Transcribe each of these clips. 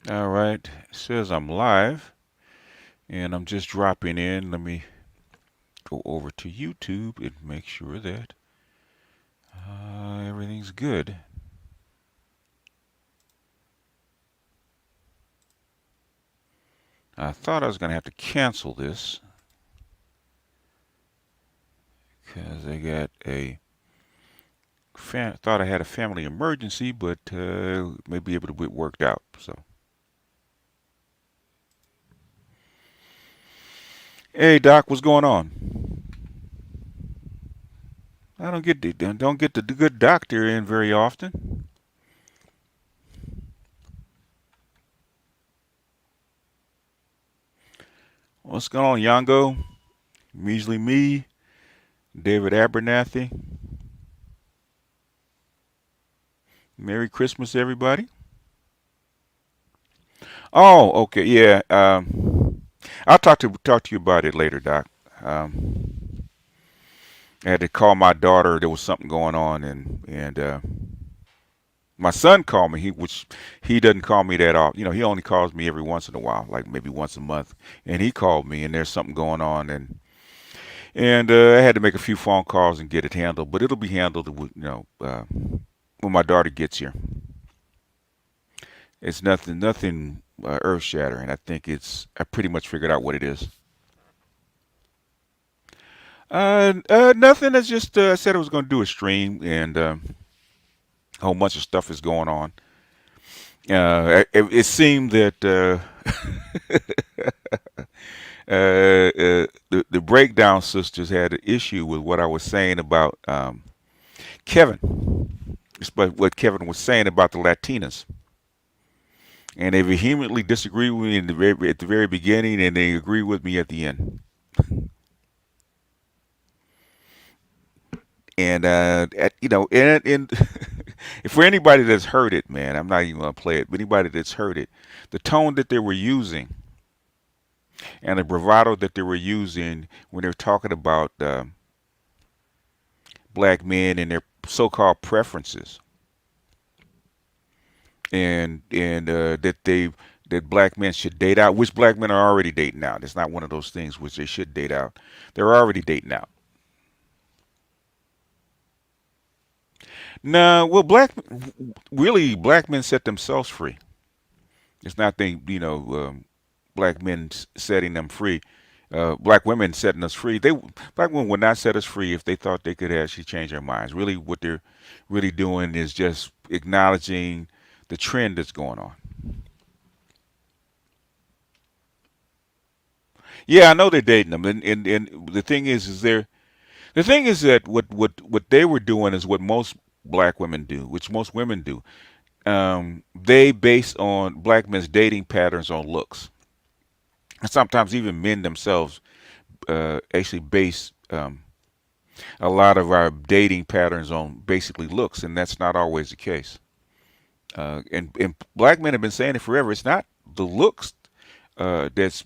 All right, it says I'm live and I'm just dropping in. Let me go over to YouTube and make sure that everything's good. I thought I was going to have to cancel this because I got thought I had a family emergency, but may be able to get worked out. So, hey Doc, what's going on? I don't get the good doctor in very often. What's going on, Yango? Measly me, David Abernathy. Merry Christmas, everybody. Oh, okay, yeah. I'll talk to you about it later, Doc. I had to call my daughter. There was something going on, and my son called me. Which he doesn't call me that often. He only calls me every once in a while, like maybe once a month. And he called me, and there's something going on, and I had to make a few phone calls and get it handled. But it'll be handled, when my daughter gets here. It's nothing earth shattering. I pretty much figured out what it is. Nothing. It's just I said I was going to do a stream, and a whole bunch of stuff is going on. It seemed that the Breakdown Sisters had an issue with what I was saying about Kevin. But what Kevin was saying about the Latinas, and they vehemently disagreed with me at the very beginning, and they agree with me at the end. And and for anybody that's heard it, man, I'm not even gonna play it. But anybody that's heard it, the tone that they were using and the bravado that they were using when they were talking about black men and their so-called preferences, and that black men should date out, which black men are already dating out. It's not one of those things which they should date out. They're already dating out. No, well, black men set themselves free. It's not black men setting them free. Black women setting us free. Black women would not set us free if they thought they could actually change their minds. Really, what they're really doing is just acknowledging the trend that's going on. Yeah, I know they're dating them, and the thing is that what they were doing is what most black women do, which most women do. They base on black men's dating patterns on looks. And sometimes even men themselves actually base a lot of our dating patterns on basically looks, and that's not always the case. And black men have been saying it forever. It's not the looks that's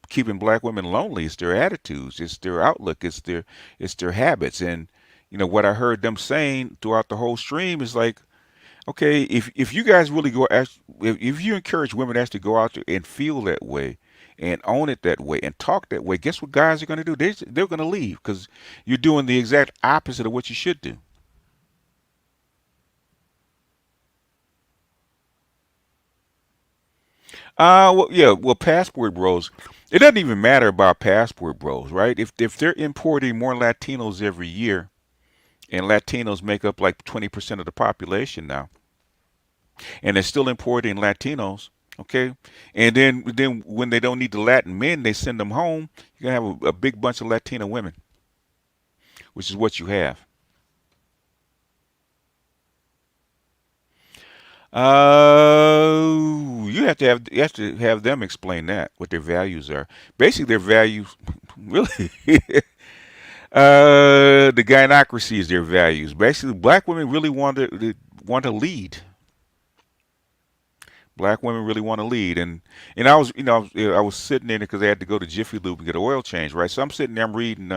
keeping black women lonely. It's their attitudes. It's their outlook. It's their habits. And what I heard them saying throughout the whole stream is like, okay, if you guys really if you encourage women to actually go out there and feel that way and own it that way and talk that way, guess what guys are going to do? They're going to leave because you're doing the exact opposite of what you should do. Well, yeah, well, passport bros. It doesn't even matter about passport bros, right? If they're importing more Latinos every year, and Latinos make up like 20% of the population now, and they're still importing Latinos, okay? And then when they don't need the Latin men, they send them home. You're gonna have a big bunch of Latina women, which is what you have. You have to have them explain that what their values are. Basically, their values, really, the gynocracy is their values. Basically, black women really want to lead. Black women really want to lead, and I was sitting in it because I had to go to Jiffy Lube and get an oil change, right? So I'm sitting there, I'm reading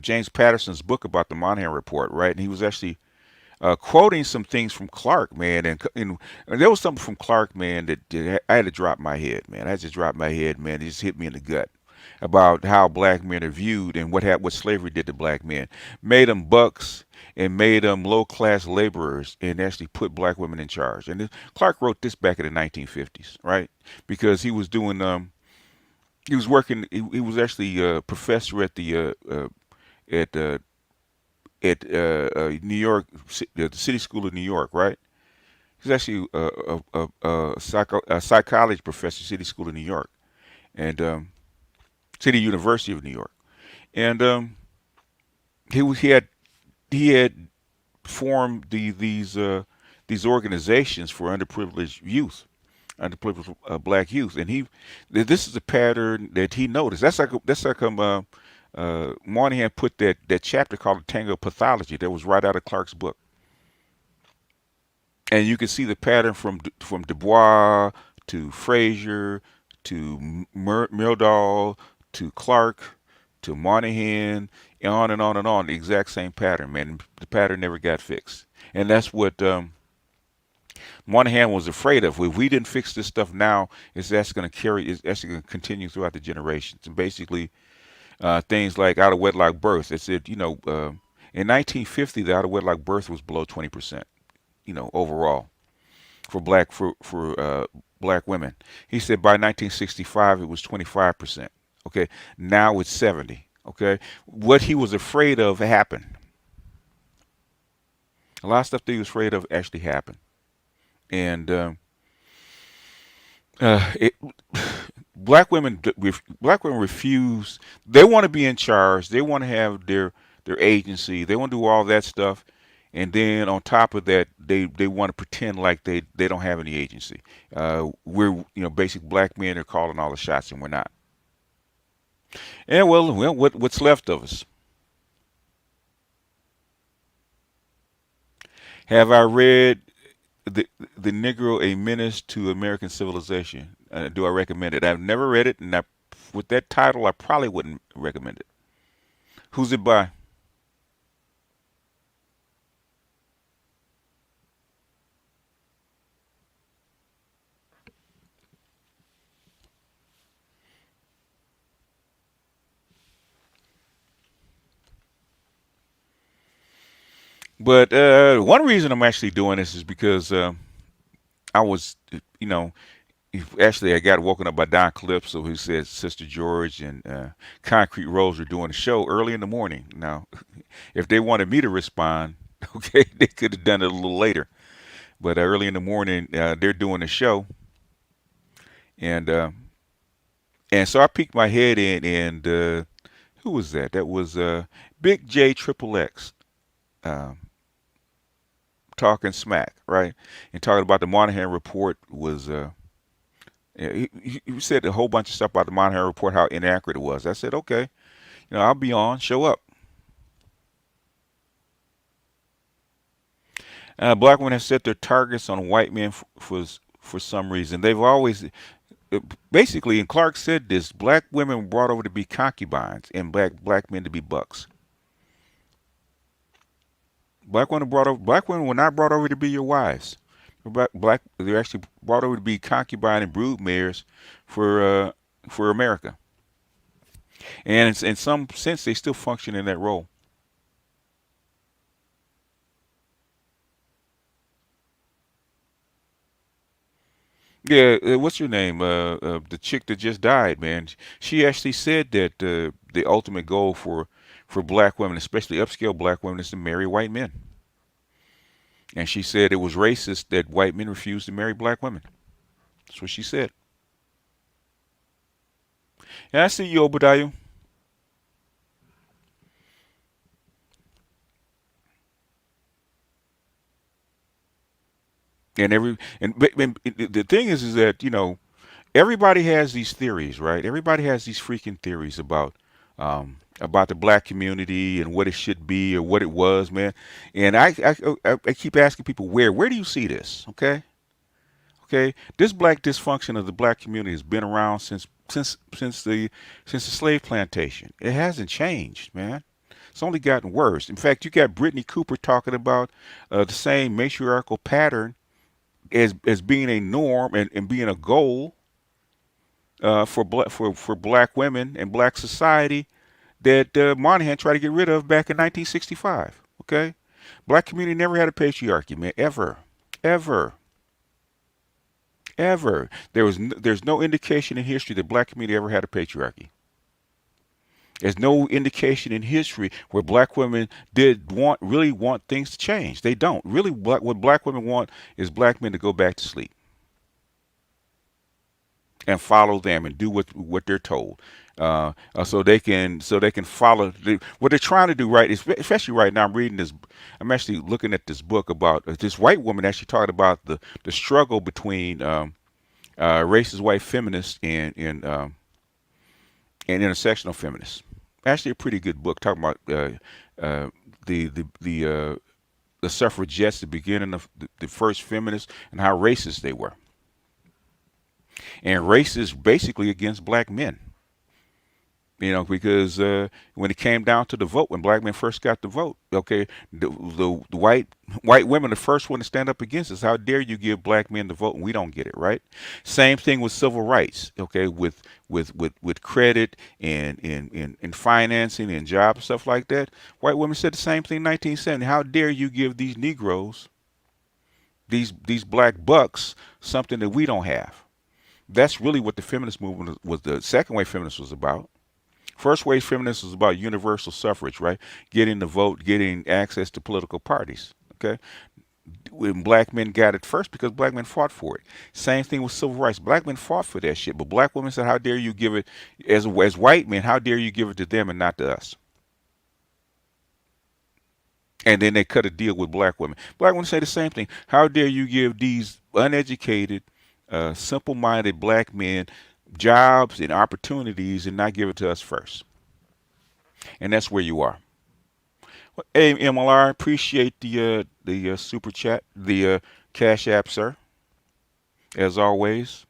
James Patterson's book about the Monahan Report, right? And he was actually quoting some things from Clark, man, and there was something from Clark, man, that I had to drop my head, man. I just dropped my head, man. It just hit me in the gut about how black men are viewed and what slavery did to black men, made them bucks and made them low class laborers, and actually put black women in charge. And Clark wrote this back in the 1950s, right? Because he was working. He was actually a professor at New York, the City School of New York, right? He's actually a psychology professor, City School of New York, and City University of New York, and he had he had formed these organizations for underprivileged youth, underprivileged black youth, and this is a pattern that he noticed. That's like Moynihan put that chapter called the Tango Pathology that was right out of Clark's book, and you can see the pattern from Du Bois to Frazier to Myrdal to Clark to Moynihan, on and on and on. The exact same pattern, man. The pattern never got fixed, and that's what Moynihan was afraid of. If we didn't fix this stuff now, that's going to carry. It's actually going to continue throughout the generations, and basically things like out of wedlock birth. It said, in 1950, the out of wedlock birth was below 20%. Overall for black women. He said by 1965 it was 25%. Okay, now it's 70. Okay, what he was afraid of happened. A lot of stuff that he was afraid of actually happened, and it, black women refuse. They want to be in charge. They want to have their agency. They want to do all that stuff, and then on top of that, they want to pretend like they don't have any agency. We're basic black men are calling all the shots, and we're not. And well, what's left of us? Have I read the the Negro: A Menace to American Civilization? Do I recommend it? I've never read it, and with that title, I probably wouldn't recommend it. Who's it by? But one reason I'm actually doing this is because I was, you know, actually I got woken up by Don Calypso, who said Sister George and Concrete Rose were doing a show early in the morning. Now, if they wanted me to respond, okay, they could have done it a little later. But early in the morning, they're doing a show, and so I peeked my head in, and who was that? That was Big J Triple X. Uh, Talking smack, right? And talking about the Monahan report was yeah, he said a whole bunch of stuff about the Monahan report, how inaccurate it was. I said, okay, I'll be on, show up. Black women have set their targets on white men for some reason. They've always basically, and Clark said this: black women were brought over to be concubines, and black men to be bucks. Black women were not brought over to be your wives. They're actually brought over to be concubine and brood mares for America, and in some sense they still function in that role. Yeah, what's your name? The chick that just died, man. She actually said that the ultimate goal for black women, especially upscale black women, is to marry white men. And she said it was racist that white men refused to marry black women. That's what she said. And I see you, Obadiah. And the thing is that everybody has these theories, right? Everybody has these freaking theories about the black community and what it should be or what it was, man. And I keep asking people, where do you see this? Okay, this black dysfunction of the black community has been around since the slave plantation. It hasn't changed, man. It's only gotten worse. In fact, you got Brittany Cooper talking about the same matriarchal pattern as being a norm and being a goal for black women and black society that Monahan tried to get rid of back in 1965. Okay, black community never had a patriarchy, man, ever, ever, ever. There's no indication in history that black community ever had a patriarchy. There's no indication in history where black women did really want things to change. They don't really. What black women want is black men to go back to sleep and follow them and do what they're told, so they can follow what they're trying to do. Right, especially right now. I'm actually looking at this book about this white woman actually talking about the struggle between racist white feminists and intersectional feminists. Actually, a pretty good book talking about uh, the suffragettes, the beginning of the first feminists, and how racist they were, and racist basically against black men. Because when it came down to the vote, when black men first got the vote, okay, the white women, the first one to stand up against us. How dare you give black men the vote and we don't get it, right? Same thing with civil rights, okay, with credit and financing and jobs, stuff like that. White women said the same thing in 1970. How dare you give these Negroes, these black bucks, something that we don't have? That's really what the feminist movement was. The second wave feminist was about. First wave feminism was about universal suffrage, right? Getting the vote, getting access to political parties. Okay, when black men got it first because black men fought for it. Same thing with civil rights. Black men fought for that shit, but black women said, "How dare you give it as white men? How dare you give it to them and not to us?" And then they cut a deal with black women. Black women say the same thing. How dare you give these uneducated, simple-minded black men jobs and opportunities and not give it to us first? And that's where you are. Well, hey, MLR, appreciate the super chat, the Cash App, sir. As always.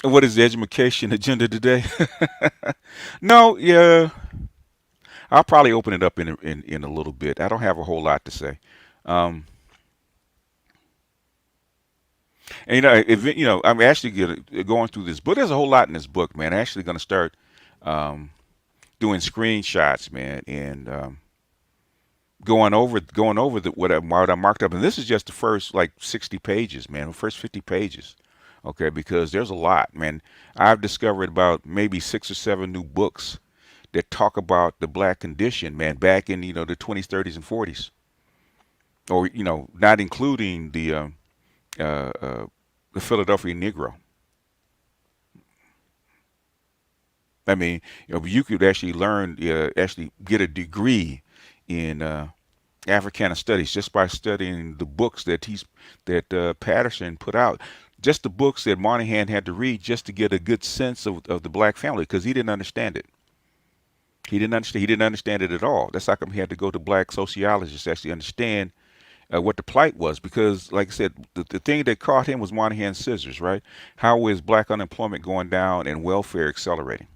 And what is the education agenda today? No, yeah, I'll probably open it up in a little bit. I don't have a whole lot to say. Um, and if I'm actually going through this book. There's a whole lot in this book, man. I'm actually going to start um, doing screenshots, man, and going over what I marked up. And this is just the first like 60 pages, man. The first 50 pages. Okay, because there's a lot, man. I've discovered about maybe 6 or 7 new books that talk about the black condition, man, back in the 20s, 30s, and 40s, or not including uh, uh, the Philadelphia Negro. I mean, you could actually actually get a degree in Africana studies just by studying the books that Patterson put out. Just the books that Monahan had to read just to get a good sense of the black family because he didn't understand it. He didn't understand it at all. That's how come he had to go to black sociologists to actually understand what the plight was. Because, like I said, the thing that caught him was Monahan's scissors, right? How is black unemployment going down and welfare accelerating?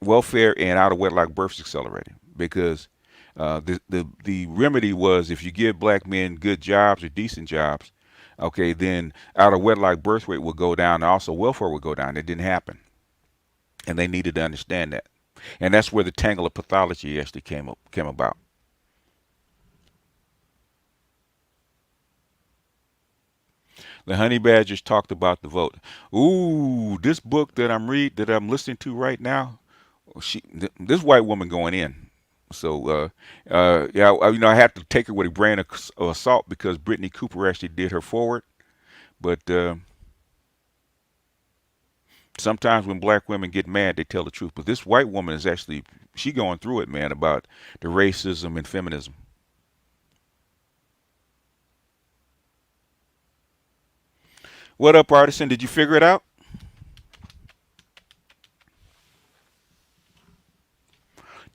Welfare and out of wedlock births accelerating because the remedy was if you give black men good jobs or decent jobs, okay, then out of wedlock birth rate will go down and also welfare will go down. It didn't happen, and they needed to understand that, and that's where the tangle of pathology actually came about. The honey badgers talked about the vote. Ooh, this book that I'm listening to right now, this white woman going in. So yeah, I had to take her with a grain of salt because Brittany Cooper actually did her forward. But sometimes when black women get mad, they tell the truth. But this white woman is actually she going through it, man, about the racism and feminism. What up, artisan? Did you figure it out?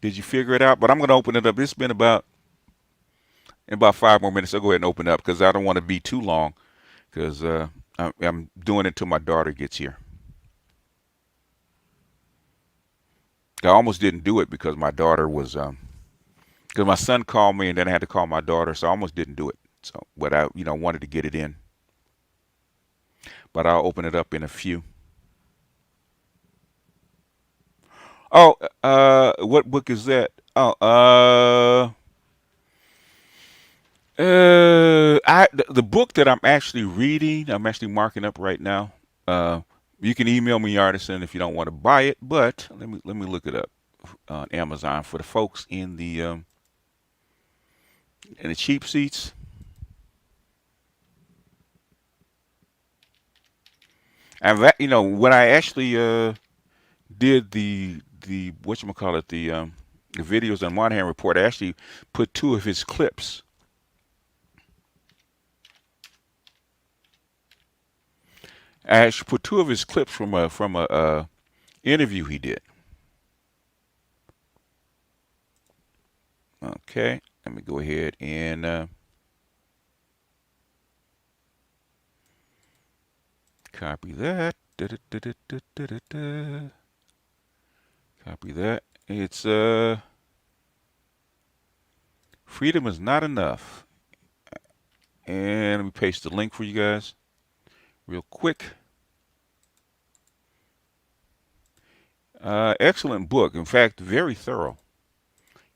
Did you figure it out? But I'm going to open it up. It's been about in about 5 more minutes. I'll go ahead and open up because I don't want to be too long. because I'm doing it till my daughter gets here. I almost didn't do it because my daughter was because my son called me and then I had to call my daughter, so I almost didn't do it. So, but I wanted to get it in, but I'll open it up in a few. Oh, what book is that? Oh, the book that I'm actually reading, I'm actually marking up right now. Uh, you can email me, artisan, if you don't want to buy it, but let me look it up on Amazon for the folks in the cheap seats. And that, when I actually did the whatchamacallit, the videos on Monahan Report, I actually put two of his clips. I actually put two of his clips from a interview he did. Okay, let me go ahead and copy that. Da-da-da-da-da-da-da. Copy that. It's freedom is not enough. And let me paste the link for you guys real quick. Excellent book. In fact, very thorough.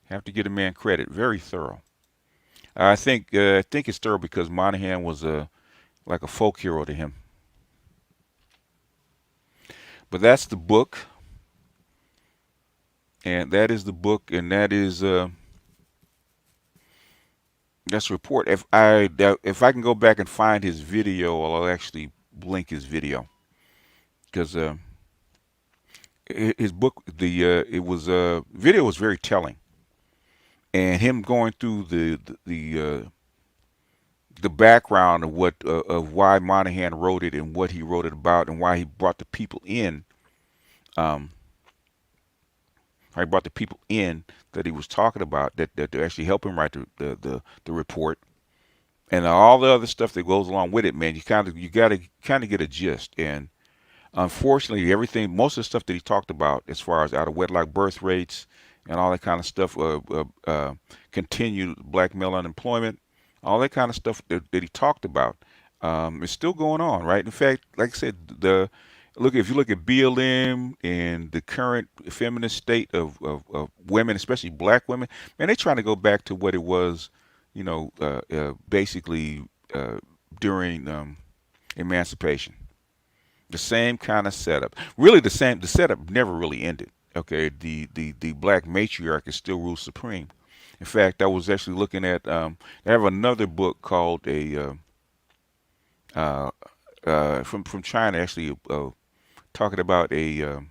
Have to give a man credit. Very thorough. I think it's thorough because Monahan was like a folk hero to him. But that's the book, and that is the book, and that's a report. If I can go back and find his video, I'll actually link his video because his book, it was video was very telling, and him going through the background of what of why Monahan wrote it and what he wrote it about and why he brought the people in. Um, I brought the people in that he was talking about that to actually help him write the report and all the other stuff that goes along with it, man. You gotta kind of get a gist. And unfortunately, everything, most of the stuff that he talked about, as far as out of wedlock birth rates and all that kind of stuff, continued black male unemployment, all that kind of stuff that he talked about, is still going on, right? In fact, like I said, if you look at BLM and the current feminist state of women, especially black women, man, they're trying to go back to what it was, basically during emancipation. The same kind of setup. Really, the same. The setup never really ended. Okay, the black matriarch is still rules supreme. In fact, I was actually looking at. I have another book called uh, from China, actually, talking about a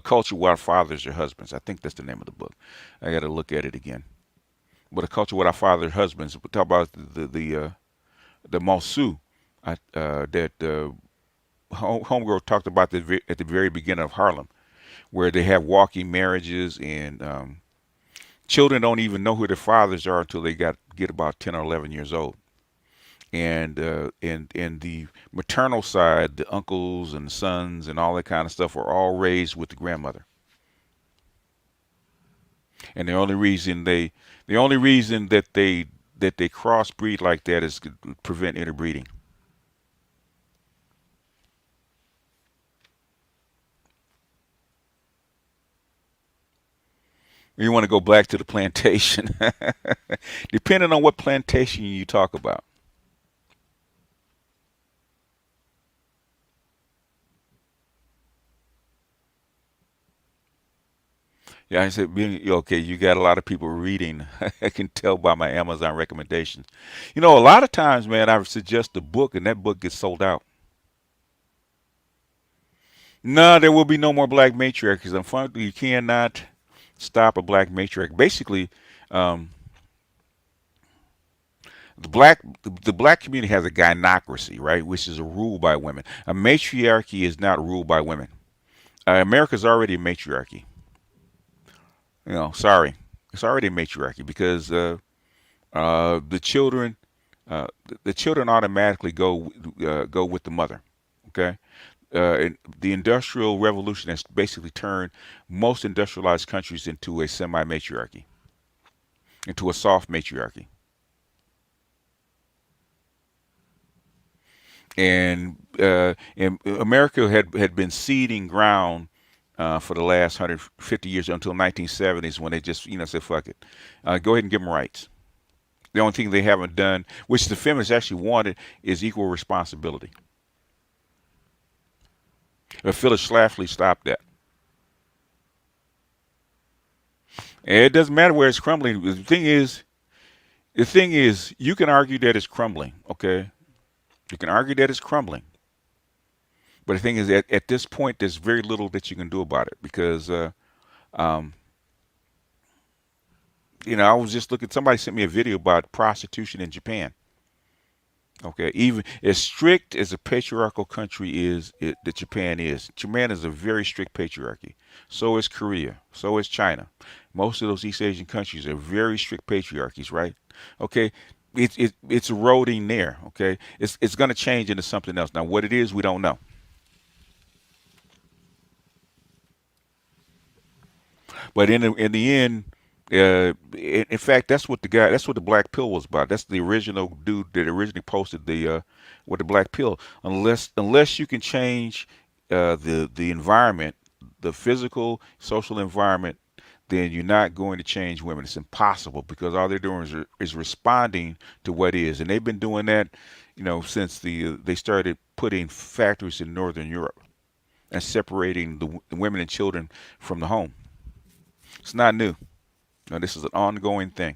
culture where our fathers are husbands. I think that's the name of the book. I got to look at it again. But a culture with our fathers husbands. We talk about the Mosu that Homegirl talked about at the very beginning of Harlem, where they have walking marriages and children don't even know who their fathers are until they get about 10 or 11 years old. And the maternal side, the uncles and the sons and all that kind of stuff are all raised with the grandmother. And the only reason that they crossbreed like that is to prevent interbreeding. You want to go back to the plantation, depending on what plantation you talk about. Yeah, I said, okay, you got a lot of people reading. I can tell by my Amazon recommendations. A lot of times, man, I suggest a book, and that book gets sold out. No, there will be no more black matriarchs. Unfortunately, you cannot stop a black matriarch. Basically, um, the black community has a gynocracy, right, which is a rule by women. A matriarchy is not ruled by women. America's already a matriarchy. Sorry, it's already a matriarchy because the children the children automatically go with the mother. Okay, and the industrial revolution has basically turned most industrialized countries into a semi matriarchy, into a soft matriarchy, and America had been ceding ground. For the last 150 years until 1970s when they just said fuck it, go ahead and give them rights. The only thing they haven't done, which the feminists actually wanted, is equal responsibility. Phyllis Schlafly stopped that. And it doesn't matter where it's crumbling. The thing is, you can argue that it's crumbling. Okay, you can argue that it's crumbling. But the thing is, at this point, there's very little that you can do about it because, um, I was just looking. Somebody sent me a video about prostitution in Japan. Okay, even as strict as a patriarchal country that Japan is a very strict patriarchy. So is Korea. So is China. Most of those East Asian countries are very strict patriarchies, right? Okay, it's eroding there. Okay, it's going to change into something else. Now, what it is, we don't know. But in the end, in fact, that's what the black pill was about. That's the original dude that originally posted the with the black pill. Unless you can change the environment, the physical, social environment, then you're not going to change women. It's impossible because all they're doing is responding to what is, and they've been doing that, since they started putting factories in Northern Europe and separating the women and children from the home. It's not new. No, this is an ongoing thing.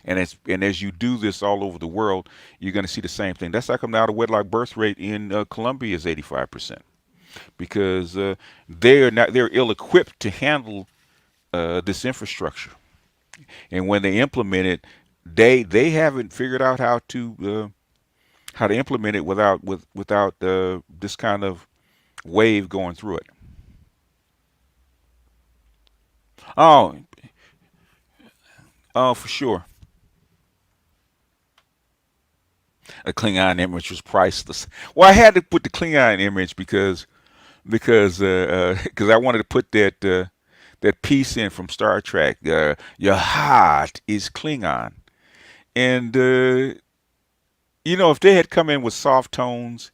And as you do this all over the world, you're going to see the same thing. That's how come the out of wedlock birth rate in Colombia is 85% because they're ill equipped to handle this infrastructure. And when they implement it, they haven't figured out how to implement it without this kind of wave going through it. Oh, oh, for sure. A Klingon image was priceless. Well, I had to put the Klingon image because I wanted to put that piece in from Star Trek. Your heart is Klingon, and if they had come in with soft tones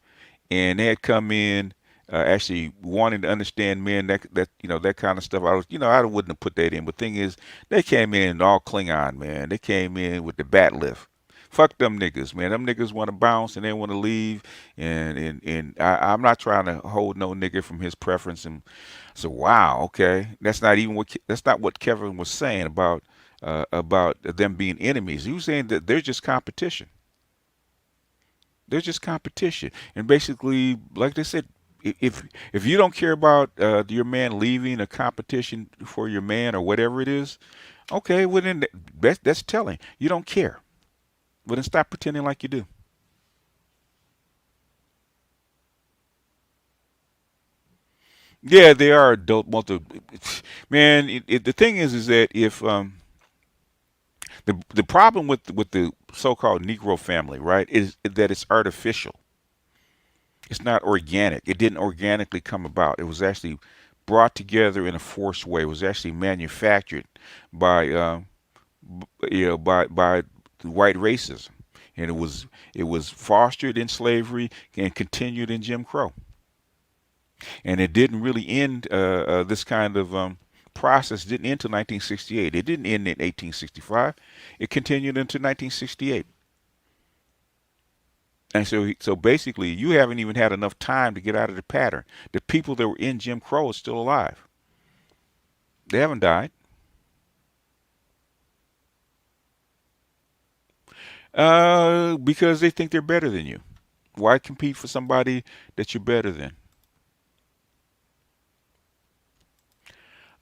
and they had come in actually wanting to understand men, that kind of stuff, I wouldn't have put that in. But thing is, they came in all Klingon, man. They came in with the bat lift. Fuck them niggas, man. Them niggas want to bounce and they want to leave, and I'm not trying to hold no nigga from his preference. And so, wow, okay, that's not what Kevin was saying about them being enemies. He was saying that they're just competition. They're just competition, and basically, like they said, if you don't care about your man leaving a competition for your man or whatever it is, okay, well then that's telling you don't care. But then stop pretending like you do. Yeah, they are adult multi. Man, the thing is that if the problem with the so-called Negro family, right, is that it's artificial. It's not organic. It didn't organically come about. It was actually brought together in a forced way. It was actually manufactured by by the white racism, and it was fostered in slavery and continued in Jim Crow, and it didn't really end. This kind of process didn't end until 1968. It didn't end in 1865. It continued into 1968. And so basically, you haven't even had enough time to get out of the pattern. The people that were in Jim Crow are still alive. They haven't died. Because they think they're better than you. Why compete for somebody that you're better than?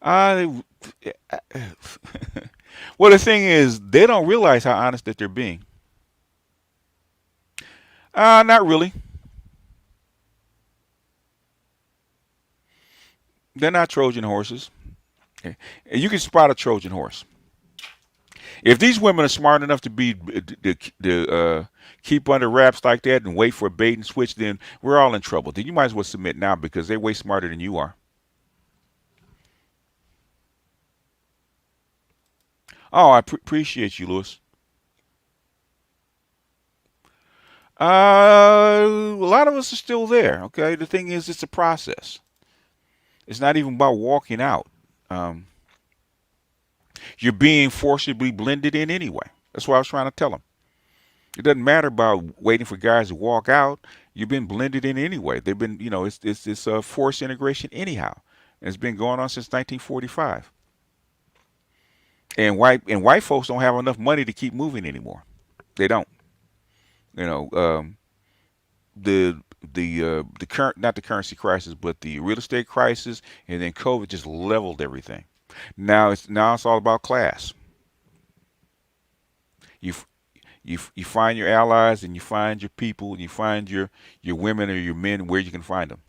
Uh, well, the thing is, they don't realize how honest that they're being. Not really. They're not Trojan horses. Okay. You can spot a Trojan horse. If these women are smart enough to be to keep under wraps like that and wait for a bait and switch, then we're all in trouble. Then you might as well submit now because they're way smarter than you are. Oh, I appreciate you, Lewis. A lot of us are still there. Okay, the thing is, it's a process. It's not even about walking out. Um, you're being forcibly blended in anyway. That's what I was trying to tell them. It doesn't matter about waiting for guys to walk out. You've been blended in anyway. They've been, it's forced integration anyhow. And it's been going on since 1945. And white folks don't have enough money to keep moving anymore. They don't. You know, the current, not the currency crisis, but the real estate crisis, and then COVID just leveled everything. Now it's all about class. You you find your allies and you find your people and you find your women or your men where you can find them.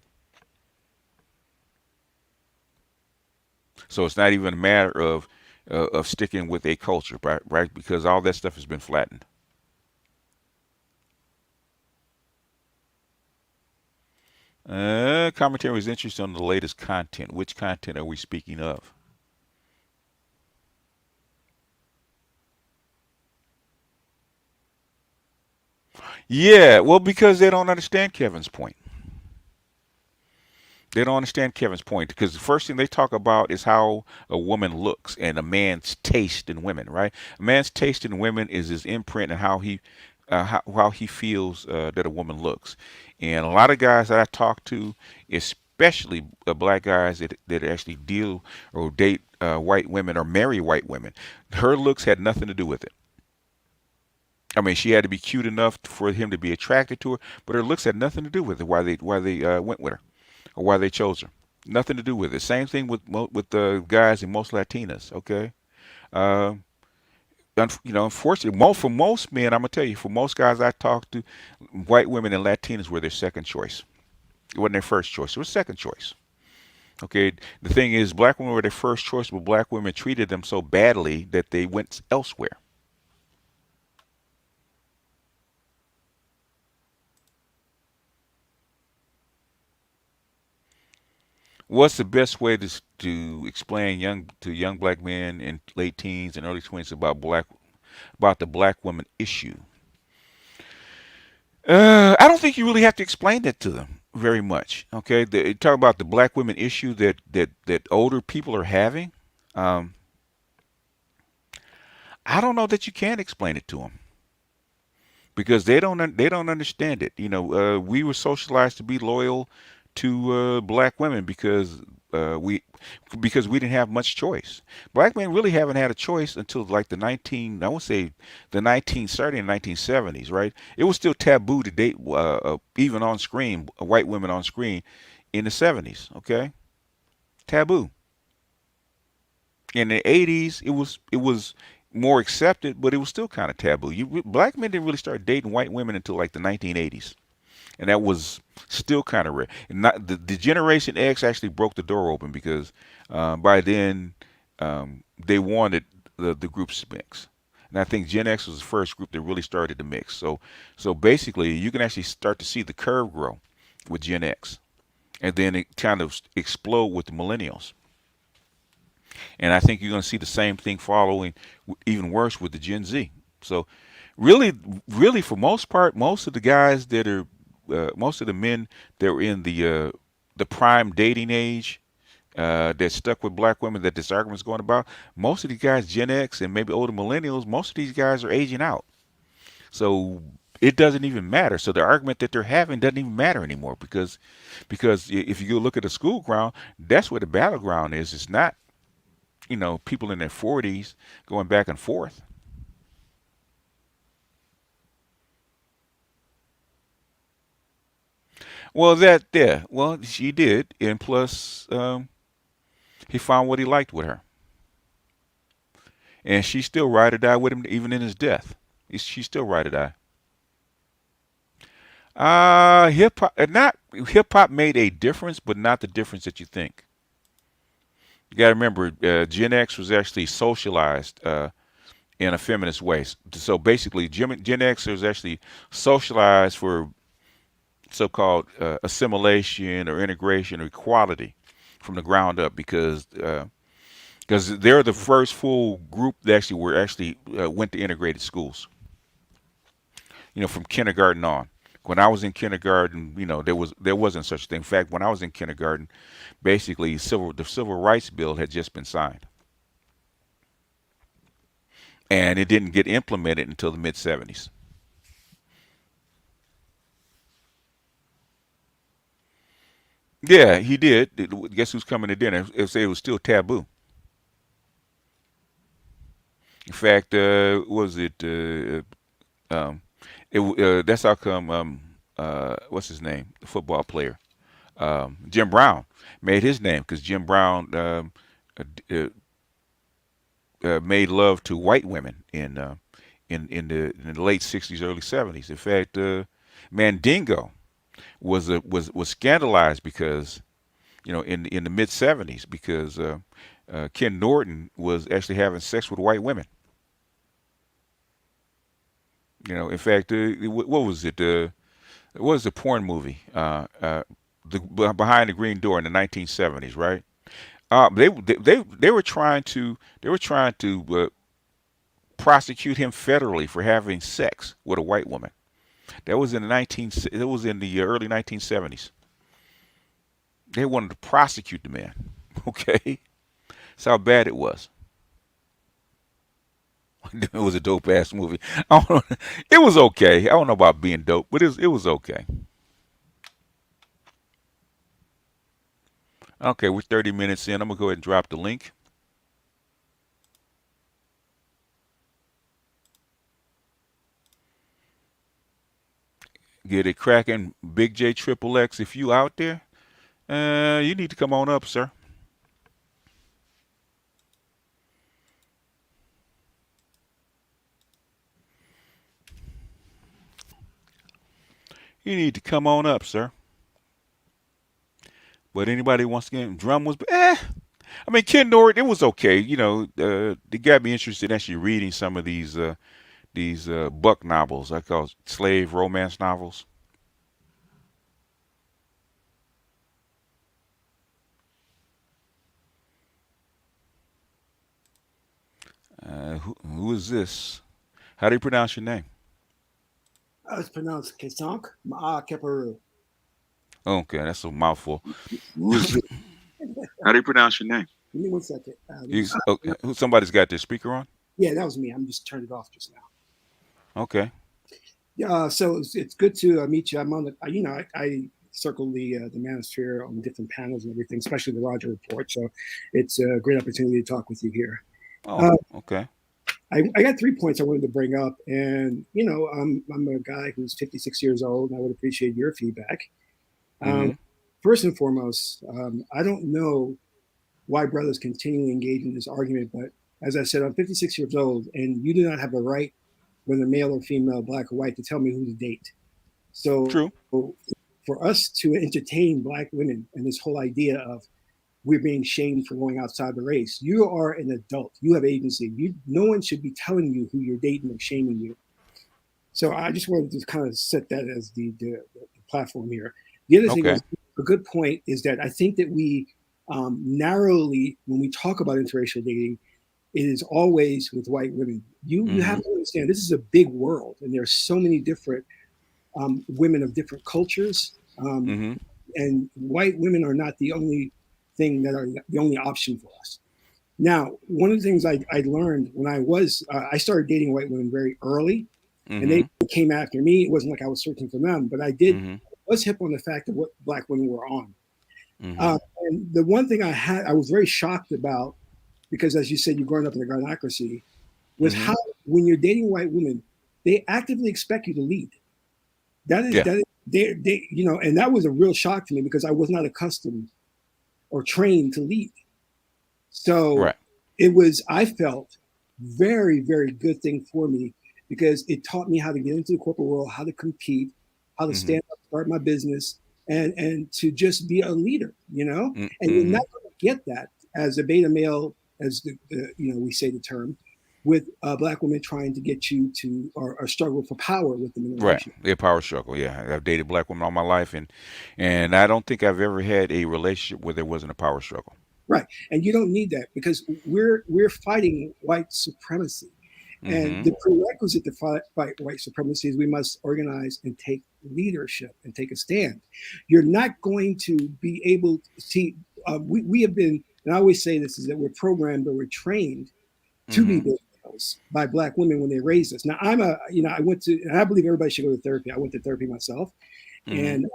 So it's not even a matter of sticking with a culture, right? Right? Because all that stuff has been flattened. Commentary is interested on the latest content. Which content are we speaking of? Yeah, well, because they don't understand Kevin's point. They don't understand Kevin's point because the first thing they talk about is how a woman looks and a man's taste in women, right? A man's taste in women is his imprint and how he feels that a woman looks. And a lot of guys that I talk to, especially black guys that actually deal or date white women or marry white women, her looks had nothing to do with it. I mean, she had to be cute enough for him to be attracted to her, but her looks had nothing to do with it. Why they went with her or why they chose her. Nothing to do with it. Same thing with the guys and most Latinas. Okay, uh, unfortunately, for most men, I'm gonna tell you, for most guys I talk to, white women and Latinas were their second choice. It wasn't their first choice. It was second choice. Okay, the thing is, black women were their first choice, but black women treated them so badly that they went elsewhere. What's the best way to explain young black men in late teens and early 20s about the black woman issue? I don't think you really have to explain that to them very much. Okay, talk about the black women issue that older people are having. Um, I don't know that you can explain it to them because they don't understand it. We were socialized to be loyal to black women because we didn't have much choice. Black men really haven't had a choice until like the 19 I won't say the 19 starting in 1970s, right? It was still taboo to date even on screen white women on screen in the 70s. Okay, taboo. In the 80s, it was more accepted, but it was still kind of taboo. Black men didn't really start dating white women until like the 1980s, and that was still kind of rare. And not the Generation X actually broke the door open because by then they wanted the groups to mix. And I think Gen X was the first group that really started to mix. So basically, you can actually start to see the curve grow with Gen X, and then it kind of explode with the millennials. And I think you're going to see the same thing following, even worse with the Gen Z. So, really, really, for most part, most of the men that are in the prime dating age that stuck with black women that this argument's going about, most of these guys, Gen X and maybe older millennials, most of these guys are aging out. So it doesn't even matter. So the argument that they're having doesn't even matter anymore because if you go look at the school ground, that's where the battleground is. It's not people in their 40s going back and forth. Well, well, she did, and plus, he found what he liked with her, and she still ride or die with him even in his death. She's still ride or die. Hip hop, not hip hop made a difference, but not the difference that you think. You got to remember, Gen X was actually socialized. in a feminist way. So basically, Gen X is actually socialized for so-called assimilation or integration or equality from the ground up because they're the first full group that actually went to integrated schools. From kindergarten on. When I was in kindergarten, there wasn't such a thing. In fact, when I was in kindergarten, basically the civil rights bill had just been signed, and it didn't get implemented until the mid '70s. Yeah, he did. Guess who's coming to dinner? It was still taboo. In fact, was it? That's how come. What's his name? The football player, Jim Brown, made his name because Jim Brown uh, uh, made love to white women in the late '60s, early '70s. In fact, Mandingo was scandalized because in the mid '70s because Ken Norton was actually having sex with white women. In fact, what was it? What was the porn movie? Behind the Green Door in the 1970s, right? They were trying to prosecute him federally for having sex with a white woman. That was in the 19. It was in the early 1970s. They wanted to prosecute the man. Okay, that's how bad it was. It was a dope ass movie. I don't know. It was okay. I don't know about being dope, but it was okay. Okay, we're 30 minutes in. I'm gonna go ahead and drop the link. Get it cracking, Big J Triple X. If you out there, you need to come on up, sir. You need to come on up, sir. But anybody wants to get drum was I mean, Ken Norton, it was okay. It got me interested in actually reading some of these buck novels. I call slave romance novels. Who is this? How do you pronounce your name? It's pronounced Kesank Ma'a Keparu. Okay, that's a mouthful. Who's it? How do you pronounce your name? Give me one second. Let me You, just, okay, somebody's got their speaker on? yeah, that was me. I'm just turned it off just now. Okay. Yeah, so it's good to meet you. I'm on the, I circle the manosphere on different panels and everything, especially the Roger Report. So it's a great opportunity to talk with you here. Oh, Uh, okay. I got 3 points I wanted to bring up, and I'm a guy who's 56 years old, and I would appreciate your feedback. Um, Mm-hmm. First and foremost, I don't know why brothers continually engage in this argument, but as I said, I'm 56 years old, and you do not have a right, whether male or female, black or white, to tell me who to date. So True. for us to entertain black women and this whole idea of we're being shamed for going outside the race, you are an adult. You have agency. No one should be telling you who you're dating or shaming you. So I just wanted to kind of set that as the platform here. The other thing Okay. is a good point is that I think that we narrowly, when we talk about interracial dating, it is always with white women. You Mm-hmm. have to understand this is a big world, and there are so many different women of different cultures, Mm-hmm. and white women are not the only thing that are the only option for us. Now, one of the things I learned when I started dating white women very early, and they Mm-hmm. came after me. It wasn't like I was searching for them, but Mm-hmm. was hip on the fact of what black women were on. Mm-hmm. And the one thing I was very shocked about, because as you said, you're growing up in a gynocracy, was Mm-hmm. how when you're dating white women, they actively expect you to lead. Yeah. That is and that was a real shock to me because I was not accustomed or trained to lead. So Right. it was, I felt, very, very good thing for me because it taught me how to get into the corporate world, how to compete, how to Mm-hmm. stand up, start my business, and to just be a leader, and you're Mm-hmm. not going to get that as a beta male, as we say the term. with black women trying to get you to or struggle for power with them in a Right. relationship. The power struggle. Yeah, I've dated black women all my life, and I don't think I've ever had a relationship where there wasn't a power struggle. Right. And you don't need that because we're fighting white supremacy. And Mm-hmm. the prerequisite to fight white supremacy is we must organize and take leadership and take a stand. You're not going to be able to see, we have been, and I always say this, is that we're programmed or we're trained to be Mm-hmm. billionaires by black women when they raised us. Now, I went to, and I believe everybody should go to therapy. I went to therapy myself. Mm-hmm. And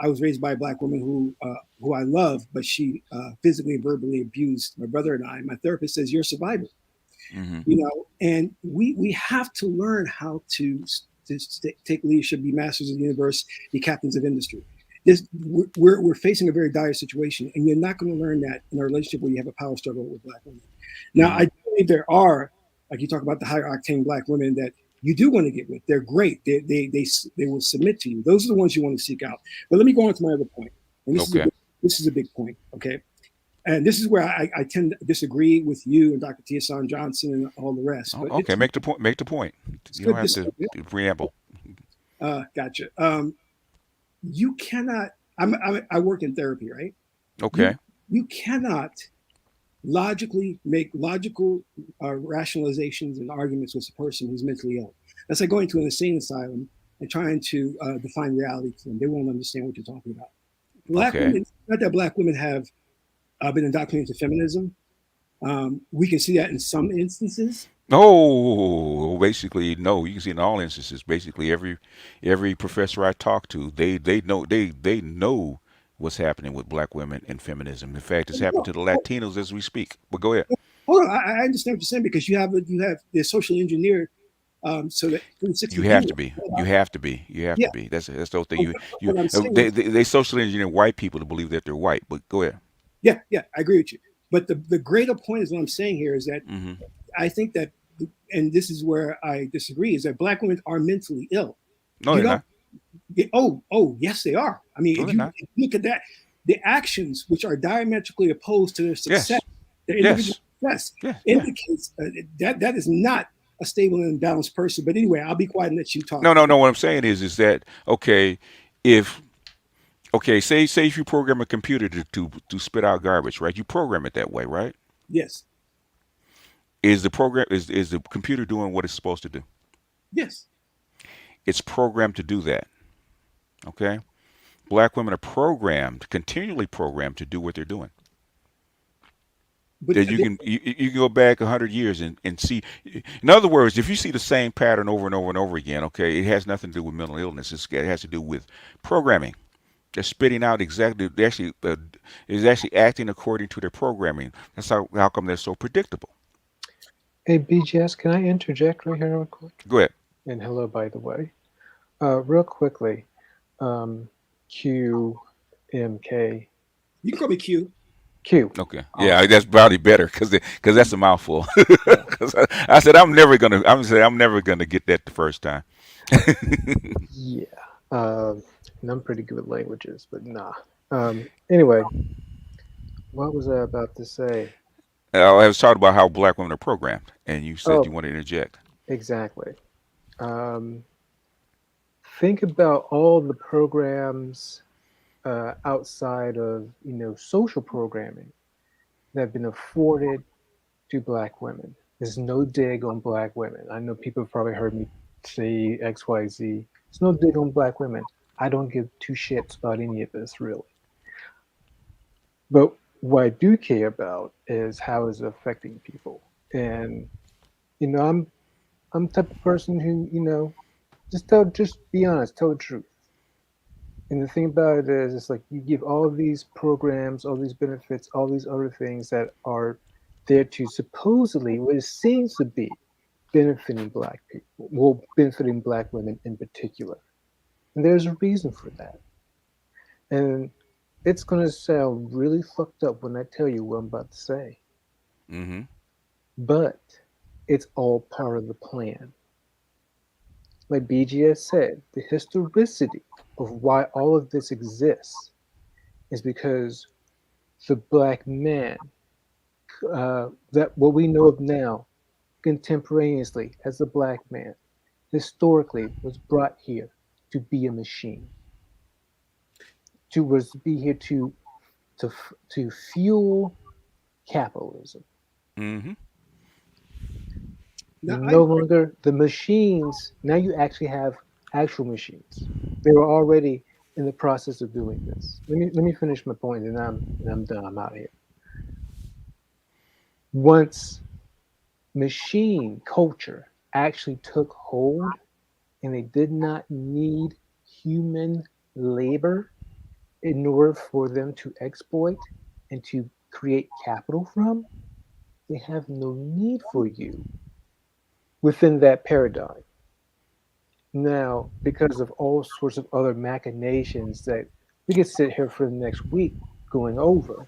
I was raised by a black woman who I love, but she physically and verbally abused my brother and I. My therapist says, "You're a survivor," Mm-hmm. and we have to learn how to take leadership, be masters of the universe, be captains of industry. We're facing a very dire situation, and you're not going to learn that in a relationship where you have a power struggle with black women. Now, Mm-hmm. I believe there are, like you talk about the higher octane black women that you do want to get with. They're great. They will submit to you. Those are the ones you want to seek out. But let me go on to my other point, and Okay. this is a big point. Okay, and this is where I tend to disagree with you and Dr. Tiosan Johnson and all the rest. But Okay. Make the point. Make the point. it's You don't good have to disagree. preamble. Gotcha. You cannot. I work in therapy, right? You Okay. you cannot logically make logical rationalizations and arguments with a person who's mentally ill. That's like going to an insane asylum and trying to define reality to them. They won't understand what you're talking about. Black Okay. women, not that black women have been indoctrinated to feminism. We can see that in some instances. Oh, basically, no. You can see in all instances. Basically, every professor I talk to, they know what's happening with black women and feminism. In fact, it's happening No, to the Latinos as we speak. But go ahead. hold on, I understand what you're saying because you have they're socially engineered so that through You 60 have anyway. to be. You have to be. You have Yeah, to be. That's the whole thing. but what I'm saying is They socially engineer white people to believe that they're white. But go ahead. yeah, I agree with you. But the greater point is what I'm saying here is that Mm-hmm. I think that, and this is where I disagree, is that black women are mentally ill. No, You they're don't not. yes, they are. I mean, No, they're not. if you look at that, the actions which are diametrically opposed to their success, Yes. their individual Yes. success, Yeah. Yeah. indicates that is not a stable and balanced person. But anyway, I'll be quiet and let you talk. No, no, no. What I'm saying is that okay, if okay, say if you program a computer to spit out garbage, right? You program it that way, right? Yes, Is the computer doing what it's supposed to do? yes, It's programmed to do that. Okay? Black women are programmed, continually programmed to do what they're doing. but That you can go back 100 years and see. In other words, if you see the same pattern over and over and over again, okay, it has nothing to do with mental illness. It has to do with programming. They're spitting out exactly. They actually is actually acting according to their programming. That's how come they're so predictable. Hey, BGS, can I interject right here real quick? Go ahead. And hello, by the way. Real quickly, um, QMK. you can call me Q. Q. Okay. Yeah, Awesome. that's probably better because that's a mouthful. Yeah. 'Cause I said I'm never gonna get that the first time. Yeah. And I'm pretty good with languages, but nah. Anyway, what was I about to say? I was talking about how black women are programmed, and you said you Oh, want to interject. exactly. Um, think about all the programs outside of, social programming that have been afforded to black women. There's no dig on black women. I know people have probably heard me say XYZ. It's no dig on black women. I don't give two shits about any of this, really. But what I do care about is how it's affecting people. And, I'm the type of person who, just be honest, tell the truth. And the thing about it is, it's like you give all these programs, all these benefits, all these other things that are there to supposedly, what it seems to be, benefiting black people, well, benefiting black women in particular. And there's a reason for that. And it's going to sound really fucked up when I tell you what I'm about to say, Mm-hmm. but it's all part of the plan. Like BGS said, the historicity of why all of this exists is because the black man, that what we know of now, contemporaneously as a black man historically was brought here to be a machine, to was be here to fuel capitalism. Mm-hmm. You Now, no longer the machines. Now you actually have actual machines. They were already in the process of doing this. Let me finish my point, and I'm done. I'm out of here. Once machine culture actually took hold, and they did not need human labor in order for them to exploit and to create capital from, they have no need for you within that paradigm. Now, because of all sorts of other machinations that we could sit here for the next week going over,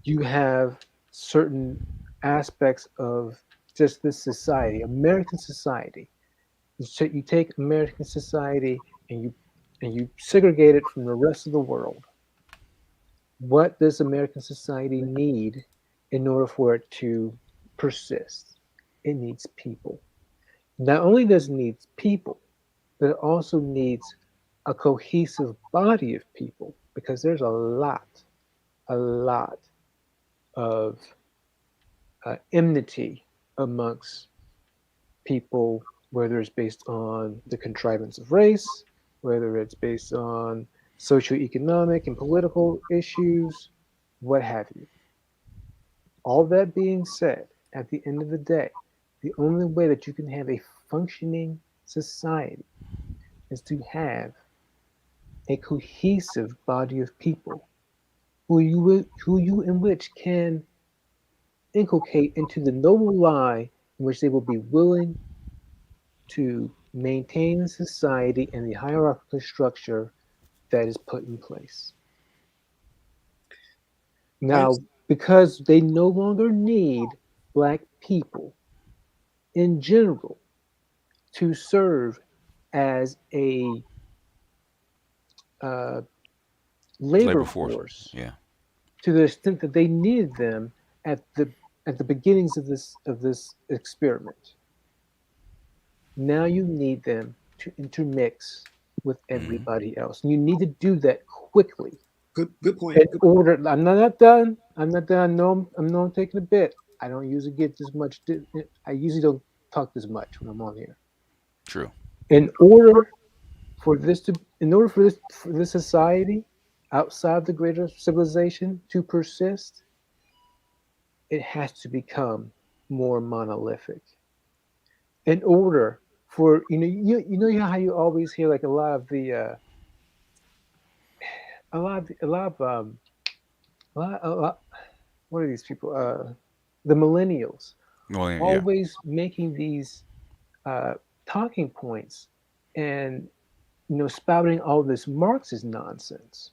you have certain aspects of just this society, American society. You take American society and you segregate it from the rest of the world. What does American society need in order for it to persist? It needs people. Not only does it need people, but it also needs a cohesive body of people because there's a lot of enmity amongst people, whether it's based on the contrivance of race, whether it's based on socioeconomic and political issues, what have you. All that being said, at the end of the day, the only way that you can have a functioning society is to have a cohesive body of people who you in which can inculcate into the noble lie in which they will be willing to maintain the society and the hierarchical structure that is put in place. I, Now, because they no longer need black people in general to serve as a uh, labor Labor force. force Yeah. to the extent that they needed them at the beginnings of this experiment. Now you need them to intermix with Mm-hmm. everybody else. And you need to do that quickly good point. in order. I'm not done. I'm not done. I know I'm taking a bit. I don't usually get this much. I usually don't talk this much when I'm on here. True. In order in order for this society outside the greater civilization to persist, it has to become more monolithic. In order for you know how you always hear like a lot, what are these people, the millennials Well, yeah. always making these uh, talking points and spouting all this Marxist nonsense.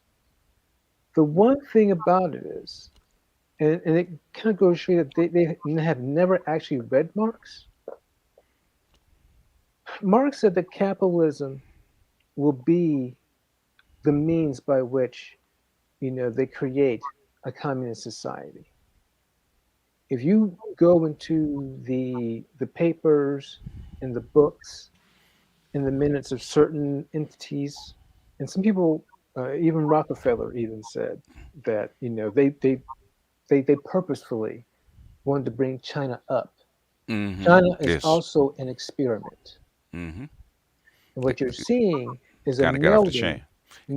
The one thing about it is, and it kind of goes to show you that they have never actually read Marx. Marx said that capitalism will be the means by which they create a communist society. If you go into the papers and the books and the minutes of certain entities, and some people, even Rockefeller, even said that they purposefully wanted to bring China up. Mm-hmm. China is Yes. also an experiment, Mm-hmm. and what you're seeing is a Kind of got off the melding. chain.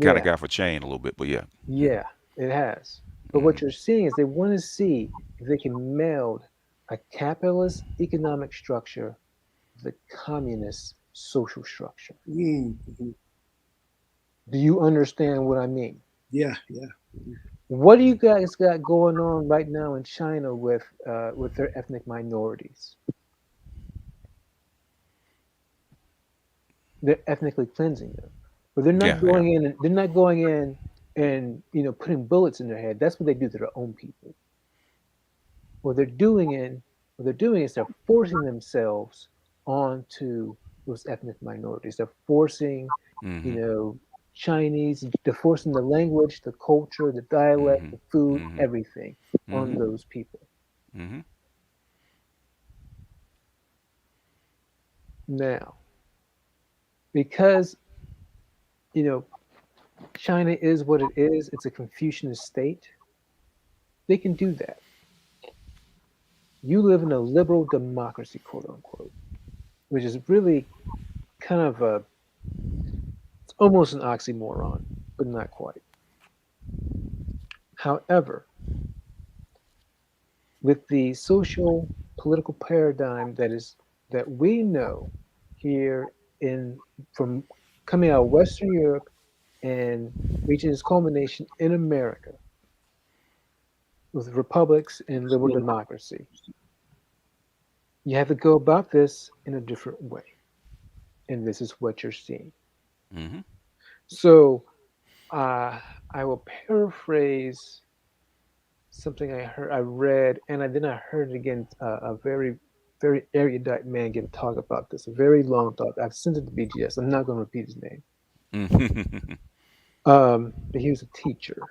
Kind of Yeah, got off a chain a little bit, but yeah. yeah, it has. But Mm-hmm. what you're seeing is they want to see if they can meld a capitalist economic structure with a communist social structure. Mm-hmm. Do you understand what I mean? Yeah, yeah. What do you guys got going on right now in China with their ethnic minorities? They're ethnically cleansing them, but they're not Yeah. Yeah. going in. They're not going in and putting bullets in their head. That's what they do to their own people. What they're doing in what they're doing is they're forcing themselves onto those ethnic minorities. They're forcing, you Mm-hmm. know, Chinese. They're forcing the language, the culture, the dialect, Mm-hmm. the food, Mm-hmm. everything on Mm-hmm. those people. Mm-hmm. Now, because you know China is what it is, it's a Confucianist state. They can do that. You live in a liberal democracy, quote unquote, which is really kind of a it's almost an oxymoron, but not quite. However, with the social political paradigm that we know here in from coming out of Western Europe and reaching its culmination in America with republics and liberal democracy, you have to go about this in a different way. And this is what you're seeing. Mm-hmm. So uh, I will paraphrase something I read, and then I heard it again. A very erudite man give a talk about this. A very long talk. I've sent it to BGS. I'm not going to repeat his name. Mm-hmm. But he was a teacher,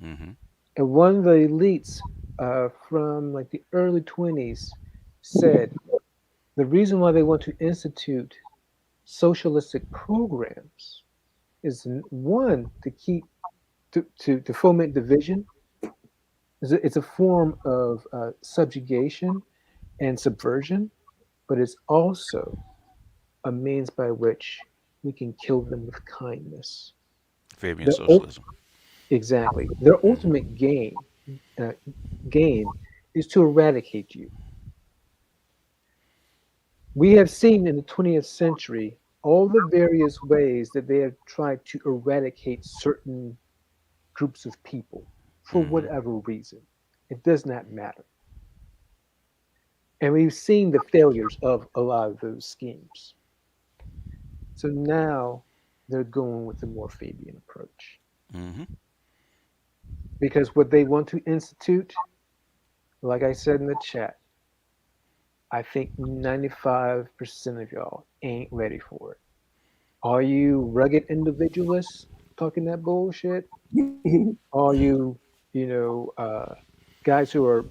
Mm-hmm. and one of the elites from like the early 20s said the reason why they want to institute socialistic programs is one to keep to foment division. It's a form of subjugation and subversion, but it's also a means by which we can kill them with kindness. Fabian The, socialism. exactly. Their Mm-hmm. ultimate uh, gain is to eradicate you. We have seen in the 20th century all the various ways that they have tried to eradicate certain groups of people for Mm-hmm. whatever reason. It does not matter. And we've seen the failures of a lot of those schemes. So now they're going with the more Fabian approach. Mm-hmm. Because what they want to institute, like I said in the chat, I think 95% of y'all ain't ready for it. Are you rugged individualists talking that bullshit? Are you, you know, guys who are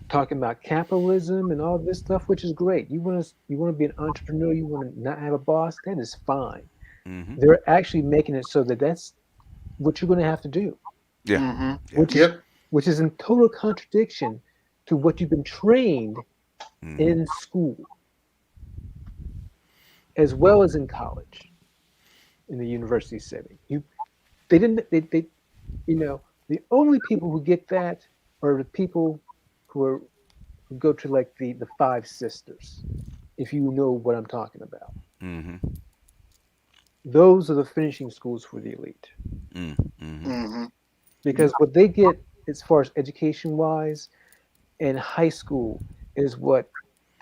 talking about capitalism and all this stuff, which is great. You want to be an entrepreneur, you want to not have a boss, that is fine. Mm-hmm. They're actually making it so that that's what you're going to have to do, Yeah. Mm-hmm. Yeah. which is Yep. which is in total contradiction to what you've been trained Mm-hmm. in school as well as in college in the university setting. They didn't they you know the only people who get that are the people who are who go to like the five sisters, if you know what I'm talking about. Mm-hmm. Those are the finishing schools for the elite Mm-hmm. Mm-hmm. because what they get as far as education wise in high school is what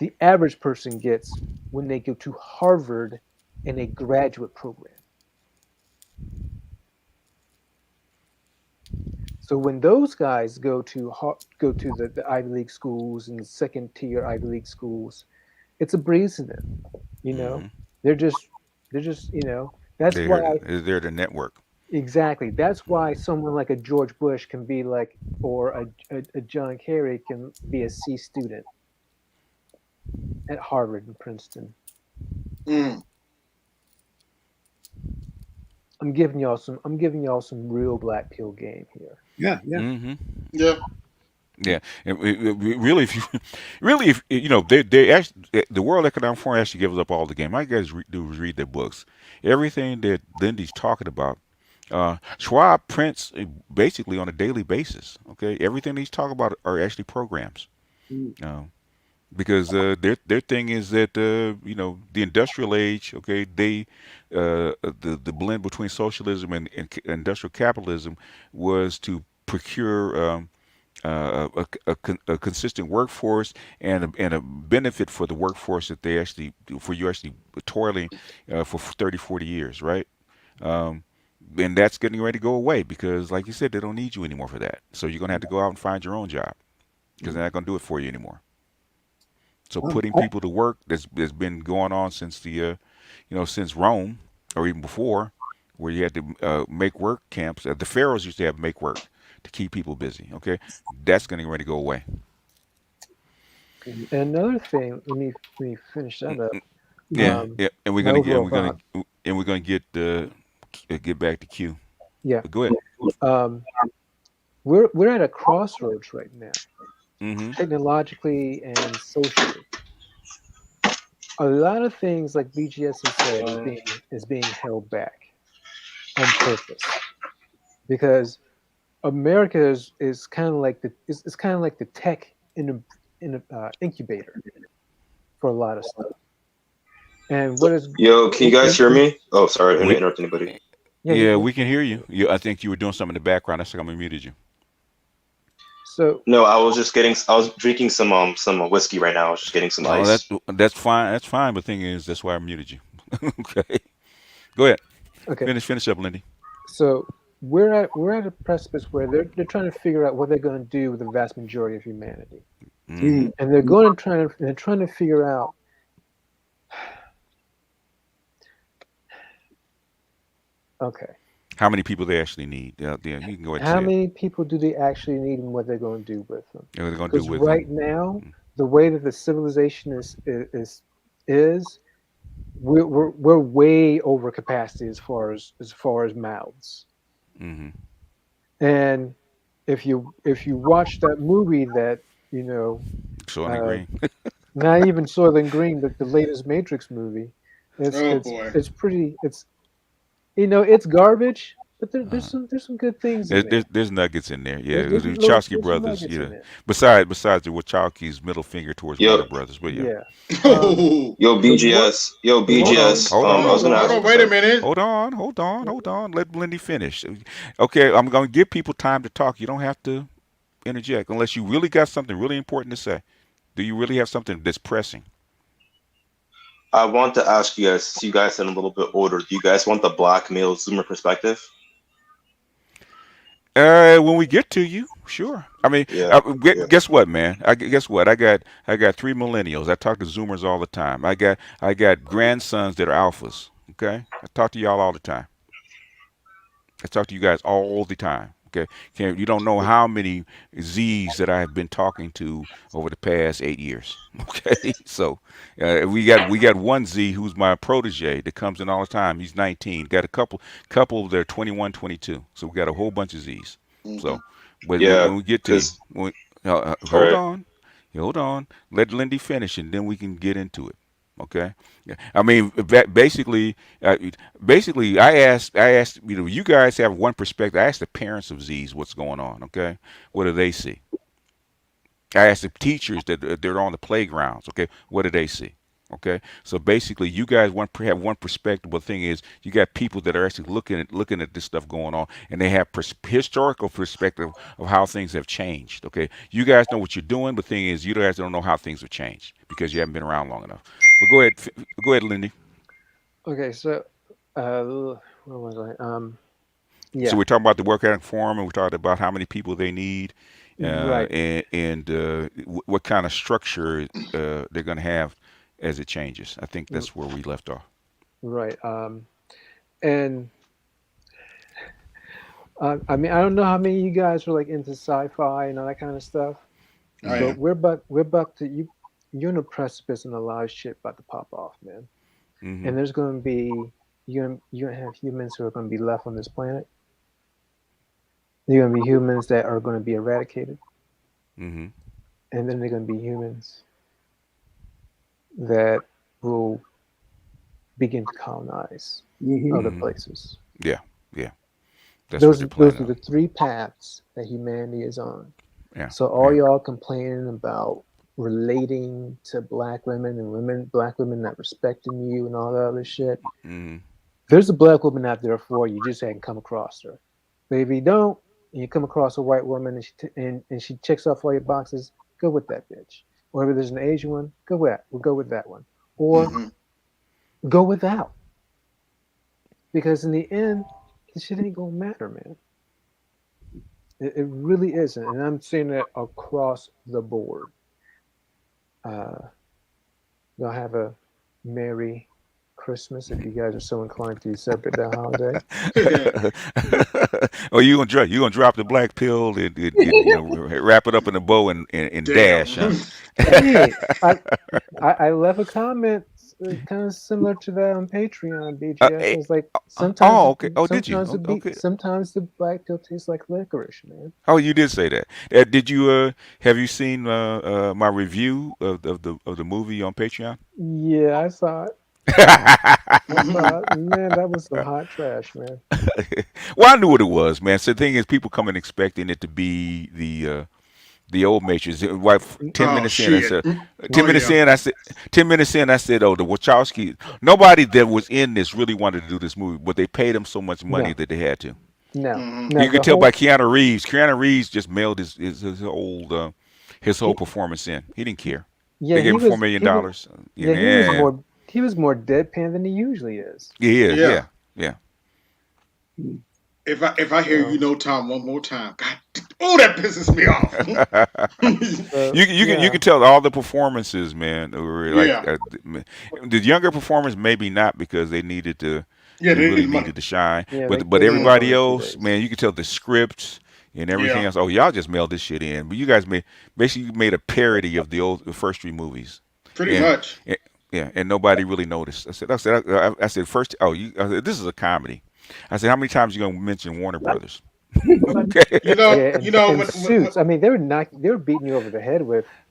the average person gets when they go to Harvard in a graduate program. So when those guys go to the Ivy League schools and second tier Ivy League schools, it's a breeze to them. You know, Mm-hmm. they're just that's They're why they're the network. exactly that's why someone like a George Bush can be like or a John Kerry can be a C student at Harvard and Princeton. Mm. I'm giving y'all some real black pill game here. Yeah, yeah. Mm-hmm. Yep. Yeah, and really, if you really, if you know, they actually the World Economic Forum actually gives up all the game. All you guys do is read their books. Everything that Lindy's talking about, Schwab prints basically on a daily basis. Okay, everything he's talking about are actually programs. Mm. Uh, because their thing is that you know the industrial age. Okay, the blend between socialism and industrial capitalism was to procure. A consistent workforce and a benefit for the workforce that they actually for you actually toiling for 30 40 years, right? um, and that's getting ready to go away because like you said they don't need you anymore for that, so you're going to have to go out and find your own job because they're not going to do it for you anymore. So Wow. putting people to work that's been going on since the since Rome or even before, where you had to make work camps. The pharaohs used to have make work to keep people busy. Okay, that's getting ready to go away. And another thing, let me finish that up. Yeah, Um, yeah, and my overall thought. we're gonna get back to Q. Yeah. But go ahead. Um, we're at a crossroads right now, Mm-hmm. technologically and socially. A lot of things, like BGS has said, is being held back on purpose because America is kind of like it's kind of like the tech in a incubator for a lot of stuff. And what is Yo, can you guys hear me? Oh, sorry, I didn't We interrupt anybody. yeah, Yeah, yeah. we can hear you. I think you were doing something in the background. That's like I muted you. So No, I was drinking some whiskey right now. I was just getting some Oh, ice. that's fine. That's fine. But the thing is, that's why I muted you. Okay, go ahead. okay, Finish up, Lindy. so we're at a precipice where they're trying to figure out what they're going to do with the vast majority of humanity, Mm-hmm. Mm. and they're trying to figure out. Okay, How many people they actually need? Yeah, you can go ahead and how say it. many people do they actually need, and what they're going to do with them? What they're gonna do Because with right them? now, the way that the civilization is we're way over capacity as far as mouths. Mm-hmm. And if you watch that movie that you know, Showing and uh, green. not even Soylent Green, but the latest Matrix movie, it's Oh it's boy. it's pretty. It's garbage, but there's Uh, some good things in there. there's nuggets in there. Yeah, There's the little Wachowski there's some brothers. nuggets in Yeah. there. Besides the Wachowski's middle finger towards Yo, Warner Brothers. But yeah. Yeah. Um, Oh, the one Yo, the Hold one on. thing. BGS. Hold Hold on. I on, was Hold gonna hold hold ask. on. on. on. Wait a Sorry. minute. Hold on. Let Lindy finish. Okay, I'm gonna give people time to talk. You don't have to interject unless you really got something really important to say. Do you really have something that's pressing? I want to ask you guys. Since you guys sound a little bit older. Do you guys want the black male Zoomer perspective? When we get to you, sure. I mean, Yeah. Yeah. guess what, man? Guess what? I got three millennials. I talk to Zoomers all the time. I got grandsons that are alphas. Okay, I talk to y'all all the time. I talk to you guys all the time. Okay, you don't know how many Z's that I have been talking to over the past 8 years. Okay, so we got one Z who's my protege that comes in all the time. He's 19. Got a couple that are 21, 22. So we got a whole bunch of Z's. Hmm. So, but Yeah. when we get to you, Because all hold right. on, hold on. Let Lindy finish, and then we can get into it. Okay. Yeah. I mean, uh, basically, I asked, you guys have one perspective. I asked the parents of Z's what's going on. Okay, what do they see? I asked the teachers that they're on the playgrounds. Okay, what do they see? Okay, so basically, you guys have one perspective. But the thing is, you got people that are actually looking at this stuff going on, and they have historical perspective of how things have changed. Okay, you guys know what you're doing, but the thing is, you guys don't know how things have changed because you haven't been around long enough. But go ahead, Lindy. Okay, so where was I? So Yeah, we're talking about the work ethic forum, and we're talking about how many people they need, right, and what kind of structure they're going to have as it changes. I think r- that's where we left off. right. And I mean, I don't know how many of you guys are like into sci-fi and all that kind of stuff, I Hmm. but am. we're about to you're in a precipice and a lot of shit about to pop off, man. Hmm. And there's going to be you're gonna have humans who are going to be left on this planet. You're going to be humans that are going to be eradicated, Hmm. and then they're going to be humans that will begin to colonize Hmm. other Hmm. places. Yeah, yeah, that's what Those they're those planning are on. the three paths that humanity is on. Yeah, So all yeah. y'all complaining about relating to black women and black women not respecting you and all that other shit. Hmm. There's a black woman out there for you. You just hadn't come across her. But if you don't, and you come across a white woman and she checks off all your boxes, go with that bitch. Or if there's an Asian one, we'll go with that one. Or Hmm. go without. Because in the end, this shit ain't gonna matter, man. It really isn't. And I'm saying that across the board. Uh, y'all have a Merry Christmas if you guys are so inclined to celebrate that holiday. Oh, you gonna drop the black pill and wrap it up in a bow and dash, huh? Damn. Hey, I left a comment kind of similar to that on Patreon, Uh, BGF. eh, It's like oh, okay. Oh, did you? Okay. sometimes the black pill tastes like licorice, man. Oh, you did say that. Did you? Have you seen my review of the movie on Patreon? Yeah, I saw it. I saw it. Man, that was some hot trash, man. Well, I knew what it was, man. So the thing is, people coming expecting it to be the old Matrix. Like ten Oh minutes in, I shit. said, Oh 10 minutes yeah. in, I said, 10 minutes in, I said, oh, the Wachowski. Nobody that was in this really wanted to do this movie, but they paid them so much money No, that they had to. no, Hmm. no. You could The tell by whole Keanu Reeves. Keanu Reeves just mailed his whole he, performance in. He didn't care. yeah, They gave him $4 million. yeah, Yeah, he was more deadpan than he usually is. he is. Yeah. Yeah, yeah. If I hear you So, know Tom one more time, God, oh that pisses me off. so You can yeah, tell all the performances, man. Were like Yeah. the younger performers, maybe not because Yeah, they they really need money. needed to shine. yeah, But they needed Hmm. everybody bonus else, B-days. man, you could tell the scripts and everything Yeah. else. Oh, y'all just mailed this shit in. But you guys made a parody of the first three movies, Pretty and, much. and yeah, and nobody really noticed. I said first. Oh, I said, this is a comedy. I said, how many times you gonna mention Warner Brothers? Okay. You know, Yeah, you know and when suits. I mean, they were beating you over the head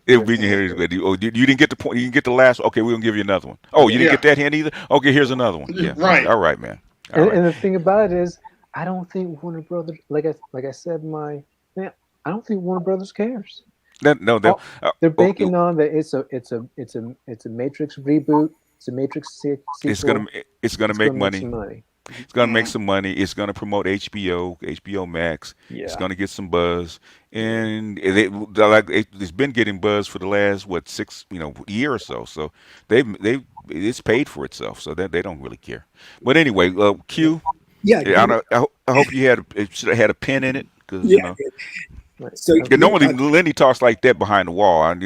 It would with be in your head. the Oh, you didn't get the point. You didn't get the last. Okay, we're gonna give you another one. Oh, you didn't yeah. get yeah, that hint either. Okay, here's another one. Yeah. Okay. right. All right, man. All right. And the thing about it is, I don't think Warner Brothers, like I said, man, I don't think Warner Brothers cares. No. All, they're Oh, banking on that it's a Matrix reboot, it's a Matrix it's gonna sequel. it's gonna It's make going to make money. some money. It's gonna make Hmm. some money. It's gonna promote HBO Max. It's Yeah, gonna get some buzz, yeah, and it's been getting buzz for the last six year or so. So they it's paid for itself. So that they don't really care. But anyway, Q. Yeah, I, don't, I hope you should have had a pen in it because yeah. right. So normally Lindy talks like that behind the wall. And,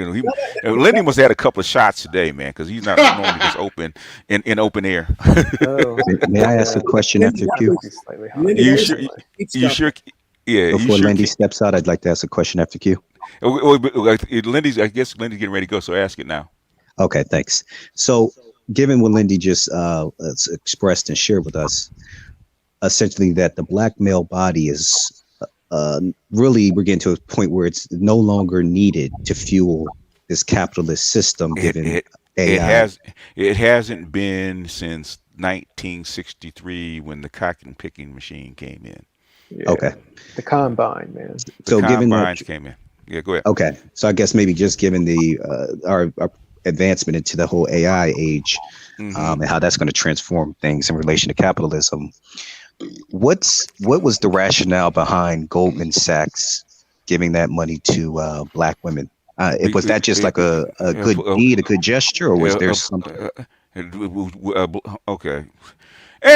Lindy must have had a couple of shots today, man, because he's not normally this open in open air. Oh, May I ask a yeah, question Lindy, after that Q? must be slightly hot. Lindy You always sure? has Anyway, deep You stuff. sure? Yeah, you Before sure? Lindy steps out, I'd like to ask a question after Q. Lindy's. I guess Lindy's getting ready to go, so ask it now. Okay, thanks. So, given what Lindy just expressed and shared with us, essentially that the black male body is really, we're getting to a point where it's no longer needed to fuel this capitalist system, It given it it AI. has it hasn't been since 1963 when the cotton picking machine came in. yeah, Okay, the combine, man. The so given that, combines came in. Yeah, go ahead. okay, so I guess maybe just given the our advancement into the whole AI age, Hmm. and how that's going to transform things in relation to capitalism. What was the rationale behind Goldman Sachs giving that money to black women? Was that just like a good deed, a good gesture, or was there something? Okay.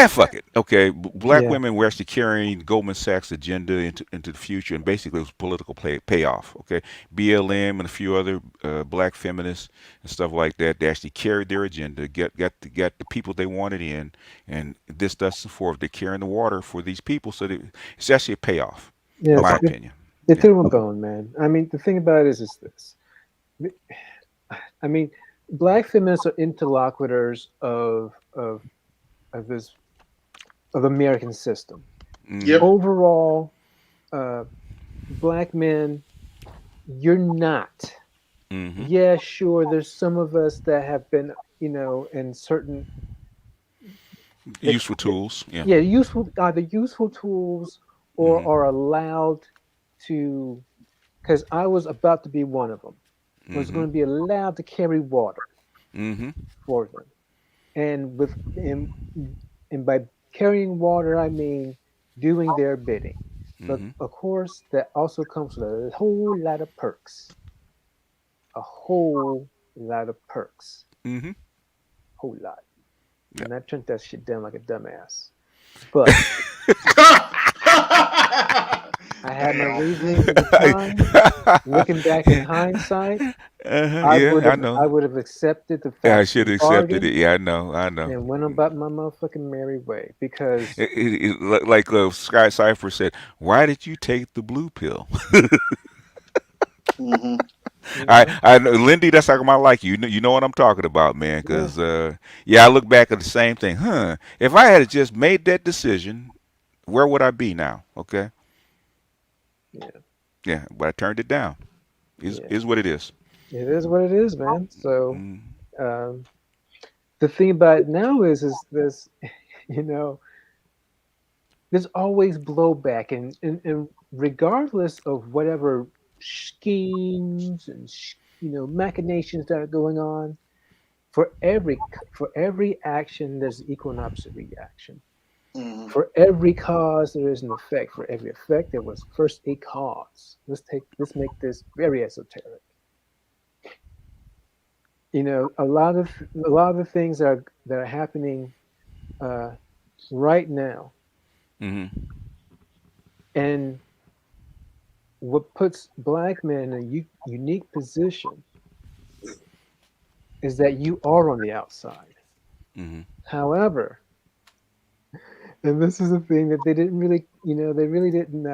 Fuck it. Okay, black Yeah, women were actually carrying Goldman Sachs' agenda into the future, and basically it was political payoff. Okay, BLM and a few other black feminists and stuff like that. They actually carried their agenda, got the people they wanted in, and this, thus, and forth. They're carrying the water for these people, so it's actually a payoff, in my yes, Okay, opinion. they Yeah. threw a okay, bone, man. I mean, the thing about it is this. I mean, black feminists are interlocutors of this of American system. Hmm. Yep. Overall, uh, black men, you're not. Hmm. Yeah, sure. There's some of us that have been, in certain that, Useful tools. Yeah. yeah, useful either useful tools or Hmm. are allowed to. Because I was about to be one of them. Was Hmm. going to be allowed to carry water Hmm. for them, and and by carrying water, I mean doing their bidding. But Hmm. of course, that also comes with a whole lot of perks. A whole lot of perks. Hmm. Whole lot. Yeah. And I turned that shit down like a dumbass. But I had my Damn. reasonings at the time. Looking back in hindsight, Yeah, I know. I would have accepted the Yeah, I facts should of have the accepted bargain it. Yeah, I know. I know. and went about my motherfucking merry way because Like Sky Cipher said, why did you take the blue pill? Hmm. You know? I know, Lindy. That's how come I like you. You know what I'm talking about, man. Yeah, Because yeah, I look back at the same thing. Huh? If I had just made that decision, where would I be now? Okay. yeah, Yeah, but I turned it down. yeah. Is what it is. It is what it is, man. So Mm, um, the thing about it now is this, you know, there's always blowback, and regardless of whatever schemes and machinations that are going on, for every action there's equal and opposite reaction. Mhm. For every cause there is an effect. For every effect there was first a cause. Let's make this very esoteric. A lot of the things that are happening uh, right now, mm-hmm. and what puts black men in a unique position is that you are on the outside. Mm-hmm. However, and this is a thing that they didn't really, they really didn't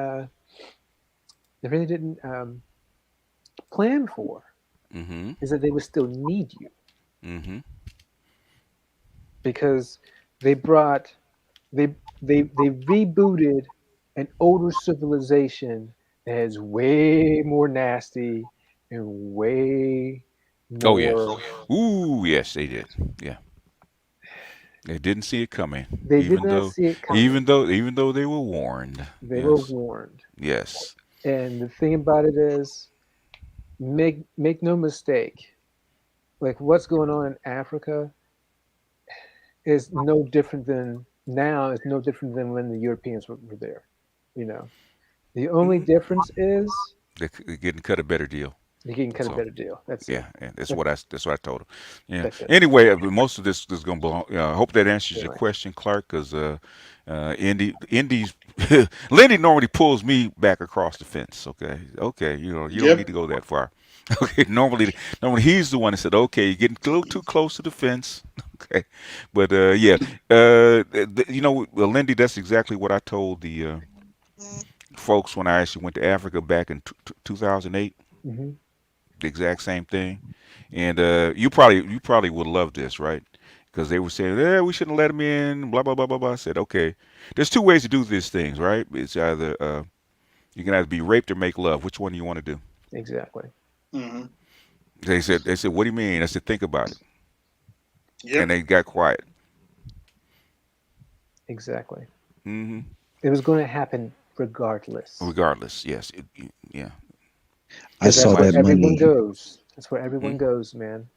plan for, Mm-hmm. is that they would still need you Mm-hmm. because they brought they rebooted an older civilization that is way more nasty and way Oh yes. more. Ooh yes, they did. Yeah, they didn't see it coming. They did not see it coming. Even though they were warned. They were Yes. warned. Yes. And the thing about it is, make no mistake, like what's going on in Africa is no different than now. Is no different than when the Europeans were there. You know, the only Mm-hmm. difference is They're getting cut a better deal. you can cut a So better deal. That's it. yeah, and That, that's what I told him. Yeah. that's it. Anyway, most of this is gonna belong. I hope that answers your Anyway, question, Clark. Because Indy's Lindy normally pulls me back across the fence. Okay, okay, you don't need Yep. to go that far. Okay, normally he's the one that said, okay, you're getting a little too close to the fence. Okay, but yeah, well, Lindy, that's exactly what I told the folks when I actually went to Africa back in 2008. hmm The exact same thing. And you probably would love this, right? Because they were saying, "Yeah, we shouldn't let him in." Blah blah blah blah blah. I said, "Okay, there's two ways to do these things, right? It's either you can either be raped or make love. Which one do you want to do?" exactly, Mhm. They said, "What do you mean?" I said, "Think about it." And Yep. they got quiet. exactly. Hmm. It was going to happen regardless Regardless, yes, yeah. I because And that's saw where that watch. everyone money. goes. That's where Hmm. everyone goes, man.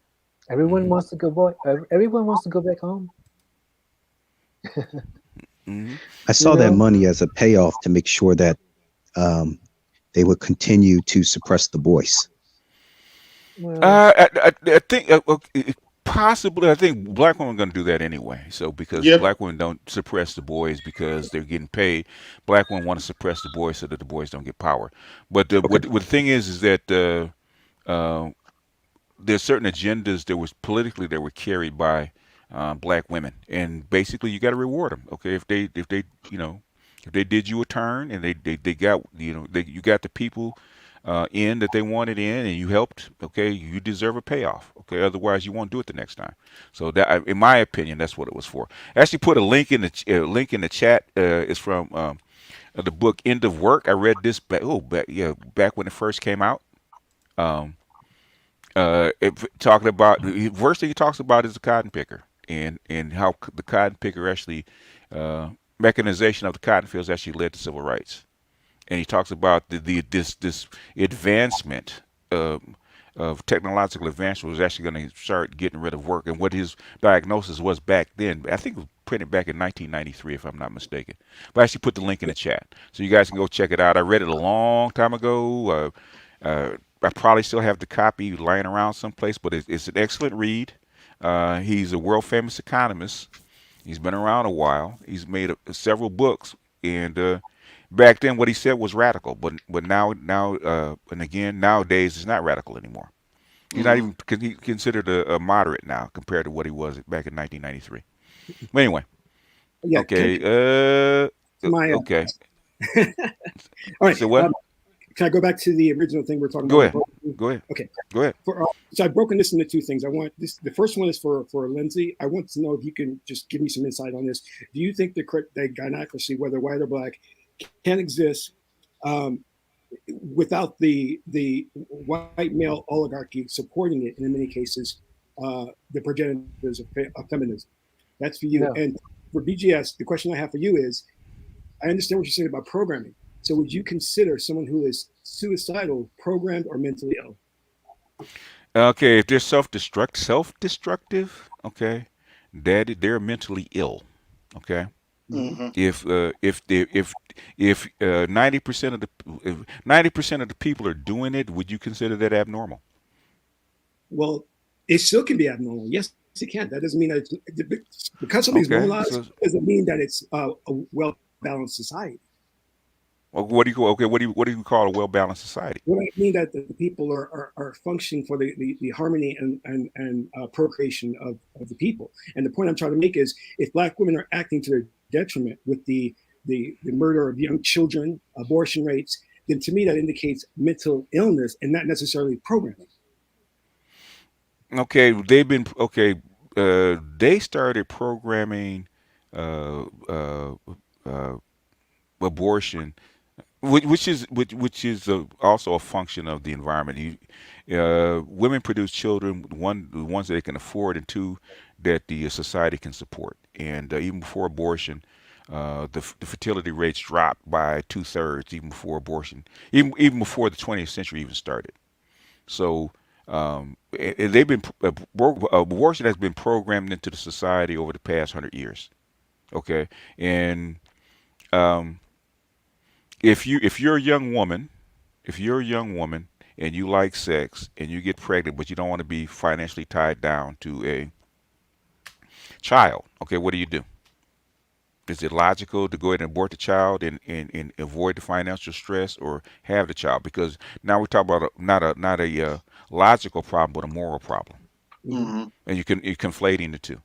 Everyone Hmm. wants to go. Everyone wants to go back home. Hmm. I You saw that know. money as a payoff to make sure that um, they would continue to suppress the voice. Well, I think possibly. I think black women are going to do that anyway. So because Yep. black women don't suppress the boys because they're getting paid, black women want to suppress the boys so that the boys don't get power. But okay. what the thing is that there's certain agendas that was politically that were carried by black women, and basically you got to reward them. Okay, if they if they did you a turn and they got you got the people in that they wanted in and you helped, okay, you deserve a payoff. Okay, otherwise you won't do it the next time. So that, in my opinion, that's what it was for. I actually put a link in the link in the chat. It's from the book End of Work. I read this back when it first came out. Um, talking about the first thing he talks about is the cotton picker and how the cotton picker actually mechanization of the cotton fields actually led to civil rights. And he talks about this advancement of technological advancement was actually going to start getting rid of work, and what his diagnosis was back then. I think it was printed back in 1993, if I'm not mistaken. But I actually put the link in the chat, so you guys can go check it out. I read it a long time ago. I probably still have the copy lying around someplace, but it's an excellent read. He's a world famous economist. He's been around a while. He's made several books, and back then what he said was radical, but now and again nowadays it's not radical anymore. He's not Mhm. even he considered a moderate now compared to what he was back in 1993. But anyway, Yeah, okay, my okay. all right. So what? Can I go back to the original thing we're talking Go about? ahead. Go ahead. Okay. Go ahead. So I've broken this into two things. I want this. The first one is for Lindsay. I want to know if you can just give me some insight on this. Do you think the gynocracy, whether white or black, can exist um, without the white male oligarchy supporting it? And in many cases, the progenitors of feminism. That's for you. No, And for BGS, the question I have for you is: I understand what you're saying about programming. So would you consider someone who is suicidal, programmed, or mentally ill? Okay, if they're self-destructive, okay, they're mentally ill. Okay. Mm-hmm. Mm-hmm. If 90% of the if 90% of the people are doing it, would you consider that abnormal? Well, it still can be abnormal. Yes, it can. That doesn't mean that it's, because something's Okay. normalized So doesn't mean that it's a well balanced society. what do you what do you call a well-balanced society? What I mean that the people are functioning for the harmony and procreation of the people. And the point I'm trying to make is if black women are acting to their detriment with the murder of young children, abortion rates, then to me that indicates mental illness and not necessarily programming. Okay, they started programming uh, uh, uh, abortion, which is also a function of the environment. Women produce children, one, the ones that they can afford, and two, that the society can support. And even before abortion, the fertility rates dropped by 2/3. Even before abortion, even before the 20th century even started. So they've been abortion has been programmed into the society over the past 100 years. Okay, and um, if you're a young woman, if you're a young woman and you like sex and you get pregnant, but you don't want to be financially tied down to a child, okay, what do you do? Is it logical to go ahead and abort the child and avoid the financial stress, or have the child? Because now we're talking about not a logical problem, but a moral problem, Mm-hmm. Mm-hmm. and you're conflating the two.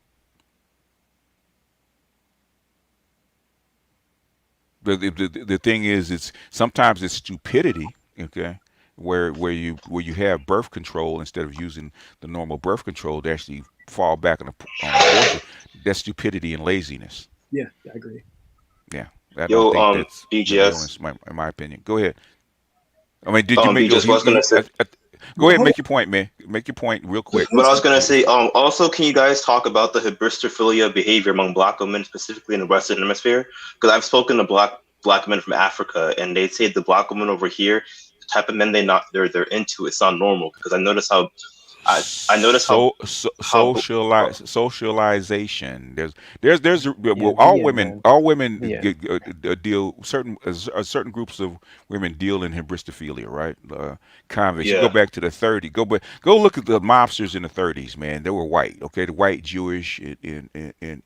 The thing is, it's sometimes it's stupidity, okay, where you have birth control instead of using the normal birth control to actually fall back on abortion. That's stupidity and laziness. Yeah, I agree. Yeah, I don't Yo, think that's mental BGS. illness, in my opinion. Go ahead. I mean, did you make BGS was gonna say. go ahead and Hold make your point, man. Make your point real quick. But I was on. gonna say, also, can you guys talk about the hybristophilia behavior among black women, specifically in the Western Hemisphere? Because I've spoken to black men from Africa, and they say the black women over here, the type of men they're into, it's not normal. Because I notice how Socialization. There's yeah, well, yeah, man, all women yeah, deal certain groups of women deal in hybristophilia, right? Convicts. You go yeah, back to the 30s. Go look at the mobsters in the 30s, man. They were white, okay? The white, Jewish, and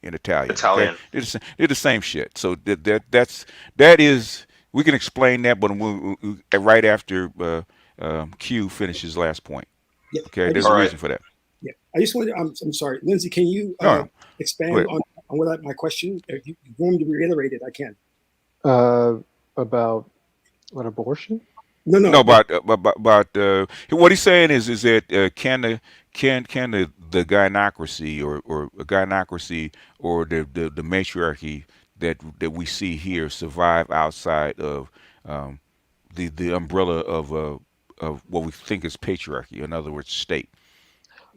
Italian, okay? Italian. They're the same shit. So that is, we can explain that, but right after Q finishes his last point. Yeah, Okay, I there's just a All right. reason for that. yeah, I just wanted. I'm sorry, Lindsay. Can you No, no, go expand ahead. on what my question? If you want me to reiterate it, I can. uh, about what abortion? No, No, no. about what he's saying is that can the gynocracy or a gynocracy or the matriarchy that we see here survive outside of um, the umbrella of what we think is patriarchy, in other words, state.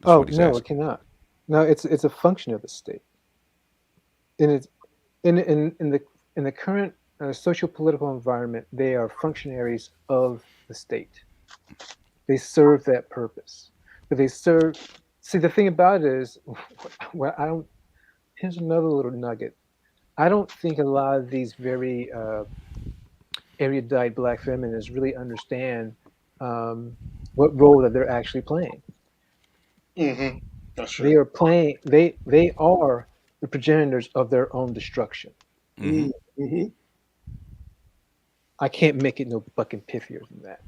That's Oh what he's no, it asking. cannot. No, it's a function of the state, and it's in the current social political environment. They are functionaries of the state. They serve that purpose, but they serve. See, the thing about it is, well, I don't. Here's another little nugget. I don't think a lot of these very erudite black feminists really understand um, what role that they're actually playing. Mm-hmm. That's They true. are playing. They are the progenitors of their own destruction. Hmm. Mm-hmm. I can't make it no fucking pithier than that.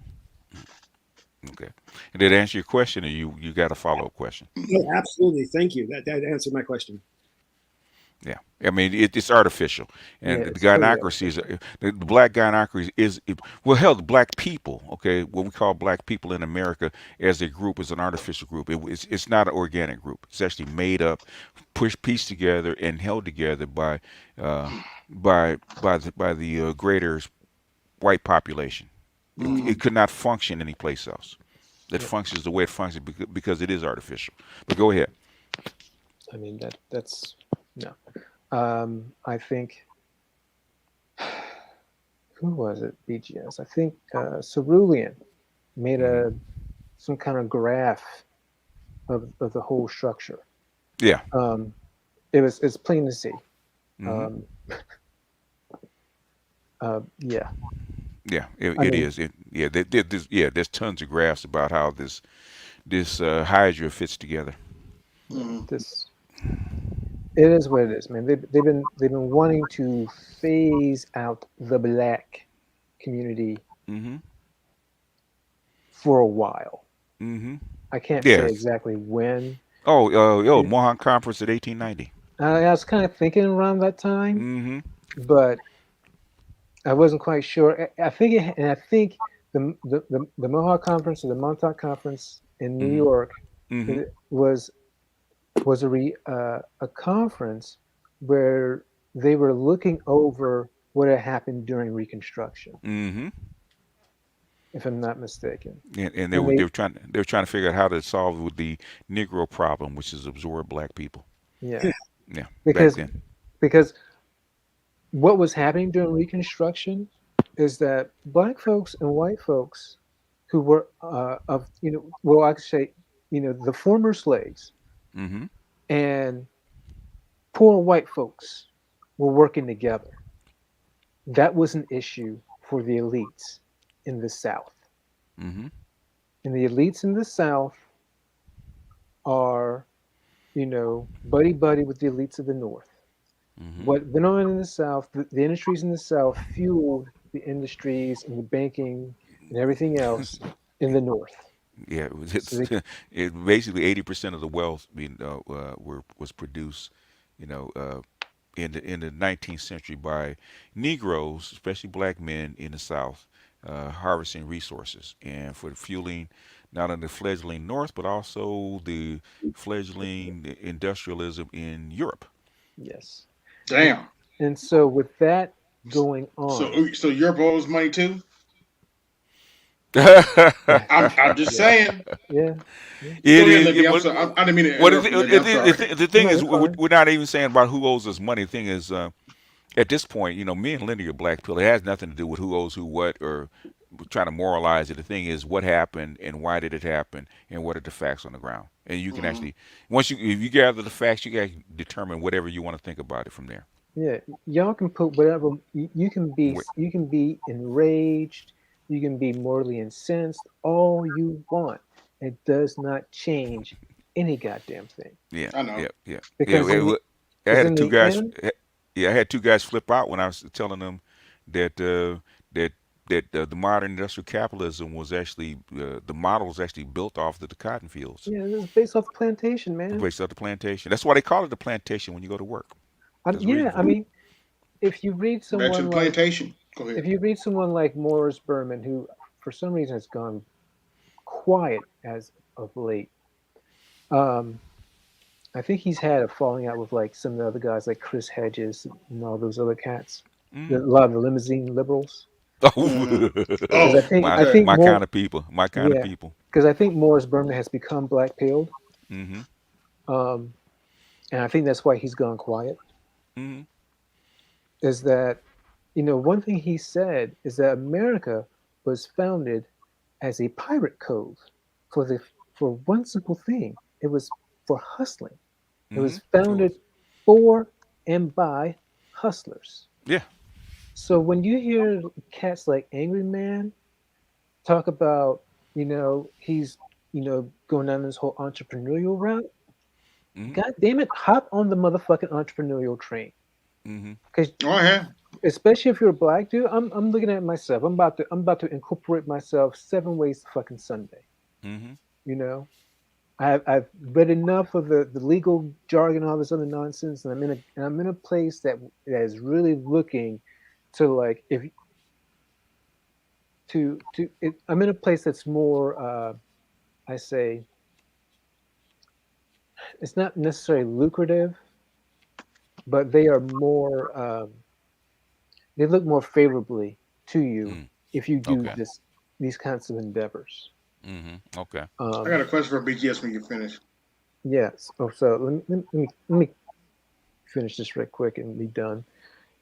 Okay. And did that answer your question, or you got a follow up question? No, absolutely. Thank you. That answered my question. Yeah, I mean it's artificial, Yeah, and the it's totally gynocracy is artificial. the black gynocracy is well, hell, the black people. Okay, what we call black people in America as a group is an artificial group. It's not an organic group. It's actually made up, pushed, pieced together, and held together uh, by the greater white population. It Mm-hmm. could not function anyplace else. It Yep. functions the way it functions because it is artificial. But go ahead. I mean that's no. I think who was it? BGS. I think Cerulean made Hmm. a some kind of graph of the whole structure. Yeah. Um, it's plain to see. Hmm. Um, yeah, Yeah, I it mean is. There's tons of graphs about how this Hydra fits together. yeah, Mm-hmm. this it is what it is, man. They've been wanting to phase out the black community Hmm. for a while. Hmm. I can't say Yes. exactly when. Mohawk Conference at 1890. I was kind of thinking around that time, Hmm. but I wasn't quite sure. I think the Mohawk Conference or the Montauk Conference in New Hmm. York Hmm. it was a conference where they were looking over what had happened during Reconstruction, Hmm. if I'm not mistaken. And And they they were trying to figure out how to solve with the Negro problem, which is absorb black people. yeah, Yeah, back because then. because what was happening during Reconstruction is that black folks and white folks who were of well I could say the former slaves Hmm. and poor white folks were working together. That was an issue for the elites in the South. Hmm. And the elites in the South are, buddy buddy with the elites of the North. Hmm. What went on in the South, the industries in the South fueled the industries and the banking and everything else in the North. Yeah, So they, it basically 80% of the wealth was produced, you know, in the 19th century by Negroes, especially black men in the South, harvesting resources and for fueling not only the fledgling North but also the fledgling industrialism in Europe. yes. And, Damn. and so with that going on, So Europe owes money too. yeah, I'm just yeah, saying. yeah, yeah. Go It ahead, is. Libby. I'm sorry. I didn't mean to What is interrupt it? you, Libby. I'm sorry. The thing No, is, you're fine. we're not even saying about who owes us money. The thing is, at this point, me and Lindy are black pill. It has nothing to do with who owes who what or trying to moralize it. The thing is, what happened and why did it happen and what are the facts on the ground. And you can Mm-hmm. actually, if you gather the facts, you can determine whatever you want to think about it from there. Yeah, y'all can put whatever you can be enraged, you can be morally incensed, all you want. It does not change any goddamn thing Yeah, I know. yeah, yeah, yeah. because in the I because had in two the guys. end, Yeah, I had two guys flip out when I was telling them that that the modern industrial capitalism was actually the model was actually built off the cotton fields, yeah, this is based off plantation, man. based off the plantation. That's why they call it the plantation when you go to work. There's a reason Yeah, I for it. mean, if you read Back to someone the like plantation. Go if ahead. you read someone like Morris Berman, who for some reason has gone quiet as of late, um, I think he's had a falling out with like some of the other guys, like Chris Hedges and all those other cats. A Mm. lot of the limousine liberals, Mm-hmm. because I Oh, think I my okay. think my kind more, of people. My kind of yeah, people. because I think Morris Berman has become black pilled, Hmm. um, and I think that's why he's gone quiet. Hmm. Is that one thing he said is that America was founded as a pirate cove for one simple thing. It was for hustling. It Hmm. was Sure founded was. for and by hustlers. Yeah. So when you hear cats like Angry Man talk about, he's, going down this whole entrepreneurial route, Hmm. God damn it, hop on the motherfucking entrepreneurial train. Hmm. Because Oh, yeah. especially if you're a black dude, I'm looking at myself. I'm about to incorporate myself 7 ways to fucking Sunday. Hmm. You know, I've read enough of the legal jargon, all this other nonsense, and I'm in a place that is really looking to like if to it, I'm in a place that's more I say it's not necessarily lucrative, but they are more they look more favorably to you Mm. if you do Okay. these kinds of endeavors. Okay. I got Um, a question for BGS when you finish. yes. Oh, so let me finish this real quick and be done.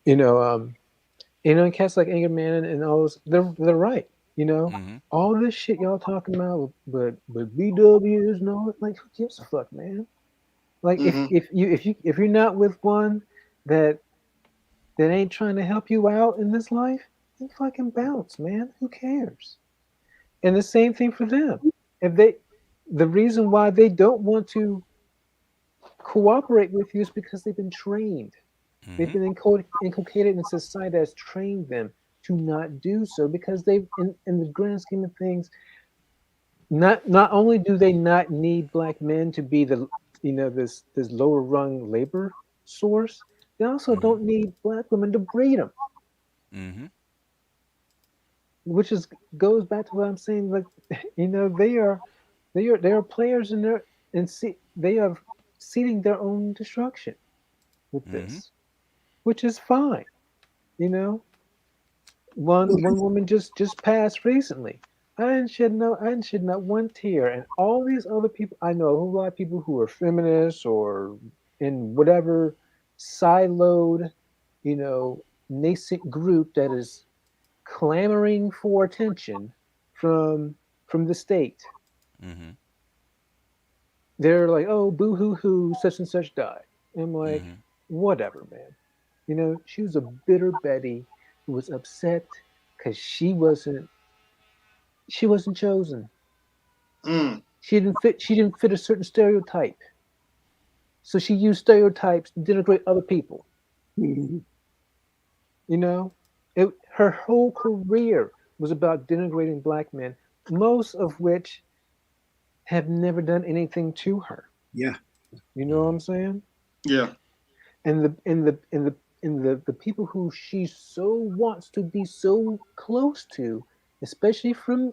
And cats like Anger Man and all those, they're right. You know, Mm-hmm. all this shit y'all talking about, but BWs and all that, like who gives a fuck, man? Like Mm-hmm. if you're not with one that that ain't trying to help you out in this life, then fucking bounce, man. Who cares? And the same thing for them. If they, the reason why they don't want to cooperate with you is because they've been trained. They've Mm-hmm. been inculcated in society that has trained them to not do so because they've, in the grand scheme of things, not only do they not need black men to be the this lower rung labor source, they also Mm-hmm. don't need black women to breed them, Mm-hmm. which is goes back to what I'm saying. Like, they are players in their and see they are seeding their own destruction with Mm-hmm. this, which is fine. You know, Well, one woman just passed recently. I didn't shed not one tear, and all these other people I know, a whole lot of people who are feminists or in whatever siloed, nascent group that is clamoring for attention from from the state. Mm-hmm. They're like, oh, boo hoo hoo, such and such died. And I'm like, Mm-hmm. whatever, man. She was a bitter Betty who was upset because she wasn't chosen. Mm. She didn't fit a certain stereotype. So she used stereotypes to denigrate other people. mhm. You know? Her whole career was about denigrating black men, most of which have never done anything to her. Yeah. You know what I'm saying? Yeah. And the people who she so wants to be so close to, especially from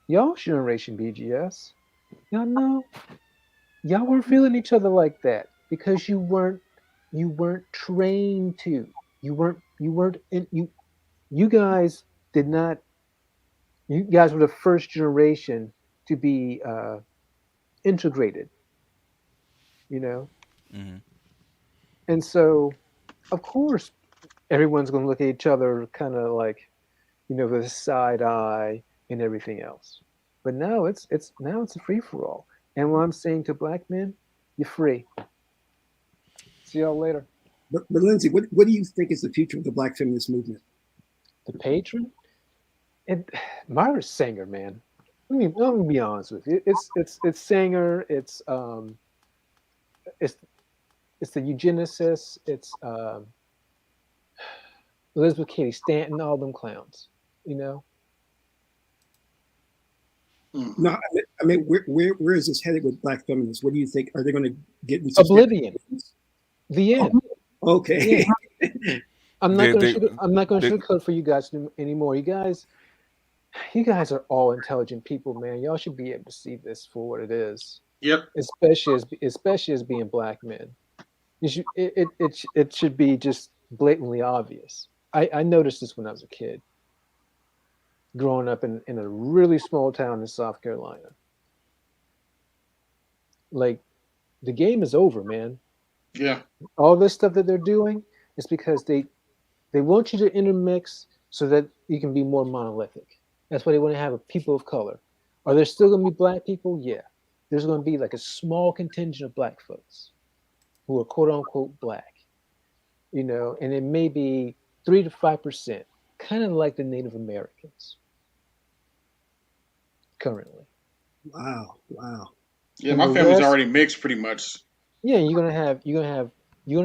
y'all generation BGS, y'all know y'all weren't feeling each other like that because you weren't trained to. You guys did not. You guys were the first generation to be integrated. You know, Mm-hmm. and so of course everyone's going to look at each other kind of like with a side eye and everything else. But now it's a free for all. And what I'm saying to black men, you're free. See y'all later. But Lindsay, what do you think is the future of the Black feminist movement? The patron and Margaret Sanger, man. Let me be honest with you. It's Sanger. It's it's the eugenicists. It's Elizabeth Cady Stanton. All them clowns. You know, Mm. No, I mean, where is this headed with Black feminists? What do you think? Are they going to get into Oblivion. The Oh, end. The okay. end. I'm not They going they to. I'm not going to they sugarcoat for you guys anymore. You guys are all intelligent people, man. Y'all should be able to see this for what it is, Yep. especially as being black men. It should be just blatantly obvious. I noticed this when I was a kid, growing up in a really small town in South Carolina. Like the game is over, man. Yeah. All this stuff that they're doing is because they want you to intermix so that you can be more monolithic. That's why they want to have a people of color. Are there still going to be black people? Yeah. There's going to be like a small contingent of black folks who are quote unquote black, and it may be 3 to 5%, kind of like the Native Americans currently. Wow, wow. Yeah. And My the family's rest, already mixed pretty much. yeah, you're gonna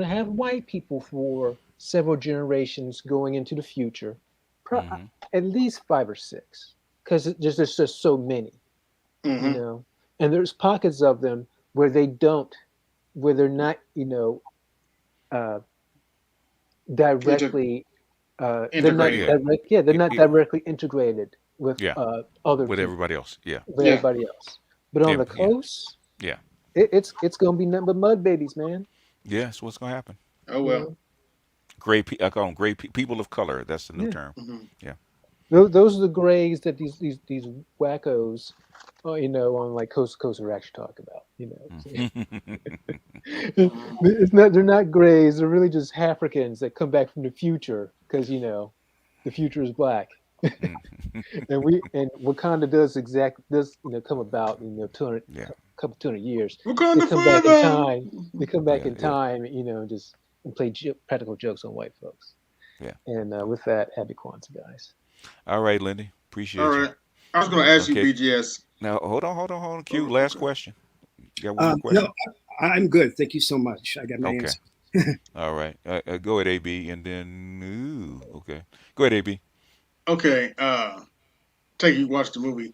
have white people for several generations going into the future, pro- mm-hmm. at least 5 or 6, because there's just so many, you Mm-hmm. know. and there's pockets of them where they don't, where they're not, uh, Inter- directly, they're not integrated. Yeah, direct, yeah, they're it, not it, directly integrated with yeah, other with people, everybody else. Yeah, with Yeah. everybody else. But on yeah, the yeah, coast, yeah. it's gonna be nothing but mud babies, man. Yeah, that's what's gonna happen. Oh You well. know, I call them people of color. That's the new yeah. term. Hmm. Yeah. Those are the grays that these wackos, on like Coast to Coast are actually talk about. Hmm. It's not, they're not grays. They're really just Africans that come back from the future because the future is black. And Wakanda does come about in 200 Yeah, couple 200 years. They Wakanda come back in forever. time. They come back yeah, in yeah, time, just and play practical jokes on white folks. yeah. And with that, happy Kwanzaa, guys. All right, Lindy. All Appreciate you. right. I was going to ask you, Okay. BGS. Now hold on. Q. Oh, Last okay. question. You got one more No, question? I'm good. Thank you so much. I got my Okay. answer. All right. Go ahead, AB, and then okay. Go ahead, AB. Okay. Take you watch the movie.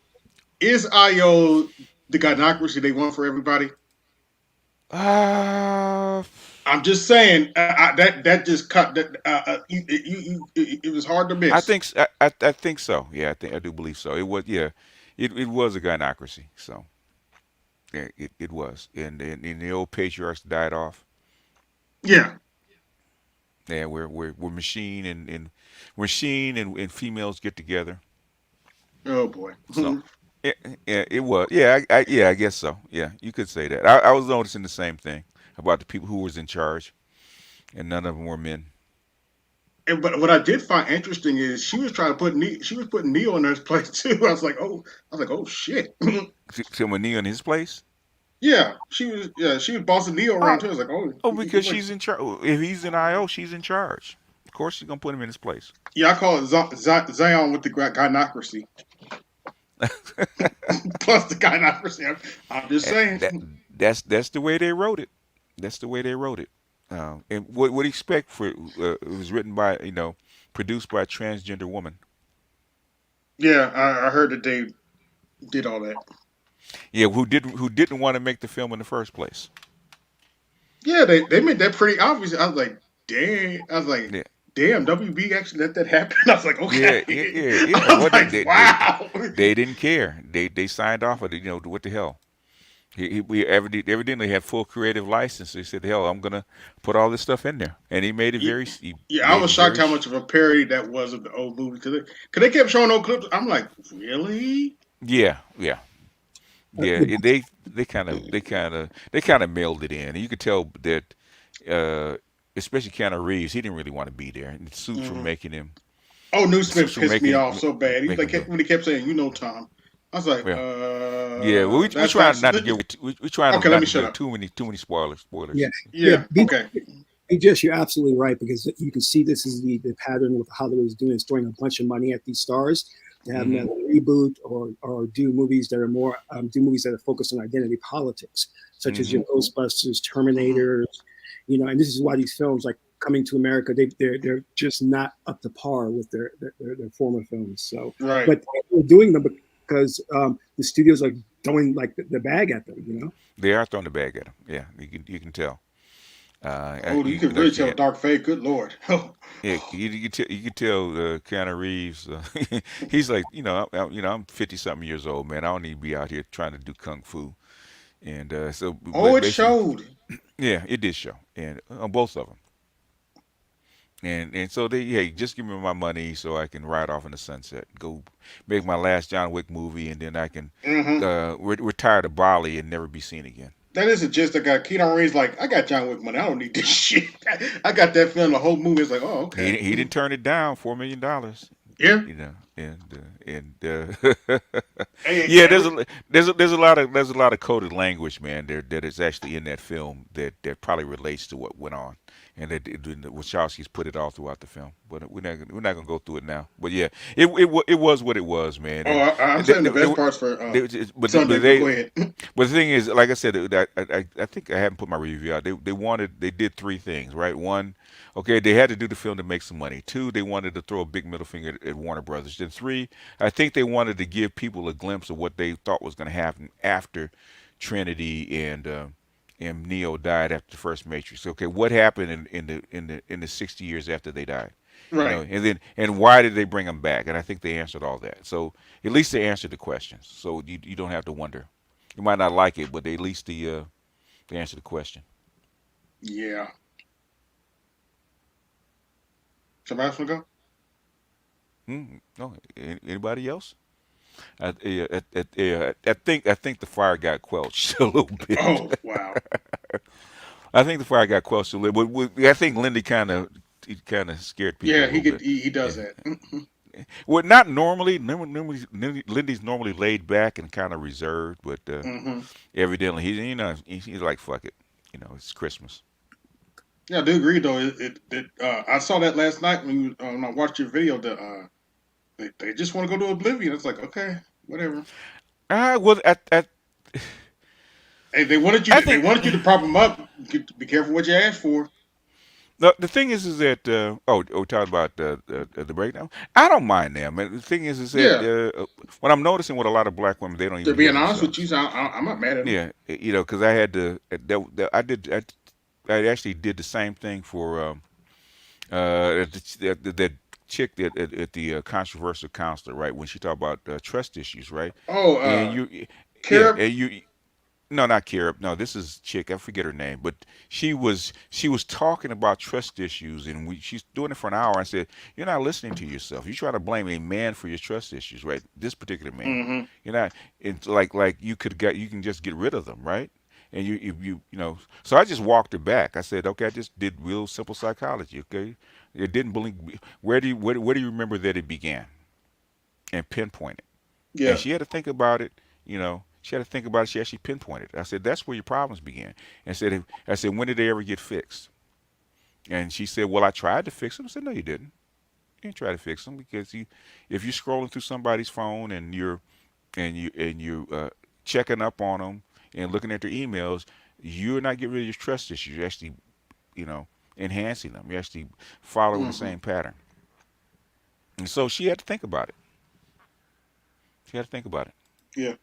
Is IO the gynocracy they want for everybody? Uh, I'm just saying that just cut that. It was hard to I miss. think I think so. Yeah, I do believe so. It was it was a gynocracy. So yeah, it was, and the old patriarchs died off. Yeah. Yeah, we're machine and females get together. Oh boy. So it was. Yeah, I guess so. Yeah, you could say that. I was noticing the same thing about the people who was in charge, and none of them were men. But what I did find interesting is she was trying to she was putting Neo in her place too. I was like, oh shit. Someone knee in his place. Yeah, she was bossing Neo around too. I Oh, was like, oh, oh, he because like, she's in charge. If he's in IO, she's in charge. Of course, she's gonna put him in his place. yeah, I call it Zion with the gynocracy plus the gynocracy. I'm just And saying. that's the way they wrote it. That's the way they wrote it. And what do you expect for it was written by produced by a transgender woman. Yeah, I heard that they did all that. Yeah, who didn't want to make the film in the first place. Yeah, they made that pretty obvious. I was like, dang. I was like, Yeah, damn, WB actually let that happen. I was like, yeah, okay. yeah, yeah, yeah. I Well, was like, wow. they didn't care. They signed off with it. What the hell? We evidently had full creative license. They said, "Hell, I'm gonna put all this stuff in there," and he Yeah, I made was it shocked very. how much of a parody that was of the old movie because they kept showing old clips. I'm like, really? Yeah, yeah, yeah. The They kind of mailed it in. And you could tell that, uh, especially Keanu Reeves, he didn't really want to be there. And Hmm. Oh, the suits Newsmith were pissed me making off so bad. He was making like him do. when he kept saying, Tom. I was like, Yeah, yeah. Well, we that's try not. not to give we try Okay, let not me to shut give up. too many spoilers. yeah, Spoilers. yeah. Yeah, okay. Just you're absolutely right because you can see this is the pattern with Hollywood is doing is throwing a bunch of money at these stars to have Hmm. them reboot or do movies that are more do movies that are focused on identity politics, such as Hmm. your Ghostbusters, Hmm. Terminators, and this is why these films like Coming to America they're just not up to par with their former films. So, Right. but they're doing them because the studios are throwing like the bag at them. They are throwing the bag at him. Yeah, you can tell. Oh, you can Like really I tell said, Dark Fate. Good lord. yeah, you can tell Keanu Reeves. He's like, I'm 50 something years old, man. I don't need to be out here trying to do kung fu. And so, Oh, but it basically, showed. yeah, it did show, and on both of them. And so hey, just give me my money so I can ride off in the sunset, go make my last John Wick movie, and then I can Hmm. retire to Bali and never be seen again. That is a gist I got. Keanu Reeves like, I got John Wick money. I don't need this shit. I got that film. The whole movie is like, oh, okay. He didn't turn it down. $4 million. Yeah. And Hey, yeah, every, there's a lot of coded language, man. That is actually in that film that probably relates to what went on, and that Wachowski's put it all throughout the film. But we're not gonna go through it now. But yeah, it was what it was, man. oh, And I'm they, saying they, the they, best were- parts for but Sunday, but they go ahead. but the thing is, like I said, I think I haven't put my review out. They did three things, right? One, okay, they had to do the film to make some money. Two, they wanted to throw a big middle finger at Warner Brothers. and three, I think they wanted to give people a glimpse of what they thought was going to happen after Trinity and Neo died after the first Matrix. Okay, what happened in the 60 years after they died? Right. And why did they bring them back? And I think they answered all that. So at least they answered the questions. So you don't have to wonder. You might not like it, but at least they answered the question. Yeah. Somebody else want to go? No, anybody else? I think the fire got quenched a little bit. Oh, wow. I think the fire got quenched a little bit. I think Lindy kind of scared people Yeah, a little bit. he does Yeah. that. Well, not normally. Lindy's normally laid back and kind of reserved, but Mm-hmm. evidently he's like fuck it. It's Christmas. Yeah, I do agree though. I saw that last night when I watched your video. They just want to go to oblivion. It's like, okay, whatever. Well, Hey, I they think wanted you to prop them up. Be careful what you ask for. the thing is that we talked about the breakdown. I don't mind them. And the thing is that Yeah, what I'm noticing with a lot of black women, they don't they're even hear being honest with you. themselves. So I'm not mad at them. Yeah, because I had to. I actually did the same thing for that chick at the controversial counselor, right? When she talked about trust issues, right? Oh, And you, yeah, Kara. and you. No, not Kira. No, this is chick. I forget her name, but she was talking about trust issues, and she's doing it for an hour. I said, "You're not listening to yourself. You try to blame a man for your trust issues, right? This particular man. Mm-hmm. You're not. It's like you can just get rid of them, right? And So I just walked her back. I said, okay, I just did real simple psychology. Okay, it didn't believe. Where do you remember that it began? And pinpoint it. And Yeah. she had to think about it. She had to think about it. She actually pinpointed it. I said, "That's where your problems began." And I said, "When did they ever get fixed?" And she said, "Well, I tried to fix them." I said, "No, you didn't. You didn't try to fix them because if you're scrolling through somebody's phone and you're checking up on them and looking at their emails, you're not getting rid of your trust issues. You're actually, you know, enhancing them. You're actually following the Mm-hmm. same pattern." And so she had to think about it. She had to think about it. Yeah.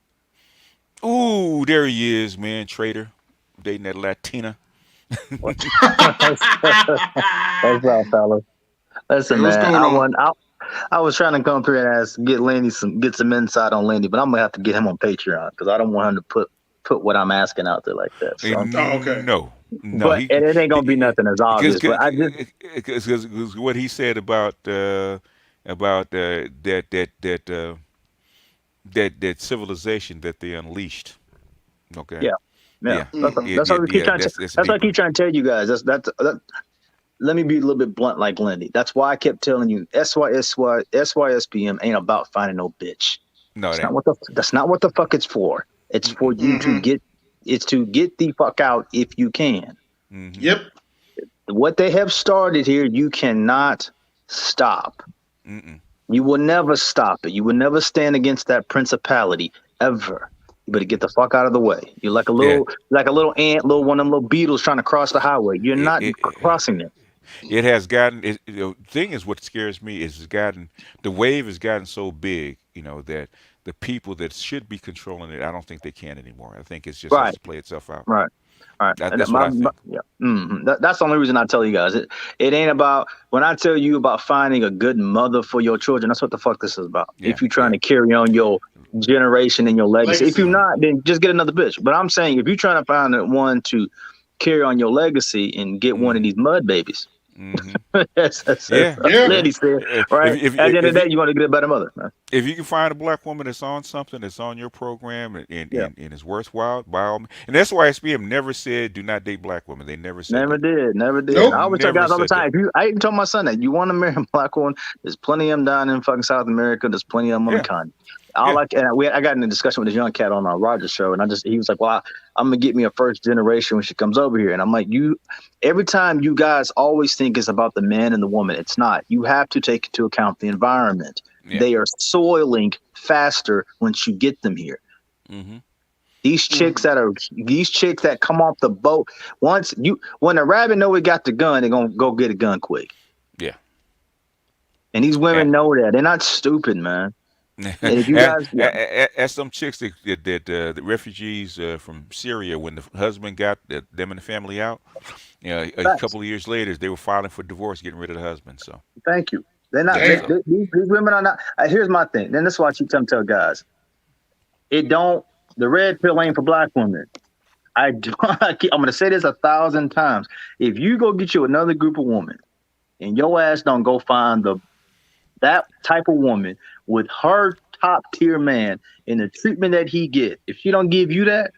Ooh, there he is, man, traitor, dating that Latina. What's up, fellas? Hey, Listen, what's man. going on? I was trying to come through and get some insight on Landy, but I'm gonna have to get him on Patreon because I don't want him to put what I'm asking out there like that. So, Oh, okay. No, no, but and it ain't gonna be nothing as obvious. But I just because what he said about that civilization that they unleashed. Okay, yeah, yeah. yeah, Mm-hmm. That's what we keep trying to. that's That's what I deeper. keep trying to tell you guys. Let me be a little bit blunt like Lindy. That's why I kept telling you SYSPM ain't about finding no bitch. No, That's that. not what the fuck it's for. It's for you to Mm-hmm. get the fuck out if you can. Mm-hmm. Yep. What they have started here, you cannot stop. Mm-mm. You will never stop it. You will never stand against that principality ever. You better get the fuck out of the way. You're Yeah. like a little ant, little one of them little beetles trying to cross the highway. You're It, not it, crossing it. it has gotten. The thing is, what scares me is the wave has gotten so big, that the people that should be controlling it, I don't think they can anymore. I think it just has Right, to play itself out. right. All right, and That's what I think. yeah, that's the only reason I tell you guys. It ain't about when I tell you about finding a good mother for your children. That's what the fuck this is about. Yeah, If you're trying yeah. to carry on your generation and your legacy, if you're Legacy. not, then just get another bitch. But I'm saying if you're trying to find one to carry on your legacy and get one of Mm-hmm. these mud babies, Mm-hmm. that's Yeah, what Yeah. yeah. Lady said, If right? if At the end of if the day, you you're going to get a better mother, man. if you can find a black woman that's on something that's on your program Yeah, and is worthwhile, by all means. And that's why SBM never said do not date black women. They never said never that. did, never did. I Nope. always tell Never guys all the said time. that. I even told my son that you want to marry a black woman. There's plenty of them down in fucking South America. There's plenty of them on the Yeah, continent. yeah. I got in a discussion with this young cat on our Rogers show, and he was like, "Well, I'm gonna get me a first generation when she comes over here." And I'm like, every time you guys always think it's about the man and the woman. It's not. You have to take into account the environment. Yeah. They are soiling faster once you get them here. Mm-hmm. These chicks Mm-hmm. that come off the boat when a rabbit know we got the gun, they're gonna go get a gun quick. Yeah. And these women know that. They're not stupid, man. And if you guys, yeah, As some chicks that the refugees from Syria, when the husband got them and the family out, a facts. couple of years later, they were filing for divorce, getting rid of the husband. So Thank you. They're not. yeah, They, Damn. so these women are not. Here's my thing. And this is why I keep tell guys, it don't. The red pill ain't for black women. I do. I'm gonna say this 1,000 times. If you go get you another group of women, and your ass don't go find that type of woman with her top tier man and the treatment that he get, if she don't give you that,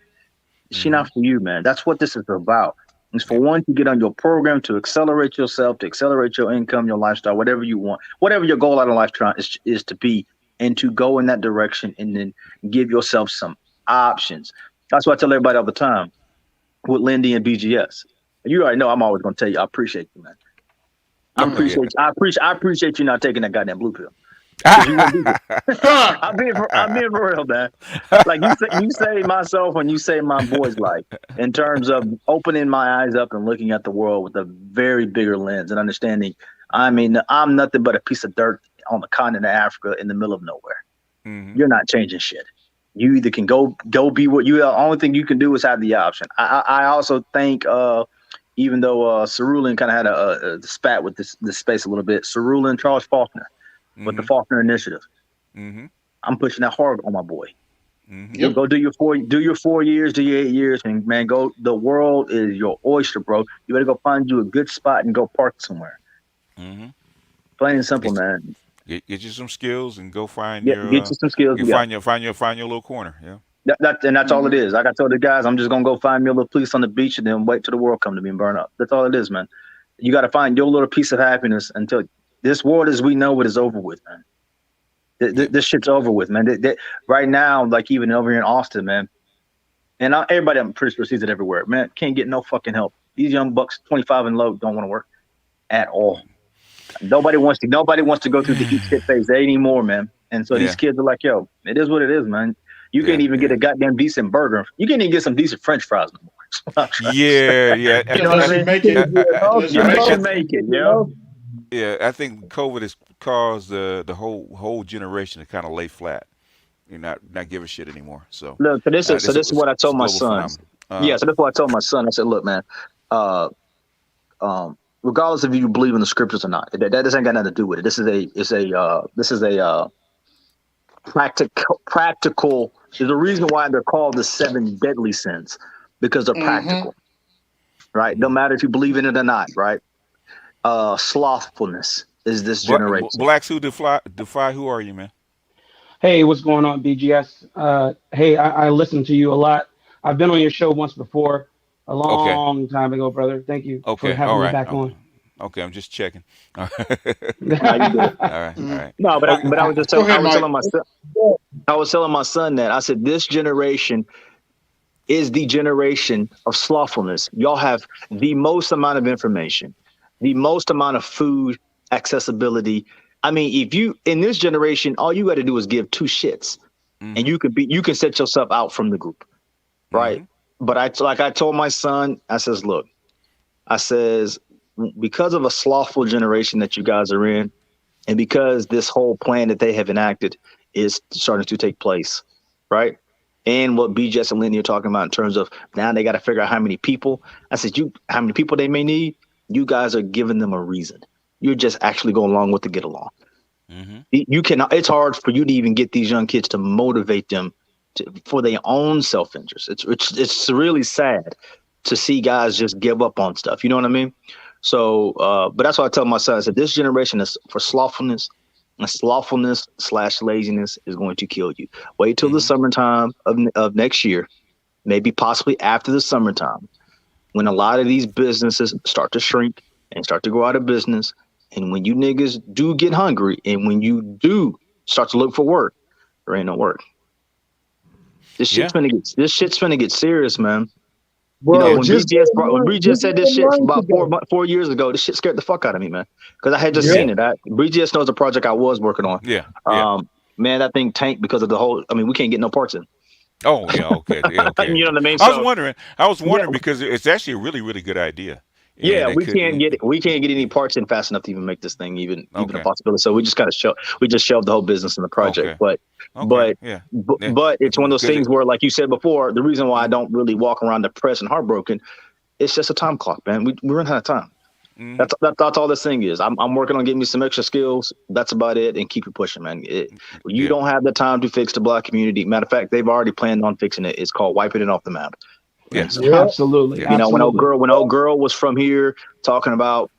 she hmm not for you, man. That's what this is about. It's for yeah, one to get on your program to accelerate yourself, to accelerate your income, your lifestyle, whatever you want, whatever your goal out of life is to be, and to go in that direction, and then give yourself some options. That's what I tell everybody all the time with Lindy and BGS. You already know I'm always gonna tell you, I appreciate you, man. oh yeah. I appreciate you not taking that goddamn blue pill. Because you wouldn't be here. I'm being for real, man. Like you say myself when you say my boy's life in terms of opening my eyes up and looking at the world with a very bigger lens and understanding. I mean, I'm nothing but a piece of dirt on the continent of Africa in the middle of nowhere. hmm You're not changing shit. You either can go be what you. The only thing you can do is have the option. I also think, even though Cerulin kind of had a spat with this space a little bit, Cerulin, Charles Faulkner with the hmm Faulkner Initiative. hmm I'm pushing that hard on my boy. hmm Go, Yep. go do your 4 years, do your 8 years, and man, go. The world is your oyster, bro. You better go find you a good spot and go park somewhere. hmm Plain and simple, Get, man. get you some skills and go find Get you some skills. you Yeah, find your little corner. Yeah. and that's all it Mm-hmm. is. Like I told the guys, I'm just gonna go find me a little place on the beach and then wait till the world come to me and burn up. That's all it is, man. You got to find your little piece of happiness until this world as we know it is over with, man. Yeah. This shit's over with, man. Right now, like even over here in Austin, man, and everybody I'm pretty sure sees it everywhere, man. Can't get no fucking help. These young bucks, 25 and low, don't want to work at all. Nobody wants to go through the eat shit phase anymore, man. And so these Yeah. kids are like, yo, it is what it is, man. You can't Yeah. even get Yeah. a goddamn decent burger. You can't even get some decent French fries no more. That's what I'm trying to say. Yeah. Yeah. You know what I Unless you mean? make it. Unless you Unless make you it. make it, yo. Yeah. I think COVID has caused the whole generation to kind of lay flat. You not give a shit anymore. So Look, this is what I it's told a my global son. phenomenon. Yeah, so that's what I told my son. I said, look, man, uh, regardless if you believe in the scriptures or not, that doesn't got nothing to do with it. This is a practical. There's a reason why they're called the seven deadly sins, because they're Mm-hmm. practical, right? No Mhm. matter if you believe in it or not, right? Slothfulness is this generation. Blacks who defy. Who are you, man? Hey, what's going on, BGS? Hey, I listen to you a lot. I've been on your show once before, a Okay. long time ago, brother. Thank you for Okay. All having me right. back on. Okay. I'm just checking. All right. Now you good. All right. All Mm-hmm. right. No, Okay. but I was just Go telling I ahead, was Mike. telling my son that I said this generation is the generation of slothfulness. Y'all have the most amount of information, the most amount of food accessibility. I mean, if you in this generation, all you got to do is give two shits, and Mm-hmm. you can set yourself out from the group, right? Mm-hmm. But I told my son, I says, look, I says because of a slothful generation that you guys are in, and because this whole plan that they have enacted is starting to take place, right? And what BJS and Lenny are talking about in terms of now they got to figure out how many people. I said, how many people they may need. You guys are giving them a reason. You're just actually going along with the get along. Mm-hmm. You cannot. It's hard for you to even get these young kids to motivate them for their own self interest. It's really sad to see guys just give up on stuff. You know what I mean? So, but that's why I tell my son. I said this generation is for slothfulness, and slothfulness / laziness is going to kill you. Wait till the Mm-hmm. summertime of next year, maybe possibly after the summertime, when a lot of these businesses start to shrink and start to go out of business. And when you niggas do get hungry and when you do start to look for work, there ain't no work. Yeah. This shit's finna get serious, man. You know, Bro, Yeah. when BGS said this shit months about ago. 4 years ago, this shit scared the fuck out of me, man. Because I had just Yep. seen it. BGS knows the project I was working on. Yeah. Yeah. Man, that thing tanked because of the whole. I mean, we can't get no parts in. Oh yeah. Okay. Yeah. Okay. You know what I mean? I was So wondering. I was yeah, wondering because it's actually a really good idea. Yeah, and it could. we can't get any parts in fast enough to even make this thing even a Okay. possibility. So we just kind of we just shelved the whole business in the project. Okay. But Okay. but Yeah. but, Yeah. but it's one of those Because things where, like you said before, the reason why I mm, don't really walk around depressed and heartbroken, it's just a time clock, man. We run out of time. mm, That's all this thing is. I'm working on getting me some extra skills. That's about it, and keep it pushing, man. You yeah. don't have the time to fix the black community. Matter of fact, they've already planned on fixing it. It's called wiping it off the map. Yeah. And so, Yeah. Absolutely, Yeah. you know, absolutely. when old girl was from here talking about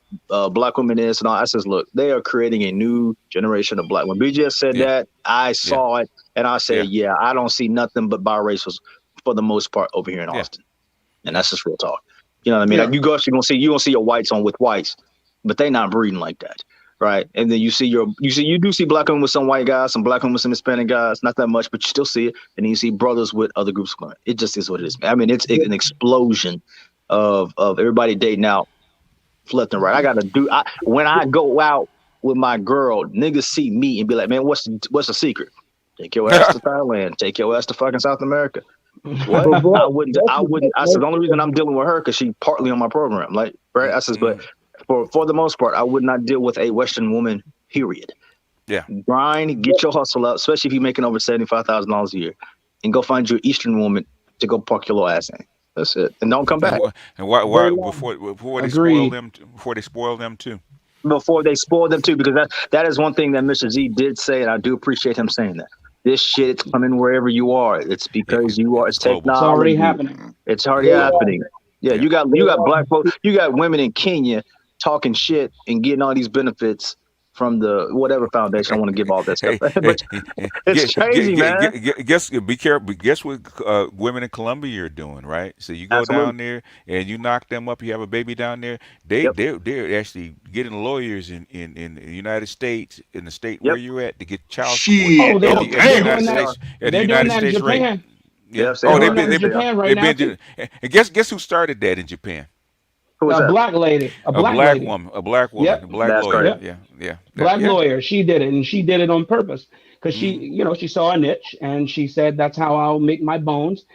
black women this and all, I says, look, they are creating a new generation of black. When BGS said Yeah. that, I Yeah. saw it, and I said, Yeah. yeah, I don't see nothing but biracials for the most part over here in Yeah. Austin, and Yeah. that's just real talk. You know what I mean? Yeah. Like you gonna see your whites on with whites, but they not breeding like that, right? And then you do see black women with some white guys, some black women with some Hispanic guys, not that much, but you still see it. And then you see brothers with other groups of women. It just is what it is. I mean, it's an explosion of everybody dating out left and right. When I go out with my girl, niggas see me and be like, man, what's the secret? Take your ass to Thailand. Take your ass to fucking South America. What? But bro, I wouldn't. I said the only reason I'm dealing with her because she partly on my program, like right. I says, but Mm, for the most part, I would not deal with a Western woman. Period. yeah. Grind, get your hustle up, especially if you're making over $75,000 a year, and go find your Eastern woman to go park your little ass in. That's it, and don't come back And why very long. before they spoil Agreed. them before they spoil them too. before they spoil them too. Because that is one thing that Mr. Z did say, and I do appreciate him saying that. This shit's coming wherever you are. It's because you are. It's It's global. It's already technology. happening. It's Yeah. already Very long. happening. Yeah, Yeah. you got black folks, you got women in Kenya talking shit and getting all these benefits from the whatever foundation. I want to give all that stuff, Hey, but hey, it's crazy, man. guess be careful. Guess what women in Colombia are doing, right? So you go Absolutely. down there and you knock them up. You have a baby down there. They Yep. they're actually getting lawyers in the United States, in the state where Yep. you're at, to get child support Oh, Shit. they're at Oh the at the they're damn. United doing Yes, they that. are. States They're doing that in rate. Japan. Yeah. Yes, they They're Oh, are. doing that in Japan right they've now been too. doing. And guess who started that in Japan? Who is A that? black lady, a A black black lady. woman, a black woman, Yep, a black That's lawyer. crazy. yep. Yeah, yeah, Black yeah. lawyer. She did it, and she did it on purpose because Mm-hmm. she saw a niche, and she said that's how I'll make my bones,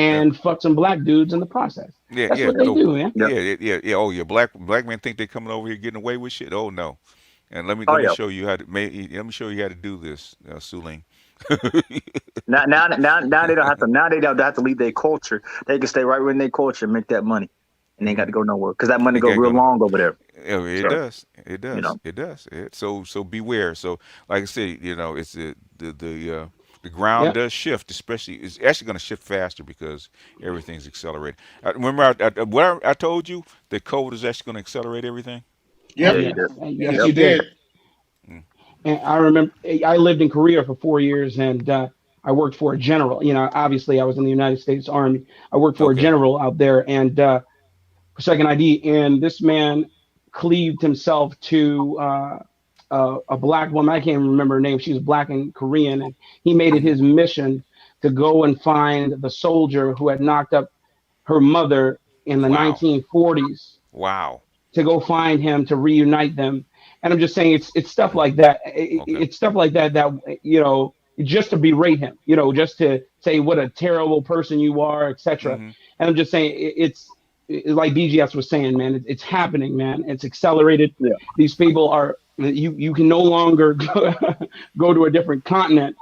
Yeah. and fuck some black dudes in the process. Yeah, That's yeah, what they oh, do, man. Yep. yeah. Oh, yeah. Black men think they're coming over here getting away with shit. Oh no. And Oh let me yeah. show you how to let me show you how to do this, Suling. Now they don't have to. Now they don't have to leave their culture. They can stay right within their culture and make that money, and they ain't got Mm-hmm. to go nowhere because that money They go gotta real go now. long over there. Oh, it So does. It you does. know. It does. So beware. So like I said, it's the ground Yep. does shift. Especially, it's actually going to shift faster because everything's accelerated. Remember, I told you that COVID is actually going to accelerate everything. Oh Yeah, Yep. you yes, did. Yes, yes, Yep. you you did. did. Mm. And I remember I lived in Korea for 4 years, and I worked for a general. Obviously I was in the United States Army. I worked for a Okay. general out there, and for second ID, and this man cleaved himself to a black woman. I can't even remember her name. She was black and Korean, and he made it Hmm. his mission to go and find the soldier who had knocked up her mother in the Wow. 1940s, Wow. to go find him to reunite them. And I'm just saying, it's stuff like that. Okay. It's stuff like that just to berate him, just to say what a terrible person you are, etc. Hmm. And I'm just saying, it's like BGS was saying, man. It's happening, man. It's accelerated. Yeah. These people are, you can no longer go to a different continent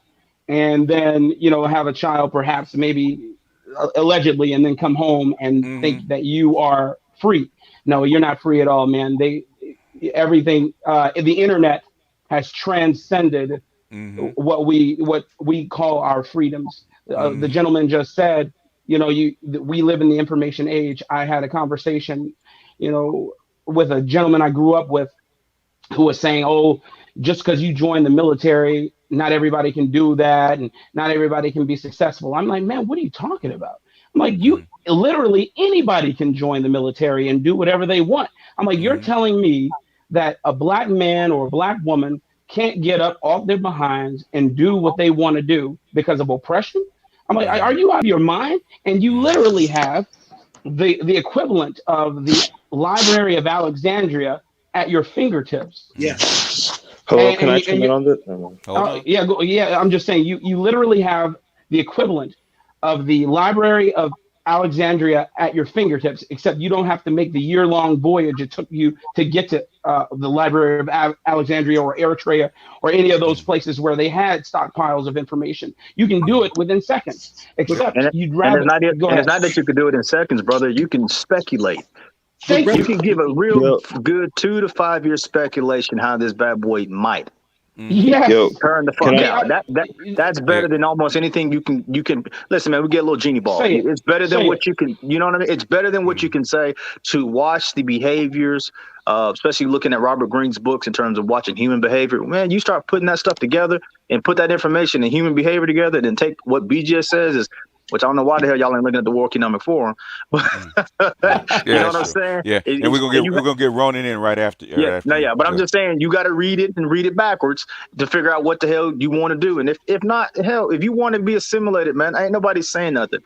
and then have a child, perhaps, maybe allegedly, and then come home and think Hmm. that you are free. No, you're not free at all, man. Everything, the internet has transcended Hmm. what we call our freedoms. The Hmm. gentleman just said, we live in the information age. I had a conversation, you know, with a gentleman I grew up with, who was saying, "Oh, just because you join the military, not everybody can do that, and not everybody can be successful." I'm like, man, what are you talking about? I'm like, you Hmm. literally anybody can join the military and do whatever they want. I'm like, you're Hmm. telling me that a black man or a black woman can't get up off their behinds and do what they want to do because of oppression? I'm like, are Hmm. you out of your mind? And you Hmm. literally have the equivalent of the Library of Alexandria at your fingertips. Yeah. Hmm. Hello, can I And chime in you, on this? Never mind. Hold on. yeah, I'm just saying, you literally have the equivalent of the Library of Alexandria at your fingertips, except you don't have to make the year-long voyage it took you to get to the Library of Alexandria or Eritrea or any of those Mm, places where they had stockpiles of information. You can do it within seconds, But except you'd And rather go and it's ahead. not that you could do it in seconds, brother. You can speculate. but Thank You brother, you. can give a real Yo, good 2 to 5 year speculation how this bad boy might mm, yo, Yes. turn the can fuck I? out. That's yeah. better than almost anything you can listen, man. We get a little genie ball. Say it. It's better than Say what it. you can. You know what I mean? It's better than what you Mm, can say to watch the behaviors. Especially looking at Robert Greene's books in terms of watching human behavior. Man, you start putting that stuff together and put that information and human behavior together, and then take what BGS says is, which I don't know why the hell y'all ain't looking at the War Economic Forum, but mm, mm. Yeah, you know that's what I'm true. saying? Yeah, and And you we're gonna get Ronan in yeah, right after no, you. yeah, but I'm Good. just saying you got to read it and read it backwards to figure out what the hell you want to do. And if not, hell, if you want to be assimilated, man, ain't nobody saying nothing.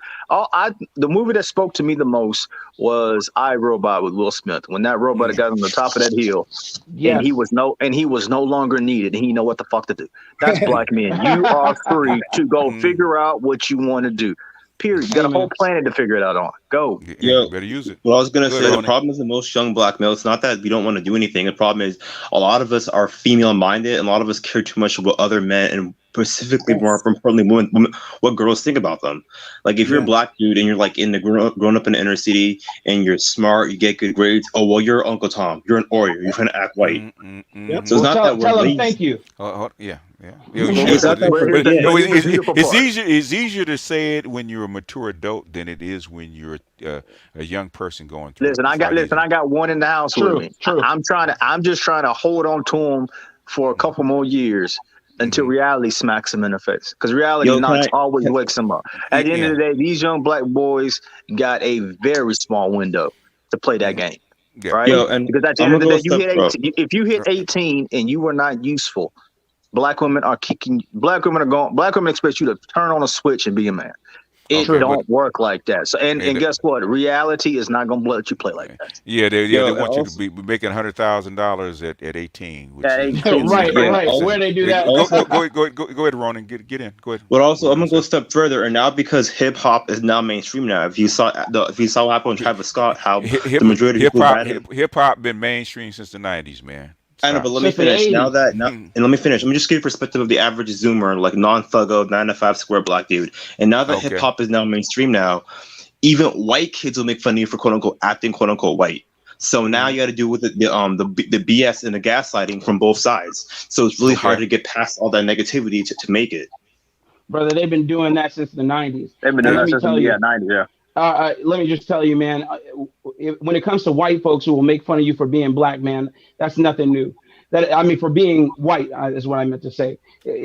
The movie that spoke to me the most was I, Robot with Will Smith. When that robot Mm, got on the top of that hill and Yes. he was no longer needed and he know what the fuck to do. That's mm, black men. You are free to go mm. figure out what you want to do. Period. You got a whole Amen. planet to figure it out on. Go. Yeah, you Yo, better use it. what I was gonna Go ahead, say, the Ronan. problem is the most young black males. It's not that we don't want to do anything. The problem is a lot of us are female minded, and a lot of us care too much about other men, and specifically more yes, importantly, what girls think about them. Like if you're a yeah. black dude and you're like in the grown up in the inner city and you're smart, you get good grades. Oh well, you're Uncle Tom. You're an Oreo. You're trying to act white. Mm, mm, Yep. So it's mm-hmm. Well, not that we're tell them lazy. thank you. Yeah, yeah. But, It's not that we're yeah. here's the beautiful It's part. easier. It's easier to say it when you're a mature adult than it is when you're a young person going through it. Listen, It's a lot easier. I got one in the house with True. me. True. I'm just trying to hold on to him for a couple more years until Mm-hmm. reality smacks him in the face. Because reality Yo, knocks can always wakes him up. At the end of Yeah. the day, these young black boys got a very small window to play that Mm-hmm. game, Yeah. right? yo, Yeah. and Because at the I'm end of gonna the go a day, you step, hit bro. 18. If you hit 18 and you were not useful, black women are kicking. Black women are going. Black women expect you to turn on a switch and be a man. It Okay, True. but don't work like that. So yeah, and guess what? Reality is not gonna let you play like that. they Yo, and want you to also, be making $100,000 at 18, which At is 18, Right. yeah, Right. also, Where they do yeah, that? also, go ahead, Ronan. Get in. Go ahead. but What also, were I'm you gonna go a gonna step further, and now because hip hop is now mainstream now. If you saw what happened with say? Travis Scott, how Hip the majority of people banned him. hip hop been mainstream since the '90s, man. I know, but Stop. let me Since the finish. Now 80s. that now, and let me finish. Let me just give you perspective of the average Zoomer, like non-thuggo, 9 to 5 square black dude. And now that hip Okay. hop is now mainstream now, even white kids will make fun of you for quote unquote acting quote unquote white. So now Hmm. you got to deal with the BS and the gaslighting from both sides. So it's really hard Okay. to get past all that negativity to make it. Brother, they've been doing that since the 90s. they've been And doing Yeah. let that me since tell you, 90. Yeah. let me just tell you, man, when it comes to white folks who will make fun of you for being black, man, that's nothing new. That I mean, for being white is what I meant to say.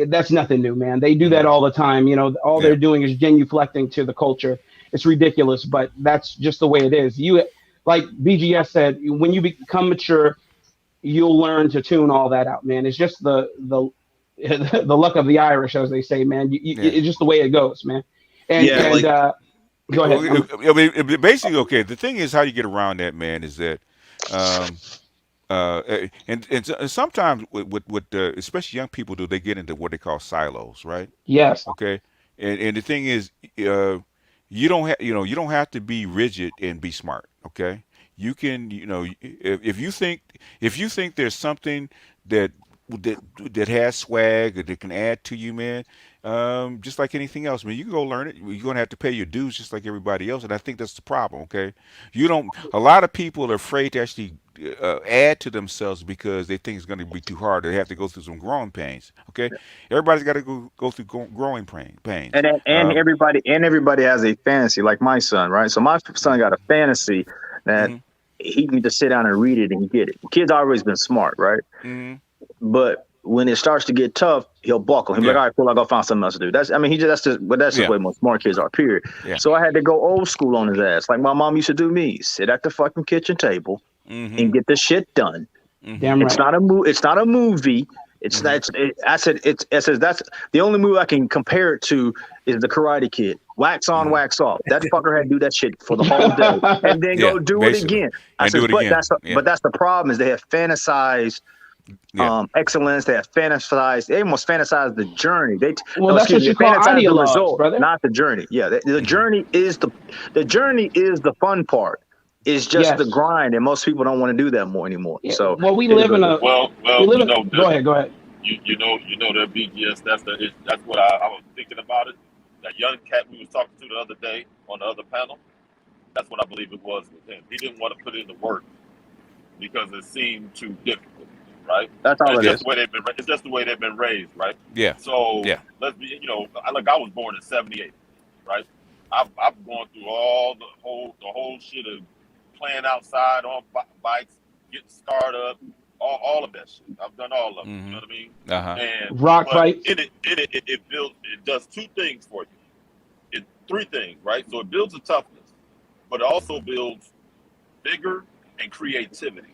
That's nothing new, man. They do that Hmm. all the time. You know, all Yeah. they're doing is genuflecting to the culture. It's ridiculous, but that's just the way it is. You, like BGS said, when you become mature, you'll learn to tune all that out, man. It's just the the luck of the Irish, as they say, man. Yeah. It's just the way it goes, man. And Yeah, Yeah. and like go ahead. Basically, okay. The thing is, how you get around that, man, is that, um, and sometimes especially young people do, they get into what they call silos, right? Yes. Okay, and the thing is, uh, you don't have to be rigid and be smart. Okay, you can, if you think there's something that that has swag or that can add to you, man. Just like anything else, man, you can go learn it. You're gonna have to pay your dues just like everybody else, and I think that's the problem. Okay, you don't. A lot of people are afraid to actually add to themselves because they think it's going to be too hard. They have to go through some growing pains. Okay, everybody's got to go through growing pains. Um, And everybody has a fantasy, like my son, right? So my son got a fantasy that mhm, he can just sit down and read it and get it. Kid's always been smart, right? mhm, But when it starts to get tough, he'll buckle. He'll be like, yeah, all right, cool, I'll go find something else to do. That's just yeah, the way most smart kids are, period. yeah, So I had to go old school on his ass, like my mom used to do me. Sit at the fucking kitchen table mhm, and get the shit done. mhm, Damn It's right. not a it's not a movie. It's not. mhm, I said it says that's the only movie I can compare it to is the Karate Kid. Wax on, mhm. wax off. That fucker had to do that shit for the whole day and then Yeah, go do it basically, again. I and do says, it again. Yeah, but that's the problem is they have fantasized excellence. They have fantasized. They almost fantasize the journey. Well, that's what They you call fantasize the ideologues, result, brother. not the journey. Yeah, the journey is the journey is the fun part. It's just the Yes. grind, and most people don't want to do that more anymore. Yeah. So Well, we it is live in what it a. is. Well, We live you in. know, Go ahead. Go ahead. you know the BGS. That's what I was thinking about it. That young cat we was talking to the other day on the other panel. That's what I believe it was with him. He didn't want to put in the work because it seemed too difficult, right? That's all And it it's just is. the way they've been. It's just the way they've been raised, right? Yeah. So Yeah. let's be, I was born in '78, right? I've gone through all the whole shit of playing outside on bikes, getting scarred up, all of that shit. I've done all of it. You know what I mean? And Rock but fights. it does two things for you. Three things, right? So it builds a toughness, but it also builds vigor and creativity.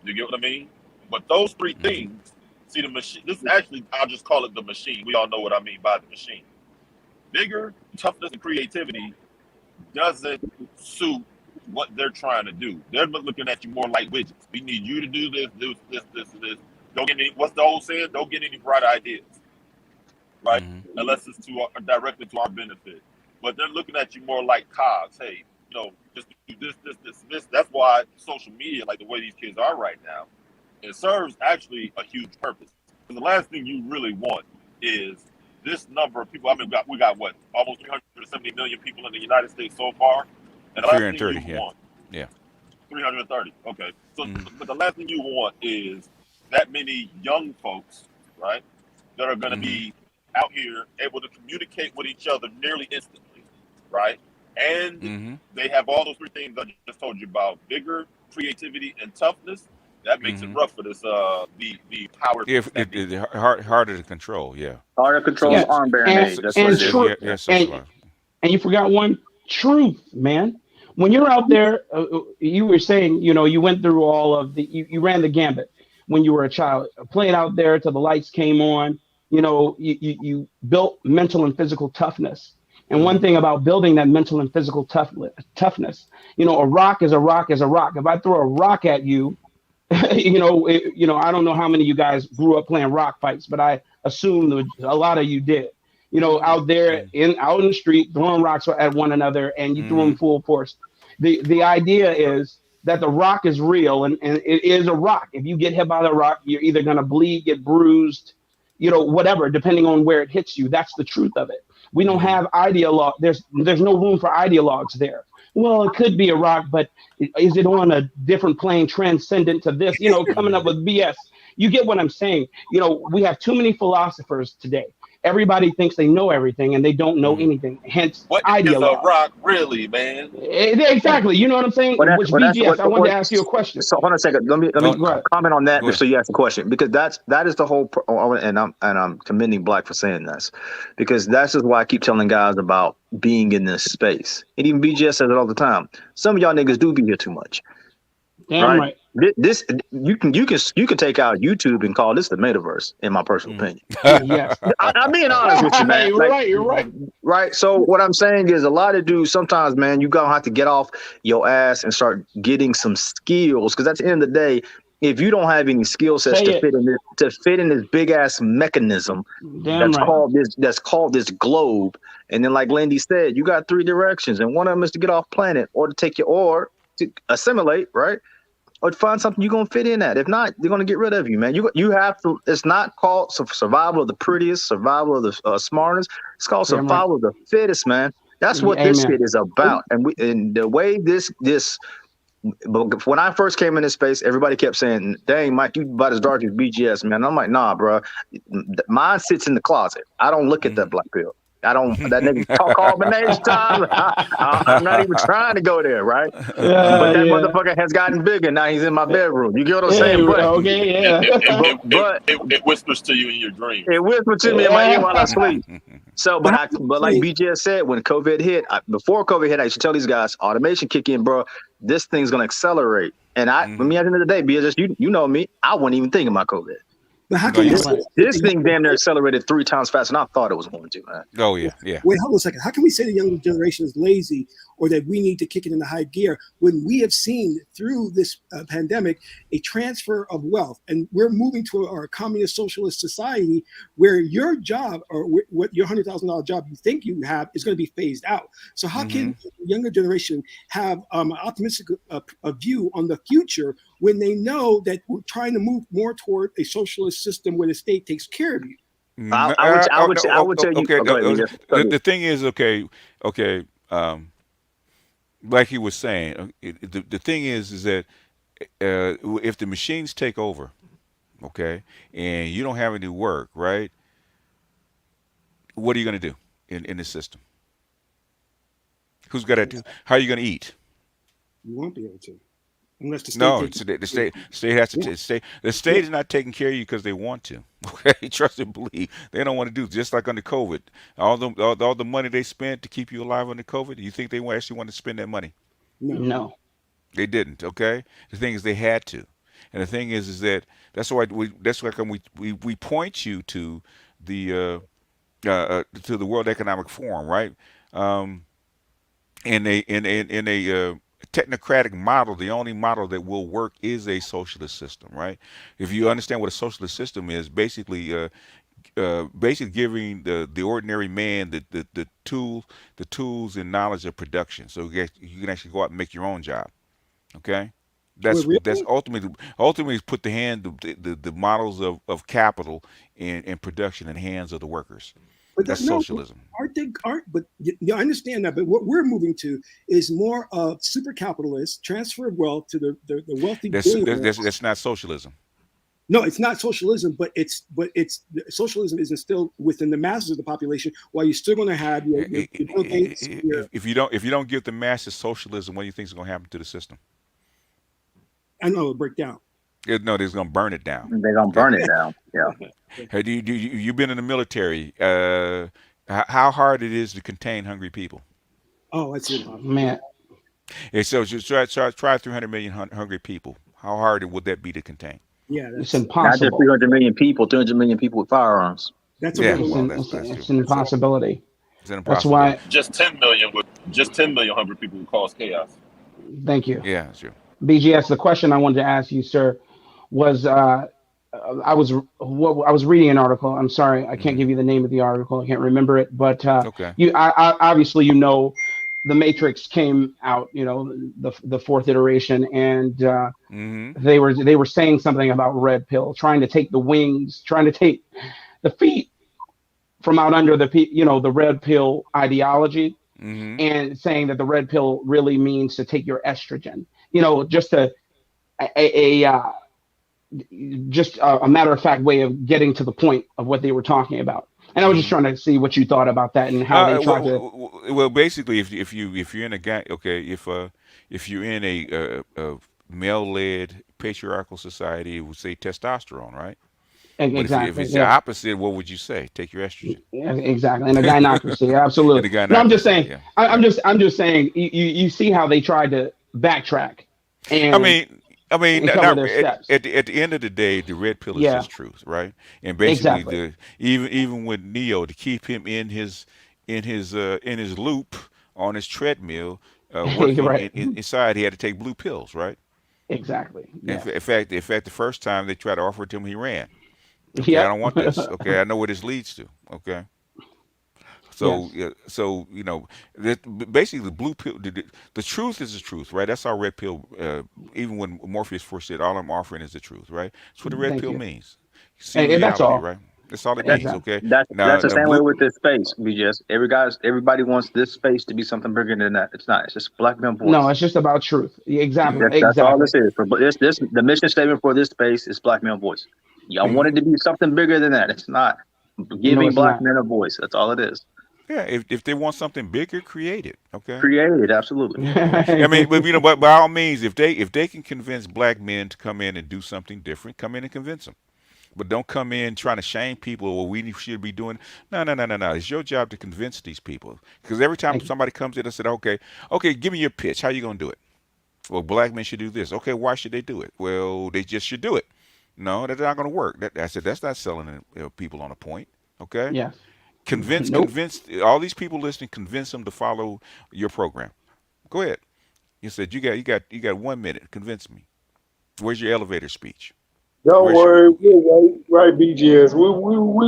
You get what I mean? But those three things, see the machine. This is actually, I'll just call it the machine. We all know what I mean by the machine. Vigor, toughness, and creativity doesn't suit what they're trying to do. They're looking at you more like widgets. We need you to do this, and this. Don't get any. What's the old saying? Don't get any bright ideas, right? Unless it's directly to our benefit. But they're looking at you more like cogs. Hey, just do this. That's why social media, like the way these kids are right now, it serves actually a huge purpose. Because the last thing you really want is this number of people. I mean, we got what, almost 370 million people in the United States so far. And the last thing 330. you want, Yeah. 330. Okay. So, but the last thing you want is that many young folks, right, that are going to be out here able to communicate with each other nearly instantly, right? And they have all those three things I just told you about: vigor, creativity, and toughness. That makes it rough for this the power. Harder to control. Yeah. Harder to control is arm bearing age. That's what it is. And you forgot one truth, man. When you're out there, you were saying, you went through all of you ran the gambit when you were a child, played out there till the lights came on. You built mental and physical toughness. And one thing about building that mental and physical toughness, a rock is a rock is a rock. If I throw a rock at you, I don't know how many of you guys grew up playing rock fights, but I assume a lot of you did. Out there out in the street throwing rocks at one another, and you threw them full force. The idea is that the rock is real, and it is a rock. If you get hit by the rock, you're either gonna bleed, get bruised, whatever, depending on where it hits you. That's the truth of it. We don't have ideologue. There's no room for ideologues there. Well, it could be a rock, but is it on a different plane transcendent to this? Coming up with BS. You get what I'm saying? We have too many philosophers today. Everybody thinks they know everything, and they don't know anything. Hence, what is a rock really, man? Exactly. You know what I'm saying? BGS, I wanted to ask you a question. So hold on a second. Let me comment on that. So you ask the question, because that is the whole. And I'm commending Black for saying this, because that's just why I keep telling guys about being in this space. And even BGS says it all the time. Some of y'all niggas do be here too much. Damn right. This you can take out YouTube and call this the metaverse, in my personal opinion. Yes. I'm being honest with you, man. You're right. Right. So what I'm saying is, a lot of dudes sometimes, man, you gonna have to get off your ass and start getting some skills, because at the end of the day, if you don't have any skill sets to fit in this big ass mechanism called this globe, and then like Lindy said, you got three directions, and one of them is to get off planet, or to assimilate, right? Or to find something you're gonna fit in at. If not, they're gonna get rid of you, man. You have to. It's not called survival of the prettiest, survival of the smartest. It's called survival of the fittest, man. That's what this shit is about. And the way this. But when I first came in this space, everybody kept saying, "Dang, Mike, you about as dark as BGS, man." I'm like, "Nah, bro. Mine sits in the closet. I don't look at that black pill. I don't. That nigga call my name time. I'm not even trying to go there, right? But that motherfucker has gotten bigger. Now he's in my bedroom. You get what I'm saying? But it whispers to you in your dreams. It whispers to me in my ear while I sleep. So, but like BJ said, when COVID hit, before COVID hit, I used to tell these guys, automation kick in, bro. This thing's gonna accelerate. And at the end of the day, BJ, you know me, I wasn't even thinking about COVID. But how can this thing damn near accelerated 3 times faster than I thought it was going to, man. Oh yeah. Wait, hold on a second. How can we say the younger generation is lazy or that we need to kick it into high gear when we have seen through this pandemic a transfer of wealth, and we're moving to our communist socialist society where your job or what your $100,000 job you think you have is going to be phased out. So how Mm-hmm. can the younger generation have an optimistic a view on the future when they know that we're trying to move more toward a socialist system where the state takes care of you? I would tell you. Okay. Oh, go ahead, BJ. Go The ahead. thing is, okay. Like he was saying, the thing is that if the machines take over, okay, and you don't have any work, right? What are you going to do in this system? Who's got to do? How are you going to eat? You won't be able to unless the state No, takes. it's the state has to Yeah, stay. The yeah. state is not taking care of you because they want to. Okay, trust and believe. They don't want to do just like under COVID. All the money they spent to keep you alive under COVID. You think they actually want to spend that money? No. No. They didn't. Okay. The thing is, they had to. And the thing is that that's why we point you to the World Economic Forum, right? Um, in a technocratic model, the only model that will work is a socialist system, right? If you understand what a socialist system is, basically giving the ordinary man the tools and knowledge of production, so you can actually go out and make your own job. Okay, Well, that's really? ultimately put the models of capital and production in the hands of the workers. But That's no, socialism. aren't they? Aren't but you understand that? But what we're moving to is more of super capitalists transfer of wealth to the wealthy billionaires. That's not socialism. No, it's not socialism, but it's socialism is instilled within the masses of the population. While you're still going to have your Bill Gates, your If you don't give the masses socialism, what do you think is going to happen to the system? I know it'll break down. No, they're going to burn it down. They're gonna Okay. burn it down. Yeah. Hey, you've been in the military? How hard it is to contain hungry people? Oh, that's impossible. Man, And so just try 300 million hungry people. How hard would that be to contain? Yeah, it's Not just impossible. 300 million people, 300 million people with firearms. that's a Yeah, It's well, revolution. an, that's it's, that's a, true. it's an That's a impossibility. It's an That's impossibility. why. Just 10 million hungry people would cause chaos. Thank you, Yeah, that's true. BGS. The question I wanted to ask you, sir, was I was reading an article. I'm sorry, I can't Hmm. give you the name of the article. I can't remember it, but Okay. obviously the Matrix came out. The fourth iteration, and Hmm. they were saying something about red pill, trying to take the wings, trying to take the feet from out under the red pill ideology, Hmm. and saying that the red pill really means to take your estrogen. Just a just a matter of fact way of getting to the point of what they were talking about. And I was just Hmm. trying to see what you thought about that and how they tried to. Well, basically, if you're in a guy, okay, if you're in a male-led patriarchal society, it would say testosterone, right? But if Exactly, it's the yeah. opposite, what would you say? Take your estrogen. Yeah, exactly, and a gynocracy, In absolutely. the No, I'm just gynocracy, saying. yeah, I, I'm yeah. just, I'm just saying. You see how they tried to backtrack I and mean, cover not their steps. at the end of the day, the red pill is Yeah, just truth, right? And basically, exactly. the even with Neo to keep him in his loop on his treadmill, You're working right. inside, he had to take blue pills, right? Exactly. And Yes. in fact, the first time they tried to offer it to him, he ran. Okay, I Yep. don't want this. Okay, I know what this leads to. Okay, so Yes. yeah, so basically the blue pill, the truth is the truth, right? That's our red pill. Even when Morpheus first said, "All I'm offering is the truth," right? That's what the red Thank pill you. means. See And that's reality, all. right? That's all it That, means. Exactly. Okay, that's now the a same way blue. with this space. Everybody wants this space to be something bigger than that. It's not. It's just black man No, voice. it's just about truth. Exactly. That's all Exactly. this is. But this the mission statement for this space is black man voice. Y'all want it to be something bigger than that. It's not No, giving it's black not. men a voice. That's all it is. Yeah, if they want something bigger, create it. Okay. Create it, absolutely. Yeah, I mean, but but by all means, if they can convince black men to come in and do something different, come in and convince them. But don't come in trying to shame people. Well, we should be doing. No, no, no, no, no. It's your job to convince these people. Because every time Thank you. somebody comes in and said, "Okay, okay, give me your pitch. How you gonna do it?" Well, black men should do this. Okay, why should they do it? Well, they just should do it. No, that's not gonna work. I said that's not selling people on a point. Okay, Yes. convince Nope. convince all these people listening. Convince them to follow your program. Go ahead. You said you got 1 minute. Convince me. Where's your elevator speech? Don't Where's your worry, we'll wait. Right, BGS. We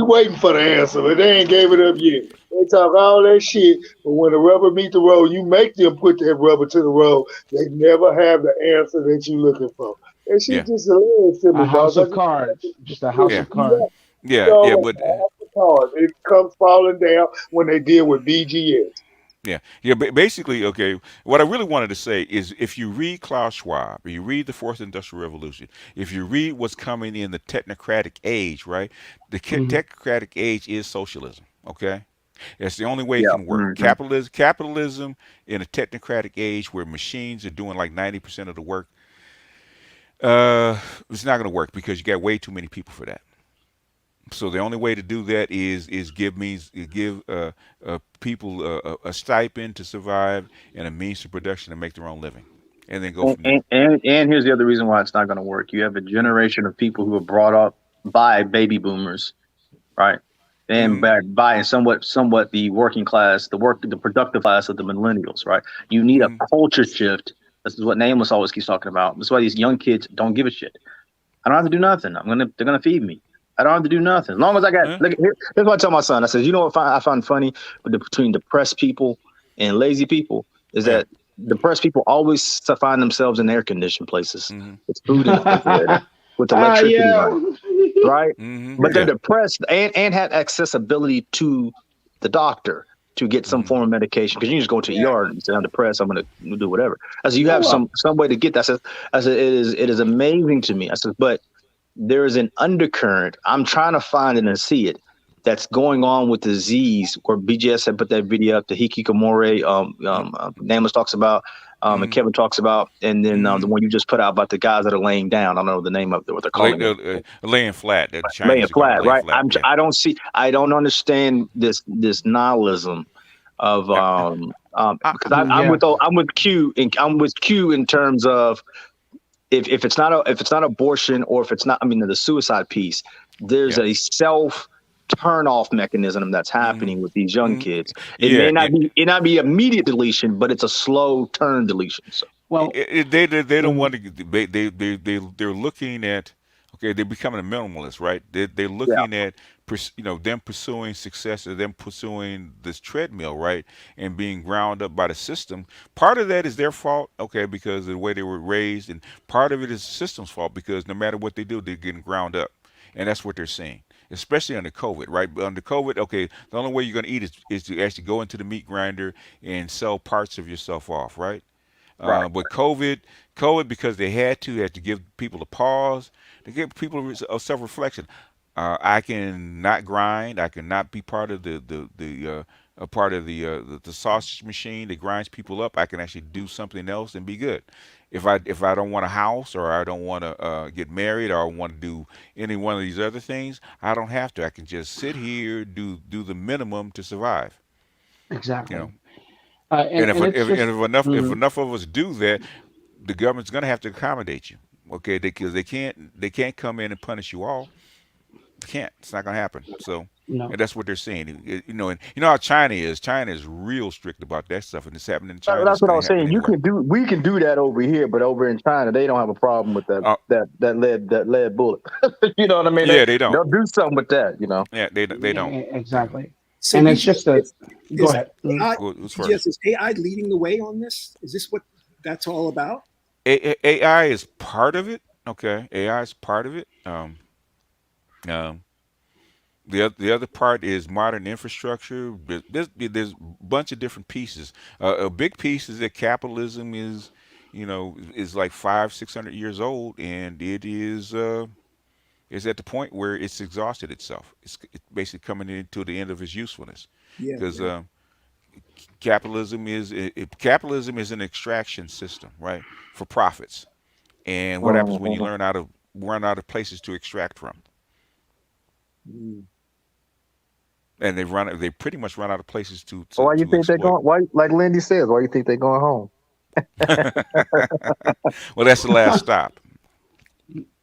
waiting for the answer, but they ain't gave it up yet. They talk all that shit, but when the rubber meet the road, you make them put that rubber to the road. They never have the answer that you looking for. That shit yeah just hilarious to A me, boss. house I of just cards, just a house yeah of see that. cards. yeah So yeah. like But half the cars, it comes falling down when they deal with BGS. yeah. Basically, okay. What I really wanted to say is, if you read Klaus Schwab, if you read the Fourth Industrial Revolution, if you read what's coming in the technocratic age, right? The Hmm. technocratic age is socialism. Okay, that's the only way it Yeah. can work. Capitalism in a technocratic age where machines are doing like 90% of the work, it's not going to work because you got way too many people for that. So the only way to do that is give people a stipend to survive and a means to production to make their own living, and then go And, from there. and, and and here's the other reason why it's not going to work. You have a Mm-hmm. generation of people who are brought up by baby boomers, right? And Mm-hmm. by somewhat the working class, the productive class of the millennials, right? You need a Mm-hmm. culture shift. This is what Nameless always keeps talking about. That's why these young kids don't give a shit. I don't have to do nothing. They're gonna feed me. I don't have to do nothing. As long as I got, Uh, look, here's what I tell my son. I said, you know what I find funny between depressed people and lazy people is yeah. that depressed people always find themselves in air conditioned places. Mm-hmm. It's food in the refrigerator with electricity Yeah. running, right? Mm-hmm. But they're Yeah. depressed and have accessibility to the doctor to get some Mm-hmm. form of medication because you just go to Yeah. ER and say I'm depressed. I'm going to do whatever. I said you have Well, some way to get that. I said it is amazing to me. I said, but there is an undercurrent. I'm trying to find it and see it that's going on with the Z's, where BGS had put that video up, the Hikikomori, Nameless talks about, and Mm-hmm. Kevin talks about, and then Mm-hmm. the one you just put out about the guys that are laying down. I don't know the name of it, what they're calling it. Laying flat. The Laying Chinese are calling it flat, laying right? flat. Yeah. I don't understand this nihilism of Yeah. because yeah. I'm with Q and I'm with Q in terms of if it's not if it's not abortion or if it's not, I mean, the suicide piece, there's Yeah. a self turn off mechanism that's Mm-hmm. happening with these young Mm-hmm. kids. Yeah. It not be immediate deletion, but it's a slow turn deletion. So Well, They don't mhm. want to they're looking at, okay, they're becoming a minimalist, right? They're yeah, looking at them pursuing success, or them pursuing this treadmill, right, and being ground up by the system. Part of that is their fault, okay, because of the way they were raised, and part of it is the system's fault because no matter what they do, they're getting ground up, and that's what they're seeing. Especially under COVID, right? Under COVID, okay, the only way you're going to eat is to actually go into the meat grinder and sell parts of yourself off, right? right. But COVID, because they had to give people a pause, to give people a self-reflection. I can not grind. I cannot be part of a part of the sausage machine that grinds people up. I can actually do something else and be good. If I don't want a house, or I don't want to get married, or I want to do any one of these other things, I don't have to. I can just sit here, do the minimum to survive. You know, Exactly. and And it's just if mhm. enough of us do that, the government's going to have to accommodate you. Okay, because they can't come in and punish you all. They can't. It's not going to happen. So, No. and that's what they're saying. And you know how China is. China is real strict about that stuff, and it's happening in China. That's It's what I going was to happen saying. anywhere. We can do that over here, but over in China, they don't have a problem with Uh, that lead bullet. You know what I mean? yeah, they don't. They'll do something with that. You know. Yeah, they Yeah, don't. You know. exactly. So And it's just BGS a go is ahead. Mhm. AI, Who's BGS first? is AI leading the way on this? Is this what that's all about? AI is part of it. Okay, AI is part of it. Um, the other part is modern infrastructure. There's a bunch of different pieces. A big piece is that capitalism is like 500-600 years old, and it is at the point where it's exhausted itself. It's basically coming into the end of its usefulness, Yeah, because yeah. capitalism is an extraction system, right, for profits. And what happens when you Mhm. run out of places to extract from? Mm. And they pretty much run out of places to to, Why you to think they're exploit. going? Why, like Lindy says, why you think they're going home? Well, that's the last stop.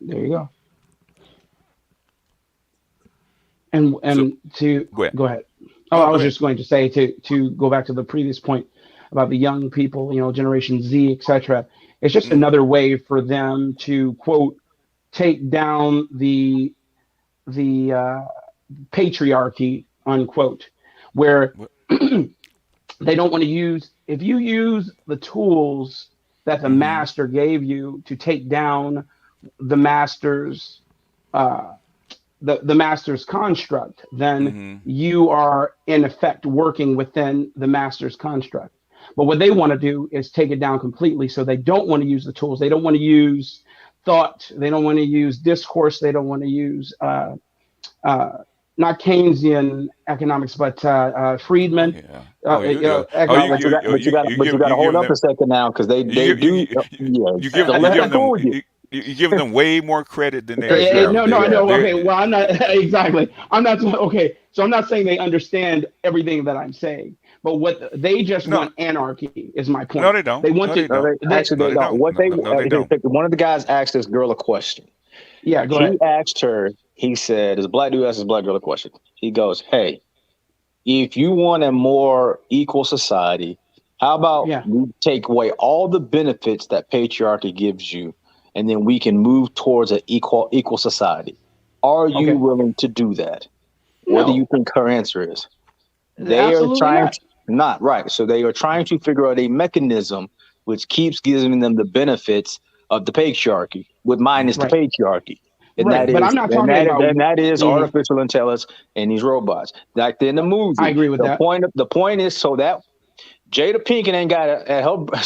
There you go. So And to go ahead. go ahead. Oh, No, I go was ahead. just going to say to go back to the previous point. about the young people, Generation Z, etc. It's just Mm. another way for them to quote take down the patriarchy unquote, where What? they don't want to use if you use the tools that the Mm-hmm. master gave you to take down the master's uh, the master's construct, then Mm-hmm. you are in effect working within the master's construct. But what they want to do is take it down completely. So they don't want to use the tools. They don't want to use thought. They don't want to use discourse. They don't want to use uh, not Keynesian economics, but Oh Friedman, yeah. Oh oh economics. But you got to you hold giving up a them second now, because they you do. Yeah, you give so you let giving them them cool with you. you giving them way more credit than they Yeah, deserve. No, no, I yeah. know. Okay, They well, I'm not exactly. I'm not okay. So I'm not saying they understand everything that I'm saying, but what they just no want anarchy is my no point. they don't They want no they to. No, don't They, no they they don't. don't What they no they don't. one of the guys asked this girl a question. yeah, go He ahead. asked her. He said, "This black dude asked this black girl a question." He goes, "Hey, if you want a more equal society, how about Yeah. we take away all the benefits that patriarchy gives you, and then we can move towards an equal society? Are you Okay. willing to do that?" What do you No, think her answer is? They are absolutely trying not. to not right. So they are trying to figure out a mechanism which keeps giving them the benefits of the patriarchy, with minus the Mm-hmm. Right. patriarchy. Right. But I'm not talking about. And that is Mhm. artificial intelligence and these robots. Like in the I movie, agree with that. the point is so that Jada Pinkett ain't got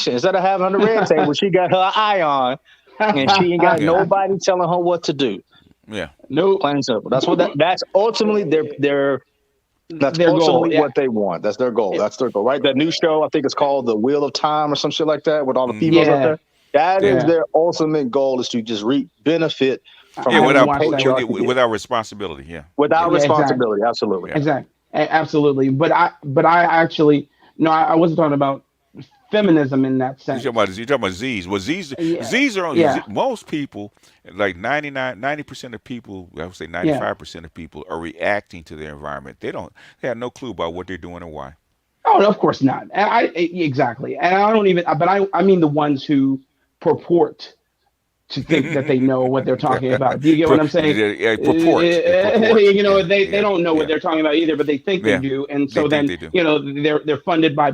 instead of having on the red table, she got her eye on, and she ain't got Yeah. nobody telling her what to do. Yeah. Nope. Plain and simple. That's ultimately their that's Their goal. ultimately Yeah. what they want. That's their goal. It- That's their goal, right? That new show, I think it's called The Wheel of Time or some shit like that, with all the Mm-hmm. females up yeah. there. That Yeah. is Yeah. their ultimate goal, is to just reap benefit from Yeah. I having haven't the watched that yet. patriarchy get Without responsibility. Yeah. without Yeah. Yeah. Exactly. responsibility. Absolutely. Yeah. Exactly. Absolutely. But I actually no. I wasn't talking about feminism in that sense. You talking about Z's. Well, Yeah. Z's are Yeah. most people, like 90% of people, I would say Yeah. 95% of people are reacting to their environment. They have no clue about what they're doing and why. Oh, no, of course not. And exactly. And I don't even. But I mean the ones who purport to think that they know what they're talking about. Do you get what I'm saying? Yeah, purport. It purports. Yeah. They Yeah. don't know what Yeah. they're talking about either, but they think they Yeah. do, and They so think then they do. they're funded by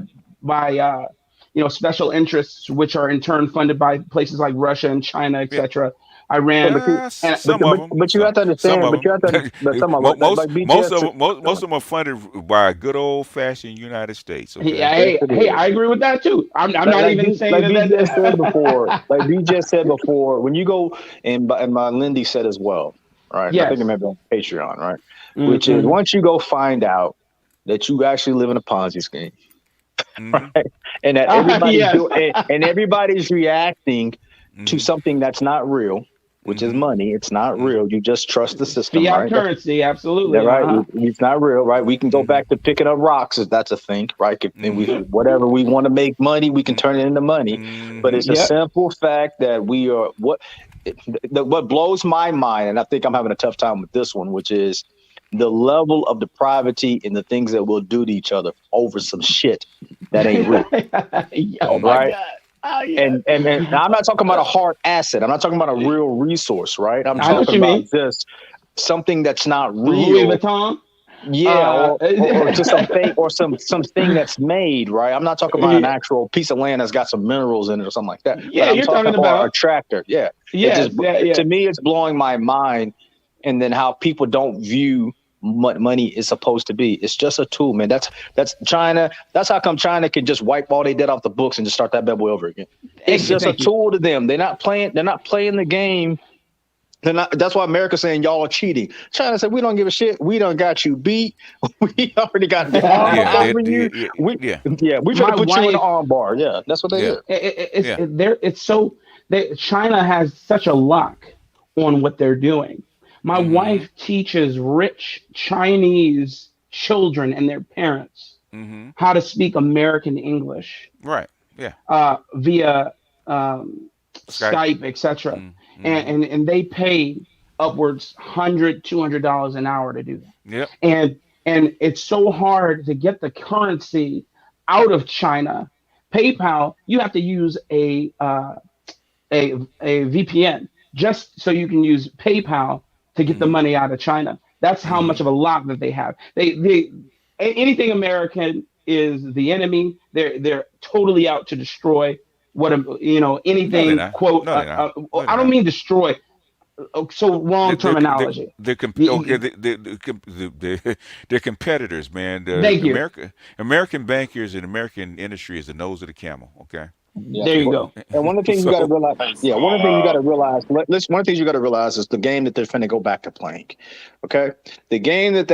special interests, which are in turn funded by places like Russia and China, Yeah. etc., Iran, and Some of them. But you have to Some understand. of But you have to. them. But some of like, most like BTS. most of them are funded by a good old fashioned United States. Okay. yeah, Yes, hey, it hey, is. I agree with that too. I'm not even saying Like that. B just said before, that like B just said before, when you go and my Lindy said as well, right? And I think it yes. may be on Patreon, right? Which is Mm-hmm. once you go find out that you actually live in a Ponzi scheme, Mm-hmm. right? And that everybody's Yes. doing and everybody's reacting to Mm-hmm. something that's not real, which is Mm-hmm. money. It's not Mm-hmm. real. You just trust the system, Fiat right? currency, Yeah, absolutely. right. Uh It's not real, right? We can go Mm-hmm. back to picking up rocks if that's a thing, right? And we Mm-hmm. whatever we want to make money, we can turn it into money. But Mm-hmm. it's a Yep. simple fact that we are what blows my mind, and I think I'm having a tough time with this one, which is the level of depravity and the things that we'll do to each other over some shit that ain't real, Oh Mm-hmm. my right? God. Oh yeah. And I'm not talking about a hard asset. I'm not talking about a real resource, right? I'm I know what talking you about mean. just something that's not Louis real. Vuitton. Yeah, Uh, or just something or something that's made, right? I'm not talking about an yeah, actual piece of land that's got some minerals in it or something like that. But yeah, I'm you're talking talking about a about. tractor. Yeah. It just Yes, yeah, yeah. to me it's blowing my mind, and then how people don't view what money is supposed to be. It's just a tool, man. That's China. That's how come China can just wipe all their debt off the books and just start that bad boy over again. It's Thank you, just a thank you. tool to them. They're not playing the game. That's why America's saying y'all are cheating. China said we don't give a shit. We done got you beat. We already got the arm up Yeah. over you. Yeah. We Yeah. we try to My put you in the wife, arm bar. Yeah, that's what they Yeah. did. it's Yeah. there. It's so China has such a lock on what they're doing. My Mm-hmm. wife teaches rich Chinese children and their parents Mm-hmm. how to speak American English Right. Yeah. via um, Skype. Skype, etc. And, Mm-hmm. and they pay upwards $100, $200 an hour to do that. Yep. And it's so hard to get the currency out of China PayPal, you have to use a VPN just so you can use PayPal to get the Mm-hmm. money out of China. That's how much Mm-hmm. of a lock that they have. Anything American is the enemy. They're totally out to destroy No, they're anything not. quote. No, they're not. No, they're I don't not. mean destroy. So wrong terminology. Okay. They're competitors, man. The Thank you. American bankers and American industry is the nose of the camel. Okay. Yeah. There you go. And one of the things you got to So realize, Hey, yeah, so one of the things you got to realize, one of the things you got to realize is the game that they're finna go back to playing. Okay, the game that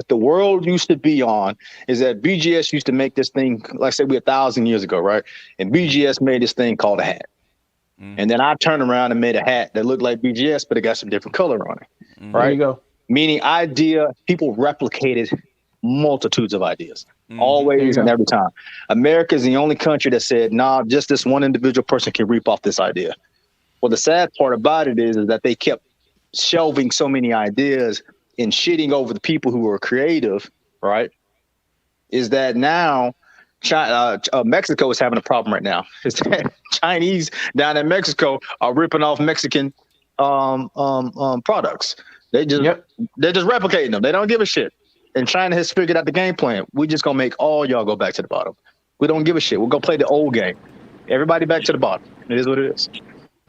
the world used to be on is that BGS used to make this thing, like I said, we 1,000 years ago, right? And mm-hmm. BGS made this thing called a hat, and Mm-hmm. then I turned around and made a hat that looked like BGS, but it got some different color on it, There Mm-hmm. you right? go. Meaning people replicated multitudes of ideas, Mm-hmm. There you always and go. every time. America is the only country that said, nah, just this one individual person can reap off this idea. Well, the sad part about it is that they kept shelving so many ideas and shitting over the people who were creative, right? Is that now China, Mexico is having a problem right now. Is that Chinese down in Mexico are ripping off Mexican products. They just Yep. they're just replicating them. They don't give a shit. And China has figured out the game plan. We just gonna make all y'all go back to the bottom. We don't give a shit. We'll go play the old game. Everybody back to the bottom. It is what it is.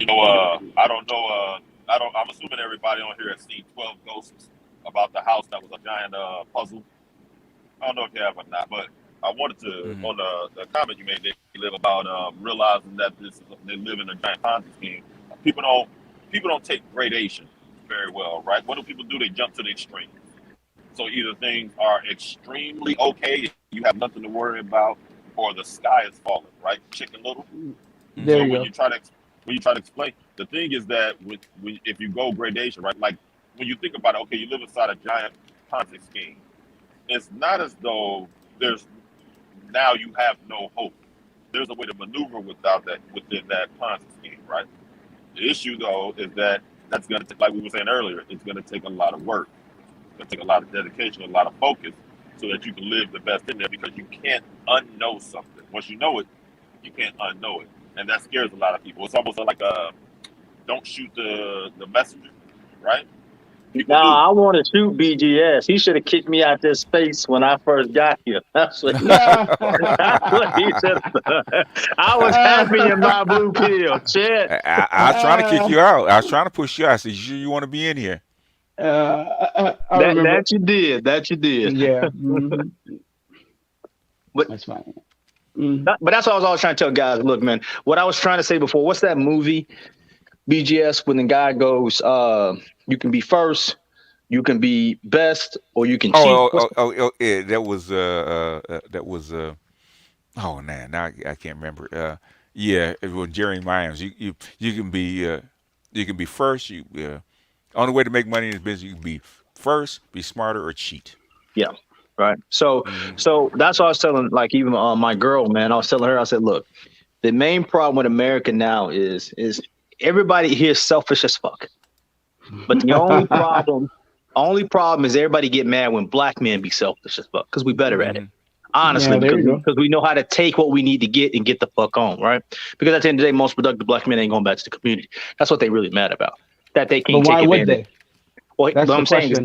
I don't know. I don't. I'm assuming everybody on here has seen 12 Ghosts about the house that was a giant puzzle. I don't know if you have or not, but I wanted to Mm-hmm. on the comment you made. They live about realizing that they live in a giant Ponzi scheme. People don't people don't take gradation very well, right? What do people do? They jump to the extreme. So either things are extremely okay, you have nothing to worry about, or the sky is falling, right? Chicken Little. There So Mm-hmm. you when go. you try to explain, the thing is that if you go gradation, right? Like when you think about it, okay, you live inside a giant Ponzi scheme. It's not as though there's now you have no hope. There's a way to maneuver within that Ponzi scheme, right? The issue though is that that's going to, like we were saying earlier, it's going to take a lot of work. It's going to take a lot of dedication, a lot of focus, so that you can live the best in there because you can't unknow something. Once you know it, you can't unknow it, and that scares a lot of people. It's almost like a don't shoot the messenger, right? No, People do. I want to shoot BGS. He should have kicked me out this space when I first got here. That's what he should. That's what he should have done. I was happy in my blue pill. Shit. I was trying to kick you out. I was trying to push you out. I said, "You sure you want to be in here?" I That remember. that you did. That you did. Yeah. Hmm. But That's fine. Mm. but that's what I was always trying to tell guys. Look, man. What I was trying to say before. What's that movie? BGS when the guy goes, you can be first, you can be best, or you can cheat. Yeah, that was oh man, now I can't remember. Yeah, it was Jerry Myers. You can be first. Only way to make money in this business, you can be first, be smarter, or cheat. Yeah. Right. So Hmm. so that's what I was telling like even my girl, man. I was telling her, I said, look, the main problem with America now is everybody here is selfish as fuck. But the only problem is everybody get mad when black men be selfish as fuck because we better at it. Hmm. Honestly, Yeah, there you go. because we know how to take what we need to get and get the fuck on, right? Because at the end of the day, most productive black men ain't going back to the community. That's what they really mad about. That they But can't take why would advantage. they? Well, That's what the I'm saying is question.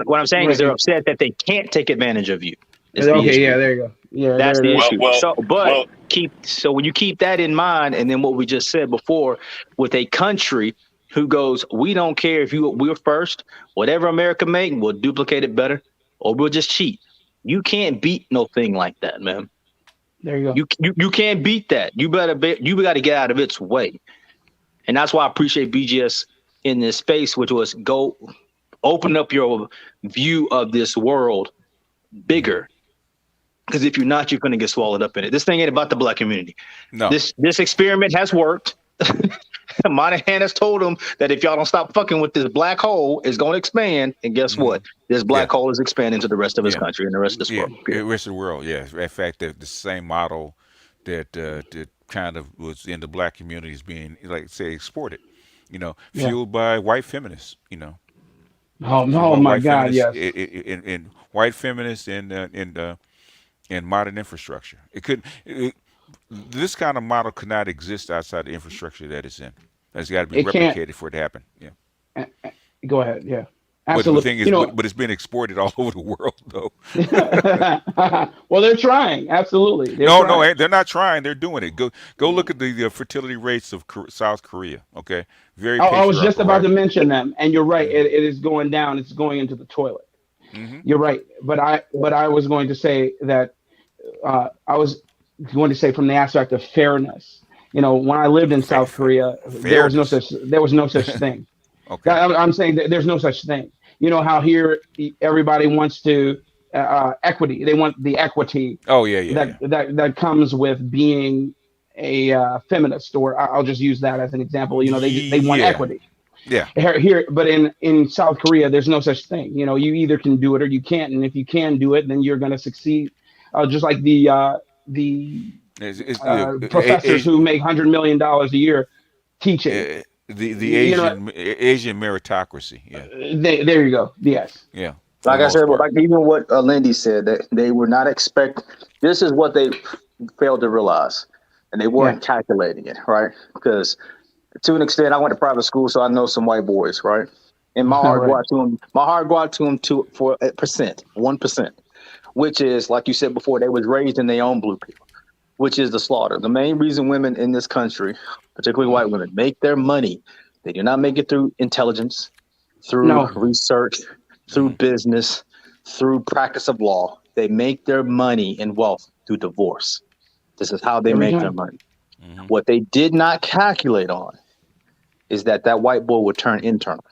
what I'm saying is they're Right. upset that they can't take advantage of you. Is the Okay. issue. Yeah. There you go. Yeah. That's There the it is. Well, issue. well, So, but well. when you keep that in mind, and then what we just said before, with a country who goes, we don't care if we're first, whatever America make, we'll duplicate it better, or we'll just cheat. You can't beat no thing like that, man. There you go. You can't beat that. You got to get out of its way, and that's why I appreciate BGS in this space, which was go open up your view of this world bigger. Because if you're not, you're going to get swallowed up in it. This thing ain't about the black community. No. This experiment has worked. Monahan has told them that if y'all don't stop fucking with this black hole, it's going to expand. And guess Hmm. what? This Yeah. black hole is expanding to the rest of his Yeah. country and the rest of this Yeah. world. The Period. rest of the world. Yeah. In fact, the same model that kind of was in the black community is being, like say, exported. Yeah. Fueled by white feminists. Oh, Fueled oh by my white God. feminists Yes. in white feminists in modern infrastructure. It could. this kind of model cannot exist outside the infrastructure that it's in. It's got to be It can't. replicated for it to happen. Yeah. Go ahead. Yeah, But the absolutely. thing is, but it's been exported all over the world, though. Well, they're trying. Absolutely, they're No, no, trying. they're not trying. They're doing it. Go look at the fertility rates of South Korea. Okay, very I was just patriarchal, about right? to mention them, and you're right. Hmm. It is going down. It's going into the toilet. Hmm. You're right. But I was going to say that I was going to say from the aspect of fairness. When I lived in South Korea, Fairness. there was no such thing. Okay. I'm saying that there's no such thing. You know how here everybody wants to equity. They want the equity Oh yeah, yeah, yeah. that comes with being a feminist, or I'll just use that as an example. They want Yeah, equity yeah. here, but in South Korea, there's no such thing. You either can do it or you can't, and if you can do it, then you're going to succeed. Just like the professors who make $100 million a year teaching. The You know, Asian meritocracy. Yeah, there you go. Yes. yeah. For the Like I most said, part. like even what Lindy said, that they were not expect. This is what they failed to realize, and they Yeah. weren't calculating it right. Because to an extent, I went to private school, so I know some white boys, right? And my heart go Right. out to them. My heart go out to them for a percent, 1%, which is like you said before, they was raised in their own blue pill, which is the slaughter. The main reason women in this country, particularly white women, make their money, they do not make it through intelligence, through No. Hmm. research, through Hmm. business, through practice of law. They make their money and wealth through divorce. This is how they Every make their time. money. Hmm. What they did not calculate on is that white boy would turn internal.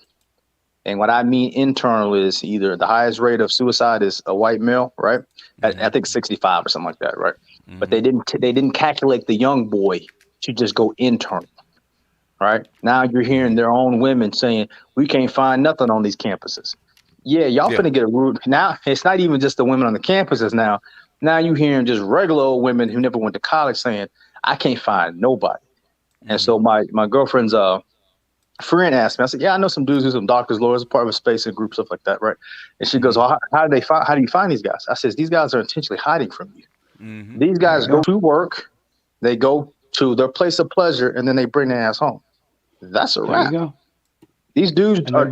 And what I mean internal is either the highest rate of suicide is a white male, right? I Hmm. think 65 or something like that, right? But Hmm. they didn't calculate the young boy to just go internal, right? Now you're hearing Hmm. their own women saying we can't find nothing on these campuses. Yeah, y'all Yeah. finna get a rude. Now it's not even just the women on the campuses. Now you hearing just regular old women who never went to college saying I can't find nobody. And Hmm. so my girlfriend's friend asked me, I said, yeah, I know some dudes who's some doctors, lawyers, part of a space and group, stuff like that, right? And she goes, Hmm. well, how do you find these guys? I says, these guys are intentionally hiding from you. Hmm. These There guys you go go. to work, they go to their place of pleasure, and then they bring their ass home. That's a There you wrap. go. These dudes And are there.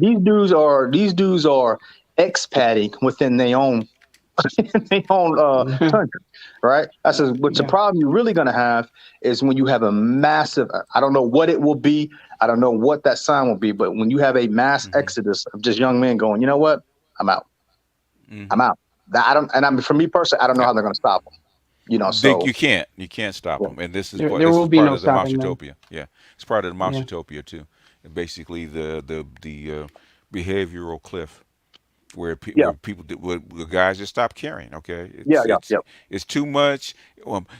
expatting within their own country, right? I says, but the Yeah. problem you're really going to have is when you have a massive, I don't know what it will be. I don't know what that sign will be, but when you have a mass Hmm. exodus of just young men going, you know what? I'm out. I'm Hmm. out. I don't, and I'm, for me personally, I don't know how they're going to stop them, so You can't stop yeah, them, and this is There part. there This will is be part no of the stopping them. Utopia. Yeah, it's part of the Yeah. Utopia too. And basically, the behavioral cliff yeah, where people where the guys just stop caring. Okay, yeah, it's yeah, it's yeah. it's too much.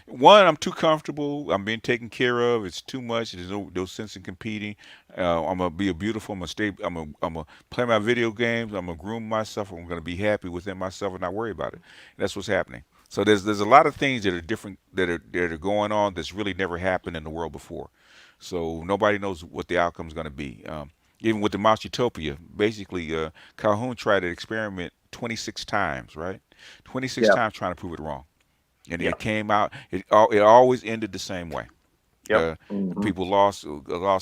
One, I'm too comfortable. I'm being taken care of. It's too much. There's no sense in competing. I'm gonna be a beautiful. I'm gonna stay. I'm gonna play my video games. I'm gonna groom myself. I'm gonna be happy within myself and not worry about it. That's what's happening. So there's a lot of things that are different that are going on that's really never happened in the world before. So nobody knows what the outcome is going to be. Even with the Mouse Utopia, basically, Calhoun tried to experiment 26 times, right? 26 Yeah, times trying to prove it wrong, and yeah, it came out. It always ended the same way. yep. Uh, Hmm. People lost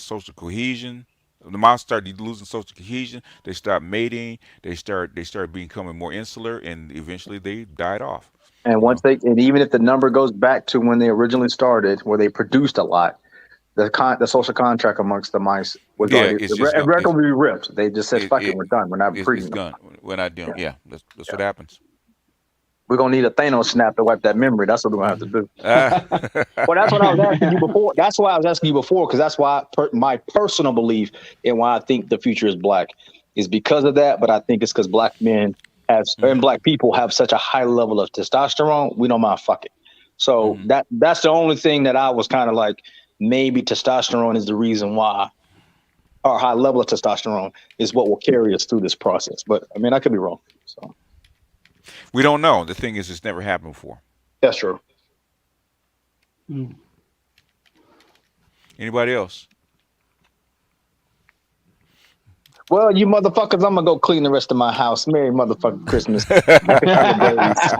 social cohesion. The mouse started losing social cohesion. They stopped mating. They started becoming more insular, and eventually they died off. And You know. and even if the number goes back to when they originally started, where they produced a lot, the social contract amongst the mice was Yeah, already it's just gone. irrecoverably ripped. They just said, It, "Fuck it, it we're done. We're not it's breeding them." gone. We're not doing. Yeah, Yeah, that's yeah. what happens. We're gonna need a Thanos snap to wipe that memory. That's what we're gonna have to do. Ah. Well, that's what I was asking you before. That's why I was asking you before, because that's why my personal belief and why I think the future is black is because of that. But I think it's because black men and Hmm. black people have such a high level of testosterone. We don't mind fuck it. So Hmm. that's the only thing that I was kind of like, maybe testosterone is the reason why, our high level of testosterone is what will carry us through this process. But I mean, I could be wrong. So We don't know. The thing is, it's never happened before. that's true. Mm. Anybody else? Well, you motherfuckers, I'm gonna go clean the rest of my house. Merry motherfucking Christmas. Happy holidays.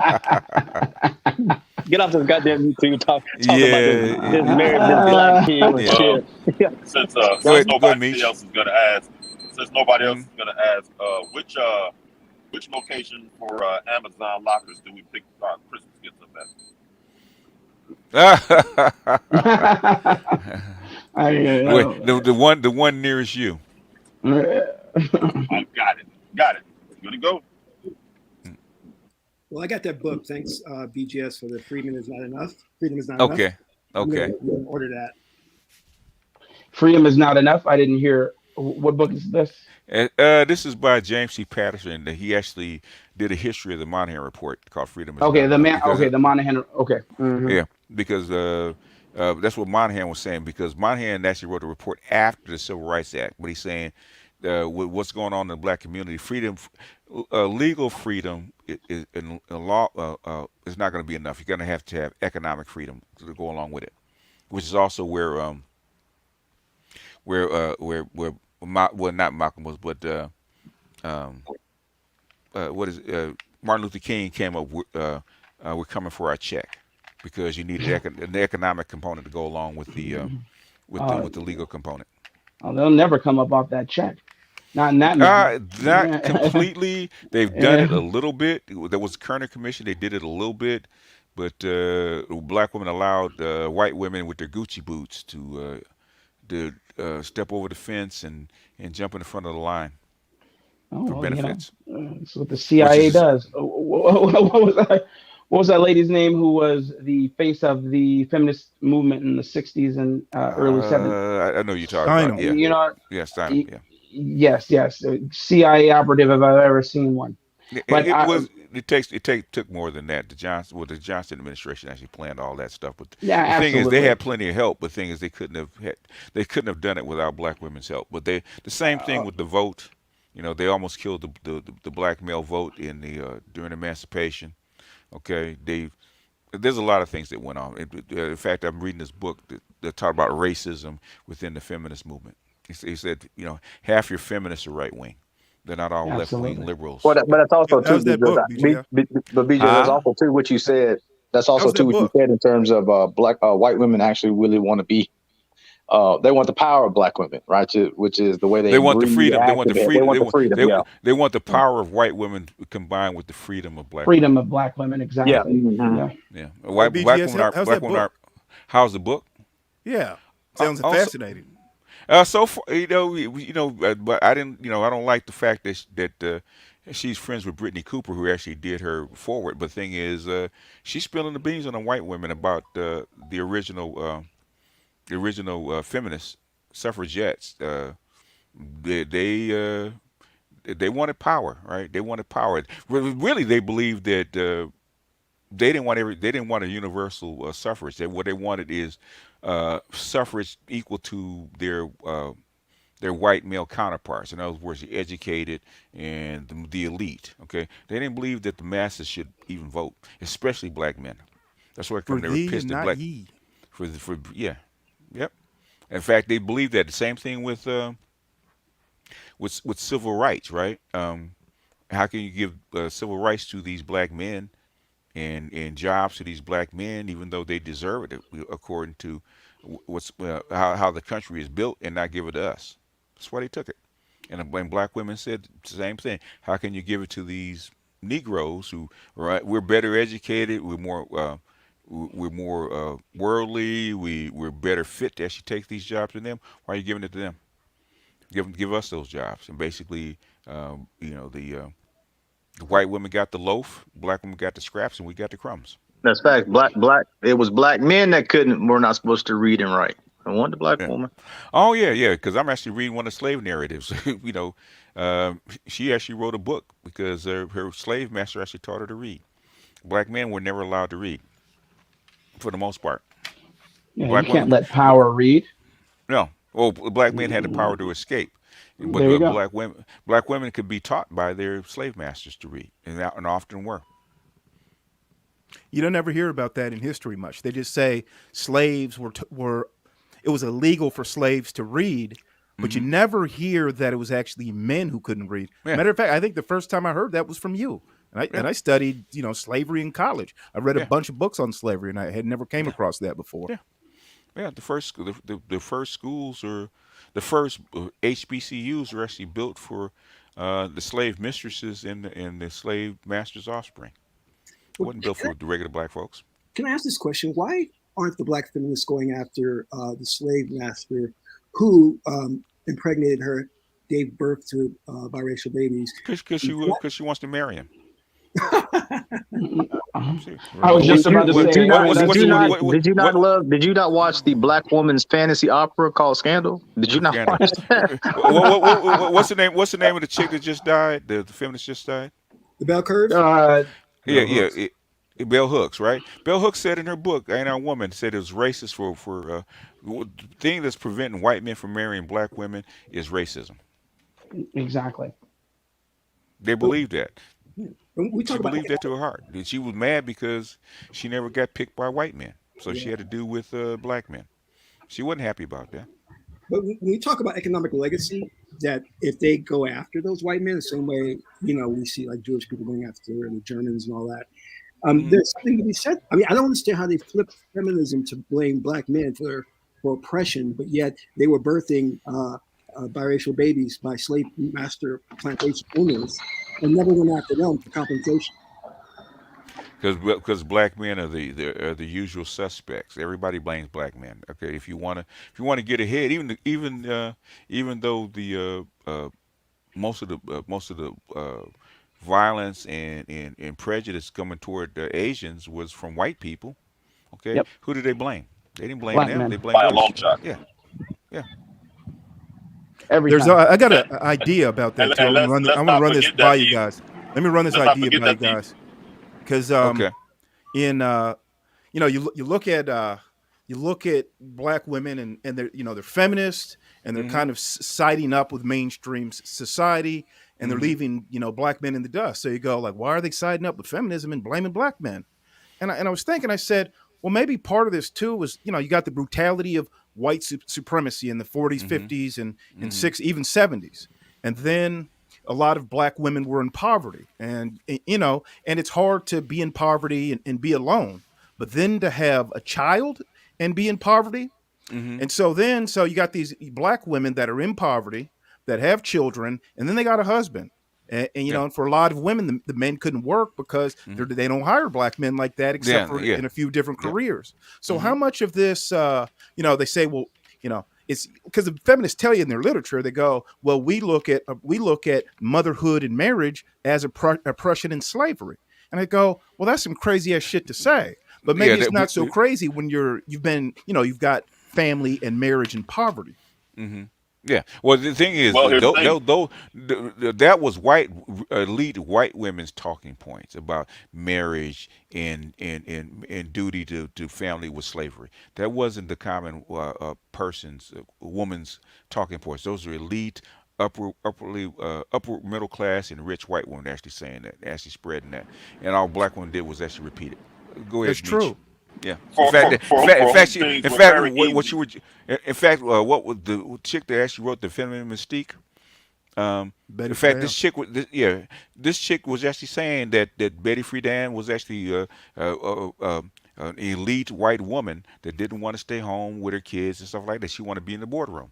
Get off this goddamn YouTube talk about Yeah, this married this it, black kid with yeah. Uh, shit. Yeah. Go since ahead, go ahead, nobody Meech. else is gonna ask, since nobody else Mm. is gonna ask, which location for Amazon lockers do we pick our Christmas gifts up at? I, Wait, uh, the one nearest you. I got it, got it. Good to go. Well, I got that book. Thanks, BGS, for the Freedom is Not Enough. Freedom is Not Enough. Okay, I'm okay. going to order that. Freedom is not enough. I didn't hear what book is this. This is by James C. Patterson. He actually did a history of the Monahan Report called "Freedom Is Okay, Not the Enough" man. because Okay, the Monahan. Okay. yeah, because that's what Monahan was saying. Because Monahan actually wrote a report after the Civil Rights Act, but he's saying with what's going on in the black community, legal freedom in law is not going to be enough. You're going to have economic freedom to go along with it, which is also where well, not Malcolm was, but um, what is Martin Luther King came up with, we're coming for our check, because you needed an economic component to go along with the Uh, with the legal component. they'll never come up off that check. Not in that manner. Not completely. They've done it a Yeah. little bit. There was a Kerner Commission. They did it a little bit, but black women allowed white women with their Gucci boots to step over the fence and jump in the front of the line Oh for well, benefits, that's what the which CIA is does. What was that? What was that lady's name who was the face of the feminist movement in the '60s and early '70s? I know you're talking about. Steinem. Yeah, You know, yeah, Steinem. y- Yeah. yes, yes, CIA operative if I've ever seen one. But It was. Took more than that. The Johnson administration actually planned all that stuff. But yeah, the thing is, they absolutely. had plenty of help. But the thing is, they couldn't have done it without black women's help. But the same thing with the vote. You know, they almost killed the black male vote in the during emancipation. Okay, there's a lot of things that went on. In fact, I'm reading this book that talked about racism within the feminist movement. He said, half your feminists are right wing. They're not all left wing Absolutely. liberals. But that's also That too was that because book, BGF. but BJ, that's Huh? also too what you said. That's That also was too that what you book. said in terms of black white women actually really want to be. They want the power of black women, right? Which is the way They they want the breathe, freedom. They want the activate. They freedom. want the freedom. Yeah. They want the power of white women combined with the freedom of black women. Freedom of black women, Yeah. exactly. Mhm. Yeah. Yeah, Hey, black BGS, women are how's black that women book? are. How's the book? Yeah, sounds Also, fascinating. so far, but I didn't, I don't like the fact that she's friends with Brittany Cooper, who actually did her forward. But the thing is, she's spilling the beans on the white women about the original feminist suffragettes. They they, uh, they wanted power, right? They wanted power. Really, they believed that they didn't want a universal suffrage. What they wanted is suffrage equal to their white male counterparts. In other words, the educated and the elite. Okay, they didn't believe that the masses should even vote, especially black men. That's why For they were thee pissed and at not black ye. for yeah, yep. In fact, they believed that the same thing with civil rights, right? How can you give civil rights to these black men and jobs to these black men, even though they deserve it, according to what's how the country is built, and not give it to us? That's why they took it. And when black women said the same thing, how can you give it to these Negroes who, right? We're better educated, we're more worldly, we're better fit to actually take these jobs than them. Why are you giving it to them? Give us those jobs. And basically, the white women got the loaf, black women got the scraps, and we got the crumbs. That's fact. Black. It was black men that couldn't. Were not supposed to read and write. I want the black Yeah. woman. Oh yeah, yeah. Because I'm actually reading one of the slave narratives. She actually wrote a book because her slave master actually taught her to read. Black men were never allowed to read, for the most part. Yeah, you Black women, can't let power read. no. Well, black men had the power to escape, but There you go. black women could be taught by their slave masters to read, and often were. You don't ever hear about that in history much. They just say slaves were it was illegal for slaves to read, but you Hmm. never hear that it was actually men who couldn't read. Yeah. Matter of fact, I think the first time I heard that was from you. And I studied, slavery in college. I read a Yeah. bunch of books on slavery, and I had never came across that before. Yeah. Yeah, the first schools or the first HBCUs were actually built for the slave mistresses and the slave masters' offspring. It Well, wasn't built for the regular black folks. can I ask this question? Why aren't the black feminists going after the slave master who impregnated her, gave birth to biracial babies? Because she wants to marry him. I'm serious. I was just about to What- say, what- what's- that's what's- easy. what- Did you not watch the black woman's fantasy opera called Scandal? Did you not Scandal. watch that? What's the name? What's the name of the chick that just died? The feminist just died. The bell curve? Yeah, Bell Hooks. Bell Hooks, right? Bell Hooks said in her book, "Ain't Our Woman," said it was racist for the thing that's preventing white men from marrying black women is racism. Exactly. They believe that. When we She talk about believed that to her heart. And she was mad because she never got picked by white men, so she had to do with black men. She wasn't happy about that. But when we talk about economic legacy, that if they go after those white men the same way, we see like Jewish people going after the Germans and all that, there's something to be said. I mean, I don't understand how they flipped feminism to blame black men for oppression, but yet they were birthing biracial babies by slave master plantation owners and never went after them for compensation. Because black men are the usual suspects. Everybody blames black men. Okay, if you wanna get ahead, even though the most of the violence and prejudice coming toward Asians was from white people. Okay, Yep. who did they blame? They didn't blame Black them. men. They blamed By a us. long shot. Yeah, yeah. Every There's time. I got an idea about that too. And I want to not run this forget by that you guys. Let me run this let's not idea forget by you that the- guys, because Okay. in you look at black women and they're feminists and they're kind of siding up with mainstream society and they're leaving black men in the dust. So you go like, why are they siding up with feminism and blaming black men? And I was thinking, I said, well, maybe part of this too was, you got the brutality of white supremacy in the 40s, 50s, and 60s, even 70s. And then a lot of black women were in poverty. And it's hard to be in poverty and be alone. But then to have a child and be in poverty. And so you got these black women that are in poverty, that have children, and then they got a husband. And and for a lot of women, the men couldn't work because they don't hire black men like that, except for in a few different careers. So how much of this, they say, well, it's because the feminists tell you in their literature, they go, well, we look at motherhood and marriage as oppression and slavery. And I go, well, that's some crazy ass shit to say, but maybe it's not so crazy when you've got family and marriage and poverty. Yeah. Well, the thing is, Well, here's the thing. that was elite white women's talking points about marriage and duty to family with slavery. That wasn't the common woman's talking points. Those are elite, upper middle class and rich white women actually saying that, actually spreading that, and all black women did was actually repeat it. Go ahead, That's true. Yeah. For In fact, things in were fact, very what easy. you were, in fact, what was the chick that actually wrote the feminine mystique? Betty In fact, Friedan. this chick was actually saying that Betty Friedan was actually an elite white woman that didn't want to stay home with her kids and stuff like that. She wanted to be in the boardroom.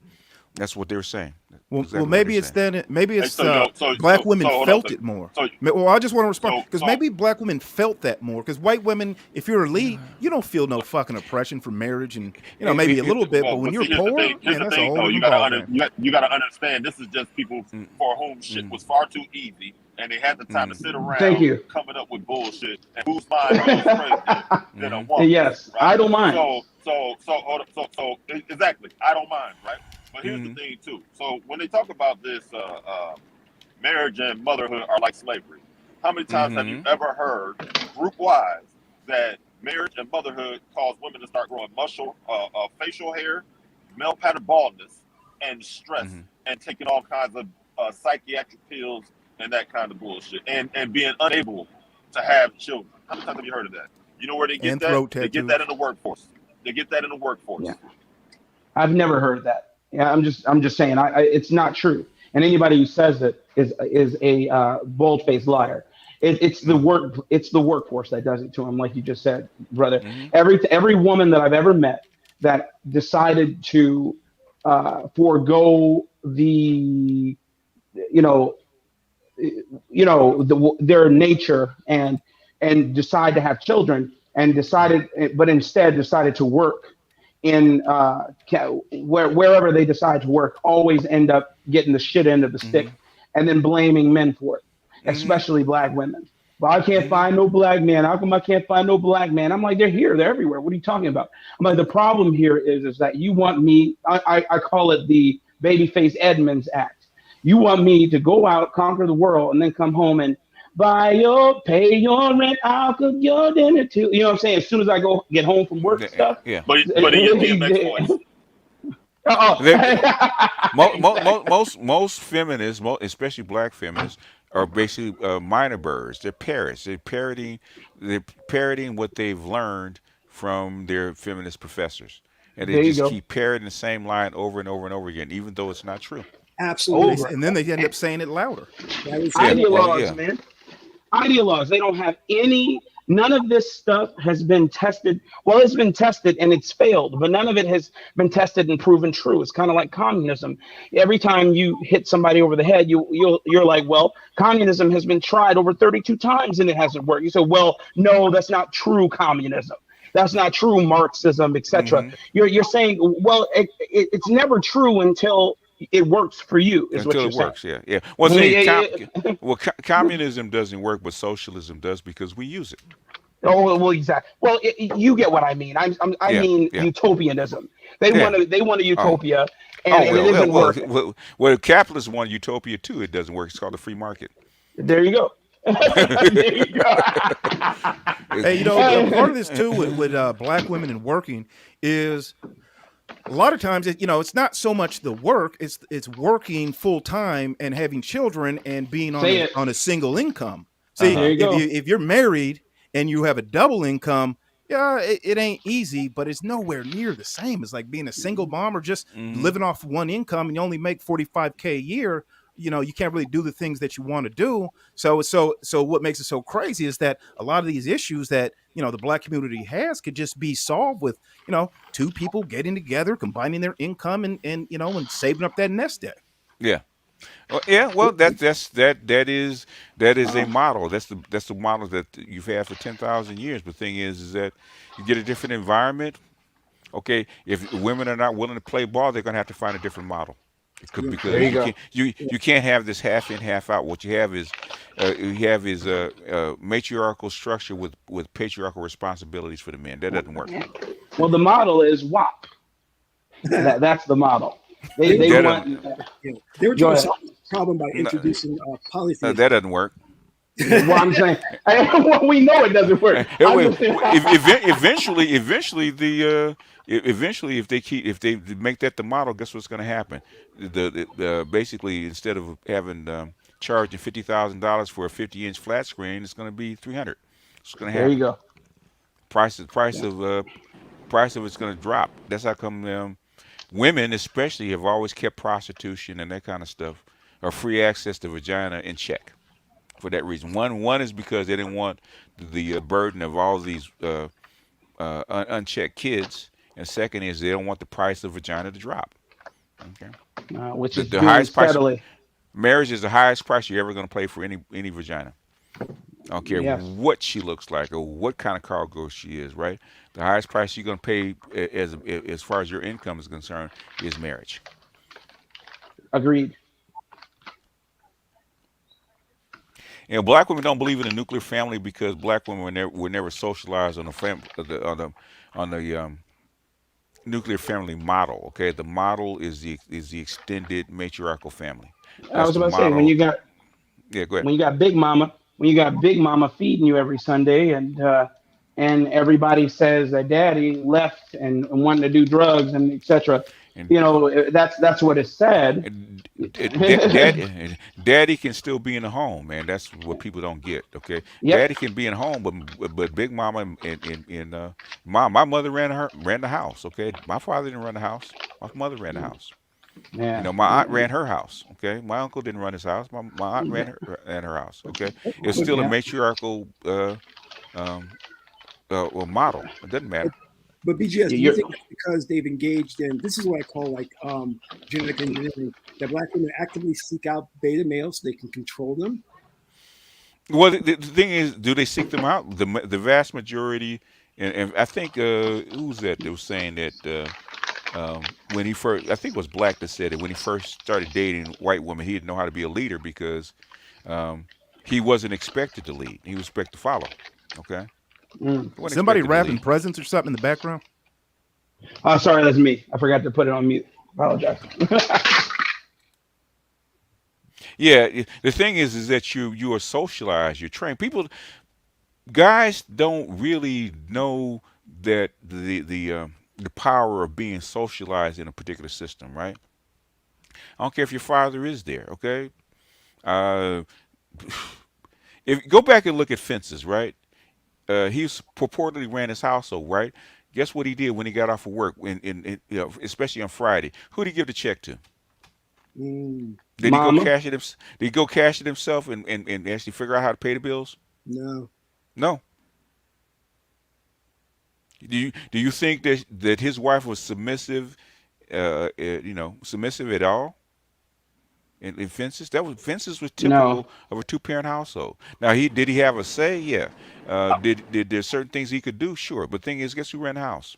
That's what they were saying. Well, Exactly well, what maybe they're it's saying. then. Maybe it's so black women hold on a felt second. it more. So- Well, I just want to respond because so- maybe black women felt that more. Because white women, if you're elite, you don't feel no fucking oppression from marriage, and maybe a little bit. But when you're see, here's poor, the thing. Here's man, the that's a thing, whole though. different ballgame. You got to understand. This is just people for whom shit was far too easy, and they had the time to sit around. Thank you. Coming up with bullshit, and whose mind goes crazy than a woman. Yes, right? I don't mind. So exactly, I don't mind, right? But here's the thing too. So when they talk about this, marriage and motherhood are like slavery. How many times have you ever heard, group-wise, that marriage and motherhood cause women to start growing facial hair, male pattern baldness, and stress, and taking all kinds of psychiatric pills and that kind of bullshit, and being unable to have children? How many times have you heard of that? You know where they get And that? throat They get tattoos. that in the workforce. They get that in the workforce. Yeah. I've never heard that. Yeah, I'm just saying, it's not true. And anybody who says it is a bold-faced liar. It's the Mm-hmm. work. It's the workforce that does it to them, like you just said, brother. Mm-hmm. Every woman that I've ever met that decided to forego you know their nature and decide to have children and decided, but instead decided to work in wherever they decide to work, always end up getting the shit end of the Mm-hmm. stick and then blaming men for it, Mm-hmm. especially black women. Well, I can't Mm-hmm. find no black man. How come I can't find no black man? I'm like, they're here, they're everywhere. What are you talking about? I'm like, the problem here is that you want me. I call it the Babyface Edmonds Act. You want me to go out, conquer the world, and then come home and pay your rent, I'll cook your dinner too. You know what I'm saying? As soon as I go get home from work and stuff. Yeah. But in your DMX voice. Oh, They, exactly. most feminists, especially black feminists, are basically minor birds. They're parrots. They're parroting what they've learned from their feminist professors, and they There you just go. keep parroting the same line over and over and over again, even though it's not true. Absolutely. Over. And then they end up saying it louder. That is Yeah, correct. well, Ideologues, yeah. man. Ideologues. They don't have any. None of this stuff has been tested. Well, it's been tested and it's failed, but none of it has been tested and proven true. It's kind of like communism. Every time you hit somebody over the head, you're like, well, communism has been tried over 32 times and it hasn't worked. You say, well, no, that's not true communism. That's not true Marxism, etc. Hmm. You're saying, well, it's never true until it works for you, is what Until you're it saying. works, yeah, yeah. Well, Yeah, see, yeah, yeah. communism doesn't work, but socialism does because we use it. Oh well, exactly. Well, you get what I mean. I Yeah, mean yeah, utopianism. yeah. They want a Oh, utopia, oh and it isn't working. well. Capitalists want utopia too. It doesn't work. It's called the free market. There you go. There you go. Hey, part of this too with black women and working is a lot of times it's not so much the work, it's working full time and having children and being Say it. on a single income. Uh See, There huh. you go. if you're married and you have a double income, yeah, it ain't easy, but it's nowhere near the same as like being a single mom or just Hmm. living off one income and you only make 45K a year. You can't really do the things that you want to do. So what makes it so crazy is that a lot of these issues that the black community has could just be solved with two people getting together, combining their income, and saving up that nest egg. Yeah. Well, yeah. Well, that is a model. That's the model that you've had for 10,000 years. But the thing is that you get a different environment. Okay, if women are not willing to play ball, they're going to have to find a different model. You're There Because you you correct. go. can't you can't have this half in half out. What you have is matriarchal structure with patriarchal responsibilities for the men. That doesn't work. Well, the model is WAP. That's the model. They were They That trying, want. doesn't. they were Go trying to ahead. solve this problem by No, introducing that polytheism. doesn't work. Well, I'm saying, well, we know it doesn't work. I'm just saying. Eventually, if they make that the model, guess what's going to happen? Basically, instead of having charging $50,000 for a 50-inch flat screen, it's going to be 300. It's going to There you happen. go. Price price Yeah. of uh, price of it's going to drop. That's how come women, especially, have always kept prostitution and that kind of stuff or free access to vagina in check for that reason. One is because they didn't want the burden of all these unchecked kids, and second is they don't want the price of vagina to drop. Okay, Which the is the doing highest price steadily. marriage is the highest price you're ever going to pay for any vagina. I don't care Yes, what she looks like or what kind of cargo she is. Right, the highest price you're going to pay as far as your income is concerned is marriage. agreed. Black women don't believe in the nuclear family because black women were never socialized on the nuclear family model. Okay, the model is the extended matriarchal family. I That's was the about to say when model. you got Yeah, go ahead. when you got Big Mama, when you got Big Mama feeding you every Sunday, and everybody says that Daddy left and wanted to do drugs and etc. And, That's what it said. and daddy can still be in the home, man. That's what people don't get. Okay, Yep, daddy can be in the home, but Big Mama my mother ran the house. Okay, my father didn't run the house. My mother ran the house. You Yeah. know, my aunt ran her house. Okay, my uncle didn't run his house. My aunt ran her house. Okay, it's still a Yeah. matriarchal um, well, model. It doesn't matter. But BGS, do you You're think that's because they've engaged in this is what I call like genetic engineering, that black women actively seek out beta males so they can control them? Well, the thing is, do they seek them out? The vast majority, and I think who's that? That was saying that when he first, I think it was Black that said it when he first started dating white women, he didn't know how to be a leader because um, he wasn't expected to lead. He was expected to follow. Okay, mm. he wasn't Somebody expected to wrapping lead. presents or something in the background. Oh, sorry, that's me. I forgot to put it on mute. Apologize. Yeah, the thing is that you are socialized. You're trained. People, guys, don't really know that the power of being socialized in a particular system, right? I don't care if your father is there. Okay, uh, if go back and look at Fences, right? He purportedly ran his household, right? Guess what he did when he got off of work, you know, especially on Friday? Who did he give the check to? Mm, Did he go Mama. cash it? Did he go cash it himself and actually figure out how to pay the bills? no. No. Do you think that his wife was submissive? You know, submissive at all in Fences? Fences was No. typical of a two-parent household. Now he have a say? Yeah. Did there certain things he could do? Sure. But thing is, guess who ran the house?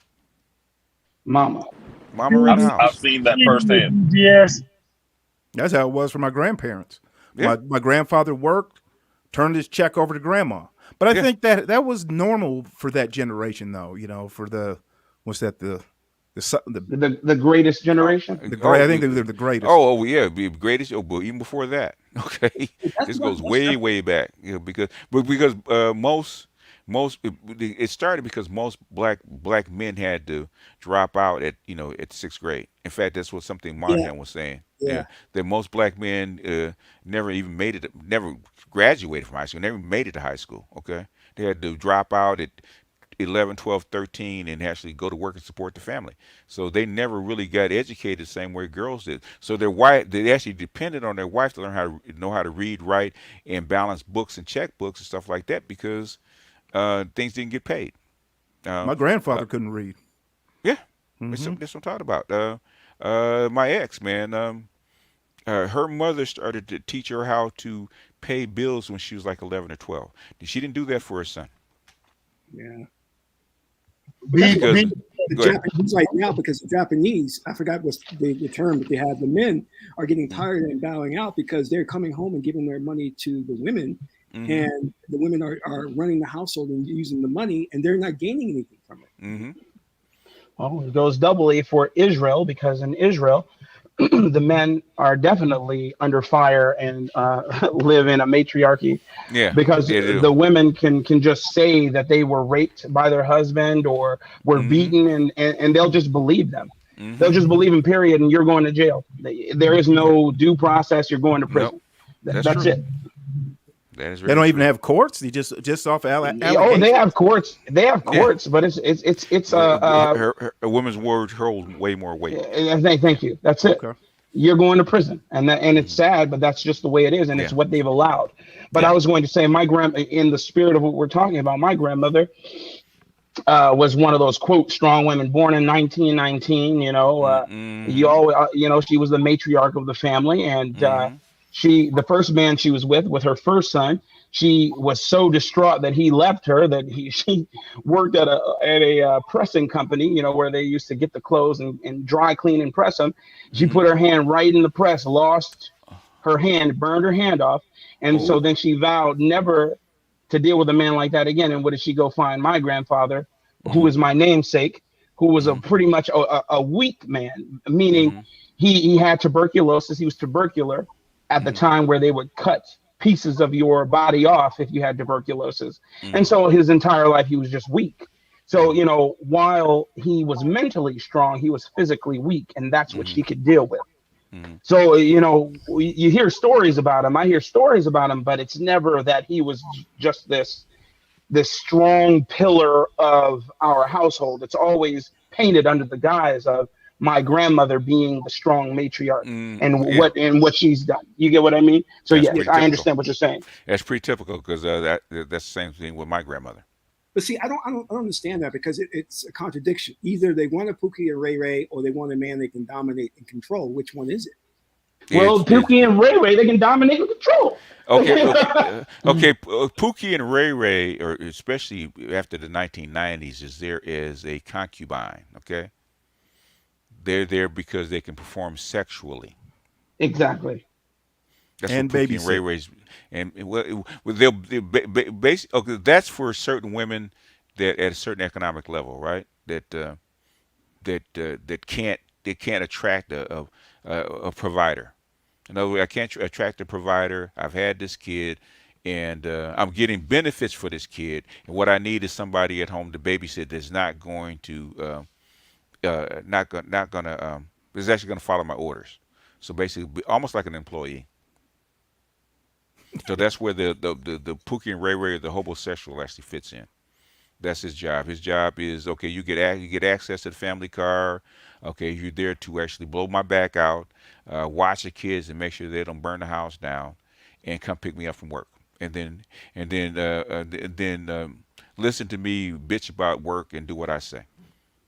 Mama. Mama ran the I've house. seen that firsthand. Yes. That's how it was for my grandparents. Yeah. My grandfather worked, turned his check over to grandma. But I Yeah. think that was normal for that generation, though. You know, for the what's that The greatest Oh, generation. the great. I oh, think they're the greatest. yeah, be greatest. Oh, but even before that, okay, this goes way, That's way back. You know, because most it started because most black men had to drop out at at sixth grade. In fact, that's what something yeah, Monahan was saying. yeah. Yeah, that most black men never even made it, never graduated from high school, never made it to high school. Okay, they had to drop out at 11, 12, 13, and actually go to work and support the family. So they never really got educated the same way girls did. So their wife, they actually depended on their wife to learn how to know how to read, write, and balance books and checkbooks and stuff like that because things didn't get paid. My But grandfather couldn't read. yeah, Hmm. that's what I'm talking about. My ex, man, her mother started to teach her how to pay bills when she was like 11 or 12. She didn't do that for her son Yeah. But that's Be, what because. be, the Go ahead. Japanese right now, because the Japanese, I forgot what's the term that they have, the men are getting Mm-hmm. tired and bowing out because they're coming home and giving their money to the women, Mm-hmm. and the women are running the household and using the money, and they're not gaining anything from it. Mm-hmm. Well, it goes doubly for Israel because in Israel, the men are definitely under fire and live in a matriarchy Yeah, because they do. the women can just say that they were raped by their husband or were Mm-hmm. beaten and they'll just believe them. They'll Mm-hmm. just believe in period and you're going to jail. There is Yeah. no due process. You're going to Nope. prison. That's That's true. it. That is They very don't even true. have courts. They just off Oh, they allegations. have courts. They have Yeah. courts, but it's A woman's words hold way more weight. thank you. That's it. Okay. You're going to prison, and it's Hmm. sad, but that's just the way it is, and it's Yeah. what they've allowed. But I Yeah. was going to say, my in the spirit of what we're talking about, my grandmother was one of those quote strong women, born in 1919. Mm-hmm. She was the matriarch of the family, and Mm-hmm. the first man she was with her first son, she was so distraught that he left her that she worked at a pressing company, where they used to get the clothes and dry clean and press them. She Mm-hmm. put her hand right in the press, lost her hand, burned her hand off, and Oh. so then she vowed never to deal with a man like that again. And what did she go find? My grandfather, who Mm-hmm. is my namesake, who was a Mm-hmm. pretty much a weak man, meaning Mm-hmm. he had tuberculosis. He was tubercular at the Mm-hmm. time where they would cut pieces of your body off if you had tuberculosis. And Mm-hmm. so his entire life he was just weak. So, Mm-hmm. while he was mentally strong, he was physically weak, and that's what Mm-hmm. she could deal with. Mm-hmm. So, you hear stories about him. I hear stories about him, but it's never that he was just this strong pillar of our household. It's always painted under the guise of my grandmother being the strong matriarch and Yeah, what she's done. You get what I mean? So that's yes, pretty I typical. understand what you're saying. That's pretty typical because that's the same thing with my grandmother. But see, I don't understand that because it's a contradiction. Either they want a Pookie or Ray Ray, or they want a man they can dominate and control. Which one is it? Well, It's Pookie and Ray Ray, they can dominate and control. okay, okay, okay. Pookie and Ray Ray, or especially after the 1990s, is there is a concubine. Okay, they're there because they can perform sexually. Exactly. That's what And Pookie and Ray babysit. Ray's, and they'll okay. That's for certain women that at a certain economic level, right? That can't attract a provider. In other words, I can't attract a provider. I've had this kid, and I'm getting benefits for this kid. And what I need is somebody at home to babysit that's not going to not gonna is actually gonna follow my orders. So basically, almost like an employee. So that's where the Pookie and Ray Ray, the homosexual, actually fits in. That's his job. His job is okay. You get access to the family car. Okay, you're there to actually blow my back out, watch the kids, and make sure they don't burn the house down, and come pick me up from work. And then listen to me bitch about work and do what I say.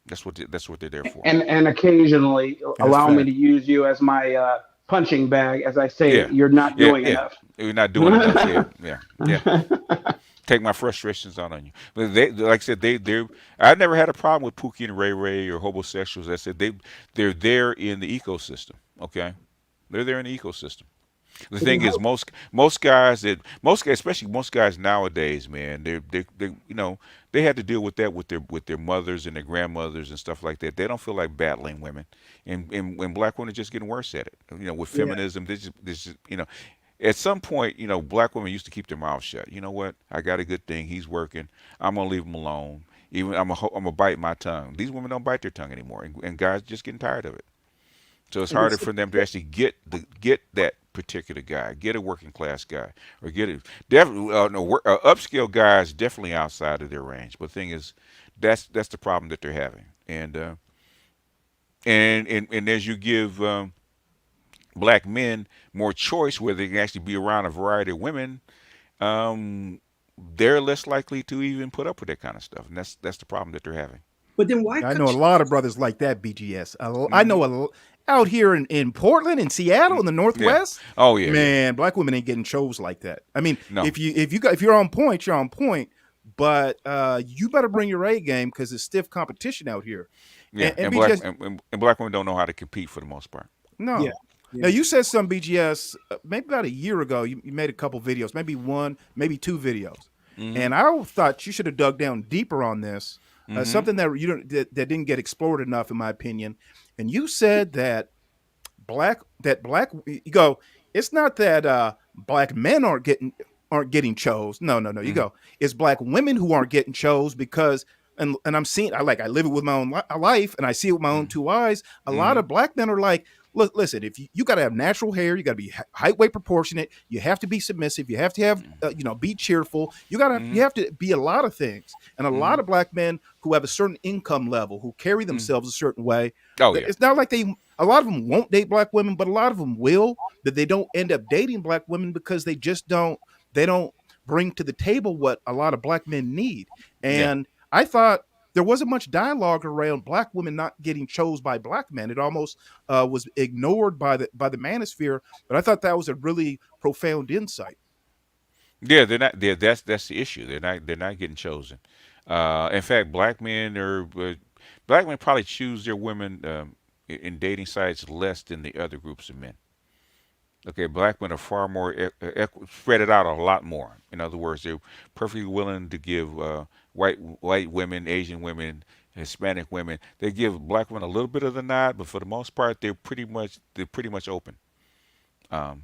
That's what they're there for. And occasionally That's allow me fact. to use you as my punching bag as I say Yeah, you're not yeah, doing yeah. enough. You're not doing enough. Yeah, yeah, yeah. Take my frustrations out on you. But like I said, I never had a problem with Pookie and Ray Ray or homosexuals. I said they're there in the ecosystem. Okay, they're there in the ecosystem. The But then thing is, how? most guys, especially most guys nowadays, man, they they had to deal with that with their mothers and their grandmothers and stuff like that. They don't feel like battling women, and black women are just getting worse at it. With Yeah, feminism, at some point, black women used to keep their mouths shut. You know what? I got a good thing. He's working. I'm gonna leave him alone. Even I'm gonna bite my tongue. These women don't bite their tongue anymore, and guys just getting tired of it. So it's and harder it's for them to actually get that particular guy, get a working class guy, or get it. Definitely, no, upscale guy is definitely outside of their range. But the thing is, that's the problem that they're having. And as you give black men more choice, where they can actually be around a variety of women, um, they're less likely to even put up with that kind of stuff, and that's the problem that they're having. but then why I cut? know a lot of brothers like that, BGS. I Hmm. know out here in Portland, in Seattle, in the Yeah. Northwest, Oh yeah, yeah. man, black women ain't getting chose like that. I mean, No. if you're on point, you're on point. But you better bring your A game because it's stiff competition out here. Yeah. And Black BGS, and black women don't know how to compete for the most part. Yeah, no. Now yeah. you said some BGS maybe about a year ago. You made a couple videos, maybe one, maybe two videos, Hmm. and I thought you should have dug down deeper on this. Hmm. Something that you don't that didn't get explored enough, in my opinion. And you said that black you go. It's not that black men aren't getting chose. No. You Hmm. go. It's black women who aren't getting chose because. And I'm seeing I live it with my own life and I see it with my own two eyes. A lot Hmm. of black men are like, look, listen, if you got to have natural hair, you got to be height weight proportionate, you have to be submissive, you have to have be cheerful, you Hmm. have to be a lot of things. And a lot Hmm. of black men who have a certain income level, who carry Hmm. themselves a certain way, Oh yeah. it's not like a lot of them won't date black women, but a lot of them will, that they don't end up dating black women because they don't bring to the table what a lot of black men need. Yeah. And I thought there wasn't much dialogue around black women not getting chose by black men. It almost was ignored by the manosphere. But I thought that was a really profound insight. Yeah, they're not. That's the issue. They're not getting chosen. In fact, black men probably choose their women in dating sites less than the other groups of men. Okay, black men are far more spread it out a lot more. In other words, they're perfectly willing to give white women, Asian women, Hispanic women. They give black women a little bit of the nod, but for the most part, they're pretty much open.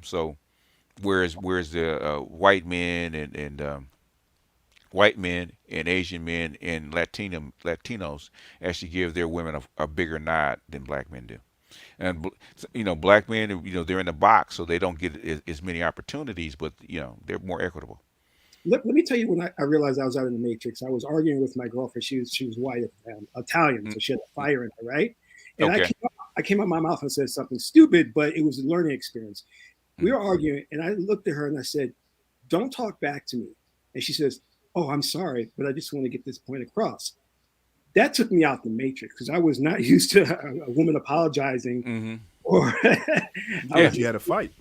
So whereas the white men and Asian men and Latinos actually give their women a bigger nod than black men do. And black men, they're in the box, so they don't get as many opportunities, but they're more equitable. Let me tell you when I realized I was out in the matrix. I was arguing with my girlfriend. She was white, Italian, Mm, so she had a fire in her, right? And I Okay. came up, I came out my mouth and said something stupid, but it was a learning experience. We were arguing, and I looked at her and I said, "Don't talk back to me." And she says, "Oh, I'm sorry, but I just want to get this point across." That took me out the matrix because I was not used to a woman apologizing, Mm-hmm. or Yeah, you had a fight.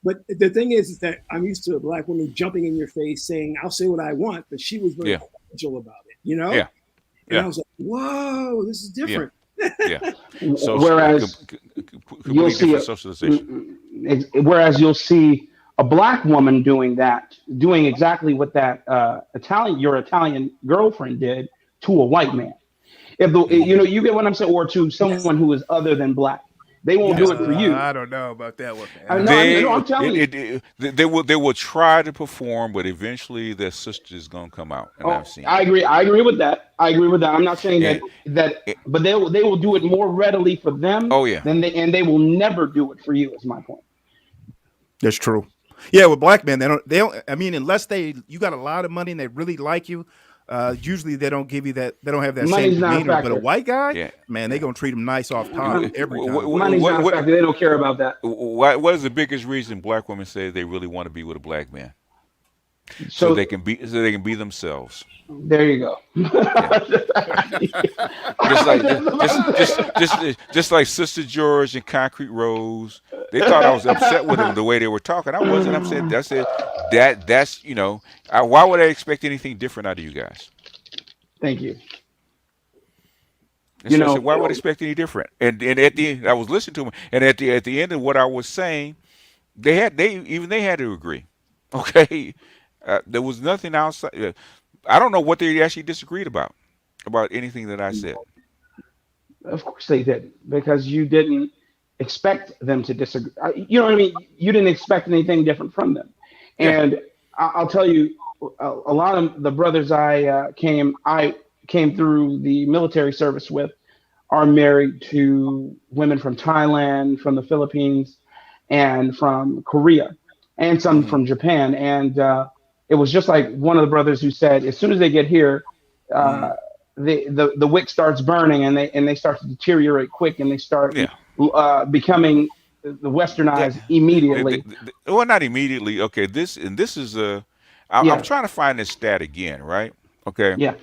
But the thing is that I'm used to a black woman jumping in your face saying, "I'll say what I want," but she was very Yeah. cordial about it, you know? Yeah. And I Yeah. was like, "Whoa, this is different." Yeah. So Whereas you'll completely see different socialization. whereas you'll see a black woman doing that, doing exactly what that your Italian girlfriend did to a white man. If the Mm-hmm. you get what I'm saying, or to Yes, someone who is other than black, they won't do yes. it for you. I don't know about that one, I man. know. They I'm telling you. they will try to perform, but eventually their sister is gonna come out, and Oh, I've seen I it. agree. I agree with that. I agree with that. I'm not saying And, that, and but they will do it more readily for them oh yeah, than they will never do it for you. Is my point. That's true. Yeah, with black men, they don't. I mean, unless you got a lot of money and they really like you, usually they don't give you that. They don't have that same Money's not a demeanor. But a factor. white guy, yeah, man, they yeah. gonna treat him nice off top every time. Money's not a What factor. They don't care about that. what is the biggest reason black women say they really want to be with a black man? So So they can be themselves. there you go. Yeah. Just like Sister George and Concrete Rose, they thought I was upset with them the way they were talking. I wasn't upset. I said that's why would I expect anything different out of you guys? Thank you. And You so I said, know, why would I expect any different? And at the end, I was listening to them, and at the end of what I was saying, they had to agree. Okay, there was nothing outside. I don't know what they actually disagreed about anything that I said. of course they did because you didn't expect them to disagree. You know what I mean? You didn't expect anything different from them. Yeah. And I'll tell you, a lot of the brothers I came through the military service with are married to women from Thailand, from the Philippines, and from Korea, and some Mm-hmm. from Japan. And it was just like one of the brothers who said, as soon as they get here, Mm-hmm. uh, the wick starts burning, and they start to deteriorate quick, and they start Yeah. becoming the That, westernized immediately. well, not immediately. Okay, this is a. I'm Yeah, trying to find this stat again, right? Okay, yeah,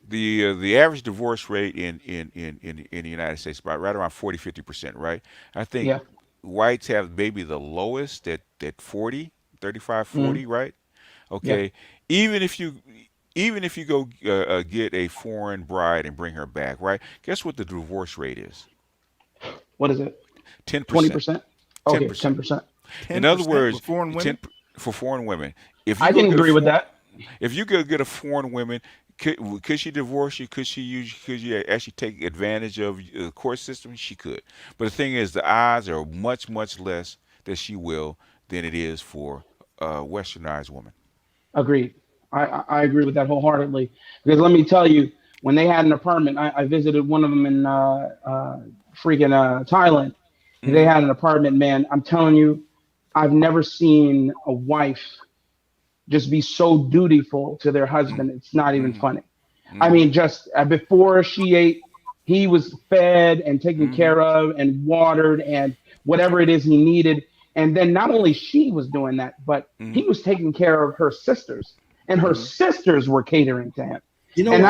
the average divorce rate in the United States about right around 40-50%, right? I think yeah, whites have maybe the lowest at 40, 35, mm, 40, right? yeah. Okay, even if you go get a foreign bride and bring her back, right? Guess what the divorce rate is? What is it? 10%. 20%? Ten Okay, ten percent. percent. In Ten other percent words, with foreign women. 10 for foreign women. If you I go can get a agree with foreign, that. if you go get a foreign woman, could she divorce you? Could you actually take advantage of the court system? She could. But the thing is, the odds are much less that she will than it is for a westernized woman. Agreed. I agree with that wholeheartedly. Because let me tell you, when they had an apartment, I visited one of them in freaking Thailand. They Hmm. had an apartment, man. I'm telling you, I've never seen a wife just be so dutiful to their husband. It's not even Hmm. funny. I Hmm. mean, just before she ate, he was fed and taken Hmm. care of and watered and whatever it is he needed. And then not only she was doing that, but he Hmm. was taking care of her sisters, and her Hmm. sisters were catering to him. You know And why?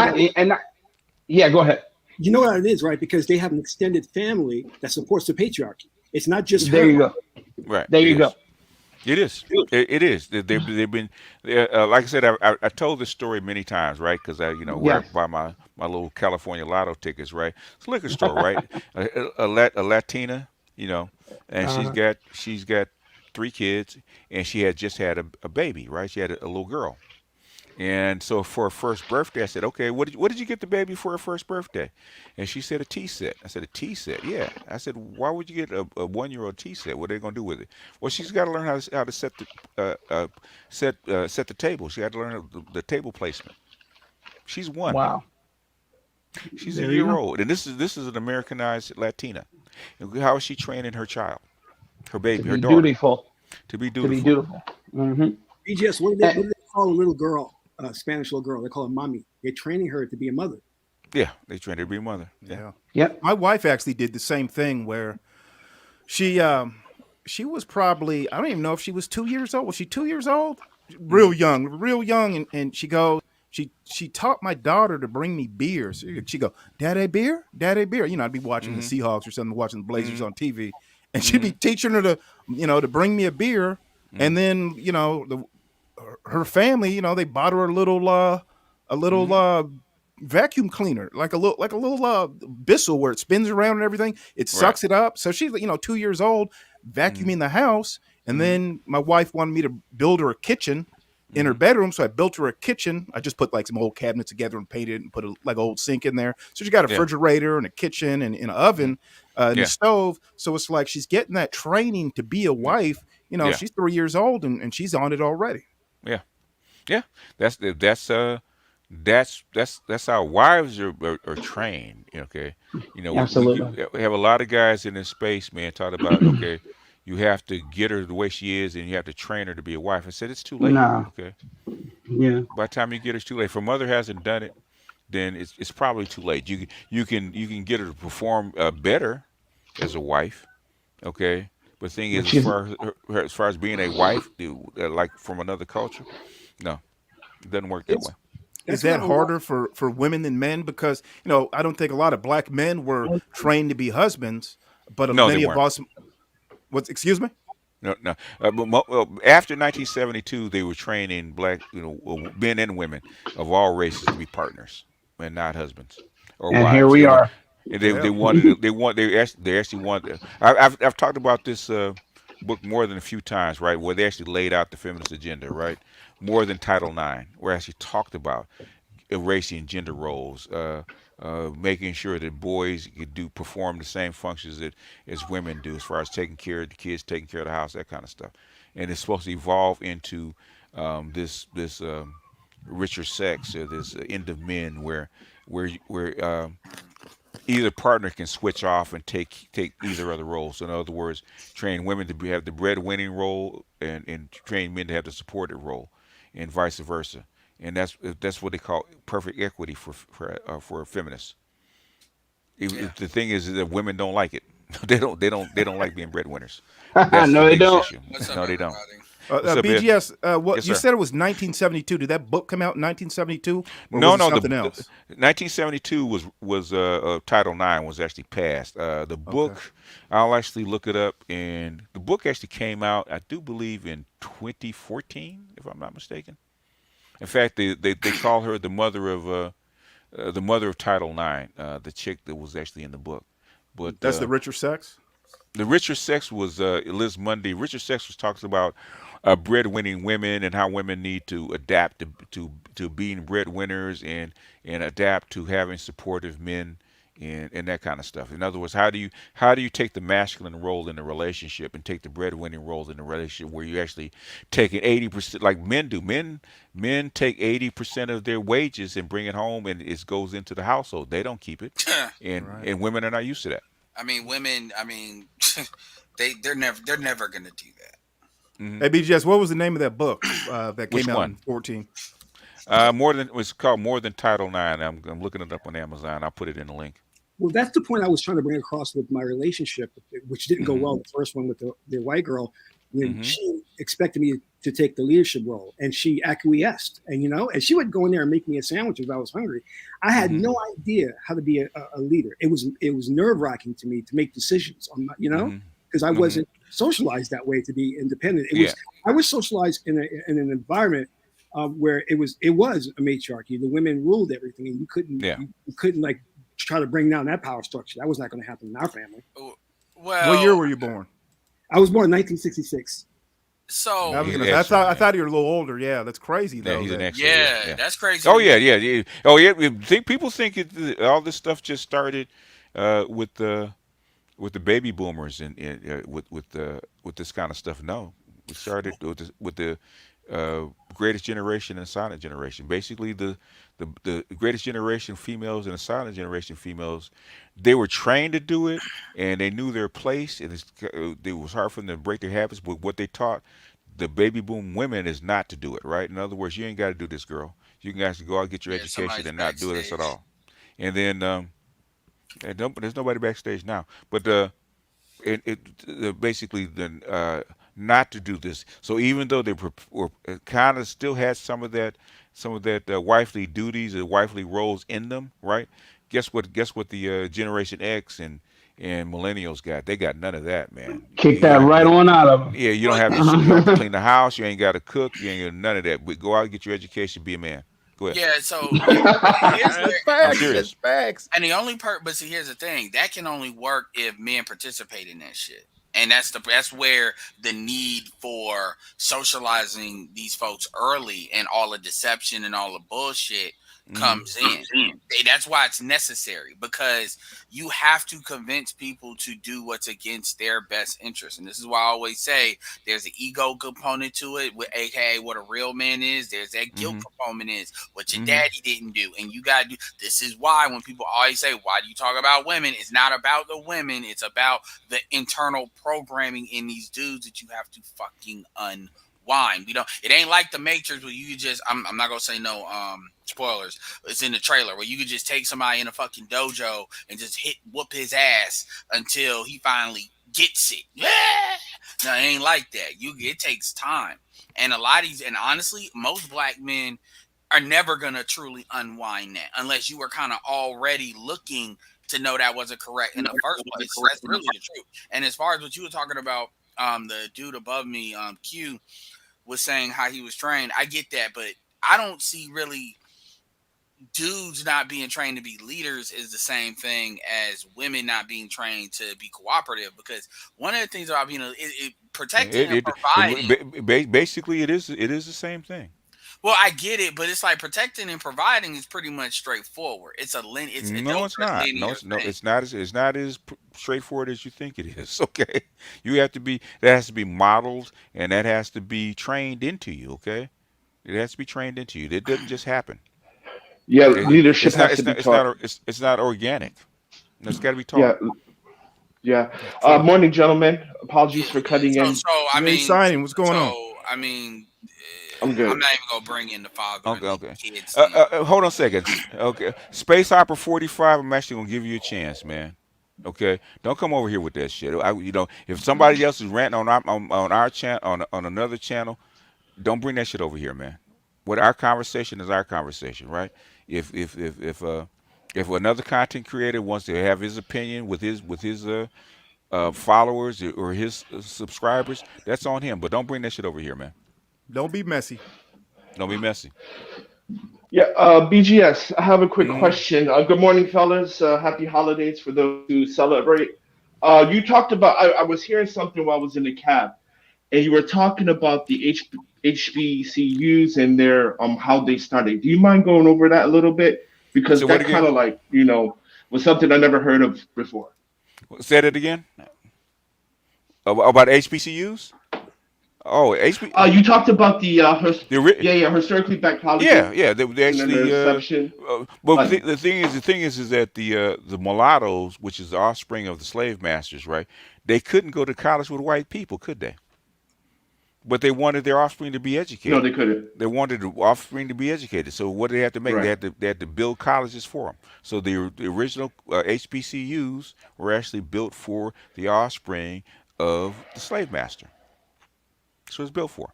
yeah, go ahead. You know what it is, right? Because they have an extended family that supports the patriarchy. It's not just There her. you go. Right. There It you go. is. It is. It is. They've been, like I said, I told this story many times, right? Because where I Yes. buy my little California lotto tickets, right? It's a liquor store, right? A Latina, and Uh, she's got 3 kids, and she had just had a baby, right? She had a little girl. And so for her first birthday, I said, okay, what did you get the baby for her first birthday? And she said a tea set. I said, a tea set? Yeah. I said, why would you get a 1-year-old tea set? What are they going to do with it? Well, she's got to learn how to set the set the table. She got to learn the table placement. She's one. wow. She's a There you year go. old, and this is an Americanized Latina. And how is she training her child, her To baby, her be daughter, dutiful. to be To be dutiful? dutiful. Hmm. BGS, what do they call a little girl, a Spanish little girl? They call her mommy. They're training her to be a mother. Yeah, they trained her to be a mother. Yeah. Yeah. Yep. My wife actually did the same thing where she she was probably, I don't even know if she was 2 years old. Was she 2 years old? Real young, and she goes, she taught my daughter to bring me beer. So she go, Daddy beer, Daddy beer. You know, I'd be watching the Mm-hmm. Seahawks or something, watching the Blazers Mm-hmm. on TV, and she'd be Mm-hmm. teaching her to, to bring me a beer, Mm-hmm. and then her family, they bought her a little Mm-hmm. vacuum cleaner, like a little Bissell where it spins around and everything. It Right. sucks it up. So she's 2 years old, Mm-hmm. vacuuming the house, and Mm-hmm. then my wife wanted me to build her a kitchen in her Mm-hmm. bedroom, so I built her a kitchen. I just put like some old cabinets together and painted it and put a like old sink in there. So she got a Yeah. refrigerator and a kitchen and an Mm-hmm. oven and a Yeah. stove. So it's like she's getting that training to be a Yeah. wife. Yeah. She's 3 years old and she's on it already. Yeah. Yeah. That's how wives are trained. Okay. Absolutely. We have a lot of guys in this space, man, talk about, okay, you have to get her the way she is and you have to train her to be a wife. I said it's too late. Nah. Okay. Yeah. By the time you get her, it's too late. If her mother hasn't done it, then it's probably too late. You can get her to perform better as a wife. Okay. But the thing is, But she's as far as being a wife, like from another culture, no, it doesn't work that It's way. Is that's what that I want. harder for women than men? Because I don't think a lot of black men were trained to be husbands, but No, they many of weren't. us. What? Excuse me. No, no. After 1972, they were training black, men and women of all races to be partners and not husbands or and here wives. we are. And they Yeah. wanted they actually wanted. I've talked about this book more than a few times, right? Where they actually laid out the feminist agenda, right? More than Title IX, where I actually talked about erasing gender roles, making sure that boys could perform the same functions that as women do, as far as taking care of the kids, taking care of the house, that kind of stuff. And it's supposed to evolve into this richer sex, or this end of men, where either partner can switch off and take either other role. So in other words, train women to have the breadwinning role, and train men to have the supportive role, and vice versa. And that's what they call perfect equity for feminists. Yeah. The thing is that women don't like it. They don't like being breadwinners. That's the No, they biggest don't. issue. What's up, No, they don't. everybody? What's up, Ed? BGS. Yes, What you sir. said it was 1972? Did that book come out in 1972, or No, was it no. something else? 1972 was Title IX was actually passed. The Okay. book, I'll actually look it up, and the book actually came out, I do believe, in 2014, if I'm not mistaken. In fact, they call her the mother of Title IX, the chick that was actually in the book. But That's the richer sex. the richer sex was Liz Mundy. Richer sex was talks about breadwinning women and how women need to adapt to being breadwinners, and adapt to having supportive men, and that kind of stuff. In other words, how do you take the masculine role in the relationship and take the breadwinning role in the relationship, where you actually take an 80%, like men do. Men take 80% of their wages and bring it home, and it goes into the household. They don't keep it, and Right. and women are not used to that. I mean, women. I mean, they're never gonna do that. Hmm. Hey, BGS. What was the name of that book that Which came out one? in 14? It's called More Than Title IX. I'm looking it up on Amazon. I'll put it in the link. Well, that's the point I was trying to bring across with my relationship, which didn't go Hmm. well. The first one with the white girl, when Hmm. she expected me to take the leadership role, and she acquiesced, and she would go in there and make me a sandwich if I was hungry. I had Hmm. no idea how to be a leader. It was nerve wracking to me to make decisions on Hmm. because I Hmm. wasn't socialized that way to be independent. Yeah. I was socialized in an environment where it was a matriarchy. The women ruled everything, and you couldn't Yeah. you couldn't like try to bring down that power structure. That was not going to happen in our family. What year Well, were you born? I was born in 1966. I so was He's gonna. I excellent, thought. I man. thought you were a little older. Yeah, that's crazy Yeah, though. he's an That excellent. Yeah, yeah, yeah. that's crazy Oh to yeah, me. yeah, yeah. Oh yeah. People think all this stuff just started with the baby boomers, and with this kind of stuff. No, we started with the greatest generation and silent generation. Basically, the greatest generation females and the silent generation females, they were trained to do it, and they knew their place. And it was hard for them to break their habits. But what they taught the baby boom women is not to do it. Right. In other words, you ain't got to do this, girl. You can actually go out and get your Yeah, education somebody's and not do this at backstage. all. and then there's nobody backstage now. But basically then not to do this. So even though they were kind of still had some of that wifely duties and wifely roles in them, right? Guess what? Guess what? The Generation X and millennials got. They got none of that, man. Kick You don't that have right to. on out of them. Yeah, you don't Well, have to. You don't have to clean the house. You ain't got to cook. You ain't got none of that. But go out and get your education. Be a man. Go ahead. yeah. So here's where, That's I'm facts. That's serious. facts. and the only but see, here's the thing that can only work if men participate in that shit. And that's where the need for socializing these folks early and all the deception and all the bullshit Hmm. comes in. That's why it's necessary, because you have to convince people to do what's against their best interest. And this is why I always say there's an ego component to it, with aka what a real man is. There's that guilt Hmm. component is what your Hmm. daddy didn't do, and you gotta do. This is why when people always say, "Why do you talk about women?" It's not about the women. It's about the internal programming in these dudes that you have to fucking unwind. We don't. It ain't like the Matrix where you just. I'm not gonna say no spoilers. It's in the trailer where you could just take somebody in a fucking dojo and just whoop his ass until he finally gets it. Yeah. No, it ain't like that. It takes time. And a lot of these, and honestly, most black men are never gonna truly unwind that unless you were kind of already looking to know that wasn't correct in the first place. That's really the truth. And as far as what you were talking about, the dude above me, Q, was saying how he was trained. I get that, but I don't see really dudes not being trained to be leaders is the same thing as women not being trained to be cooperative. Because one of the things about being protecting and providing. Basically it is the same thing. Well, I get it, but it's like protecting and providing is pretty much straightforward. No, Those it's are not. No, linear it's no, things. it's not as straightforward as you think it is. Okay, you have to be. That has to be modeled, and that has to be trained into you. Okay, it has to be trained into you. It doesn't just happen. Yeah, leadership It's not. has to It's be not. It's taught. not. It's not organic. It's got to be taught. Yeah, yeah. So Morning, gentlemen. Yeah, Apologies for yeah. cutting in. Jay signing. What's going on? I mean, I'm I'm good. not even gonna bring in the father and okay, the okay. kids thing. Hold on a second. Okay, Space Opera 45. I'm actually gonna give you a chance, man. Okay, don't come over here with that shit. If somebody else is ranting on our channel on another channel, don't bring that shit over here, man. What our conversation is our conversation, right? If another content creator wants to have his opinion with his followers or his subscribers, that's on him. But don't bring that shit over here, man. Don't be messy. Don't be messy. Yeah, BGS, I have a quick Hmm. question. Good morning, fellas. Happy holidays for those who celebrate. You talked about, I was hearing something while I was in the cab, and you were talking about the HBCUs and their how they started. Do you mind going over that a little bit? Because So what that kind again? of like, was something I never heard of before. Say that again. About HBCUs? Oh, HB. You talked about The ri- yeah, historically black yeah, colleges yeah. They and then their actually. reception. But Uh, the thing is that the mulattoes, which is the offspring of the slave masters, right? They couldn't go to college with white people, could they? But they wanted their offspring to be no, educated. they couldn't. They wanted the offspring to be educated. So what did they have to make? They Right. had to they had to build colleges for them. So the original HBCUs were actually built for the offspring of the slave master. That's what it's built for.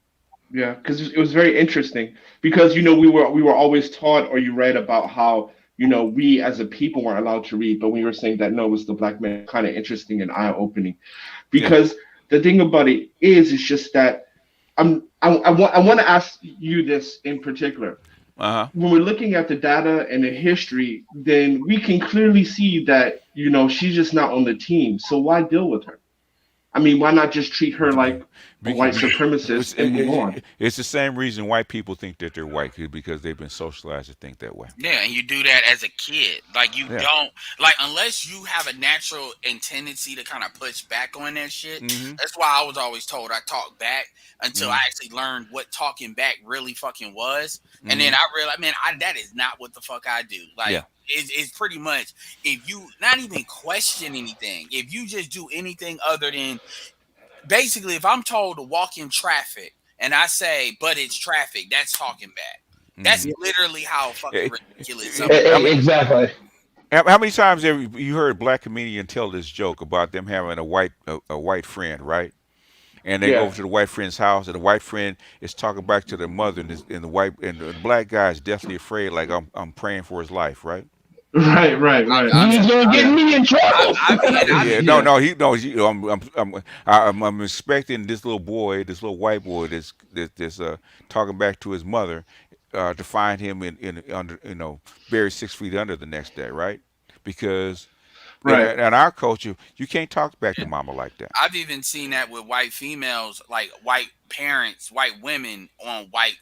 Yeah, because it was very interesting. Because we were always taught, or you read about how we as a people weren't allowed to read, but we were saying that no, it was the black man. Kind of interesting and eye opening. Yeah. Because the thing about it is just that I want to ask you this in particular. Uh huh. When we're looking at the data and the history, then we can clearly see that she's just not on the team. So why deal with her? I mean, why not just treat her like a white supremacist and move on? It's the same reason white people think that they're white because they've been socialized to think that way. Yeah, and you do that as a kid. Like you Yeah. don't like unless you have a natural and tendency to kind of push back on that shit. Hmm. That's why I was always told I talk back until I Hmm. actually learned what talking back really fucking was. And then Hmm. I realized, man, that is not what the fuck I do. Like Yeah. it's pretty much if you not even question anything, if you just do anything other than basically if I'm told to walk in traffic and I say, but it's traffic, that's talking back. That's Hmm. Yeah, literally how fucking Eh, ridiculous eh, some of I it mean, is. Exactly. How many times have you heard a black comedian tell this joke about them having a white friend, right? And they go Yeah. over to the white friend's house, and the white friend is talking back to their mother, and the black guy is deathly afraid, like I'm praying for his life, right? Right, right, right. I mean, He's gonna get Yeah. me in trouble. I Yeah, mean, no, Yeah. no, he no. I'm expecting this little boy, this little white boy, that's talking back to his mother, to find him in under buried 6 feet under the next day, right? Because Right. in our culture, you can't talk back to mama like that. I've even seen that with white females, like white parents, white women on white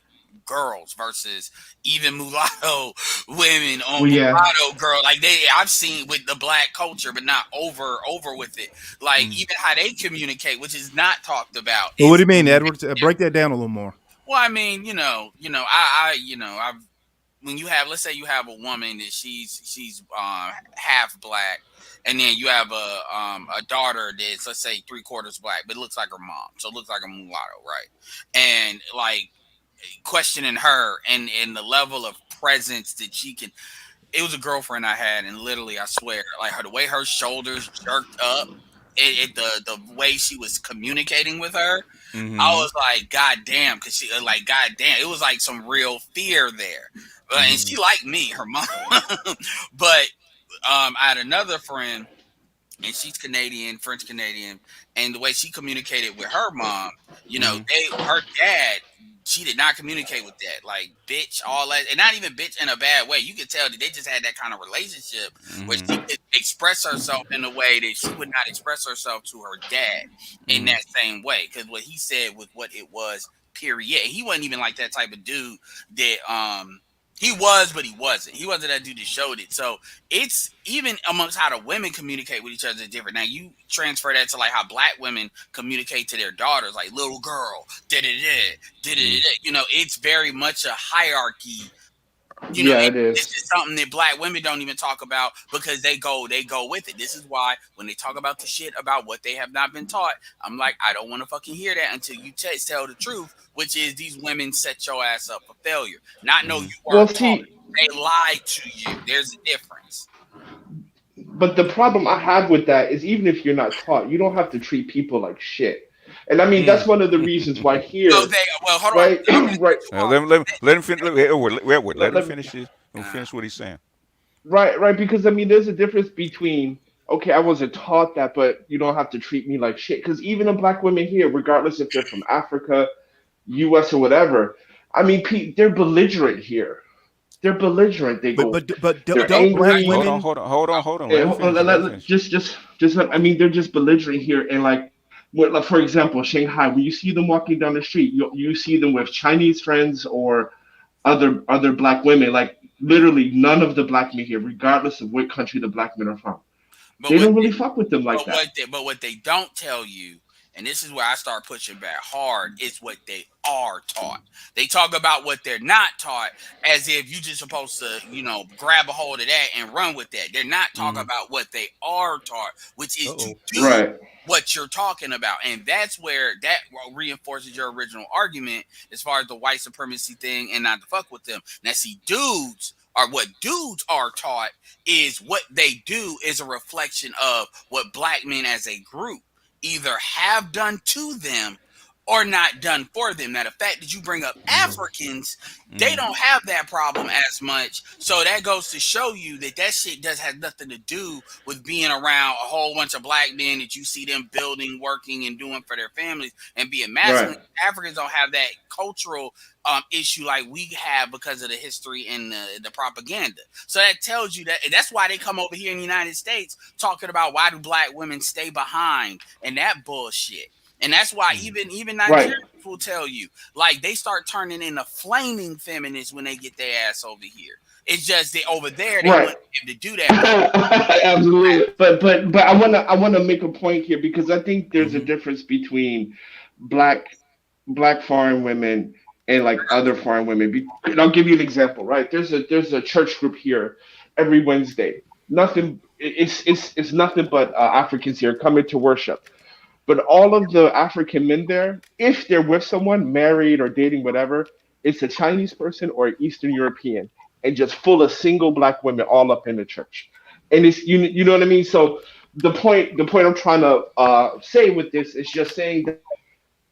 girls versus even mulatto women on Well, yeah. mulatto girl. Like I've seen with the black culture, but not over with it. Like Mm, even how they communicate, which is not talked about, Well, what do is you mean, mm, Edward? Break that down a little more. well, I mean, I've when you have, let's say you have a woman that she's half black, and then you have a daughter that's, let's say, three-quarters black, but it looks like her mom, so it looks like a mulatto, right? And like questioning her and the level of presence that she can. It was a girlfriend I had, and literally, I swear, like the way her shoulders jerked up, the way she was communicating with her, I mm, was like, God damn, because she like, God damn, it was like some real fear there. And mm, she liked me, her mom. But I had another friend, and she's Canadian, French Canadian, and the way she communicated with her mom, mm, her dad, she did not communicate with that, like bitch, all that, and not even bitch in a bad way. You could tell that they just had that kind of relationship where mm, she could express herself in a way that she would not express herself to her dad in mm, that same way. Because what he said was what it was. Period. He wasn't even like that type of dude that he was, but he wasn't. He wasn't that dude that showed it. So it's even amongst how the women communicate with each other is different. Now you transfer that to like how black women communicate to their daughters, like little girl, da da da da da. mm, It's very much a hierarchy. Yeah, And it this is. is something that black women don't even talk about because they go with it. This is why when they talk about the shit about what they have not been taught, I'm like, I don't want to fucking hear that until you tell the truth, which is these women set your ass up for failure. Not know mm, you Well, weren't taught. see, They lied to you. There's a difference. but the problem I have with that is even if you're not taught, you don't have to treat people like shit. And I mean, that's one of the reasons why No, here, well, hold on. right, I'm gonna right, cut you off. let him finish. Let him let me, finish this. Let him finish what he's saying. right, right, because I mean, there's a difference between, okay, I wasn't taught that, but you don't have to treat me like shit. Because even the black women here, regardless if they're from Africa, U.S. or whatever, I mean, they're belligerent here. They're belligerent. They But go, but but they're don't black angry. Hold on, women? hold on, hold on, hold on. Let Eh, him finish. Let him finish. I mean, they're just belligerent here, and like, like for example, Shanghai, when you see them walking down the street, you see them with Chinese friends or other black women. Like literally, none of the black men here, regardless of what country the black men are from, But they what don't really fuck with them like that. but what they don't tell you, and this is where I start pushing back hard, is what they are taught. They talk about what they're not taught as if you just supposed to, grab a hold of that and run with that. They're not talking Mm, about what they are taught, which is to Uh-oh. do Right, what you're talking about. And that's where that reinforces your original argument as far as the white supremacy thing and not to fuck with them. Now, see, what dudes are taught is what they do is a reflection of what black men as a group either have done to them or not done for them. Now, the fact that you bring up Africans, they mm, don't have that problem as much. So that goes to show you that shit does have nothing to do with being around a whole bunch of black men that you see them building, working, and doing for their families and being right, masculine. Africans don't have that cultural issue like we have because of the history and the propaganda. So that tells you that's why they come over here in the United States talking about why do black women stay behind and that bullshit. And that's why mm, even right, Nigerians will tell you, like they start turning into flaming feminists when they get their ass over here. It's just that over there they right. wouldn't be able to do that because Absolutely. But I wanna make a point here because I think there's a mm, difference between black black foreign women and like other foreign women. And I'll give you an example, right? There's a church group here every Wednesday. Nothing. It's nothing but Africans here coming to worship. But all of the African men there, if they're with someone, married or dating, whatever, it's a Chinese person or an Eastern European, and just full of single black women all up in the church. and it's you know what I mean. So the point I'm trying to say with this is just saying that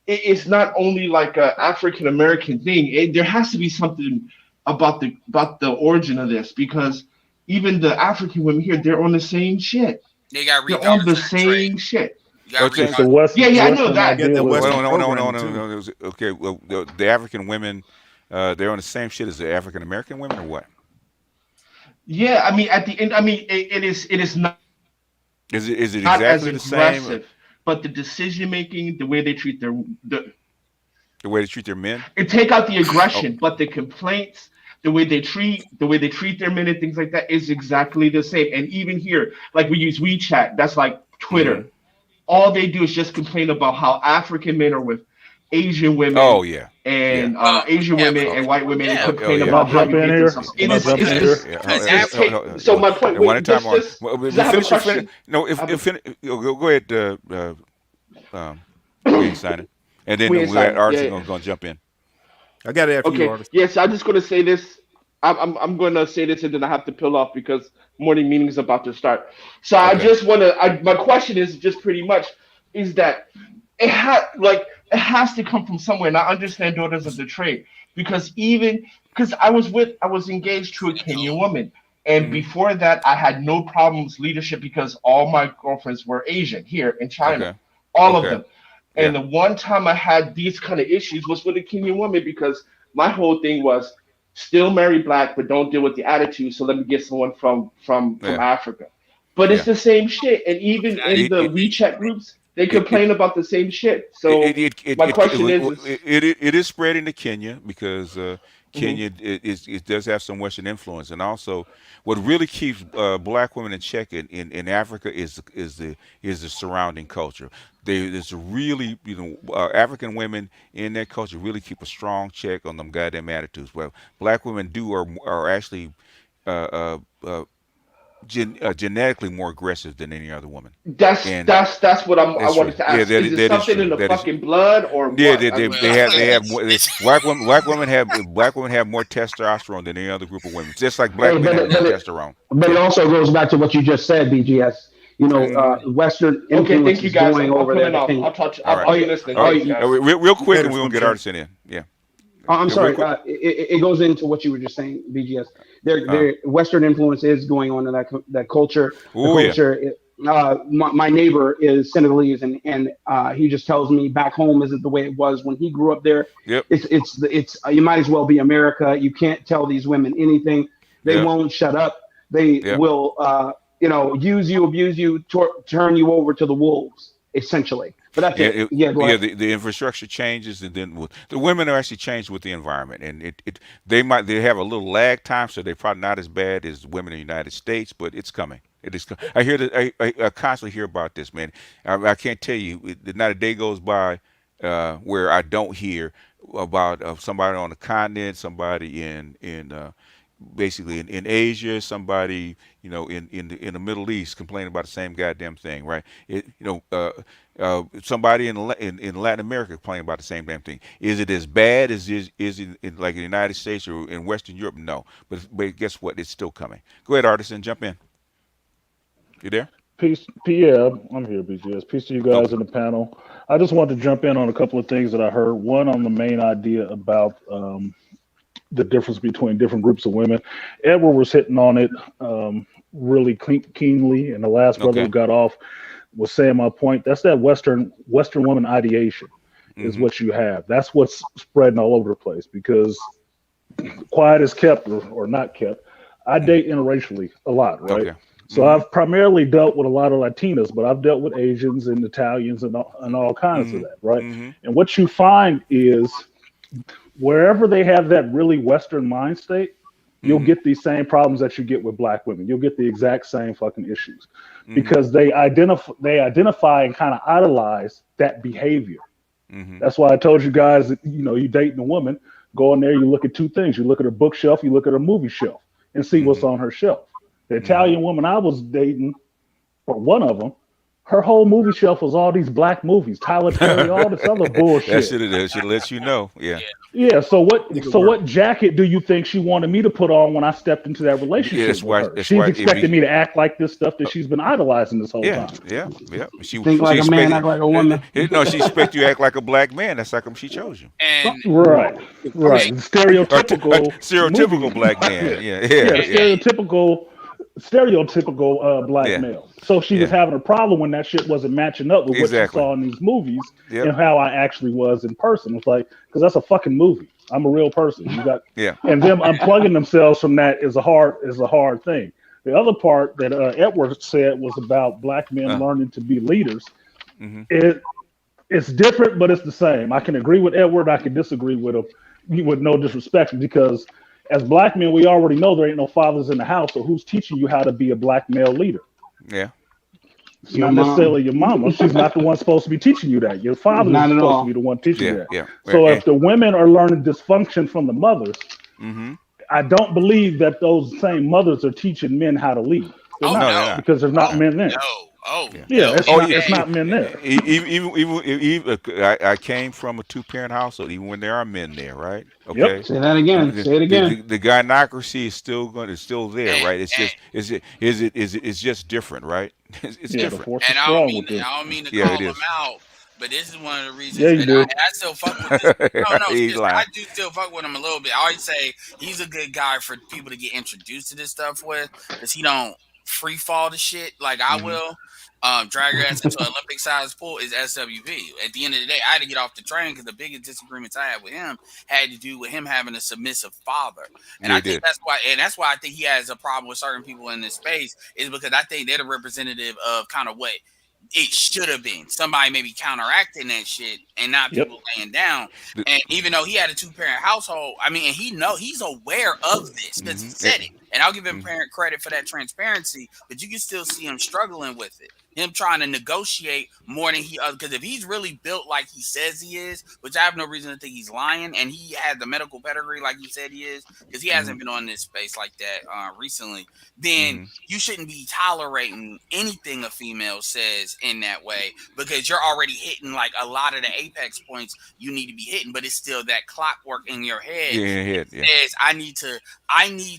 it's not only like a African American thing. There has to be something about the origin of this, because even the African women here, they're on the same shit. They got They're on the rebalanced in the trade. same shit. You got Okay. It's the rebalanced. West Yeah, I know Western that. Get the Well, idealism. Western no, no, no, no, programming no, too. no. Okay, well, the African women, they're on the same shit as the African American women, or what? Yeah, I mean, at the end, I mean, it is Is it not as exactly the same? aggressive, but the decision making, the way they treat The way they treat their men? and take out the Oh, aggression, but the complaints, the way they treat their men and things like that is exactly the same. And even here, like we use WeChat, that's like mm-hmm. Twitter. All they do is just complain about how African men are with Asian Oh women yeah, yeah. and Well, Asian yeah, women but Oh, and white women, and yeah, oh, complain Can yeah. I about how jump you in did here? this. Can It I is jump in because here? Yeah, because it's African. take. So my point. and one at a Wait, time. just I have a question. No, I have a, go ahead, Queen Signing, and then Queen we got inside. artists Yeah. gonna jump in. I got it after you, Okay. artist. Yes, I'm just gonna say this. I'm gonna say this and then I have to peel off because morning meeting is about to start. So I Okay. just wanna. My question is just pretty much is that it has to come from somewhere, and I understand daughters of the trade because because I was engaged to a Kenyan woman, and Mm-hmm. before that I had no problems leadership because all my girlfriends were Asian here in China, Okay. all of Okay. them. And Yeah. the one time I had these kind of issues was with a Kenyan woman because my whole thing was still marry black, but don't deal with the attitude. So let me get someone from Yeah. Africa. But it's Yeah. the same shit, and even Exactly. in It the it WeChat groups, they it, it complain about the same shit. It it So it it my it, it, question is, it is spreading to Kenya because mhm, Kenya it does have some Western influence, and also what really keeps black women in check in Africa is the surrounding culture. There's a really African women in that culture really keep a strong check on them goddamn attitudes. Well, black women are actually uh, uh, uh, genetically more aggressive than any other woman, that's and that's that's what I that's true. wanted to Yeah, ask. Is it that is something in true. the That is fucking blood or yeah, what? Well, black women have more testosterone than any other group of women. Just like black Hey, men but have it, more but it, testosterone. but it Yeah. also goes back to what you just said, BGS. Hmm. Western Okay, thank you influences guys. going I'm over there peeling to off. Kenya. All right. I'll be you, listening. All right. oh, Thanks, guys. Real quick, and Haters we're gonna gonna get jump. artists in. Yeah. I'm Real sorry. quick. It goes into what you were just saying, BGS. Uh. Their Western influence is going on in that culture. The Oh yeah. culture. My neighbor is Senegalese, and he just tells me back home isn't the way it was when he grew up there. Yep. It's you might as well be America. You can't tell these women anything. They Yep. won't shut up. They Yep. will use you, abuse you, turn you over to the wolves, essentially. But that's Yeah, it. Yeah, go yeah. ahead. The infrastructure changes, and then the women are actually changed with the environment, and they have a little lag time, so they're probably not as bad as women in the United States, but it's coming. It is. I hear that. I constantly hear about this, man. I can't tell you. Not a day goes by where I don't hear about somebody on the continent, somebody in basically in Asia, somebody in the Middle East complaining about the same goddamn thing, right? Somebody in Latin America complaining about the same damn thing. Is it as bad as is it like in the United States or in Western Europe? No, but guess what? It's still coming. Go ahead, artisan, jump in. You there? Yeah, I'm here, BGS. Peace to you guys Okay. in the panel. I just wanted to jump in on a couple of things that I heard. One on the main idea about the difference between different groups of women. Edward was hitting on it really keenly, and the last brother who Okay. got off was saying my point. That's that Western woman ideation is Mm-hmm. what you have. That's what's spreading all over the place because quiet is kept or not kept. I Mm-hmm. date interracially a lot, right? Okay. So Mm-hmm. I've primarily dealt with a lot of Latinas, but I've dealt with Asians and Italians and all kinds of Mm-hmm. that, right? Mm-hmm. And what you find is wherever they have that really Western mind state, you'll Mm-hmm. get these same problems that you get with black women. You'll get the exact same fucking issues Mm-hmm. because they identify and kind of idolize that behavior. Mm-hmm. That's why I told you guys that you dating a woman, go in there, you look at two things. You look at her bookshelf, you look at her movie shelf, and see what's Mm-hmm. on her shelf. The Mm-hmm. Italian woman I was dating, or one of them, her whole movie shelf was all these black movies, Tyler Perry, all this other That bullshit. should let you know. Yeah. Yeah. Yeah, so what Nigga so work. what jacket do you think she wanted me to put on when I stepped into that Yeah, relationship that's with why. her? That's She's why it expecting be. me to act like this stuff that she's been idolizing this whole Yeah, time. yeah, yeah. Think She like a man, act expected. like a woman. No, she expect you to act like a black man. That's how come she chose you. And Right, right. and, A Stereotypical stereotypical movie. black yeah, man. Yeah, yeah, yeah, and, yeah, stereotypical black yeah, male. So she was yeah. having a problem when that shit wasn't matching up with what she Exactly. saw in these movies Yep. and how I actually was in person. It's like, because that's a fucking movie. I'm a real person. You got, Yeah. and them unplugging themselves from that is a hard thing. The other part that Edward said was about black men Uh. learning to be leaders. Hmm. It it's different, but it's the same. I can agree with Edward. I can disagree with him, with no disrespect, because as black men, we already know there ain't no fathers in the house. So who's teaching you how to be a black male leader? Yeah. It's Your not mom. necessarily your mama. She's not the one supposed to be teaching you that. Your father is Not at supposed to be all. the one teaching you Yeah. that. Yeah. So if the women are learning dysfunction from the mothers, Mm-hmm. I don't believe that those same mothers are teaching men how to lead. They're oh No, not, they're no, not. because there's not oh No. men there. no, oh Yeah. Yeah, no, it's Oh, not. it It's ain't. not men there. I came from a two-parent household. Even when there are men there, right? Yep. Okay. Say that again. Say it again. The gynocracy is still there, And, right? It's just it's just different, right? It's Yeah, the different. force is and strong with them. I don't mean to Yeah, call it him is. out, but this is one of the Yeah, reasons, you and do. I still fuck with this. No, no, He's seriously, I lying. do still fuck with him a little bit. I always say he's a good guy for people to get introduced to this stuff with, because he don't free fall to shit like I Hmm. will. Drag your ass into an Olympic sized pool is SWV. At the end of the day, I had to get off the train because the biggest disagreements I had with him had to do with him having a submissive father. And Yeah, I he think did. that's why I think he has a problem with certain people in this space, is because I think they're the representative of kind of what it should have been. Somebody maybe counteracting that shit and not Yep. people laying down. The, And even though he had a two-parent household, I mean, and he's aware of this because he hmm said it. And I'll give him hmm parent credit for that transparency, but you can still see him struggling with it. Him trying to negotiate more than he, because if he's really built like he says he is, which I have no reason to think he's lying, and he had the medical pedigree like he said he is, because he hmm hasn't been on this space like that recently, then hmm you shouldn't be tolerating anything a female says in that way, because you're already hitting like a lot of the apex points you need to be hitting, but it's still that clockwork in your head Yeah, that yeah, yeah. says I need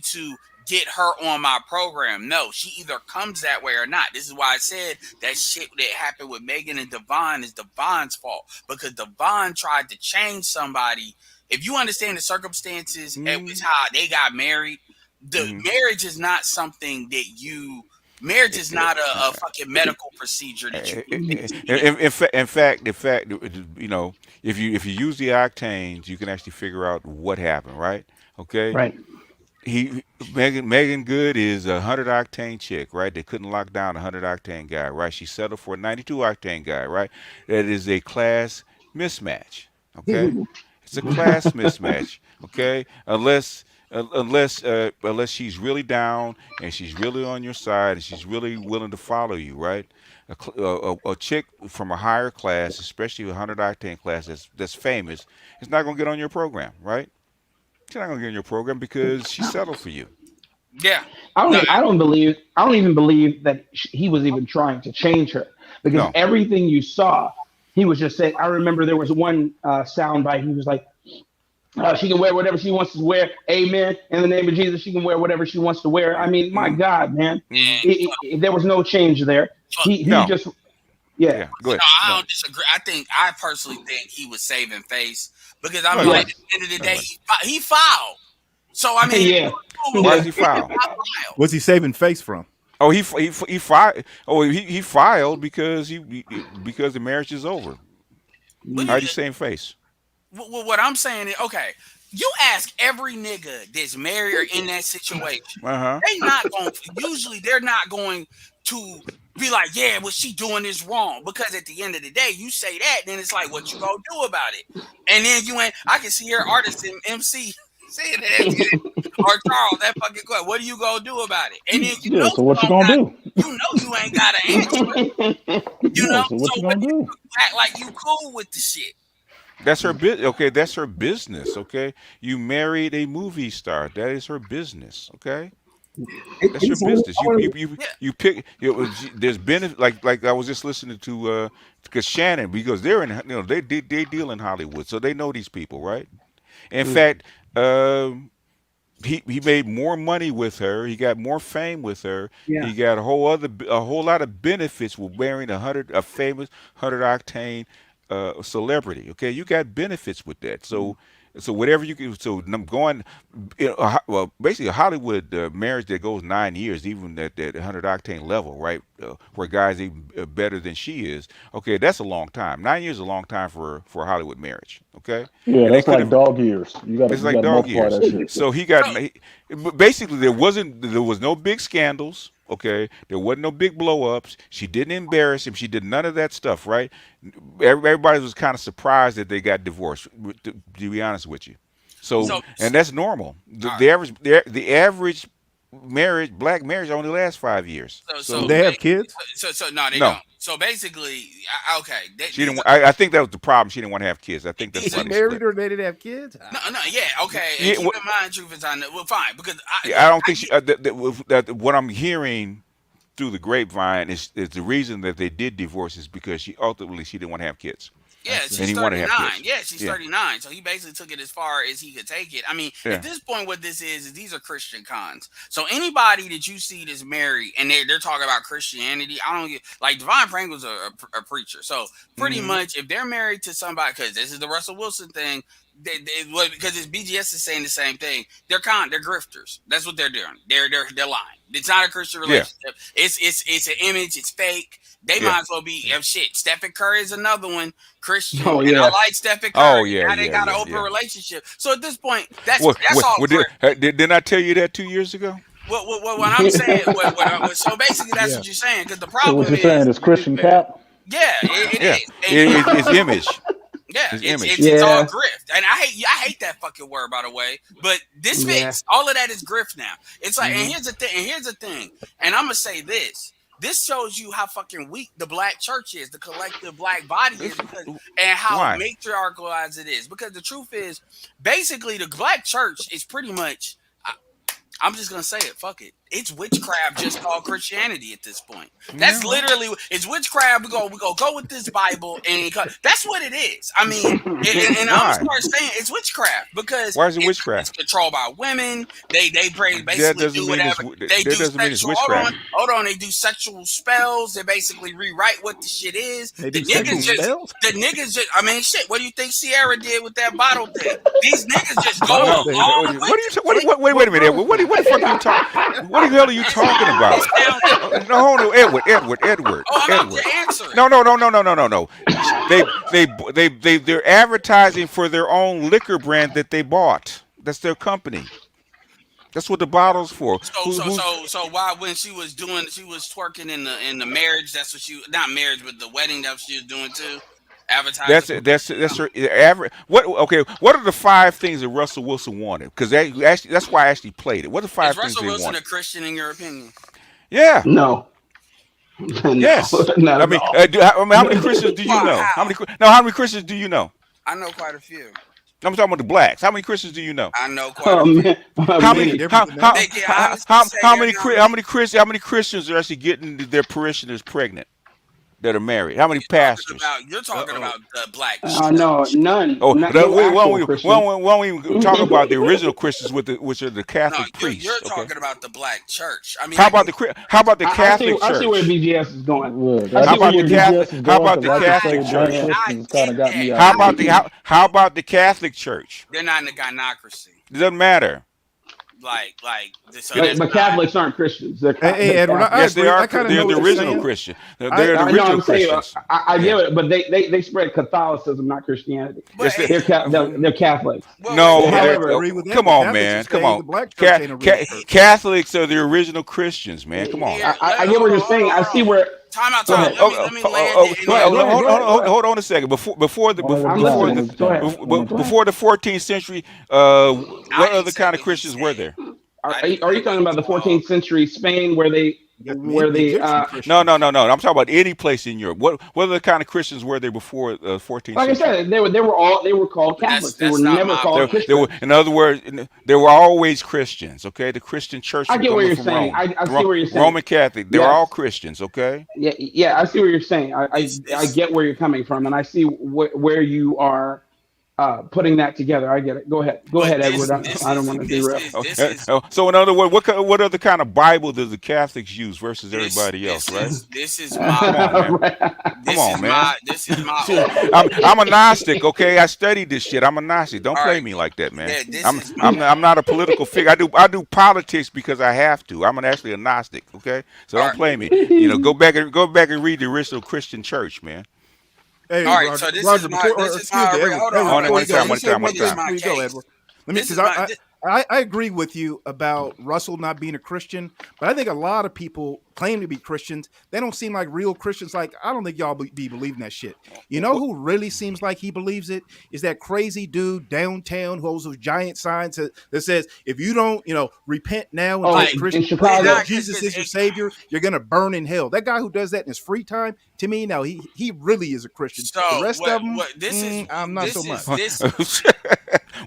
to get her on my program. No, she either comes that way or not. This is why I said that shit that happened with Megan and Devon is Devon's fault, because Devon tried to change somebody. If you understand the circumstances at which Mm-hmm. how they got married, the Mm-hmm. marriage is not something that you. Marriage is not a fucking medical procedure that you can fix and get. In fact, if you use the octanes, you can actually figure out what happened, right? Okay. Right. He Megan Good is a 100 octane chick, right? They couldn't lock down a 100 octane guy, right? She settled for a 92 octane guy, right? That is a class mismatch. Okay, it's a class mismatch. Okay, unless she's really down and she's really on your side and she's really willing to follow you, right? A chick from a higher class, especially a 100 octane class that's famous, is not gonna get on your program, right? She's not gonna get on your program because she settled for you. Yeah. I No. don't. I don't believe. I don't even believe that he was even trying to change her, because No. everything you saw, he was just saying. I remember there was one sound bite. He was like, "She can wear whatever she wants to wear. Amen. In the name of Jesus, she can wear whatever she wants to wear." I mean, my Mm-hmm. God, man, Mm-hmm. there was no change there. Fuck. He No. just, yeah, Yeah. Go No, ahead. I No. don't disagree. I personally think he was saving face, because I'm No, he like, wasn't. at the end of the No, he day, wasn't. he filed. So I mean, yeah, Why yeah. does he file? I filed. What's he saving face from? Oh, he filed. Oh, he filed because because the marriage is over. But How do you same face? what I'm saying is, okay, you ask every nigga that's married or in that situation, Uh huh. they not going. Usually, they're not going to be like, yeah, what she doing is wrong. Because at the end of the day, you say that, then it's like, what you gonna do about it? And then you ain't. I can see here artists and MC saying that, or Charles, that fucking question. What are you gonna do about it? And then you Yeah. know So you what you don't gonna got. do? You know you ain't got an answer. You Yeah. know. So So what you what gonna you do? act like you cool with the shit. That's her Okay, that's her business. Okay, you married a movie star. That is her business. Okay. That's your business. Yeah. You pick. There's benefit. Like I was just listening to because Shannon, because they're in, they deal in Hollywood, so they know these people, right? In fact, he made more money with her. He got more fame with her. Yeah. He got a whole lot of benefits with marrying a famous 100 octane celebrity. Okay, you got benefits with that. So whatever you can. So I'm going. Well, basically a Hollywood marriage that goes 9 years, even at that 100 octane level, right? Where guys even better than she is. Okay, that's a long time. 9 years is a long time for a Hollywood marriage. Okay, Yeah, and they that's could like have. dog years. It's You like got to dog multiply years. that shit. So So, basically there was no big scandals. Okay, there wasn't no big blow ups. She didn't embarrass him. She did none of that stuff. Right? Everybody was kind of surprised that they got divorced. To be honest with you, so, and that's normal. all right. The average marriage, black marriage, only lasts 5 years. So, Do so, they ba- have kids? so no, they No, don't. So basically, okay, she didn't. these I think that was the problem. She didn't want to have kids. I think that's these why She are they married split. her. They didn't have kids. no, no, yeah, okay. And Yeah, keep in mind, truth is, I know. Well, fine, because yeah, I don't think she. What I'm hearing through the grapevine is the reason that they did divorce is because she didn't want to have kids, yeah, That's and she's he wanted to have 39. kids. Yeah, she's Yeah, 39. So he basically took it as far as he could take it. I mean, at yeah, this point, what this is these are Christian cons. So anybody that you see that's married and they're talking about Christianity, I don't get like Divine Pringle's a preacher. So pretty hmm much, if they're married to somebody, because this is the Russell Wilson thing, because it's BGS is saying the same thing. They're grifters. That's what they're doing. They're lying. It's not a Christian yeah, relationship. It's an image. It's fake. They yeah. might as well be shit. Stephen Curry is another one. Christian, Oh and I yeah. like Stephen Oh Curry. yeah, Now they yeah, got an yeah, open yeah. relationship. So at this point, that's What that's all what grift. didn't I tell you that 2 years ago? What I'm saying, so basically that's Yeah. what you're saying. Because the So what problem you're saying is, is Christian Cap? yeah, it Yeah, is, and it's image. yeah, It's it's image. it's it's all Yeah. grift, and I hate that fucking word, by the way. But this Yeah. fits. All of that is grift now. It's like, and hmm here's the thing, and I'm gonna say this. This shows you how fucking weak the black church is, the collective black body is, and how Why? matriarchalized it is. Because the truth is, basically, the black church is pretty much. I'm just gonna say it. Fuck it. It's witchcraft, just called Christianity at this point. That's Yeah. literally it's witchcraft. We go with this Bible, and that's what it is. I mean, and I'm gonna Why? start saying it's witchcraft because Why is it it's witchcraft? controlled by women. They That basically doesn't do mean whatever they that do. doesn't mean it's Sexual. witchcraft. Hold on. They do sexual spells. They basically rewrite what the shit is. They The do sexual niggas just. spells. The niggas just. I mean, shit. What do you think Sierra did with that bottle thing? These niggas just go Bottle No, thing. along what with are you? it. Wait a minute, Edward. What the fuck are you talking? What the hell are you talking It about? sounds. No, hold on, Edward. Oh, I'm about to answer it. No. They're advertising for their own liquor brand that they bought. That's their company. That's what the bottle's for. So why when she was twerking in the marriage, that's what she not marriage but the wedding that she was doing too, advertising. That's her average. What? Okay. What are the 5 things that Russell Wilson wanted? Because that's why I actually played it. What are the Is 5 things Russell they Wilson a wanted? Christian in your opinion? Yeah. No. No. Yes. Not I at mean, all. how many Christians do you Why? know? How? How many Christians do you know? I know quite a few. I'm talking about the blacks. How many Christians do you know? I know quite Oh a few. man. How Any many? different than that? They can honestly say How they're many? not How many Christians are actually getting their parishioners pregnant that are married? How many pastors? You're talking Uh-oh. about the black No, church. none. Oh, No actual Christian. why don't we talk about the original Christians which are the No, Catholic priests? you're Okay. talking about the black church. I mean, How about the I see Catholic I see where Church? BGS is going. Look, I I see How see where about the where you're Catholic? BGS is How going about the because I can Catholic say black Church? Christians kind of got me How out. about how about the Catholic Church? they're not in the gynocracy. It doesn't matter. So But, that's but not. Catholics aren't Christians. They're, Hey, they're Edward, Catholics. I Yes, they agree. are. I kind of They're know the what you're original saying. Christian. They're I the I know. original I'm saying. Christians. I Yeah. get it, but they spread Catholicism, not Christianity. But Yes, they, They're Catholics. no. I However, agree with that. Come The on, Catholics man. are Come saying on. the black church ain't a real church. Catholics are the original Christians, man. Come on. I get what you're saying. I see where. Time out. Go ahead. Let me land it. Go ahead. Go ahead. Hold on a second. Before the One at a I'm time, listening. one at a Go time, ahead. one at a time. before the 14th century, what didn't other say kind of what he Christians were said. there? Are you talking about the 14th century Spain where they You got where the they Egyptian No, Christians. no, no, no. I'm talking about any place in Europe. What other kind of Christians were there before the 14th like I century? said, they were called But that's Catholics. They were that's not never my called point. There were, Christians. in other words, there were always Christians. Okay, the Christian Church I from get what coming you're from saying. Rome, I see what you're saying. Roman Catholic. They were all Yes. Christians. Okay. Yeah, yeah, I see what you're saying. This I this get where you're coming from, and I see where you are putting that together. I get it. Go but ahead, Edward. this I don't is want to this derail. is this is So in other words, what other kind of Bible does the Catholics use versus everybody else? Right. this is my Come on, man. Come on, man. this is my Shit, overall. I'm a Gnostic, okay? I studied this shit. I'm a Gnostic. Don't All play right, me like that, man. yeah, this is my I'm not a political figure. I do politics because I have to. actually a Gnostic, okay? So all don't right. play me. Go back and read the original Christian church, man. Hey, All right, Roger, so this is Roger, my before, or this is excuse my me, Edward, hold on, Edward, hold on. before you go, let me One say time, one one This is thing time. my before you go, Edward. case. Let me, This because is my I agree with you about Russell not being a Christian, but I think a lot of people claim to be Christians. They don't seem like real Christians. Like, I don't think y'all be believing that shit. You know who really seems like he believes it? Is that crazy dude downtown who holds those giant signs that says, if you don't, repent now and Oh, take like in Christian, believe that Chicago. Jesus is your savior, you're gonna burn in hell. That guy who does that in his free time, to me, now he really is a Christian. The so rest of them, what this is I'm not so this much. is this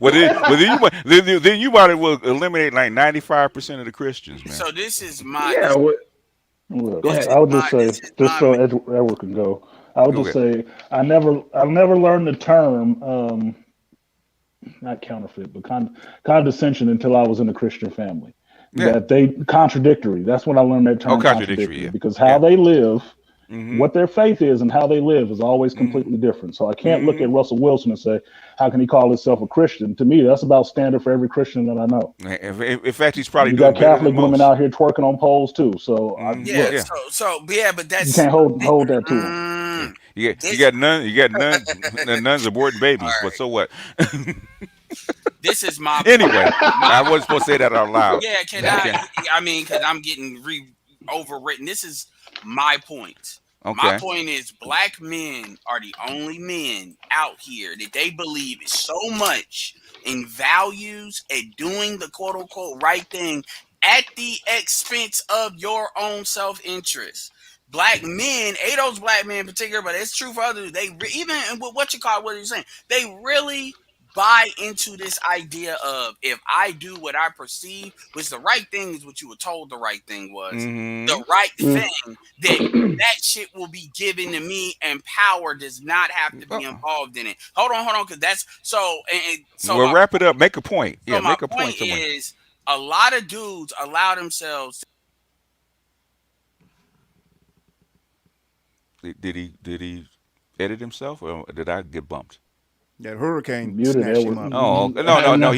then you might as well eliminate like 95% of the Christians, man. so this is my Yeah. Look, Go ahead. I would just say, this is just my so Edward can go, I would Go just ahead. say, I've never learned the term, not counterfeit, but condescension until I was in a Christian family. Yeah. That they contradictory. That's when I learned that Oh, term contradictory. contradictory, Yeah. because Yeah. how they live, Mm-hmm. what their faith is, and how they live is always Mm-hmm. completely different. So I can't look Mm-hmm. at Russell Wilson and say, how can he call himself a Christian? To me, that's about standard for every Christian that I know. In fact, he's probably You doing got better than Catholic women most. out here twerking on poles too. So yeah. look, Yeah. But you that's can't hold that to them. Yeah. mm, You this got none. You got none. Nuns aborting all babies. But right. so what? This is my point. Anyway, I My wasn't supposed to say that out loud. yeah. Can Okay. I mean, because I'm getting overwritten. This is my point. My Okay. point is, black men are the only men out here that they believe is so much in values and doing the quote unquote right thing at the expense of your own self interest. Black men, those black men in particular, but it's true for others. They even with what you're saying, they really buy into this idea of if I do what I perceive was the right thing is what you were told the right thing was. Mm-hmm. The right Mm. thing that shit will be given to me and power does not have to be involved in it. Hold on, because that's so Well, wrap it up. Make a point. so Yeah, my make a point point somewhere. is a lot of dudes allow themselves Did he edit himself, or did I get bumped? That hurricane Muted snatched him Edward. up. Oh no.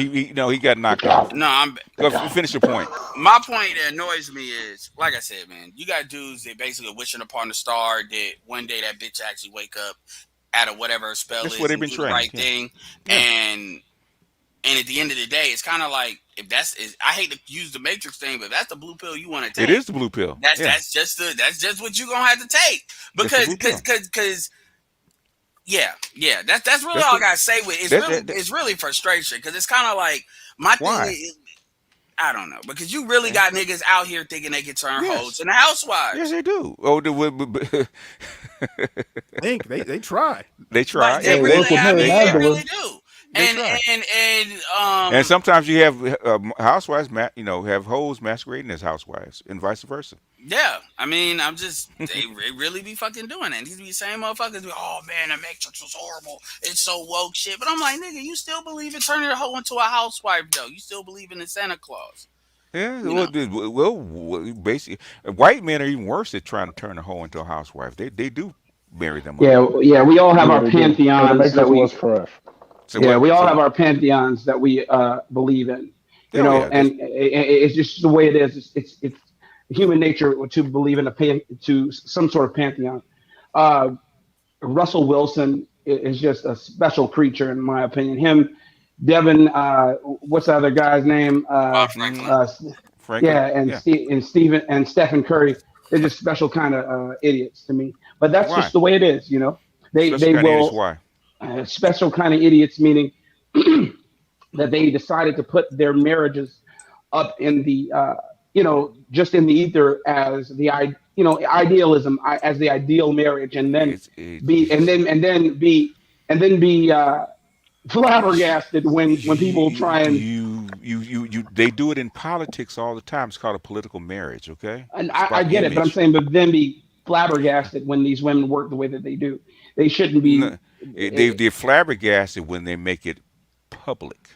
He got knocked off. no, I'm Go finish your point. my point that annoys me is, like I said, man, you got dudes that basically wishing upon a star that one day that bitch actually wake up out of whatever her spell That's is what they've and been do the trained. right Yeah. thing. Yeah. And at the end of the day, it's kind of like if I hate to use the Matrix thing, but if that's the blue pill you want to take. It is the blue pill. That's Yeah. that's just what you're gonna have to take That's the blue pill. because yeah. That's really That's all I the- gotta say with it's really frustration because it's kind of like my Why? thing is, I don't know because you really got niggas out here thinking they can turn Yes. hoes into housewives. Yes, they do. Oh, Think they try. they try. Like, they Hey, really, work with I her, mean, they Angela. really do. They And try. and And sometimes you have housewives, have hoes masquerading as housewives, and vice versa. yeah, I mean, I'm just they really be fucking doing it. These be the same motherfuckers. Be, oh man, the Matrix was horrible. It's so woke shit. But I'm like, nigga, you still believe in turning a hoe into a housewife though? You still believe in Santa Claus? Yeah, You well, basically, white men are even worse at trying to turn a hoe into a housewife. They do marry them up. Yeah. We all have Yeah, our they do. And the pantheons Matrix that we. was trash. So Yeah, what- we all so- have our pantheons that we believe in. You Oh, know, yeah, and it's just the way it is. It's human nature to believe in to some sort of pantheon. Russell Wilson is just a special creature, in my opinion. Him, Devin, what's the other guy's name? Bob Franklin. Franklin, Yeah, and Stephen and Stephen Curry. They're just special kind of idiots to me. But that's Why? just the way it is. You know, they Special kind of idiots, will why? special kind of idiots, meaning that they decided to put their marriages up in the just in the ether as idealism as the ideal marriage, and then It's it, be and then and then be and then be flabbergasted when people try they do it in politics all the time. It's called a political marriage. Okay, and it's I about get it, but I'm image. saying, but then be flabbergasted when these women work the way that they do. They shouldn't be. No, they're flabbergasted when they make it public.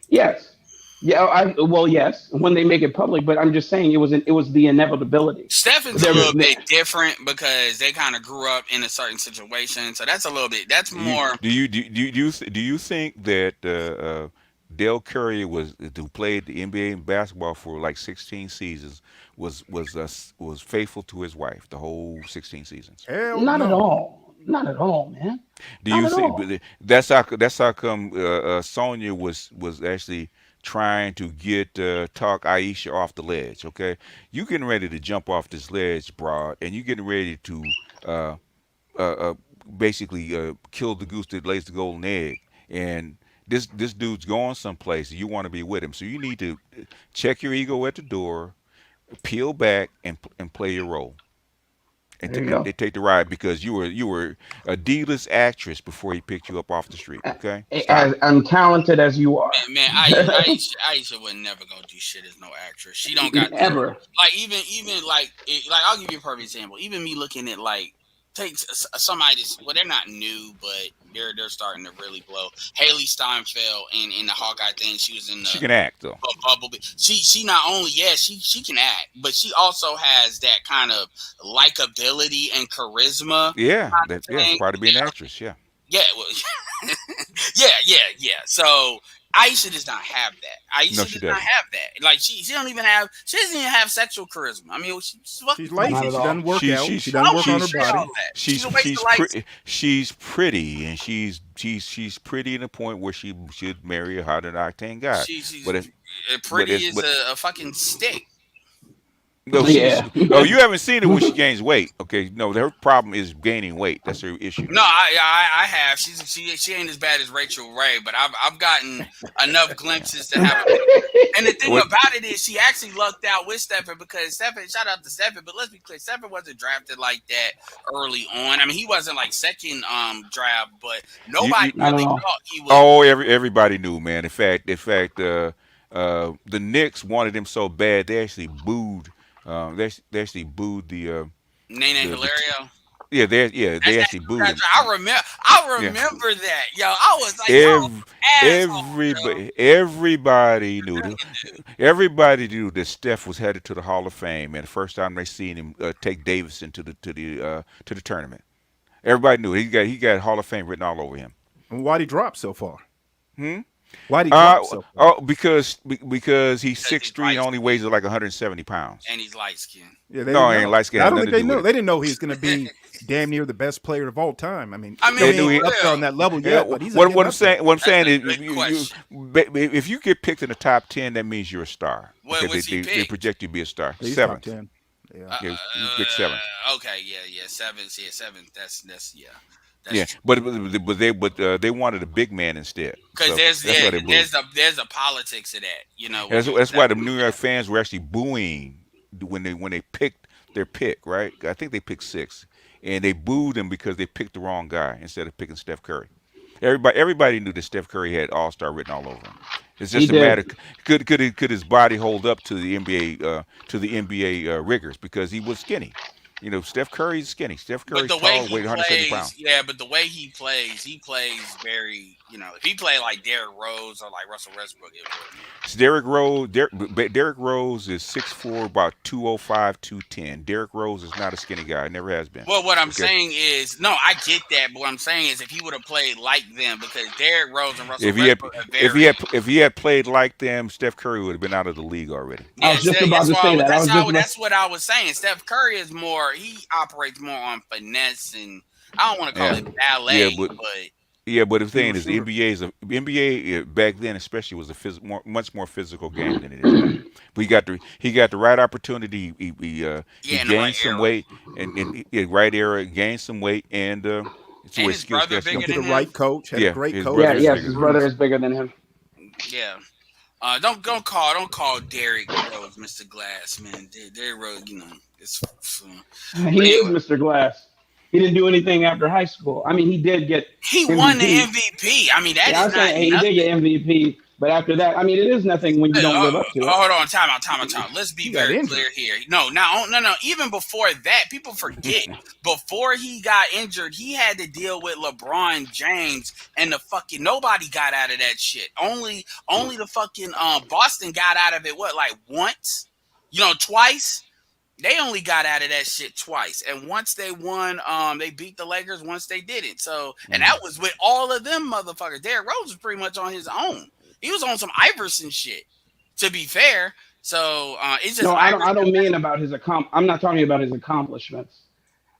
Yes. Yeah, well, yes, when they make it public, but I'm just saying it was the inevitability. Stefan's a There, little bit different because they kind of grew up in a certain situation, so that's a little bit. That's You more. do you think that Dale Curry who played the NBA and basketball for like 16 seasons was faithful to his wife the whole 16 seasons? Hell not at no. all, not at all, man, Do not you at think all. that's how come Sonya was actually trying to get talk Aisha off the ledge? Okay, you getting ready to jump off this ledge, broad, and you getting ready to uh, uh, uh, basically kill the goose that lays the golden egg, and this dude's going someplace. You want to be with him, so you need to check your ego at the door, peel back, and play your role. And, There you and go. they take the ride because you were a D-list actress before he picked you up off the street. Okay, stop As it. untalented as you are, Man, Aisha would never go do shit as no actress. She don't got the ever. like even like I'll give you a perfect example. Even me looking at like somebody that's well they're not new but they're starting to really blow. Haley Steinfeld in the Hawkeye thing. She was in She the can act though. Bumblebee. She not only she can act, but she also has that kind of likability and charisma Yeah, kind of yeah, it's thing. part of being an actress. Yeah. Yeah, well, yeah. So Aisha does not have that. No, Aisha she does not doesn't. have that. Like she doesn't even have sexual charisma. I mean, She's Not lazy. at She all. doesn't work out. She I doesn't don't work want on to her say all body. that. She's a waste of life. She's pretty, and she's pretty in a point where she should marry a 100 octane guy. She's But if but pretty it's as but a fucking stick. no, she's Yeah. oh you haven't seen her when she gains weight. Okay, no, her problem is gaining weight. That's her issue. No, I have. She ain't as bad as Rachel Ray, but I've gotten enough glimpses to have. And the thing What about it is, she actually lucked out with Stephen because Stephen. Shout out to Stephen, but let's be clear, Stephen wasn't drafted like that early on. I mean, he wasn't like second draft, but nobody you Not at really all. thought he was. oh everybody knew, man. In fact, the Knicks wanted him so bad they actually booed. They actually booed Nene the t- Hilario. they actually booed him. I remember. I Yeah. remember that. Yo, I was like, y'all Every, asshole, yo. everybody knew everybody knew that Steph was headed to the Hall of Fame, and the first time they seen him take Davidson to the tournament, everybody knew he got Hall of Fame written all over him. And why'd he drop so far? Hmm? Why'd he drop so far? Because he's Because he's 6'3" and light only weighs like 170 pounds. and he's light skinned. Yeah, they No, didn't he ain't know. light skinned. I Had don't nothing think to they do with know. it. They didn't know he was going to be damn near the best player of all time. I mean, I he mean, knew ain't he- up there on that level Yeah, yet, but he's getting what I'm up there. saying, what I'm saying That's a is, good question. if you get picked in the top 10, that means you're a star. What Okay, was he they picked? project you to be a star. He's top Seventh, 10. Yeah. yeah, he was picked seventh. Okay, yeah, seventh, yeah, seventh. That's yeah, Yeah, that's true. but they wanted a big man instead, Because so that's why they booed. there's a politics of that, you know. When That's you why the New York fans were actually booing when they picked their pick. Right, I think they picked six, and they booed him because they picked the wrong guy instead of picking Steph Curry. Everybody knew that Steph Curry had All Star written all over him. It's He just a matter did. could his body hold up to the NBA rigors because he was skinny. You know, Steph Curry's skinny. Steph But Curry's the way tall, he weighed 170 plays, pounds. yeah, but the way he plays very, you know, if he played like Derrick Rose or like Russell Westbrook, it would. It's Derrick Rose is 6'4", about 205, 210. Derrick Rose is not a skinny guy. Never has been. Well, what I'm Okay. saying is, no, I get that, but what I'm saying is, if he would have played like them, because Derrick Rose and Russell If he had Westbrook are if very. he had if he had played like them, Steph Curry would have been out of the league already. I was just about to say that. That's what I was saying. Steph Curry is more. He operates more on finesse, and I don't want to call Yeah, it ballet, yeah, but the He thing was is, the shooter. NBA back then especially was much more physical game than it is now. But he got the right opportunity. He yeah, in the right gained some era. weight and he had right era, gained some weight, and it's And where his skills brother got bigger Went to skill. the than him. right coach, had a Yeah, great his coach. brother Yeah, is yes, bigger. his brother is bigger than him. Yeah. Don't call Derrick Rose Mr. Glass, man. Derrick Rose, it's. He But is anyway, Mr. Glass. He didn't do anything after high school. I mean, he did get he won the MVP. MVP. I mean, that Yeah, I is was not saying he did nothing. get MVP, but after that, I mean, it is nothing when you don't live up to it. Hold on, time out. Let's be He got very injured. clear here. No. Even before that, people forget. Before he got injured, he had to deal with LeBron James, and the fucking nobody got out of that shit. Only the fucking Boston got out of it. What, like once? Twice. They only got out of that shit twice, and once they won, they beat the Lakers. Once they didn't, and that was with all of them motherfuckers. Derrick Rose was pretty much on his own. He was on some Iverson shit, to be fair. So it's just No, I don't. I Iverson. don't mean about his I'm not talking about his accomplishments.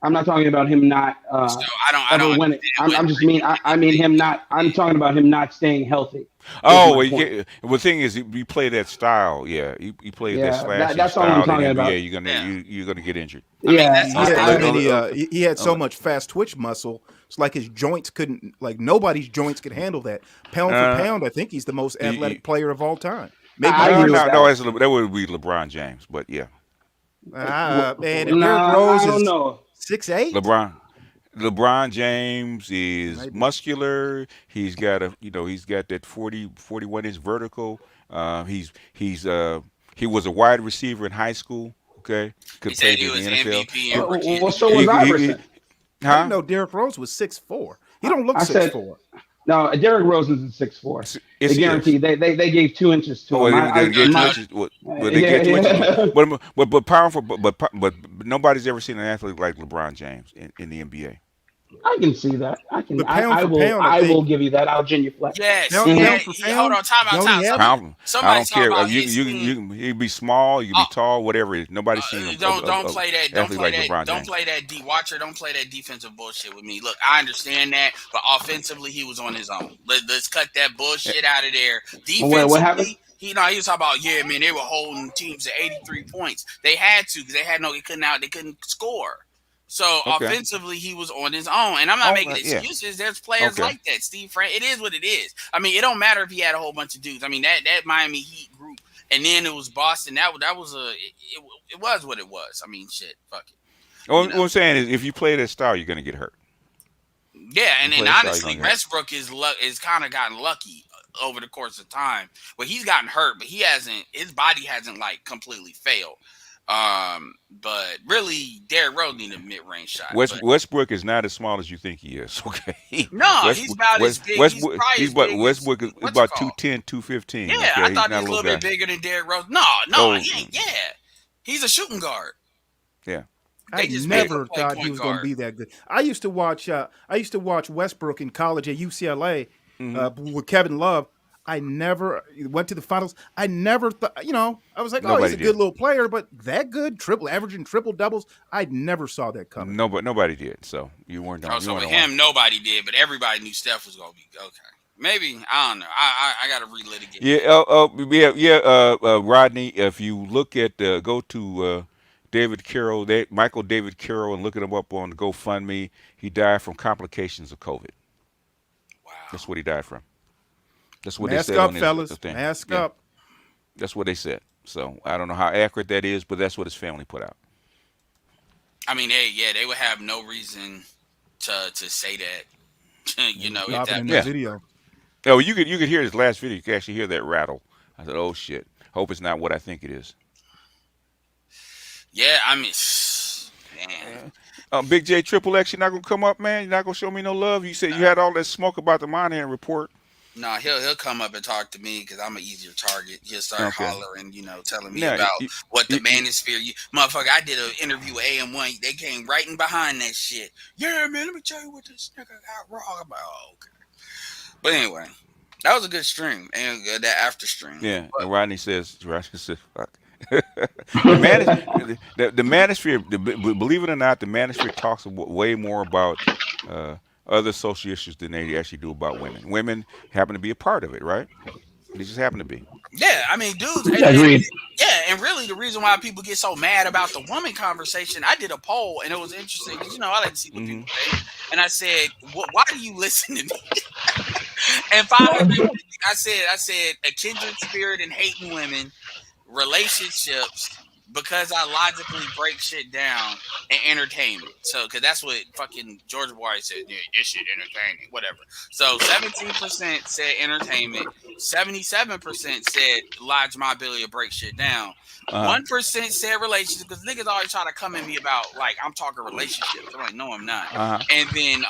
I'm not talking about him not So I ever don't winning. understand I'm just mean. I mean him not. I'm talking about him not staying healthy. Oh, my well, point. the thing is, you play that style. Yeah, you play that Yeah, slashing that's all I'm style in talking NBA. about. You're gonna get injured. I mean, Yeah, that's He had Unless- too many. unless- He had so much fast twitch muscle. It's like his joints couldn't. Like nobody's joints could handle that. Pound for pound, I think he's the most athletic player of all time. Maybe I agree with no, that. that would be LeBron James, but yeah, man. If No, Derrick Rose I don't is know. 6'8", LeBron James is Maybe. muscular. He's got he's got that 41 inch vertical. He was a wide receiver in high school. Okay, he could said play he in was the NFL. MVP and rookie. Well, so was Iverson. I didn't know Derrick Rose was 6'4". He don't look I said- 6'4". No, Derrick Rose is 6'4". Yes, They he is. guarantee they gave 2 inches to Oh, him. they gave 2 my- inches. They gave 2 inches. But powerful. But nobody's ever seen an athlete like LeBron James in the NBA. I can see that. I can. But pound I for will. pound, I I will think- give you that. I'll genuflect. Yes. Pound- Yeah, pound for hold pound, on, time don't he have- I Somebody don't care. talk about You his can be small. You can be tall. Whatever it is. Nobody's seen a Don't play that. Don't athlete play like that. LeBron Don't James. play that. Watcher, don't play that defensive bullshit with me. Look, I understand that, but offensively, he was on his own. Let's cut that bullshit out of there. Defensively, what happened? He was talking about, yeah, man, they were holding teams to 83 points. They had to because they couldn't score. So Okay. offensively, he was on his own, and I'm not making yeah. excuses. There's players Okay. like that, Steve Frank. It is what it is. I mean, it don't matter if he had a whole bunch of dudes. I mean, that Miami Heat group, and then it was Boston. That was it was what it was. I mean, shit, fuck it. What I'm saying is, if you play that style, you're going to get hurt. Yeah, and play then that style, honestly, you're gonna get Westbrook is kind of gotten lucky over the course of time. Well, he's gotten hurt, but he hasn't. His body hasn't like completely failed. But really, Derrick Rose needs a mid-range shot. Westbrook is not as small as you think he is. Okay. No, he's about as big. Westbrook, He's probably as big Westbrook is what's it about called? 210, 215. Yeah, okay? I thought he not was a little bit guy. bigger than Derrick Rose. No, Oh. he ain't. Yeah, he's a shooting guard. Yeah. I They just made him never play thought point he was going to guard. be that good. I used to watch Westbrook in college at UCLA with Kevin Love. I never went to the finals. I never thought, I was like, oh, he's Nobody a did. good little player, but that good, averaging triple doubles. I never saw that coming. Nobody did. So you weren't on. Oh, you so weren't with on. him, nobody did, but everybody knew Steph was going to be okay. Maybe, I don't know. I got to relitigate. Yeah. Rodney, if you look at go to David Carroll, Michael David Carroll, and look him up on GoFundMe. He died from complications of COVID. Wow. That's what he died from. That's what Mask they said up, on his fellas. thing. Mask Yeah. up. That's what they said. So I don't know how accurate that is, but that's what his family put out. I mean, they would have no reason to say that. If Dropping in that that video. Oh, you could hear his last video. You could actually hear that rattle. I said, "Oh shit! Hope it's not what I think it is." Yeah, I mean, man. Big J Triple X, you're not gonna come up, man. You're not gonna show me no love. You said you had all that smoke about the Monahan report. No, he'll come up and talk to me because I'm an easier target. He'll start Okay. hollering, telling me Now, about you- what the manosphere. Motherfucker, I did an interview with AM1. They came right in behind that shit. Yeah, man, let me tell you what this nigga got wrong about. Okay. But anyway, that was a good stream and that after stream. Yeah, and Rodney says, "Fuck." the manosphere. Believe it or not, the manosphere talks way more about other social issues than they actually do about women. Women happen to be a part of it, right? They just happen to be. Yeah, I mean, dudes. Agreed. And really, the reason why people get so mad about the woman conversation, I did a poll and it was interesting because I like to see what people think. And I said, "Why do you listen to me?" And finally, I said a kindred spirit and hating women, relationships, because I logically break shit down, and entertainment. So, because that's what fucking George Boy said. Yeah, this shit entertaining, whatever. So, 17% said entertainment. 77% said lodge my ability to break shit down. 1% said relationships, because niggas always try to come at me about like I'm talking relationships. I'm like, no, I'm not. And then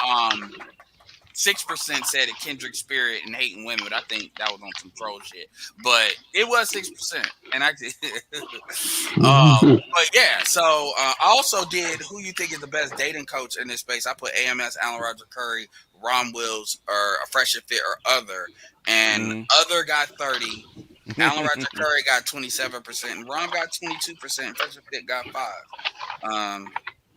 6% said a kindred spirit and hating women, but I think that was on some troll shit. But it was 6%, and I did. But yeah, so I also did who you think is the best dating coach in this space. I put AMS, Alan Roger Curry, Ron Wills, or a Fresh and Fit, or other, and other got 30. Alan Roger Curry got 27%, and Ron got 22%. Fresh and Fit got 5.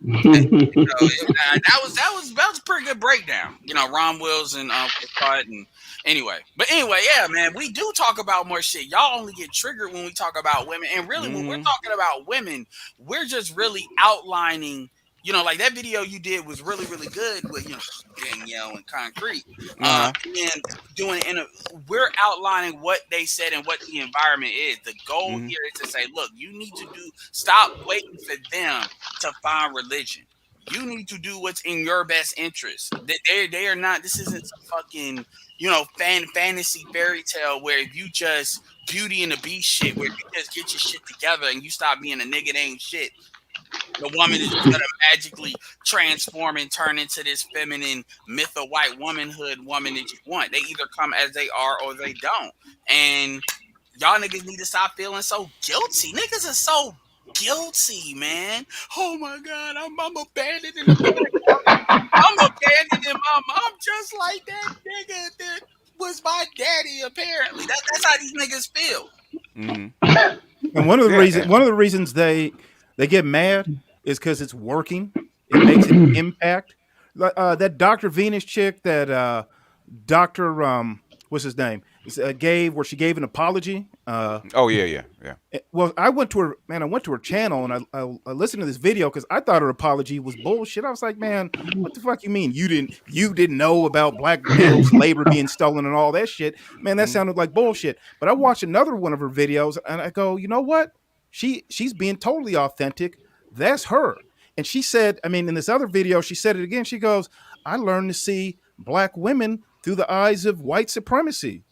That was a pretty good breakdown. Ron Wills and Cut, and anyway, yeah, man, we do talk about more shit. Y'all only get triggered when we talk about women, and really, when we're talking about women, we're just really outlining. Like that video you did was really, really good with Danielle and Concrete, and then we're outlining what they said and what the environment is. The goal here is to say, look, you need to stop waiting for them to find religion. You need to do what's in your best interest. They are not. This isn't some fucking fantasy fairy tale where if you just Beauty and the Beast shit, where you just get your shit together and you stop being a nigga that ain't shit. The woman is just gonna magically transform and turn into this feminine myth of white womanhood woman that you want. They either come as they are or they don't. And y'all niggas need to stop feeling so guilty. Niggas are so guilty, man. Oh my god, I'm abandoned in America. I'm abandoned in my mom, just like that nigga that was my daddy. Apparently, that's how these niggas feel. And one of the reasons they get mad is because it's working. It makes an impact. That Dr. Venus chick that Dr. What's his name? Where she gave an apology. Yeah. Well, I went to her channel and I listened to this video because I thought her apology was bullshit. I was like, man, what the fuck you mean you didn't know about black males' labor being stolen and all that shit? Man, that sounded like bullshit. But I watched another one of her videos and I go, you know what? She's being totally authentic. That's her. And she said, in this other video, she said it again. She goes, I learned to see black women through the eyes of white supremacy.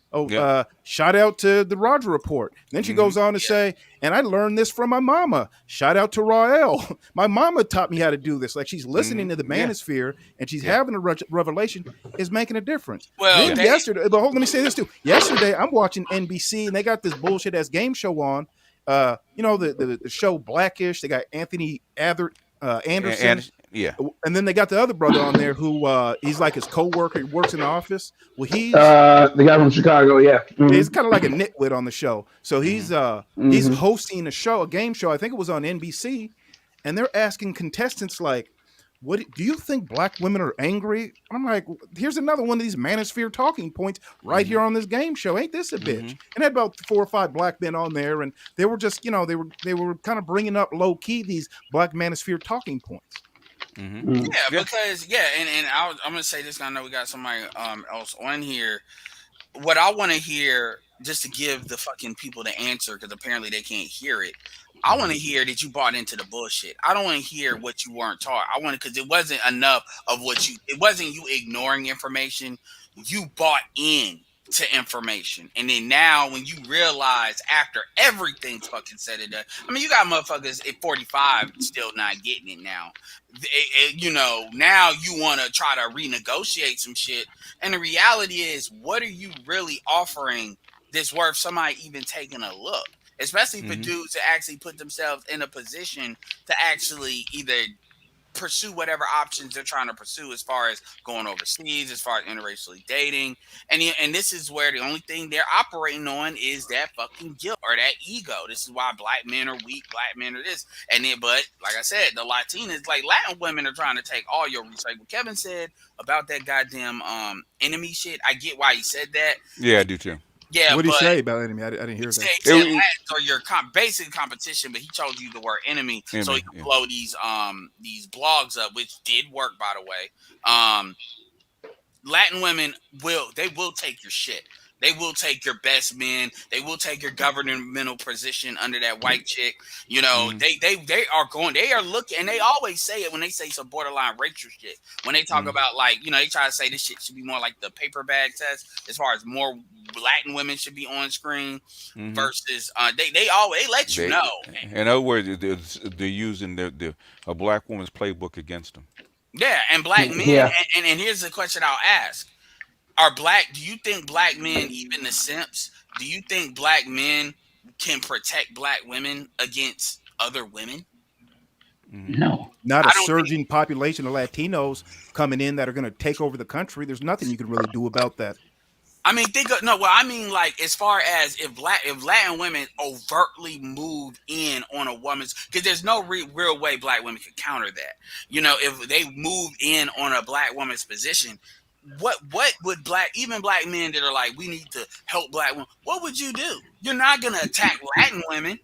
Shout out to the Roger Report. And then she goes on to say, and I learned this from my mama. Shout out to Rael. My mama taught me how to do this. Like she's listening to the manosphere and she's having a revelation is making a difference. Well, yesterday, but let me say this too. Yesterday, I'm watching NBC and they got this bullshit ass game show on. The show Blackish. They got Anthony Anderson. And then they got the other brother on there who he's like his co-worker. He works in the office. Well, he's the guy from Chicago. Yeah, he's kind of like a nitwit on the show. So he's hosting a game show. I think it was on NBC, and they're asking contestants like, "What do you think black women are angry?" I'm like, "Here's another one of these manosphere talking points right here on this game show. Ain't this a bitch?" And had about 4 or 5 black men on there, and they were just they were kind of bringing up low key these black manosphere talking points. Because and I'm gonna say this. I know we got somebody else on here. What I want to hear, just to give the fucking people the answer, because apparently they can't hear it. I want to hear that you bought into the bullshit. I don't want to hear what you weren't taught. I want because it wasn't enough of it wasn't you ignoring information. You bought in to information, and then now when you realize after everything's fucking said and done, you got motherfuckers at 45 still not getting it now. Now you want to try to renegotiate some shit, and the reality is, what are you really offering that's worth somebody even taking a look? Especially for dudes to actually put themselves in a position to actually either pursue whatever options they're trying to pursue as far as going overseas, as far as interracially dating. And this is where the only thing they're operating on is that fucking guilt or that ego. This is why black men are weak, black men are this. And then, but like I said, the Latinas, like Latin women are trying to take all your research. Like what Kevin said about that goddamn enemy shit, I get why he said that. Yeah, I do too. Yeah, what did he say about enemy? I didn't hear that. He said Latins are your basic competition, but he chose you the word enemy so he could blow these blogs up, which did work, by the way. Latin women will take your shit. They will take your best men. They will take your governmental position under that white chick. You know, Mm-hmm. they are going. They are looking, and they always say it when they say some borderline racial shit. When they talk about like, you know, they try to say this shit should be more like the paper bag test, as far as more Latin women should be on screen Mm-hmm. versus they always let you They, know. in other words, they're using a black woman's playbook against them. Yeah, and black men, Yeah. and here's the question I'll ask. Are black, do you think black men, even the simps, do you think black men can protect black women against other women? Mm-hmm. No. Not a I don't think. surging population of Latinos coming in that are going to take over the country. There's nothing you can really do about that. I mean, think of no. Well, I mean, like as far as if Latin women overtly moved in on a woman's, because there's no real way black women can counter that. You know, if they moved in on a black woman's position, what would even black men that are like, we need to help black women, what would you do? You're not gonna attack Latin women.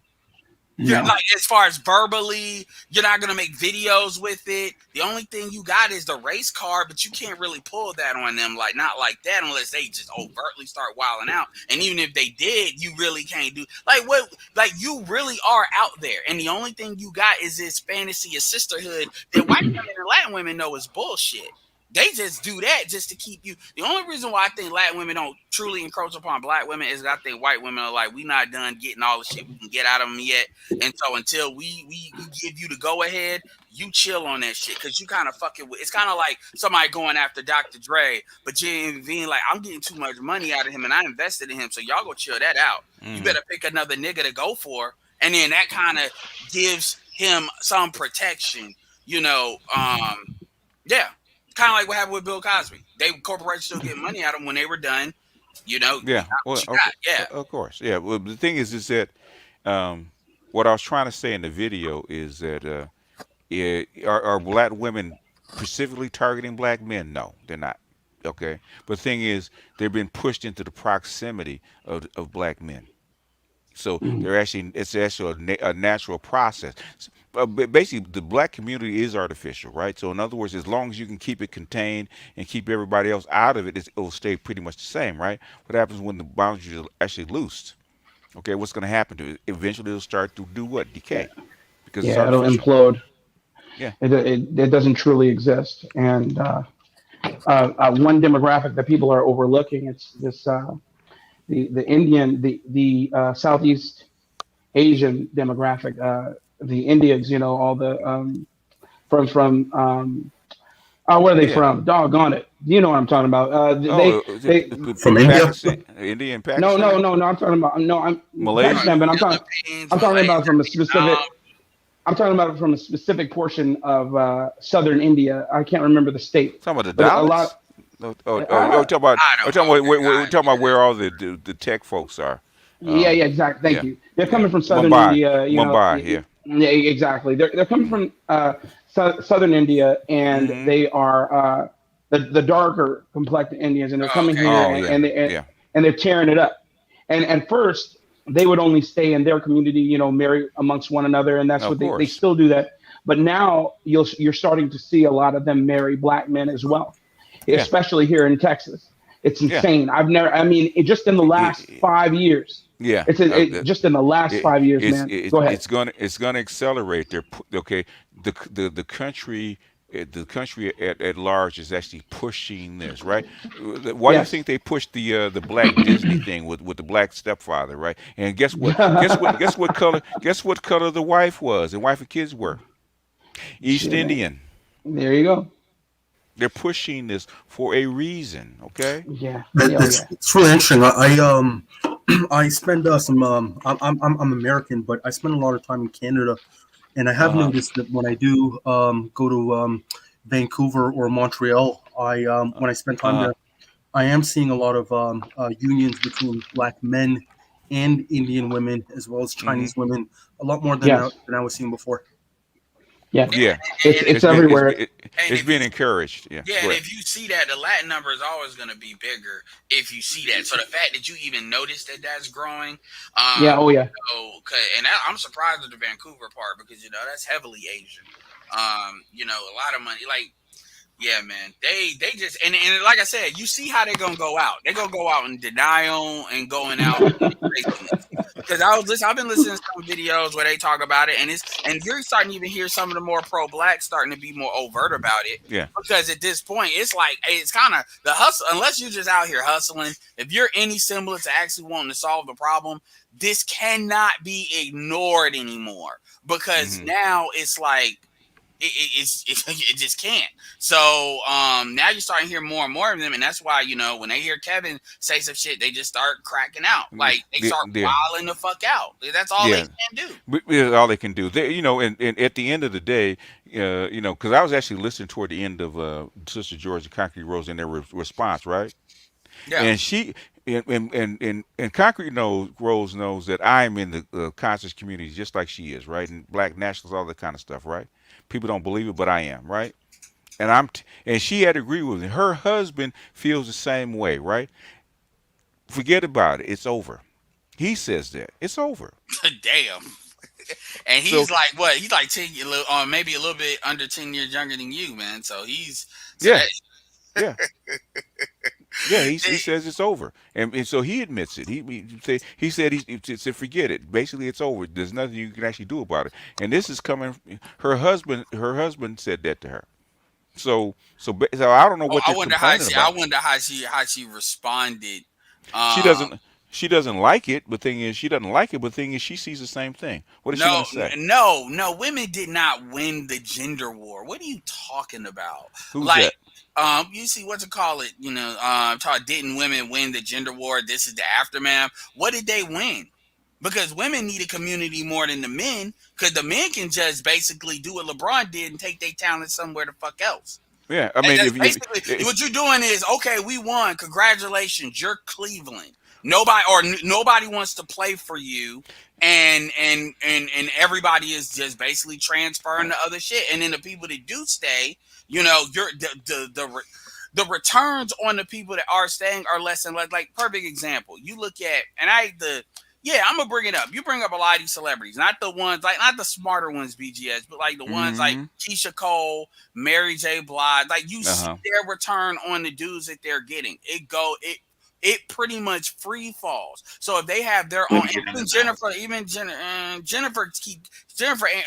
You're No. like, as far as verbally, you're not gonna make videos with it. The only thing you got is the race card, but you can't really pull that on them, like not like that, unless they just overtly start wilding out. And even if they did, you really can't do like what, like you really are out there, and the only thing you got is this fantasy of sisterhood that white women and Latin women know is bullshit. They just do that just to keep you. The only reason why I think Latin women don't truly encroach upon black women is I think white women are like, we not done getting all the shit we can get out of them yet. And so until we give you the go ahead, you chill on that shit, because you kind of fucking with. It's kind of like somebody going after Dr. Dre, but you being like, I'm getting too much money out of him and I invested in him, so y'all go chill that out. You better pick another nigga to go for, and then that kind of gives him some protection, you know. Yeah, kind of like what happened with Bill Cosby. They corporations still get money out of him when they were done. You know, you Yeah, got well, what you got. Yeah. of course, yeah. Well, the thing is that um, what I was trying to say in the video is that are black women specifically targeting black men? No, they're not. Okay, but the thing is, they've been pushed into the proximity of black men. So Mhm. they're actually it's actually a natural process. Basically, the black community is artificial, right? So in other words, as long as you can keep it contained and keep everybody else out of it, it'll stay pretty much the same, right? What happens when the boundaries are actually loosed? Okay, what's going to happen to it? Eventually, it'll start to do what? Yeah. Decay, because it's Yeah, it'll artificial. implode. Yeah. It doesn't truly exist. And one demographic that people are overlooking, it's this the Indian, the Southeast Asian demographic, the Indians, you know, all the from where are they Yeah. from? Doggone it, you know what I'm talking about. Oh, is it They From India. Pakistan, India and no, no, Pakistan, no, no. I'm talking about no. I'm Malaysia? Pakistan, but Philippines, I'm talking about Malaysia, from a Vietnam. specific. I'm talking about from a specific portion of southern India. I can't remember the state, Talking about the but a Dalits? lot. No, Uh, talking about. I Oh, don't talking know. about I, talking about where all the tech folks are. yeah, Um, yeah, exactly. Thank yeah, you. They're yeah. coming from southern Mumbai, India. You know, Mumbai. Yeah. yeah, exactly. They're coming Mm. from southern India, and Hmm. they are the darker complected Indians, and they're oh, coming okay, here Oh and, yeah, and they yeah. and they're tearing it up. And at first, they would only stay in their community, you know, marry amongst one another, and that's Of what they course. still do that. But now you're starting to see a lot of them marry black men as well, Yeah, especially here in Texas. It's yeah, insane. I've never. I mean, just in the last it, 5 years. yeah. Just in the last It, 5 years, man. Go ahead. it's gonna accelerate. Okay. The country. The country at large is actually pushing this, right? Why do you Yes. think they pushed the black Disney thing with the black stepfather, right? And guess what? Guess what color? Guess what color the wife was, and wife and kids were East Shit, man. Indian. There you go. They're pushing this for a reason, okay? Yeah. It, Yeah. Oh, it's yeah. it's really interesting. I spend some I'm American, but I spend a lot of time in Canada, and I Uh have huh. noticed that when I do go to Vancouver or Montreal, I Uh when I spend time huh. there, I am seeing a lot of unions between black men and Indian women, as well as Hmm. Chinese women, a lot more Yes. than I was seeing before. Yeah. Yeah. and It's It's everywhere. been and it's if you being encouraged. Yeah. yeah, Go and ahead. if you see that, the Latin number is always going to be bigger if you see that. So the fact that you even notice that that's growing, Yeah. Oh, yeah. and I'm surprised at the Vancouver part, because you know that's heavily Asian. You know, a lot of money. Like Yeah, man. They just and like I said, you see how they're gonna go out. They're gonna go out in denial and going out craziness. Because I've been listening to some videos where they talk about it, and you're starting to even hear some of the more pro-black starting to be more overt about it. Yeah. Because at this point, it's like it's kind of the hustle. Unless you're just out here hustling, if you're any semblance to actually wanting to solve the problem, this cannot be ignored anymore. Because now it's like it just can't. So now you're starting to hear more and more of them, and that's why when they hear Kevin say some shit, they just start cracking out, like they start wilding the fuck out. That's all they can do. That's all they can do. They, and at the end of the day, because I was actually listening toward the end of Sister Georgia Concrete Rose in their response, right? Yeah. And she and Concrete Rose knows that I'm in the conscious community just like she is, right? And black nationals, all that kind of stuff, right? People don't believe it, but I am, right? And and she had to agree with me. Her husband feels the same way, right? Forget about it. It's over. He says that it's over. Damn. And he's like what? He's like 10, maybe a little bit under 10 years younger than you, man. So he's yeah. He says it's over, and so he admits it. He said he said forget it. Basically, it's over. There's nothing you can actually do about it. And this is coming. Her husband said that to her. So I don't know what they're complaining about. I wonder how she responded. She doesn't like it. But thing is, she doesn't like it. But thing is, she sees the same thing. What is she going to say? No. Women did not win the gender war. What are you talking about? Who's that? You see what to call it? Didn't women win the gender war? This is the aftermath. What did they win? Because women need a community more than the men. Because the men can just basically do what LeBron did and take their talent somewhere the fuck else. Yeah, I mean, what you're doing is okay. We won. Congratulations, you're Cleveland. Nobody wants to play for you, and everybody is just basically transferring to other shit. And then the people that do stay, you're the returns on the people that are staying are less and less. Like perfect example, you look at I'm gonna bring it up. You bring up a lot of these celebrities, not the ones not the smarter ones, BGS, but like the ones like Keisha Cole, Mary J. Blige. Like you see their return on the dudes that they're getting. It pretty much free falls. So if they have their own, Jennifer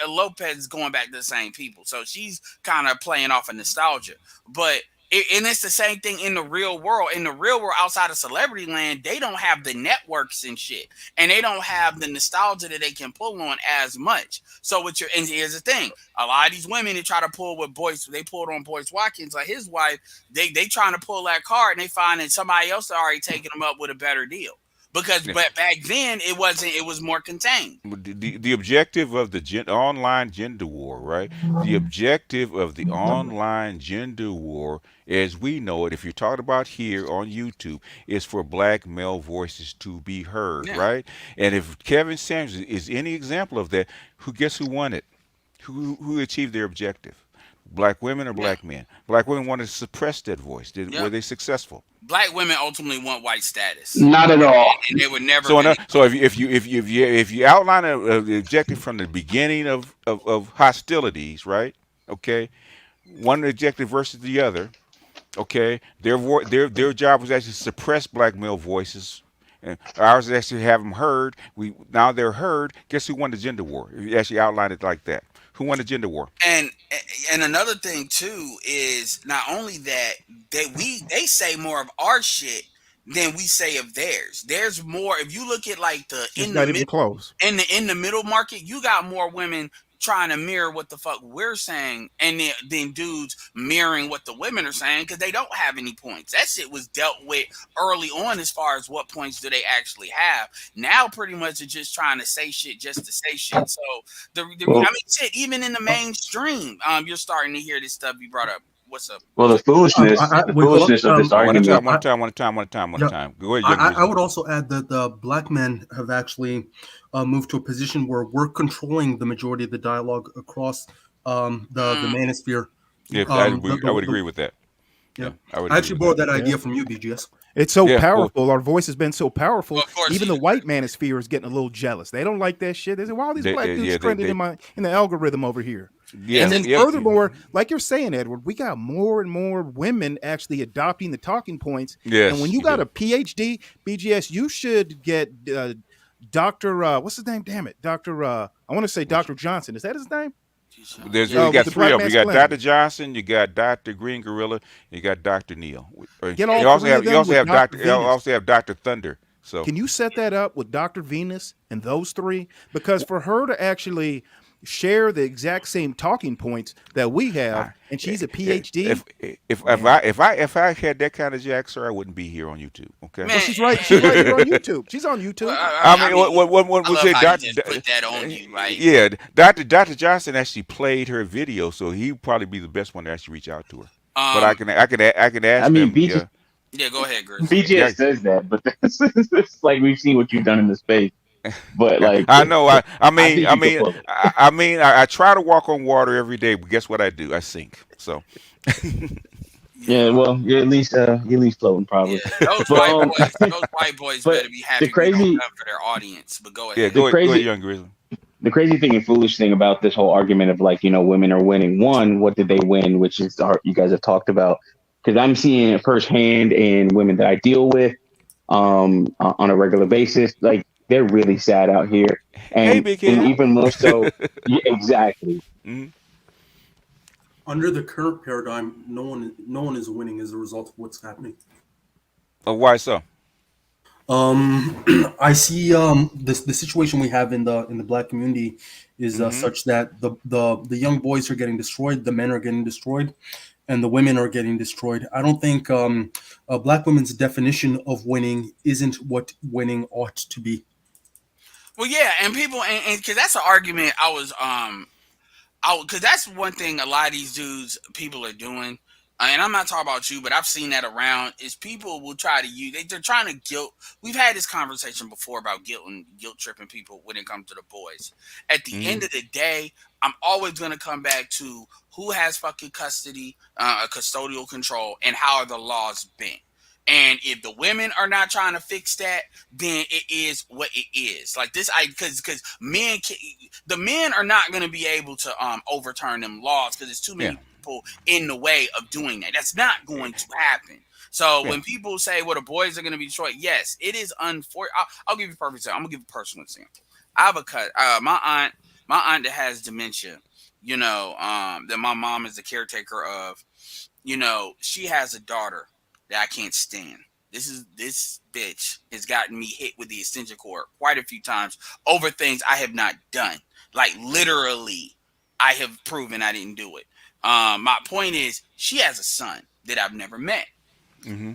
Lopez is going back to the same people. So she's kind of playing off of nostalgia, but. And it's the same thing in the real world. In the real world, outside of celebrity land, they don't have the networks and shit, and they don't have the nostalgia that they can pull on as much. So and here's the thing: a lot of these women that try to pull with Boyce, they pulled on Boyce Watkins, like his wife. They trying to pull that card, and they find that somebody else already taking them up with a better deal. Because but back then it wasn't. It was more contained. The objective of the online gender war, right? The objective of the online gender war, as we know it, if you're talking about here on YouTube, is for black male voices to be heard, right? And if Kevin Samuels is any example of that, guess who won it? Who achieved their objective? Black women or black men? Black women wanted to suppress that voice. Were they successful? Black women ultimately want white status. Not at all. And they would never. So if you outline the objective from the beginning of hostilities, right? Okay, one objective versus the other. Okay, their job was actually to suppress black male voices. And ours is actually have them heard. Now they're heard. Guess who won the gender war? If you actually outline it like that. Who won the gender war? And another thing too is not only that they say more of our shit than we say of theirs. There's more. If you look at like in the middle market, you got more women trying to mirror what the fuck we're saying, and then dudes mirroring what the women are saying because they don't have any points. That shit was dealt with early on as far as what points do they actually have. Now pretty much it's just trying to say shit just to say shit. So I mean shit, even in the mainstream, you're starting to hear this stuff you brought up. What's up? Well, the foolishness of this argument. One time. Go ahead. I would also add that the black men have actually moved to a position where we're controlling the majority of the dialogue across the manosphere. Yeah, I would agree with that. Yeah, I actually borrowed that idea from you, BGS. It's so powerful. Our voice has been so powerful. Even the white manosphere is getting a little jealous. They don't like that shit. They say, "Why are these black dudes trending in the algorithm over here?" Yeah, And then yep. furthermore, like you're saying, Edward, we got more and more women actually adopting the talking points. And when Yes, you you got do. a PhD, BGS, you should get Dr. What's his name? Damn it. Dr. I want to say Which Dr. Johnson. Is that his name? there's Yeah. you With got the three black of them. You got Dr. masculinity. Johnson, you got Dr. Green Gorilla, you got Dr. Neil. Get You all also three of have them with Dr. You Venus. also have Dr. Thunder. So Can you set that up with Dr. Venus and those three? Because for her to actually share the exact same talking points that we have, I, and she's a if PhD, I man. had that kind of jack, sir, I wouldn't be here on YouTube. Okay. Well, Man, she's right. She's right here on YouTube. She's on well, YouTube. I I mean, mean, what I we love say, how you just put that on you. Like, yeah, Dr. Johnson actually played her video, so he'd probably be the best one to actually reach out to her. But um, I can I ask mean, them. BG, Yeah, yeah, go ahead, Grizzly. yeah. BGS says that, but that's it's like we've seen what you've done in the space. But like, I know. I think you could pull it. I try to walk on water every day, but guess what I do? I sink. So, Yeah, Yeah, well, you're at least floating yeah. probably. Those But white boys but better be the happy we don't crazy, come for their audience. But go yeah, ahead. the go ahead, crazy, young Grizzly. the crazy thing and foolish thing about this whole argument of like, women are winning. One, what did they win? Which is you guys have talked about, because I'm seeing it firsthand in women that I deal with on a regular basis. Like they're really sad out here, Hey, and big and head. even more so, yeah, exactly. Mhm. Under the current paradigm, no one is winning as a result of what's happening. Why so? I see the situation we have in the black community is Hmm. such that the young boys are getting destroyed, the men are getting destroyed, and the women are getting destroyed. I don't think black women's definition of winning isn't what winning ought to be. Well, yeah, and people, and because that's an argument because that's one thing a lot of these dudes people are doing, and I'm not talking about you, but I've seen that around. Is people will try to use they're trying to guilt. We've had this conversation before about guilt tripping people when it comes to the boys. At the Hmm. end of the day, I'm always going to come back to who has fucking custody, custodial control, and how are the laws bent. And if the women are not trying to fix that, then it is what it is. Like this, because the men are not going to be able to overturn them laws because there's too Yeah, many people in the way of doing that. That's not going to happen. So yeah. when people say, "Well, the boys are going to be destroyed," yes, it is unfortunate. I'll give you a perfect example. I'm gonna give a personal example. I have a cut. My aunt that has dementia. That my mom is the caretaker of. She has a daughter that I can't stand. This bitch has gotten me hit with the extension cord quite a few times over things I have not done. Like literally, I have proven I didn't do it. My point is, she has a son that I've never met. Hmm.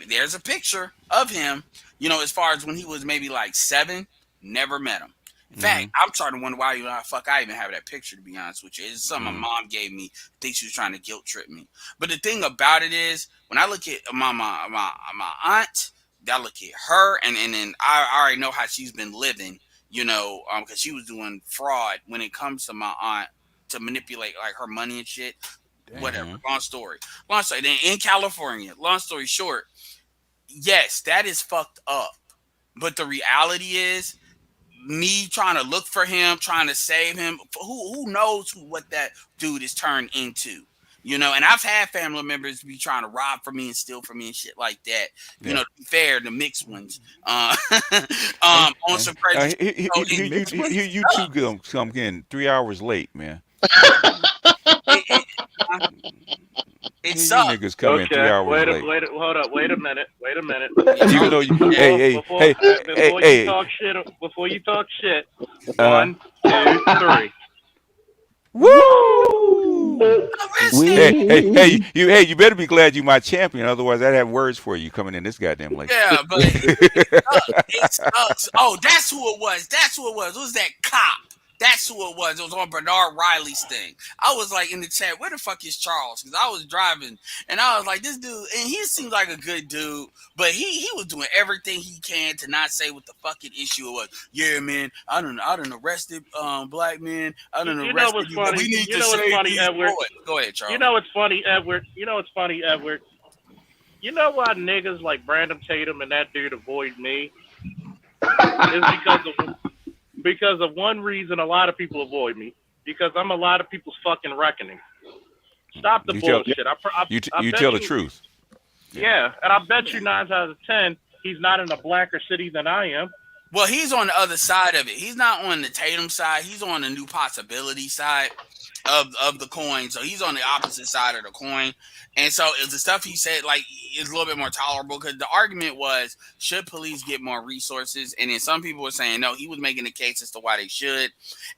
There's a picture of him, as far as when he was maybe like 7, never met him. In fact, Hmm. I'm starting to wonder why fuck I even have that picture, to be honest with you. It's something Hmm. my mom gave me. I think she was trying to guilt trip me. But the thing about it is, when I look at my aunt, I look at her, and then I already know how she's been living, because she was doing fraud when it comes to my aunt to manipulate like her money and shit. Whatever. Hmm. Long story. Long story. Then in California, long story short, yes, that is fucked up. But the reality is, me trying to look for him, trying to save him. Who knows what that dude is turned into? And I've had family members be trying to rob for me and steal from me and shit like that. Yeah. To be fair, the mixed ones, Hey, on some crazy shit. So Mixed ones? you two come in 3 hours late, man. it, it, it, it You sucks. niggas come in three Okay, hours late. hold up, wait a minute. Even though you, hey, Before you talk shit, uh, 1, 2, 3. woo! Listen, You better be glad you my champion. Otherwise, I'd have words for you coming in this goddamn late. yeah, but it sucks. It sucks. Oh, that's who it was. It was that cop. That's who it was. It was on Bernard Riley's thing. I was like in the chat, where the fuck is Charles? Because I was driving and I was like, this dude, and he seemed like a good dude, but he was doing everything he can to not say what the fucking issue was. Yeah, man, I done arrested black men. I done You know arrested what's you. funny? We need You to know what's save funny, these Edward? boys. Go ahead, Charles. You know what's funny, Edward? You know why niggas like Brandon Tatum and that dude avoid me? It's because of one reason a lot of people avoid me. because I'm a lot of people's fucking reckoning. Stop the You tell bullshit. I you bet tell the you. truth. Yeah, and I bet you 9 out of 10 he's not in a blacker city than I am. Well, he's on the other side of it. He's not on the Tatum side. He's on the new possibility side of the coin. So he's on the opposite side of the coin. And so the stuff he said, like, is a little bit more tolerable because the argument was, should police get more resources? And then some people were saying, no, he was making the case as to why they should.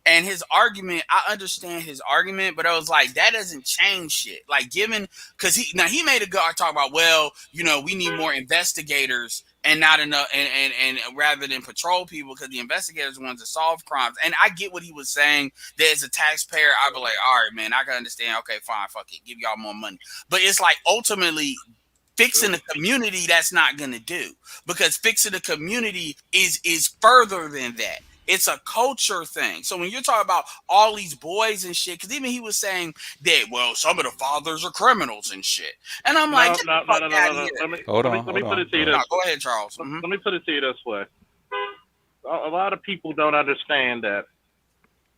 And his argument, I understand his argument, but I was like, that doesn't change shit. Like, given, because he made a good talk about, well, we need more investigators and not enough, and rather than patrol people, because the investigators are the ones that solve crimes. And I get what he was saying. That as a taxpayer, I'd be like, all right, man, I can understand. Okay, fine, fuck it, give y'all more money. But it's like ultimately fixing the community. That's not gonna do, because fixing the community is further than that. It's a culture thing. So when you're talking about all these boys and shit, because even he was saying that, well, some of the fathers are criminals and shit. And I'm like, No. Hold Let me put on. it to you this. Go ahead, Charles. Let me put it to you this way. A lot of people don't understand that.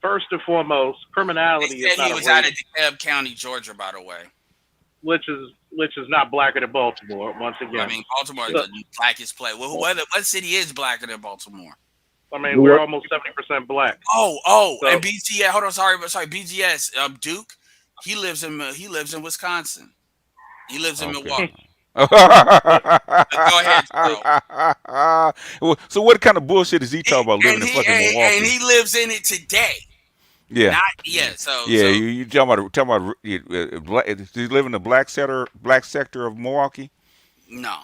First and foremost, criminality They is said not he a was out race, of DeKalb County, Georgia, by the way. which is not blacker than Baltimore. Once again, I mean, Baltimore is the blackest place. Well, what city is blacker than Baltimore? I mean, we're almost 70% black. Oh, So- and BTS. Hold on, sorry, BGS. Duke, he lives in Wisconsin. He lives in Milwaukee. Go ahead, Charles. So what kind of bullshit is he talking about living in fucking Milwaukee? And he lives in it today. Yeah. So you talking about does he live in the black sector of Milwaukee? No.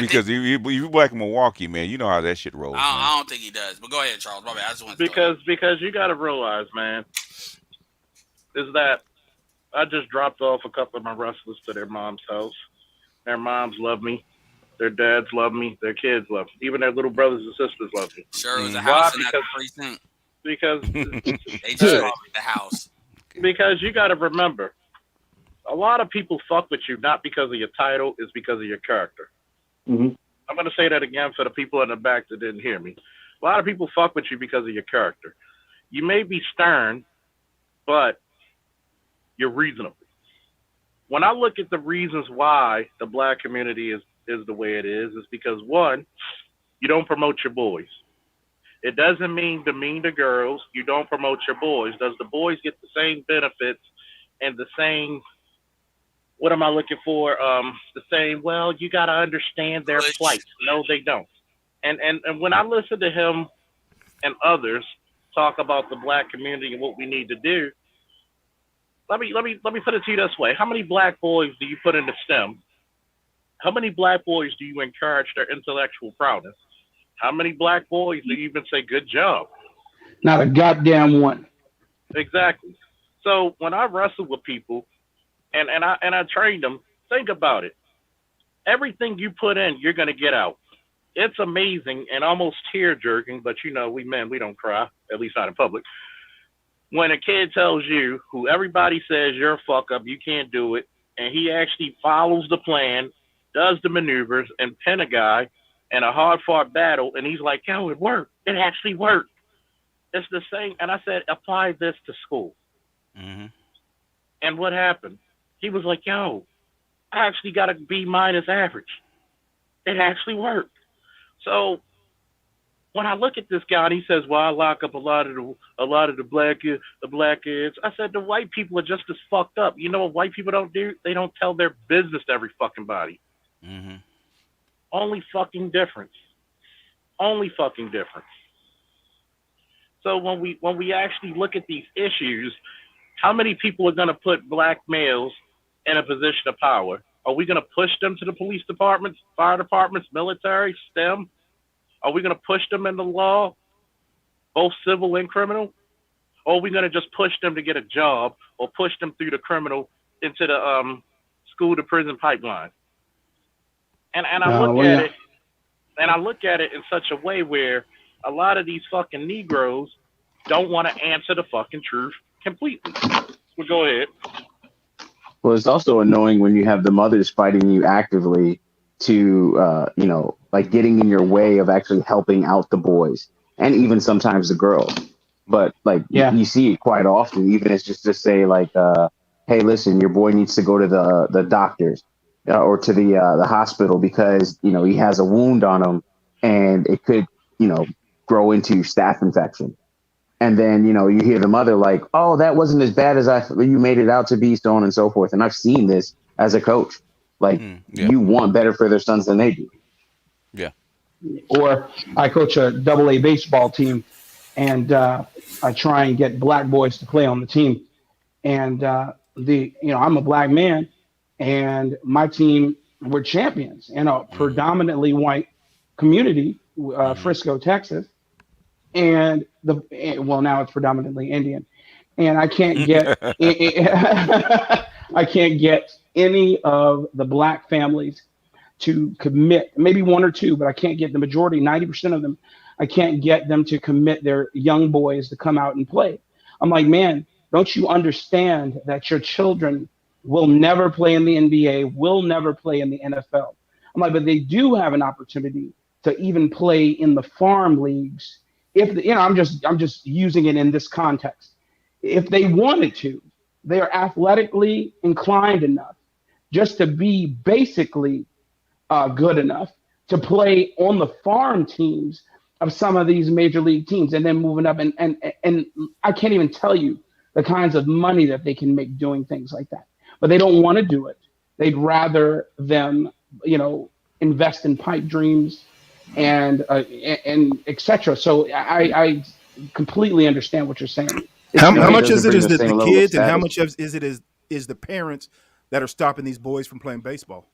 Because if you black in Milwaukee, man, you know how that shit rolls. I don't think he does. But go ahead, Charles. My bad. I just want to because you got to realize, man, is that I just dropped off a couple of my wrestlers to their mom's house. Their moms love me. Their dads love me. Their kids love me. Even their little brothers and sisters love me. Sure, it was a house in that precinct. Because they just called it the house. Because you got to remember, a lot of people fuck with you not because of your title, it's because of your character. Mm-hmm. I'm going to say that again for the people in the back that didn't hear me. A lot of people fuck with you because of your character. You may be stern, but you're reasonable. When I look at the reasons why the black community is the way it is because, one, you don't promote your boys. It doesn't mean demean the girls. You don't promote your boys. Does the boys get the same benefits and the same, what am I looking for? The same, well, you got to understand their plight. No, they don't. And when I listen to him and others talk about the black community and what we need to do, let me put it to you this way. How many black boys do you put into STEM? How many black boys do you encourage their intellectual prowess? How many black boys do you even say good job? Not a goddamn one. Exactly. So when I wrestle with people and I train them, think about it. Everything you put in, you're gonna get out. It's amazing and almost tear jerking, but we men, we don't cry, at least not in public. When a kid tells you, who everybody says you're a fuck up, you can't do it, and he actually follows the plan, does the maneuvers, and pin a guy in a hard-fought battle, and he's like, yo, it worked. It actually worked. It's the same. And I said, apply this to school. Mm-hmm. And what happened? He was like, yo, I actually got a B- average. It actually worked. So when I look at this guy and he says, well, I lock up a lot of the black kids, I said, the white people are just as fucked up. You know what white people don't do? They don't tell their business to every fucking body. Mm-hmm. Only fucking difference. Only fucking difference. So when we actually look at these issues, how many people are going to put black males in a position of power? Are we going to push them to the police departments, fire departments, military, STEM? Are we going to push them in the law, both civil and criminal? Or are we going to just push them to get a job or push them through the criminal into the school to prison pipeline? And I look at it in such a way where a lot of these fucking Negroes don't want to answer the fucking truth completely. Well, go ahead. Well, it's also annoying when you have the mothers fighting you actively to, like getting in your way of actually helping out the boys and even sometimes the girls. but like Yeah. you see it quite often. Even it's just to say like, "Hey, listen, your boy needs to go to the doctors or to the hospital because he has a wound on him, and it could grow into staph infection." And then you hear the mother like, "Oh, that wasn't as bad as you made it out to be," so on and so forth. And I've seen this as a coach. Like, Yeah. you want better for their sons than they do. Yeah. Or I coach a AA baseball team, and I try and get black boys to play on the team. And I'm a black man, and my team we're champions in a predominantly white community, Frisco, Texas, and now it's predominantly Indian, and I can't get I can't get any of the black families to commit, maybe one or two, but I can't get the majority, 90% of them. I can't get them to commit their young boys to come out and play. I'm like, man, don't you understand that your children will never play in the NBA, will never play in the NFL? I'm like, but they do have an opportunity to even play in the farm leagues. If I'm just using it in this context. If they wanted to, they are athletically inclined enough just to be basically good enough to play on the farm teams of some of these major league teams, and then moving up. And I can't even tell you the kinds of money that they can make doing things like that. But they don't want to do it. They'd rather them, invest in pipe dreams and etc. So I completely understand what you're saying. It's How It much doesn't is it bring is the that same the level of kids, and how status. much is it is the parents that are stopping these boys from playing baseball?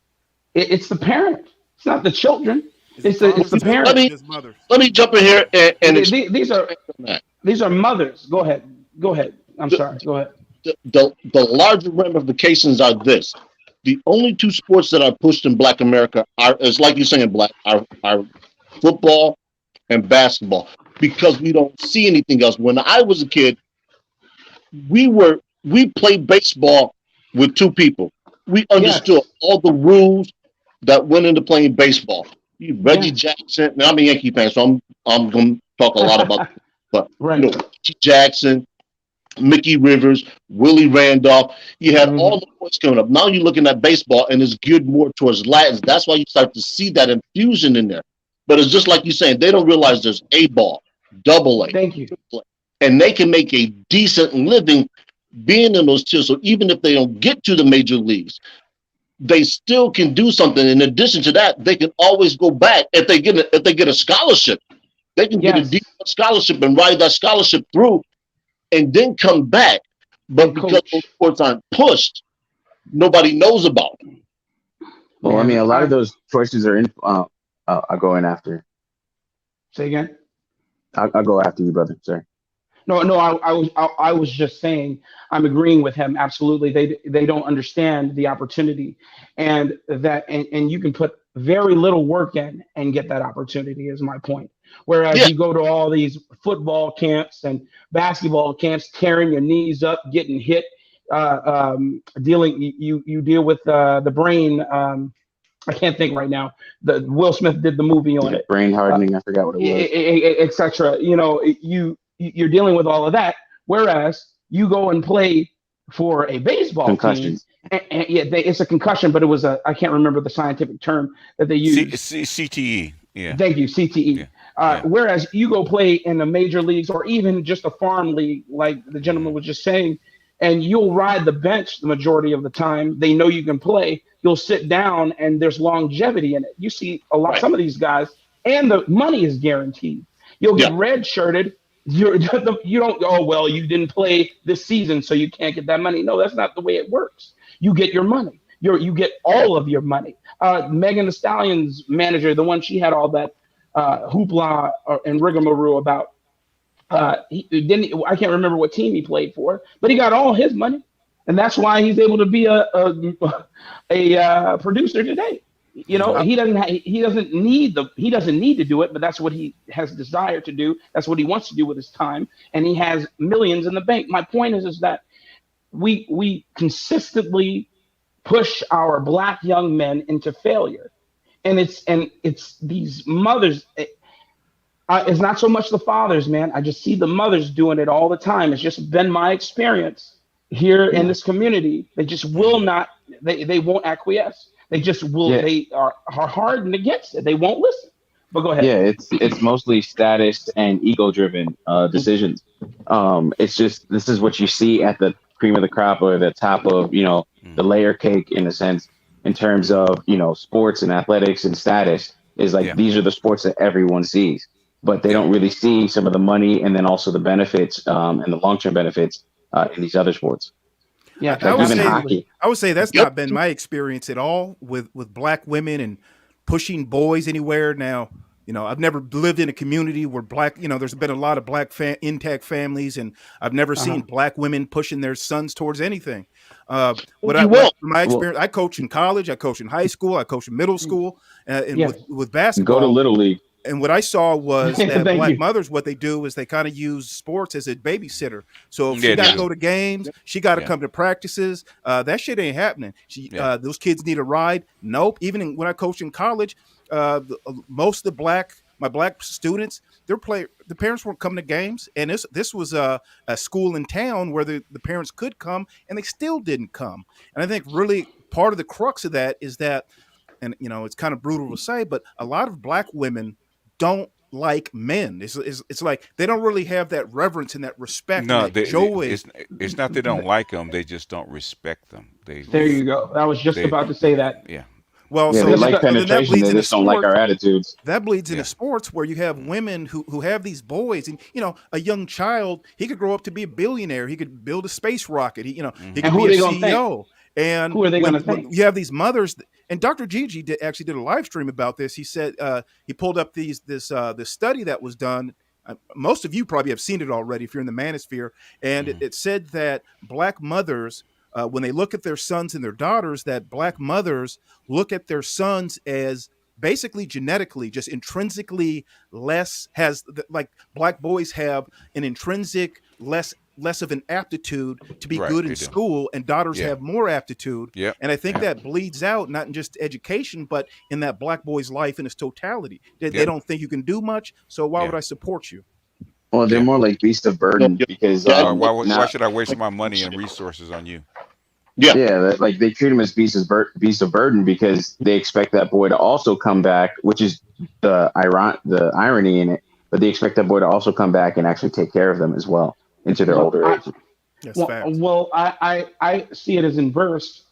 it's the parent. It's not the children. Is it It's fathers the too, Let or parent. me just mothers? let me jump in here and These are expand these are mothers. Go ahead. Go ahead. I'm that. sorry. Go ahead. The larger ramifications are this: the only two sports that are pushed in Black America are, is like you're saying, Black, are football and basketball, because we don't see anything else. When I was a kid, we played baseball with two people. We understood Yes. all the rules that went into playing baseball. Reggie Yeah. Jackson. Now I'm a Yankee fan, so I'm going to talk a lot about, but Right. Reggie Jackson, Mickey Rivers, Willie Randolph. You had all Hmm. the boys coming up. Now you're looking at baseball, and it's geared more towards Latins. That's why you start to see that infusion in there. But it's just like you're saying, they don't realize there's A ball, double A, Thank you. triple A, and they can make a decent living being in those tiers. So even if they don't get to the major leagues, they still can do something. In addition to that, they can always go back if they get a scholarship. They can get a Yes. deep scholarship and ride that scholarship through and then come back. But And because those coach, sports aren't pushed, nobody knows about them. Well, I mean, man, a lot of those choices are in. I'll go in after. say again. I'll go after you, brother. Sorry. No, no, I was just saying I'm agreeing with him. Absolutely, they don't understand the opportunity, and you can put very little work in and get that opportunity. Is my point. Whereas Yeah, you go to all these football camps and basketball camps, tearing your knees up, getting hit, dealing you deal with the brain. I can't think right now. The Will Smith did the movie on Yeah, it. brain Uh, hardening. I forgot what it was. Etc. You're dealing with all of that. Whereas you go and play for a baseball team, Concussions. and yeah, it's a concussion, but it was I can't remember the scientific term that they use. CTE. Yeah. Thank you, CTE. Yeah. Yeah. Whereas you go play in the major leagues or even just a farm league, like the gentleman was just saying, and you'll ride the bench the majority of the time. They know you can play. You'll sit down, and there's longevity in it. You see a lot. right. Some of these guys, and the money is guaranteed. You'll Yeah, get red shirted. You don't. Oh well, you didn't play this season, so you can't get that money. No, that's not the way it works. You get your money. You get all of your money. Megan the Stallion's manager, the one she had all that hoopla and rigmarole about. He didn't. I can't remember what team he played for, but he got all his money, and that's why he's able to be a producer today. Hmm. He doesn't need to do it, but that's what he has desire to do. That's what he wants to do with his time, and he has millions in the bank. My point is that we consistently push our black young men into failure, and it's these mothers. It's not so much the fathers, man. I just see the mothers doing it all the time. It's just been my experience here in Yeah. this community. They just will not. They won't acquiesce. They just will. Yeah. They are hardened against it. They won't listen. But go ahead. Yeah, it's mostly status and ego driven decisions. It's just this is what you see at the cream of the crop or the top of the layer cake in a sense in terms of sports and athletics and status is like Yeah. these are the sports that everyone sees, but they Yeah. don't really see some of the money and then also the benefits and the long term benefits in these other sports, Yeah, I like would even say absolutely. hockey. that's Yep. not been my experience at all with black women and pushing boys anywhere. Now, I've never lived in a community where there's been a lot of black intact families, and I've never Uh-huh. seen black women pushing their sons towards anything. You will. My Well, experience, I coach in college, I coach in high school, I coach in middle school, and Yes. with go to basketball. Little League. And what I saw was that Thank black you. mothers, what they do is they kind of use sports as a babysitter. So if she Yeah, got they to go do. to games, she got to Yeah. come to practices. That shit ain't happening. Yeah. Those kids need a ride. Nope. Even when I coached in college, most of my black students, the parents weren't coming to games, and this was a school in town where the parents could come, and they still didn't come. And I think really part of the crux of that is that, and it's kind of brutal to say, but a lot of black women don't like men. It's like they don't really have that reverence and that respect and No, that joy. it's not they don't like them. They just don't respect them. There you go. I was just They about to say that. yeah. Well, Yeah, they Just like about, then that penetration. bleeds They into just don't like sports. our attitudes. That bleeds into Yeah. sports where you have women who have these boys, and a young child, he could grow up to be a billionaire. He could build a space rocket. He Mm-hmm. could and who be are a they gonna think? CEO. And Who are they gonna when think? you have these mothers, and Dr. Gigi actually did a live stream about this. He said he pulled up this study that was done. Most of you probably have seen it already if you're in the manosphere, and Mm-hmm. it said that black mothers, when they look at their sons and their daughters, that black mothers look at their sons as basically genetically, just intrinsically like black boys have an intrinsic less of an aptitude to be Right, good they in do. school, and daughters Yeah. have more aptitude. Yep. And I think Yep. that bleeds out not in just education, but in that black boy's life in its totality. They Yep. don't think you can do much, so why Yeah. would I support you? Well, they're Yeah. more like beasts of No, burden yeah, because yeah, Why now should I waste my money and resources on you? yeah. yeah, like they treat him as beast of burden because they expect that boy to also come back, which is the irony in it. But they expect that boy to also come back and actually take care of them as well into their Well, older I, age. That's fact. I see it as inverse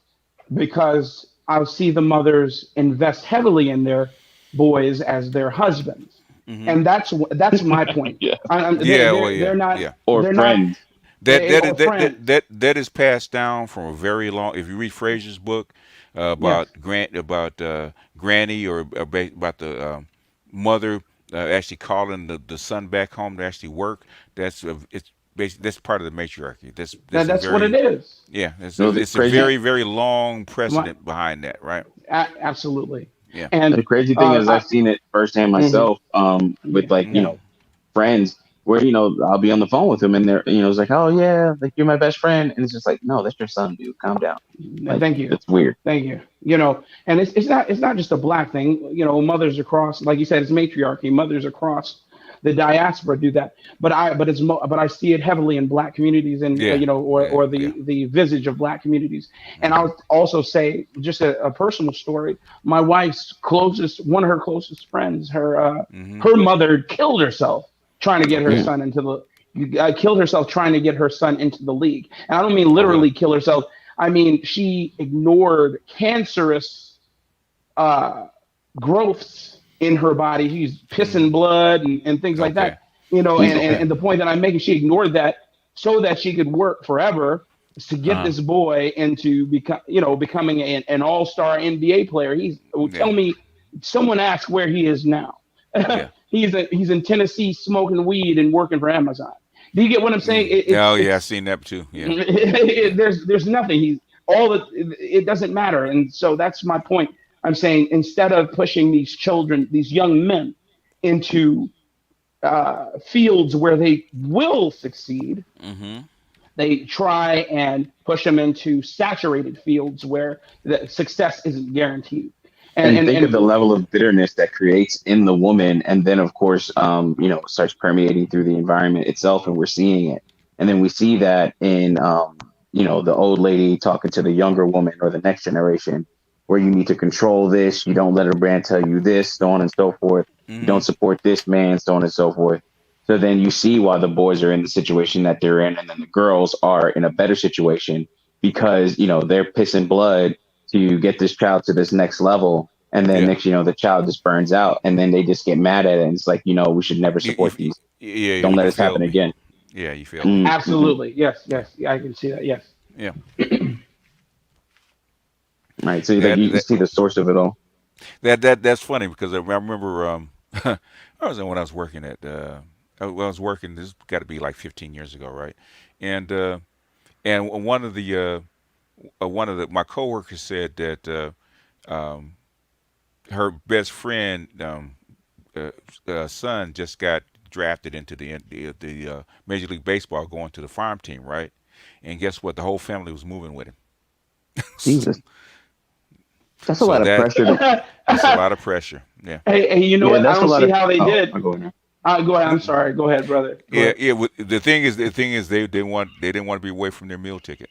because I see the mothers invest heavily in their boys as their husbands, Mm-hmm. and that's my point. Yeah. Yeah. Well. Yeah. They're not Yeah. Or they're not friends. or friends. That is passed down from a very long. If you read Fraser's book Yes, about Granny or about the mother actually calling the son back home to actually work, it's basically that's part of the matriarchy. That's a that's what it very is. yeah. No, the It's a crazy very very long My, precedent behind that, right? absolutely. Yeah. And the crazy thing is I, I've seen it firsthand mhm, myself with like Mm-hmm. friends where I'll be on the phone with them and they're it's like, oh yeah, like you're my best friend, and it's just like, no, that's your son, dude, calm down. Like thank you. it's weird. Thank you. And it's not just a black thing. Mothers across, like you said, it's matriarchy. Mothers across the diaspora do that. But I see it heavily in black communities, and Yeah. Yeah. or Yeah. the visage of black communities. And Mm-hmm. I'll also say just a personal story. My wife's one of her closest friends, Mm-hmm. her mother killed herself trying to get her Okay. son into killed herself trying to get her son into the league. And I don't mean Oh, really? literally kill herself. I mean, she ignored cancerous growths in her body. She's pissing blood and things like Okay. that. And Okay. the point that I'm making, she ignored that so that she could work forever to get Uh-huh. this boy into becoming an all-star NBA player. Yeah. Tell me, someone asked where he is now. Yeah. He's in Tennessee smoking weed and working for Amazon. Do you get what I'm saying? Oh yeah, I've seen that too. Yeah. There's nothing. It doesn't matter, and so that's my point. I'm saying instead of pushing these young men into fields where they will succeed, Mm-hmm. they try and push them into saturated fields where the success isn't guaranteed. And think of the level of bitterness that creates in the woman, and then of course, starts permeating through the environment itself, and we're seeing it. And then we see that in, the old lady talking to the younger woman or the next generation, where you need to control this, you don't let a brand tell you this, so on and so forth. You don't support this man, so on and so forth. So then you see why the boys are in the situation that they're in, and then the girls are in a better situation because they're pissing blood to get this child to this next level. And then Yeah. next, the child just burns out, and then they just get mad at it. And it's like, we should never You, support these. yeah, Don't let you this happen failed me. again. Yeah, you failed me. Absolutely. Yes. Yeah, I can see that. Yes. Yeah. Right. So like you see the source of it all. That's funny because I remember I was when I was working at this got to be like 15 years ago, right? And one of the my coworkers said that her best friend son just got drafted into the Major League Baseball, going to the farm team, right? And guess what? The whole family was moving with him. Jesus. That's a So lot of pressure. That's a lot of pressure. Yeah. Hey, you know what? I don't see how they did. I'll go in there. Go ahead. I'm sorry. Go ahead, brother. Go ahead. The thing is, they didn't want to be away from their meal ticket.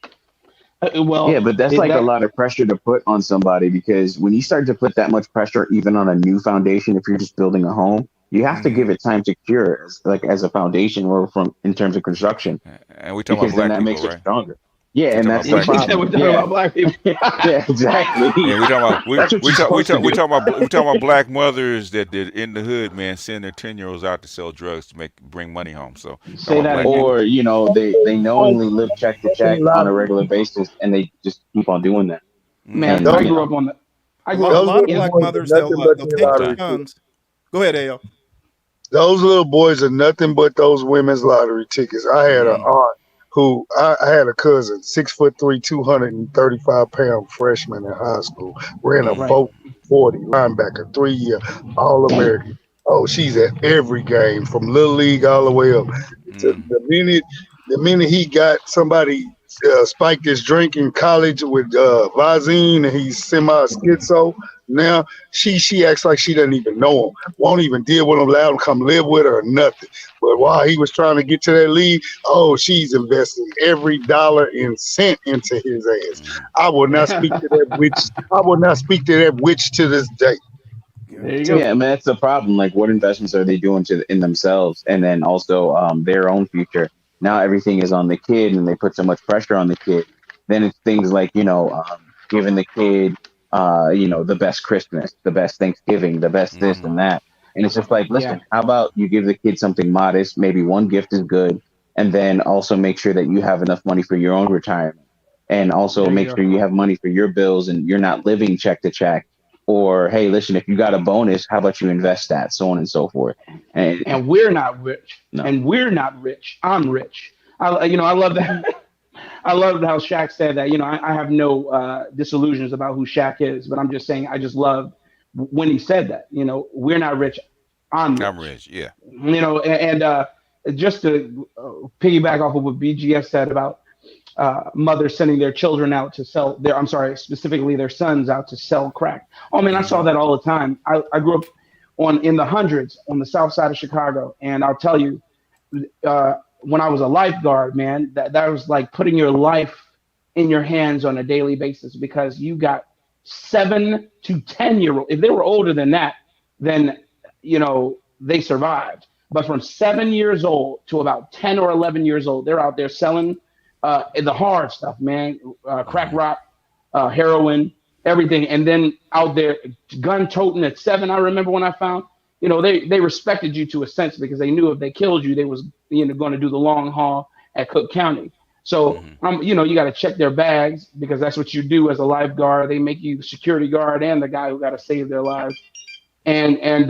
Well, but that's like a lot of pressure to put on somebody, because when you start to put that much pressure, even on a new foundation, if you're just building a home, you have to give it time to cure, as a foundation, or in terms of construction. And we talking about black that people, makes right? it stronger. Yeah, and that's the problem. We're talking about black people. Yeah, exactly. Yeah, we talking about black mothers that in the hood, man, send their 10-year-olds out to sell drugs to bring money home. So say that, or they knowingly live check to check on a regular basis, and they just keep on doing that. Man, I grew up on that. A lot of black mothers, they'll take their sons. Go ahead, Ayo. Those little boys are nothing but those women's lottery tickets. I had an aunt who I had a cousin, 6'3", 235-pound freshman in high school, ran a 440 linebacker, 3-year All-American. Oh, she's at every game from Little League all the way up. The minute he got somebody spiked his drink in college with Visine, and he's semi-schizo. Now she acts like she doesn't even know him, won't even deal with him, allow him to come live with her or nothing. But while he was trying to get to that league, she's investing every dollar and cent into his ass. I will not speak to that witch. I will not speak to that witch to this day. There you go. Yeah, I mean, that's the problem. Like, what investments are they doing in themselves, and then also their own future? Now everything is on the kid, and they put so much pressure on the kid. Then it's things like giving the kid the best Christmas, the best Thanksgiving, the best this and that. And it's just like, listen, how about you give the kid something modest? Maybe one gift is good, and then also make sure that you have enough money for your own retirement, and also make sure you have money for your bills, and you're not living check to check. Or, hey, listen, if you got a bonus, how about you invest that, so on and so forth. And we're not rich. No. And we're not rich. I'm rich. I love that. I love how Shaq said that. I have no disillusions about who Shaq is, but I'm just saying, I just love when he said that. We're not rich. I'm rich. Yeah. And just to piggyback off of what BGS said about mothers sending their children out to sell specifically their sons out to sell crack. Oh man, I saw that all the time. I grew up in the hundreds on the south side of Chicago, and I'll tell you, when I was a lifeguard, man, that was like putting your life in your hands on a daily basis, because you got 7 to 10-year-old. If they were older than that, then they survived. But from 7 years old to about 10 or 11 years old, they're out there selling the hard stuff, man, crack rock, heroin, everything. And then out there gun toting at 7. I remember when I found, they respected you to a sense, because they knew if they killed you, they was going to do the long haul at Cook County. So, you got to check their bags, because that's what you do as a lifeguard. They make you the security guard and the guy who got to save their lives. And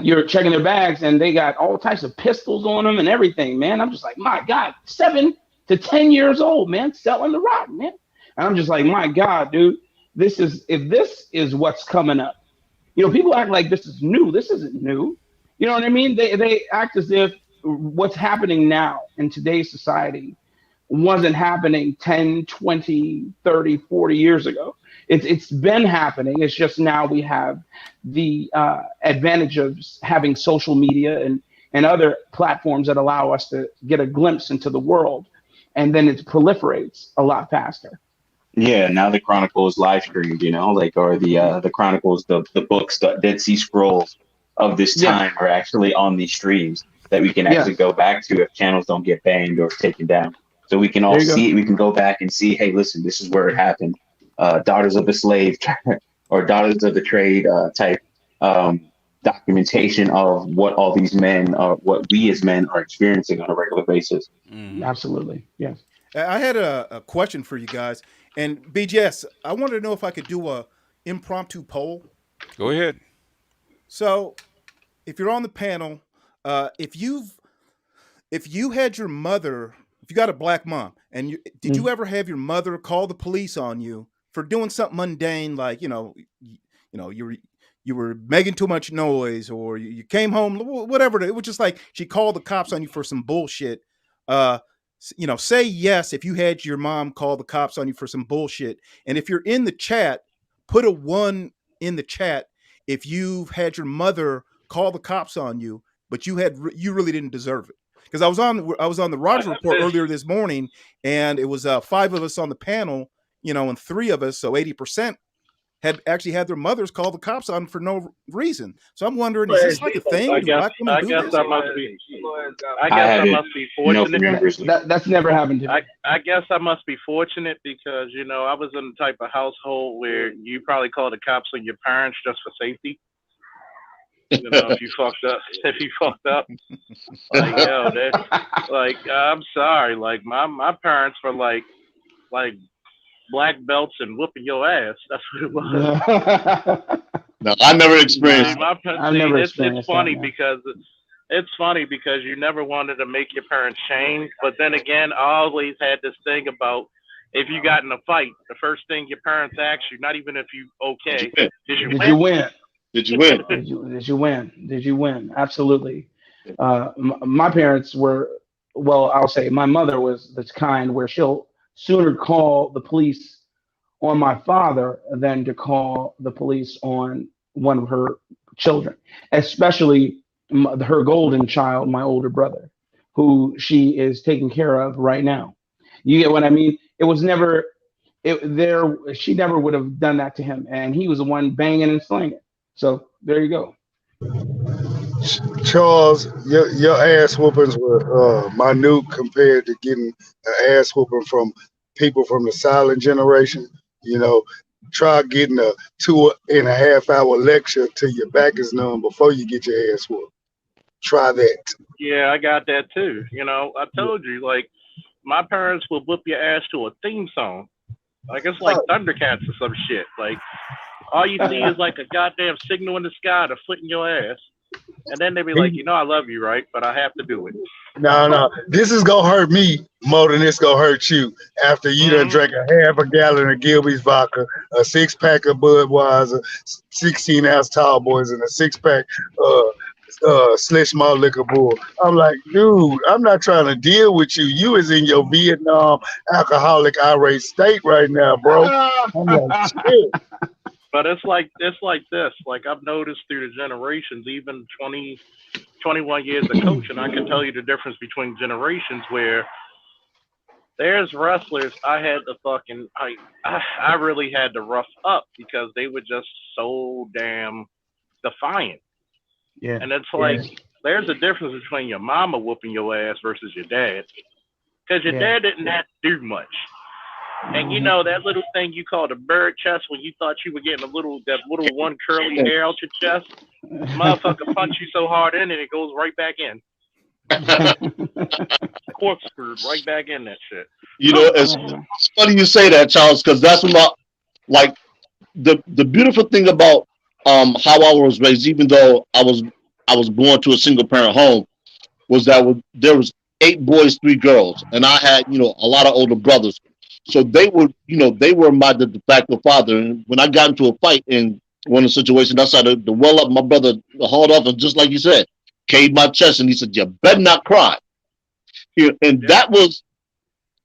you're checking their bags, and they got all types of pistols on them and everything, man. I'm just like, my God, 7 to 10 years old, man, selling the rock, man. And I'm just like, my God, dude, if this is what's coming up. People act like this is new. This isn't new. You know what I mean? They act as if what's happening now in today's society wasn't happening 10, 20, 30, 40 years ago. It's been happening. It's just now we have the advantage of having social media and other platforms that allow us to get a glimpse into the world, and then it proliferates a lot faster. Yeah, now the Chronicles live streamed, like, or the Chronicles, the books, the Dead Sea Scrolls of this Yeah. time are actually on these streams that we can actually Yes. go back to if channels don't get banned or taken down. So we can all There you go. see it. We can go back and see, hey, listen, this is where it happened. Daughters of the Slave or Daughters of the Trade type documentation of what all these men, what we as men are experiencing on a regular basis. Absolutely. Yes. I had a question for you guys. And BGS, I wanted to know if I could do a impromptu poll. Go ahead. So, if you're on the panel, if you had your mother, if you got a black mom, and did you ever have your mother call the police on you for doing something mundane, like you were making too much noise, or you came home, whatever? It was just like she called the cops on you for some bullshit. Say yes if you had your mom call the cops on you for some bullshit. And if you're in the chat, put a 1 in the chat if you've had your mother call the cops on you, but you really didn't deserve it. Because I was on the Roger Report earlier this morning, and it was 5 of us on the panel, and 3 of us, so 80%, had actually had their mothers call the cops on for no reason. So I'm wondering, is this like a thing? I Do guess black women do this? I must be fortunate. That's never happened to me. I guess I must be fortunate because I was in the type of household where you probably call the cops on your parents just for safety. If you fucked up, like I'm sorry, like my parents were like black belts and whooping your ass. That's what it was. No, I never experienced. It's funny because it's funny because you never wanted to make your parents change, but then again, I always had this thing about if you got in a fight, the first thing your parents ask you, not even if you okay, did you win? Did you win? Did you win? Did you win? Absolutely. My parents were, well, I'll say my mother was the kind where she'll sooner call the police on my father than to call the police on one of her children, especially her golden child, my older brother, who she is taking care of right now. You get what I mean? It was never, she never would have done that to him, and he was the one banging and slinging. So there you go. Charles, your ass whoopings were minute compared to getting an ass whooping from people from the silent generation. Try getting a 2.5 hour lecture till your back is numb before you get your ass whooped. Try that. Yeah, I got that too. I told you, like, my parents will whoop your ass to a theme song. Like, it's like Thundercats or some shit. Like, all you see is like a goddamn signal in the sky to foot in your ass. And then they be like, I love you, right? But I have to do it. No. This is going to hurt me more than it's going to hurt you after you done drank a half a gallon of Gilby's vodka, a 6-pack of Budweiser, 16-ounce tall boys, and a 6-pack Slish Malt Liquor Bull. I'm like, dude, I'm not trying to deal with you. You is in your Vietnam alcoholic irate state right now, bro. I'm like, shit. But it's like this. Like, I've noticed through the generations, even 20, 21 years of coaching, I can tell you the difference between generations where there's wrestlers I had to fucking, I really had to rough up because they were just so damn defiant. Yeah. And it's like, there's a difference between your mama whooping your ass versus your dad. Because your dad didn't have to do much. And that little thing you called a bird chest when you thought you were getting that little one curly hair out your chest, motherfucker punch you so hard in it goes right back in. Corkscrewed right back in that shit. It's funny you say that, Charles, because that's what the beautiful thing about how I was raised, even though I was born to a single parent home, was that there was 8 boys, 3 girls, and I had a lot of older brothers. So they were my de facto father. And when I got into a fight in one of the situations, I started to well up. My brother hauled off, and just like you said, caved my chest, and he said, "You better not cry." And that was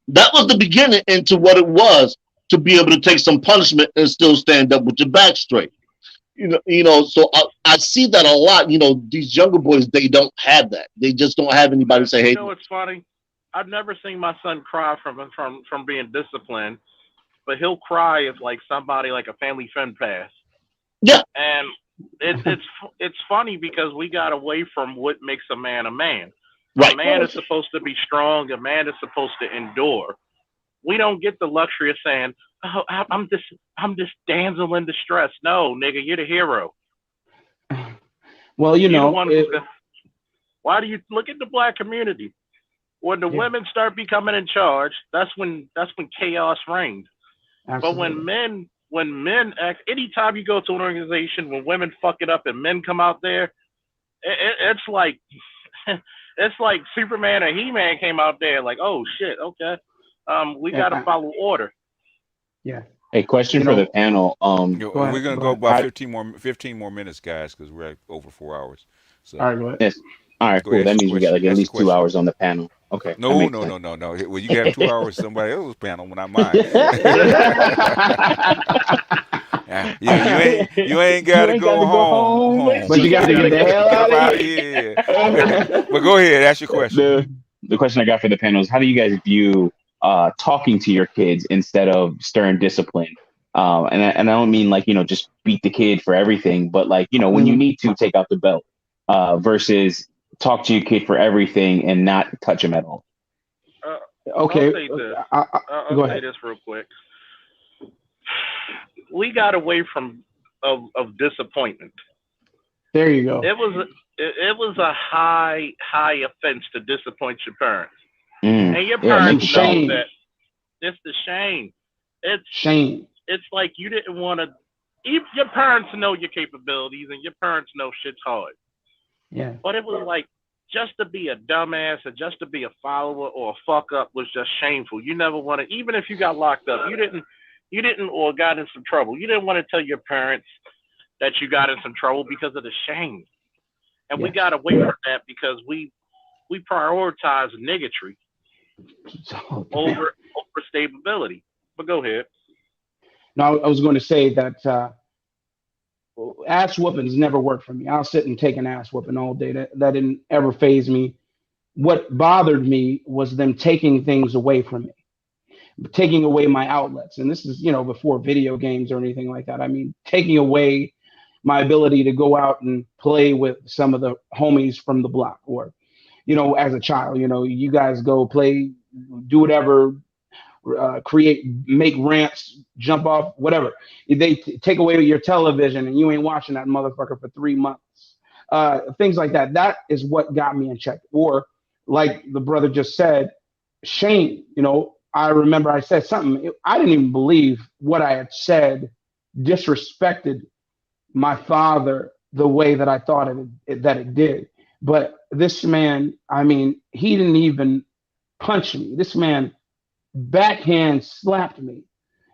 the beginning into what it was to be able to take some punishment and still stand up with your back straight. So I see that a lot. These younger boys, they don't have that. They just don't have anybody say, You "Hey, know, it's funny. I've never seen my son cry from being disciplined, but he'll cry if like somebody like a family friend passed. yeah, And it's funny because we got away from what makes a man a man. A right, man is supposed to be strong. A man is supposed to endure. We don't get the luxury of saying, "Oh, I'm this damsel in distress." No, nigga, you're the hero. Well, You the one who's the. Why do you look at the black community? When the yeah, women start becoming in charge, that's when chaos reigns. But absolutely. when men act, anytime you go to an organization, when women fuck it up and men come out there, it's like it's like Superman or He-Man came out there like, oh shit, okay, we got And to follow order. yeah, Hey, question you for the know, panel. go We're ahead, gonna go go ahead. about How, 15 more minutes, guys, because we're at over 4 hours. All So right, go ahead. yes. All right, go cool. ahead, ask That your means we got question. like at Ask your least two question. hours on the panel. Okay, that No, makes no, no, sense. no, no. Well, you can have 2 hours. Somebody else's panel, not mine. You ain't got You to ain't got go to go home, home. But you home. got to get the hell Get out up of out of here. here. But go ahead, ask your question. the the question I got for the panel is how do you guys view talking to your kids instead of stern discipline? And I don't mean like just beat the kid for everything, but like when you Mhm. need to take out the belt versus talk to your kid for everything and not touch him at all. Uh, I'll Okay, say this. I'll go say ahead. this real quick. We got away from of disappointment. There you go. It was a high offense to disappoint your parents, and your Yeah, Some parents make it know count. shame, that. It's the shame. It's shame. it's like you didn't want to. Your parents know your capabilities, and your parents know shit's hard. Yeah, But it was like just to be a dumbass or just to be a follower or a fuck up was just shameful. You never wanted, even if you got locked up, you didn't or got in some trouble. You didn't want to tell your parents that you got in some trouble because of the shame. And we yes. got away from that because we prioritize niggotry Oh, damn. over stability. But go ahead. Now, I was going to say that ass whoopings never worked for me. I'll sit and take an ass whooping all day. That didn't ever phase me. What bothered me was them taking things away from me, taking away my outlets. And this is, before video games or anything like that. I mean, taking away my ability to go out and play with some of the homies from the block or, as a child, you guys go play, do whatever, create, make ramps, jump off, whatever. They take away your television and you ain't watching that motherfucker for 3 months. Things like that. That is what got me in check. Or, like the brother just said, shame. I remember I said something. I didn't even believe what I had said disrespected my father the way that I thought that it did. But this man, I mean, he didn't even punch me. This man backhand slapped me.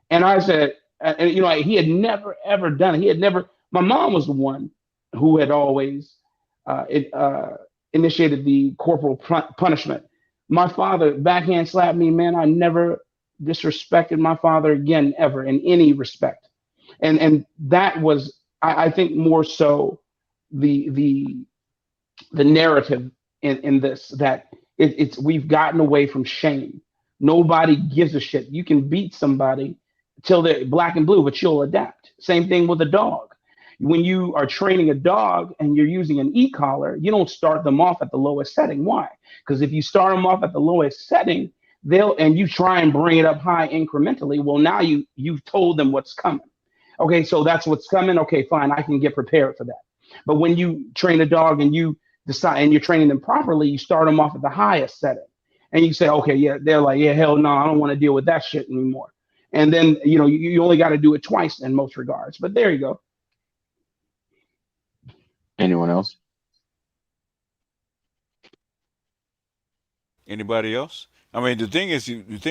And I said, and he had never ever done it. He had never. My mom was the one who had always initiated the corporal punishment. My father backhand slapped me. Man, I never disrespected my father again ever in any respect. And that was, I think, more so the the the narrative in this that it's we've gotten away from shame. Nobody gives a shit. You can beat somebody till they're black and blue, but you'll adapt. Same thing with a dog. When you are training a dog and you're using an e-collar, you don't start them off at the lowest setting. Why? Because if you start them off at the lowest setting, they'll and you try and bring it up high incrementally. Well, now you've told them what's coming. Okay, so that's what's coming. Okay, fine, I can get prepared for that. But when you train a dog and you decide and you're training them properly, you start them off at the highest setting. And you say, okay, yeah, they're like, yeah, hell no, I don't want to deal with that shit anymore. And then, you only got to do it twice in most regards. But there you go. Anyone else? Anybody else? I mean, the thing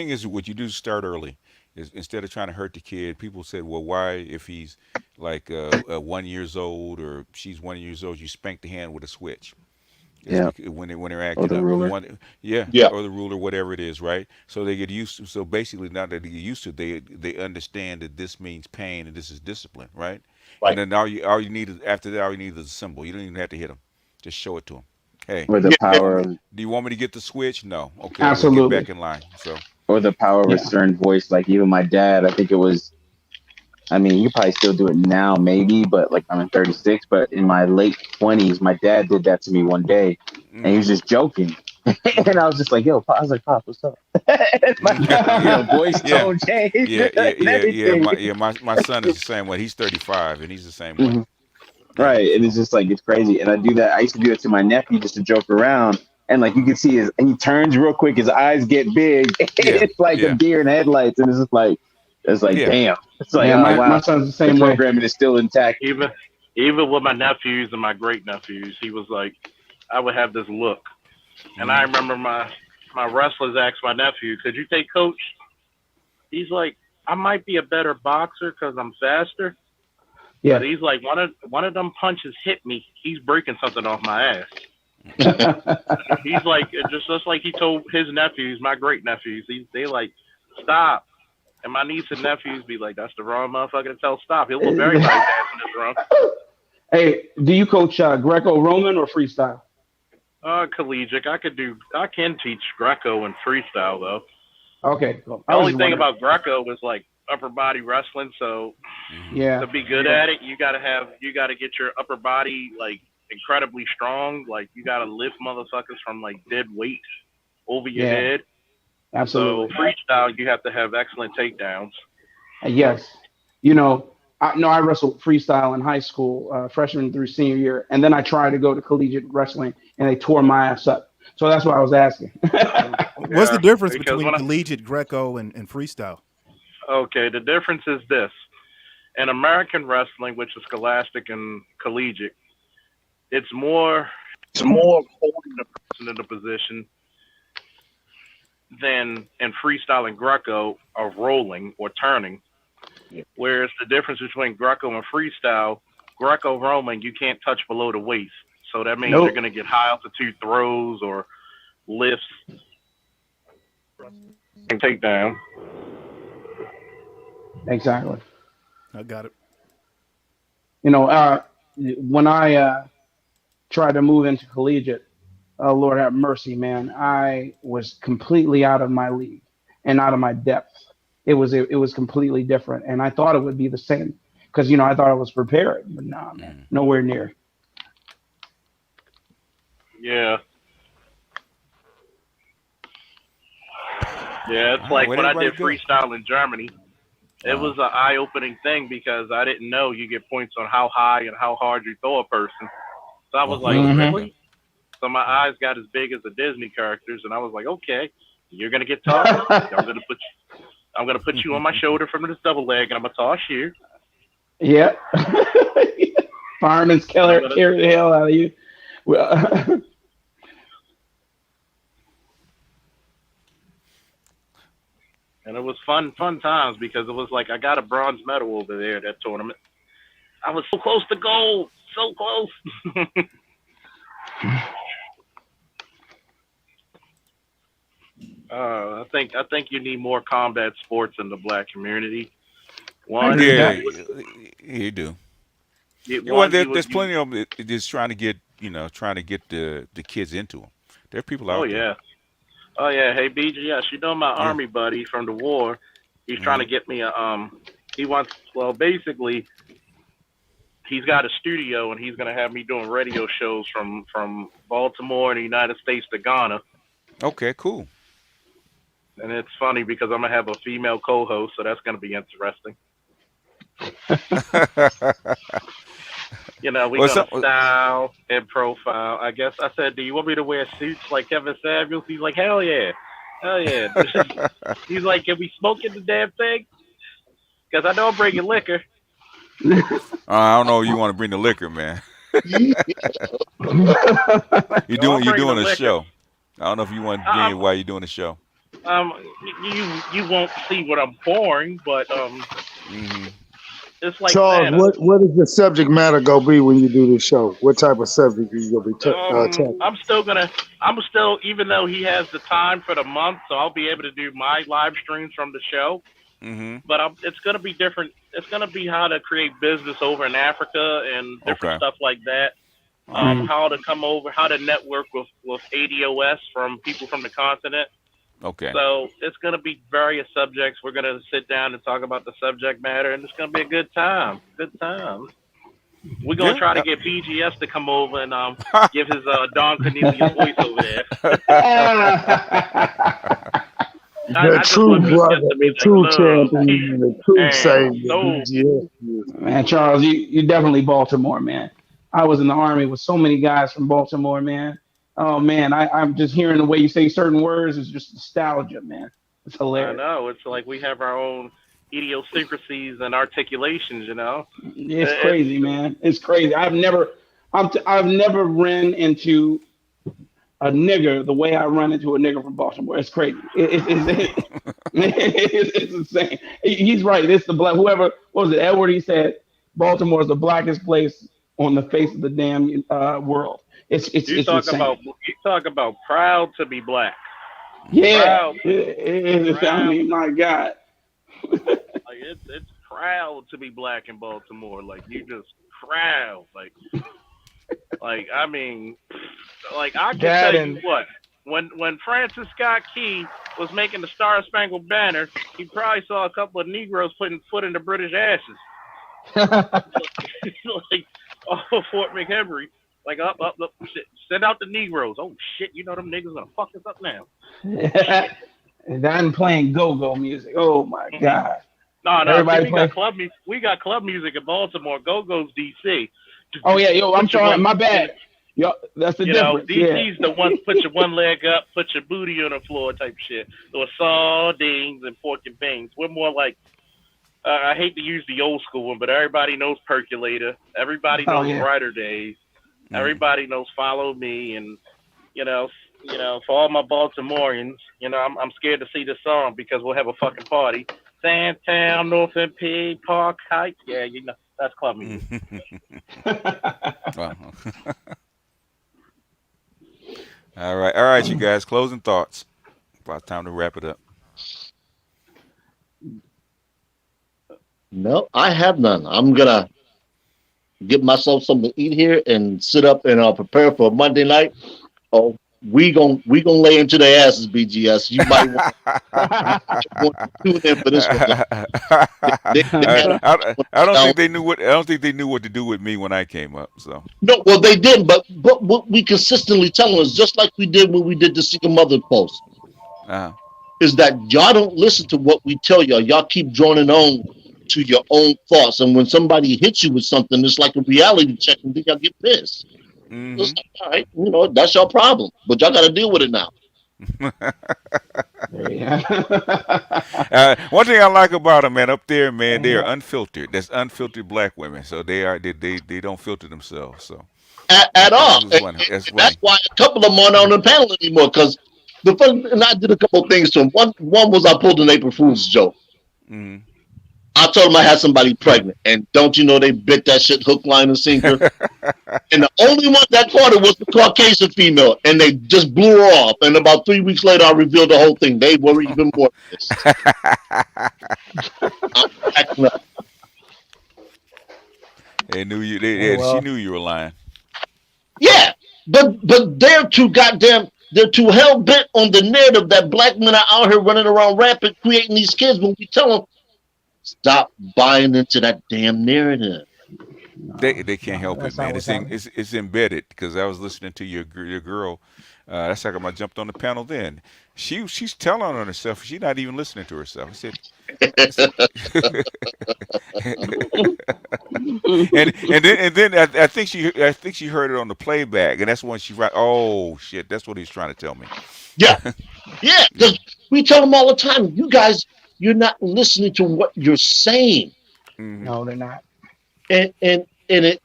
is, what you do is start early. Is instead of trying to hurt the kid, people said, well, why if he's like 1 years old or she's 1 years old, you spank the hand with a switch. Is Yeah. because when they're Or acting the up. The ruler. one, yeah, Yeah. or the ruler, whatever it is, right? So they get used to. So basically, now that they get used to, they understand that this means pain and this is discipline, right? And Right. then all you need is after that, all you need is a symbol. You don't even have to hit them. Just show it to them. Hey, Or the do you Yeah. want power me? of Do you want me to get the switch? No. Okay, well get Absolutely. back in line. So or the power of a Yeah. stern voice. Like even my dad, I think it was. I mean, you could probably still do it now, maybe, but like I'm 36. But in my late 20s, my dad did that to me one day, and he mm-hmm. was just joking, and Mm-hmm. I was just like, "Yo, Pop," I was like, "Pop, what's up?" And my, Yeah, voice yeah, tone changed yeah, yeah, and yeah, yeah. everything. My son is the same way. He's 35 and he's the same way. Mhm. Yeah. Right, and it's So just like it's crazy. And I do that. I used to do it to my nephew just to joke around, and like you can see his, he turns real quick. His eyes get big. yeah, It's like a yeah, deer in headlights, and it's just like yeah. damn. It's like Yeah, oh my wow, son's the the same way. programming is still intact. Even with my nephews and my great nephews, he was like, I would have this look, and I Mm-hmm. remember my wrestlers asked my nephew, "Could you take coach?" He's like, "I might be a better boxer because I'm faster." Yeah. But he's like, one of them punches hit me. He's breaking something off my ass. He's like, just like he told his nephews, my great nephews. They like, stop. And my niece and nephews be like, that's the wrong motherfucker to tell stop. He'll whoop everybody's ass in this room. Hey, do you coach Greco-Roman or freestyle? Collegiate. I can teach Greco and freestyle though. Okay, cool. The I was only just thing wondering. about Greco is like upper body wrestling. So Mm-hmm. Yeah. to be good at it, you gotta get your upper body like incredibly strong. Like you gotta lift motherfuckers from like dead weight over your Yeah. head. So Absolutely. freestyle, you have to have excellent takedowns. Yes. You know, I wrestled freestyle in high school, freshman through senior year, and then I tried to go to collegiate wrestling, and they tore my ass up. So that's why I was asking. What's the Yeah, difference because between when collegiate, Greco, and freestyle? okay, the difference is this: in American wrestling, which is scholastic and collegiate, it's more holding the person in the position than in freestyle and Greco of rolling or turning. Whereas the difference between Greco and freestyle, Greco-Roman, you can't touch below the waist. So that means you're Nope. going to get high altitude throws or lifts and takedown. Exactly. I got it. You know, when I tried to move into collegiate, oh Lord have mercy, man, I was completely out of my league and out of my depth. It was completely different, and I thought it would be the same because I thought I was prepared, but nah, man, Mm. nowhere near. Yeah. Yeah, All it's right, like where'd when I everybody did go? freestyle in Germany, it was an eye-opening thing because I didn't know you get points on how high and how hard you throw a person. So I was Oh, like, really? Hmm. really? So my eyes got as big as the Disney characters, and I was like, okay, you're gonna get tossed. I'm gonna put you on my shoulder from this double leg, and I'm gonna toss you. Yeah. Fireman's And I'm killer, gonna carry the hell out of you. Well, and it was fun times because it was like I got a bronze medal over there at that tournament. I was so close to gold, so close. I think you need more combat sports in the black community. I agree One, with Yeah, that. you would you do. get Yeah, well, one. You would there's you. plenty of them just trying to get the kids into them. There are people Oh out there. yeah, oh yeah. Hey BGS, you know my Yeah. army buddy from the war. He's trying Hmm. to get me a. He wants. Well, basically, he's got a studio and he's gonna have me doing radio shows from Baltimore in the United States to Ghana. Okay, cool. And it's funny because I'm gonna have a female co-host, so that's gonna be interesting. We're Well, gonna style and profile. I guess I said, "Do you want me to wear suits like Kevin Samuels?" He's like, "Hell yeah, hell yeah." He's like, "Can we smoke in the damn thing?" Because I know I'm bringing liquor. I don't know if you want to bring the liquor, man. You're No, doing I'm you're bringing the doing a liquor. show. I don't know if you want to bring it Um, while you're doing the show. um, you won't see what I'm pouring, but Hmm. It's like Charles, Santa. what is the subject matter gonna be when you do this show? What type of subject are you gonna be tackling? I'm still, even though he has the time for the month, so I'll be able to do my live streams from the show. Mm-hmm. But it's going to be different. It's going to be how to create business over in Africa and different Okay. stuff like that. All right. How to come over, how to network with ADOS from people from the continent. Okay. So it's going to be various subjects. We're going to sit down and talk about the subject matter, and it's going to be a good time. Good time. We're going to try to get BGS to come over and give his Don Cornelius voice over there. The true brother, the true champion, the true savior. BGS. Man, Charles, you definitely Baltimore, man. I was in the army with so many guys from Baltimore, man. Oh man, I'm just hearing the way you say certain words is just nostalgia, man. It's I hilarious. know. It's like we have our own idiosyncrasies and articulations, you know. It's crazy, man. It's crazy. I've never ran into a nigger the way I run into a nigger from Baltimore. It's crazy. It's insane. He's right. It's the black. Whoever what was it? Edward. He said Baltimore is the blackest place on the face of the damn world. It's insane. You talk about proud to be black. Yeah. Proud. I mean, my God. Like it's proud to be black in Baltimore. Like you just proud. Like I mean, like I can tell you what. When Francis Scott Key was making the Star Spangled Banner, he probably saw a couple of Negroes putting foot in the British asses. Like off of Fort McHenry. Like up, shit. Send out the Negroes. Oh shit, you know them niggas gonna fuck us up now. And I'm playing go-go music. Oh my God. No, Everybody we got club music in Baltimore. Go-go's DC. Oh yeah, yo, I'm sorry, my bad. Yo, that's the difference. DC's the ones put your one leg up, put your booty on the floor type shit. Or sardines and pork and beans. We're more like I hate to use the old school one, but everybody knows Percolator. Everybody knows Brighter Days. Everybody knows Follow Me, and you know, for all my Baltimoreans, I'm scared to see this song because we'll have a fucking party. Sandtown, North and Pig, Park Heights. Yeah, that's club music. All right, you guys. Closing thoughts. About time to wrap it up. No, I have none. I'm gonna get myself something to eat here and sit up and prepare for Monday night. Oh, we gonna lay into their asses, BGS. You might want to tune in for this one. I don't think they knew what. I don't think they knew what to do with me when I came up. So no, well they did, but what we consistently tell them is just like we did when we did the single mother post. Is that y'all don't listen to what we tell y'all. Y'all keep droning on to your own thoughts, and when somebody hits you with something, it's like a reality check, and then y'all get pissed. It's like, all right, that's your problem, but y'all got to deal with it now. One thing I like about them, man, up there, man, they are unfiltered. That's unfiltered black women, so they don't filter themselves. So at all. That's why a couple of them aren't on the panel anymore. Because the first, and I did a couple of things to them. One was I pulled an April Fool's joke. I told them I had somebody pregnant, and don't you know they bit that shit hook, line, and sinker. And the only one that caught it was the Caucasian female, and they just blew her off. And about 3 weeks later, I revealed the whole thing. They were even more pissed. They knew you. She knew you were lying. Yeah, but they're too goddamn. They're too hell bent on the narrative that black men are out here running around rampant, creating these kids. When we tell them, stop buying into that damn narrative. They can't help it, man. It's embedded because I was listening to your girl. That's how come I jumped on the panel. Then she's telling on herself. She's not even listening to herself. I said, and then I think she heard it on the playback, and that's when she right. Oh shit, that's what he's trying to tell me. Yeah, because we tell them all the time. You guys, you're not listening to what you're saying. No, they're not. And it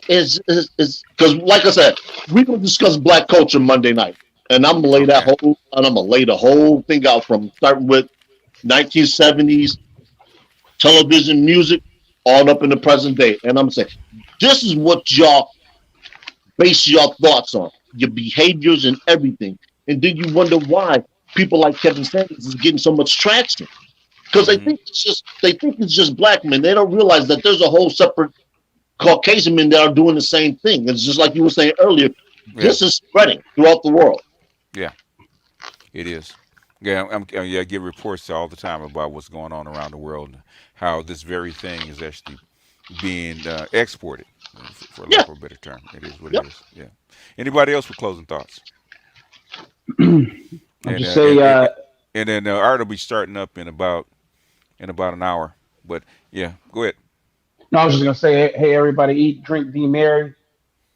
is because, like I said, we're gonna discuss black culture Monday night, and I'm gonna lay the whole thing out from starting with 1970s television, music, all up in the present day. And I'm saying, this is what y'all base your thoughts on, your behaviors and everything. And then you wonder why people like Kevin Sanders is getting so much traction. Because they think it's just black men. They don't realize that there's a whole separate Caucasian men that are doing the same thing. It's just like you were saying earlier. Yeah. This is spreading throughout the world. Yeah. It is. Yeah, yeah, I get reports all the time about what's going on around the world, and how this very thing is actually being exported, for Yeah. lack of a better term. It is what it Yep. is. Yeah. Anybody else with closing thoughts? I'll And just say, then Art will be starting up in about an hour. But yeah, go ahead. no, I was just gonna say, hey, everybody, eat, drink, be merry,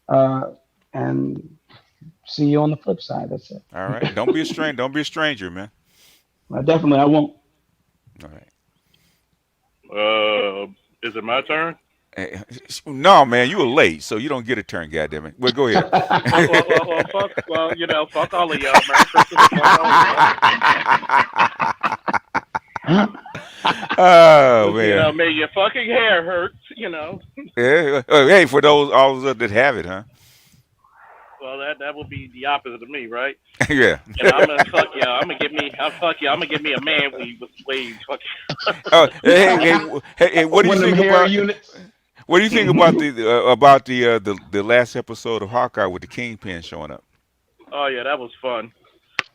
and see you on the flip side. That's it. All right. Don't be a stranger. Don't be a stranger, man. I won't. All right. Is it my turn? No, man, you were late, so you don't get a turn, goddammit. Well, go ahead. Well, fuck. Well, fuck all of y'all. Merry Christmas. Fuck all of y'all. Oh man. May your fucking hair hurt. Yeah. Hey, for all those that have it, huh? Well, that would be the opposite of me, right? Yeah. And I'm gonna fuck y'all. I'm gonna give me. Fuck y'all. I'm gonna give me a man weave with waves. Fuck. Hey, what do you One of them think hair about? units. What do you think about the last episode of Hawkeye with the Kingpin showing up? Oh yeah, that was fun.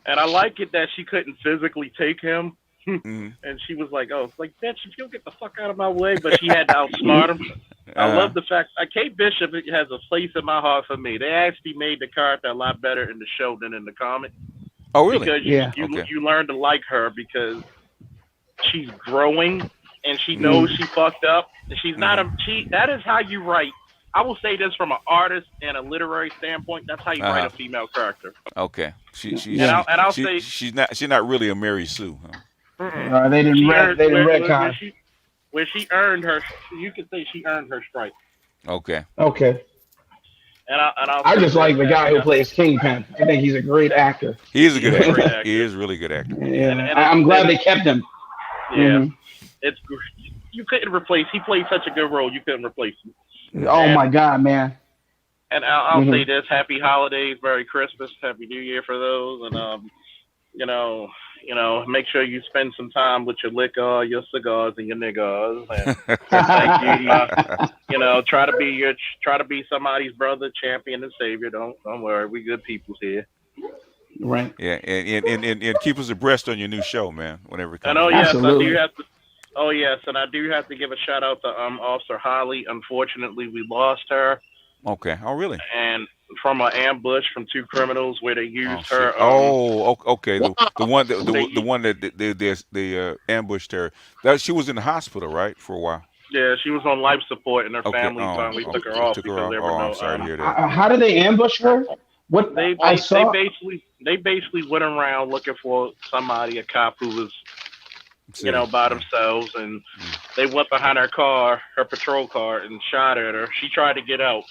And I like it that she couldn't physically take him. And she was like, "Oh, it's like, bitch, if you'll get the fuck out of my way," but she had to outsmart him. I love the fact Kate Bishop has a place in my heart for me. They actually made the character a lot better in the show than in the comic. Oh, really? Because you learn to like her because she's growing and she knows she fucked up. And she's not that is how you write. I will say this from an artist and a literary standpoint. That's how you write a female character. Okay. She's not really a Mary Sue, huh? They didn't retcon. Where she earned her, you could say she earned her stripes. Okay. And I just like the guy who plays Kingpin. I think he's a great actor. He is a good actor. He is a really good actor. Yeah. And I'm glad they kept him. Yeah. It's you couldn't replace. He played such a good role. You couldn't replace him. Oh my God, man. And I'll say this: Happy Holidays, Merry Christmas, Happy New Year for those, and make sure you spend some time with your liquor, your cigars, and your niggas. And thank you. Try to be somebody's brother, champion, and savior. Don't worry, we good people here. Right. Yeah, and keep us abreast on your new show, man. Whenever it comes. And yes, I do have to. Oh yes, and I do have to give a shout out to Officer Holly. Unfortunately, we lost her. Okay. Oh, really? And from an ambush from two criminals where they used her. Okay. The one that they ambushed her. That she was in the hospital, right, for a while. Yeah, she was on life support, and her family finally took her off because there were no. I'm sorry to hear that. How did they ambush her? What they basically went around looking for somebody, a cop who was, by themselves, and they went behind her car, her patrol car, and shot at her. She tried to get out.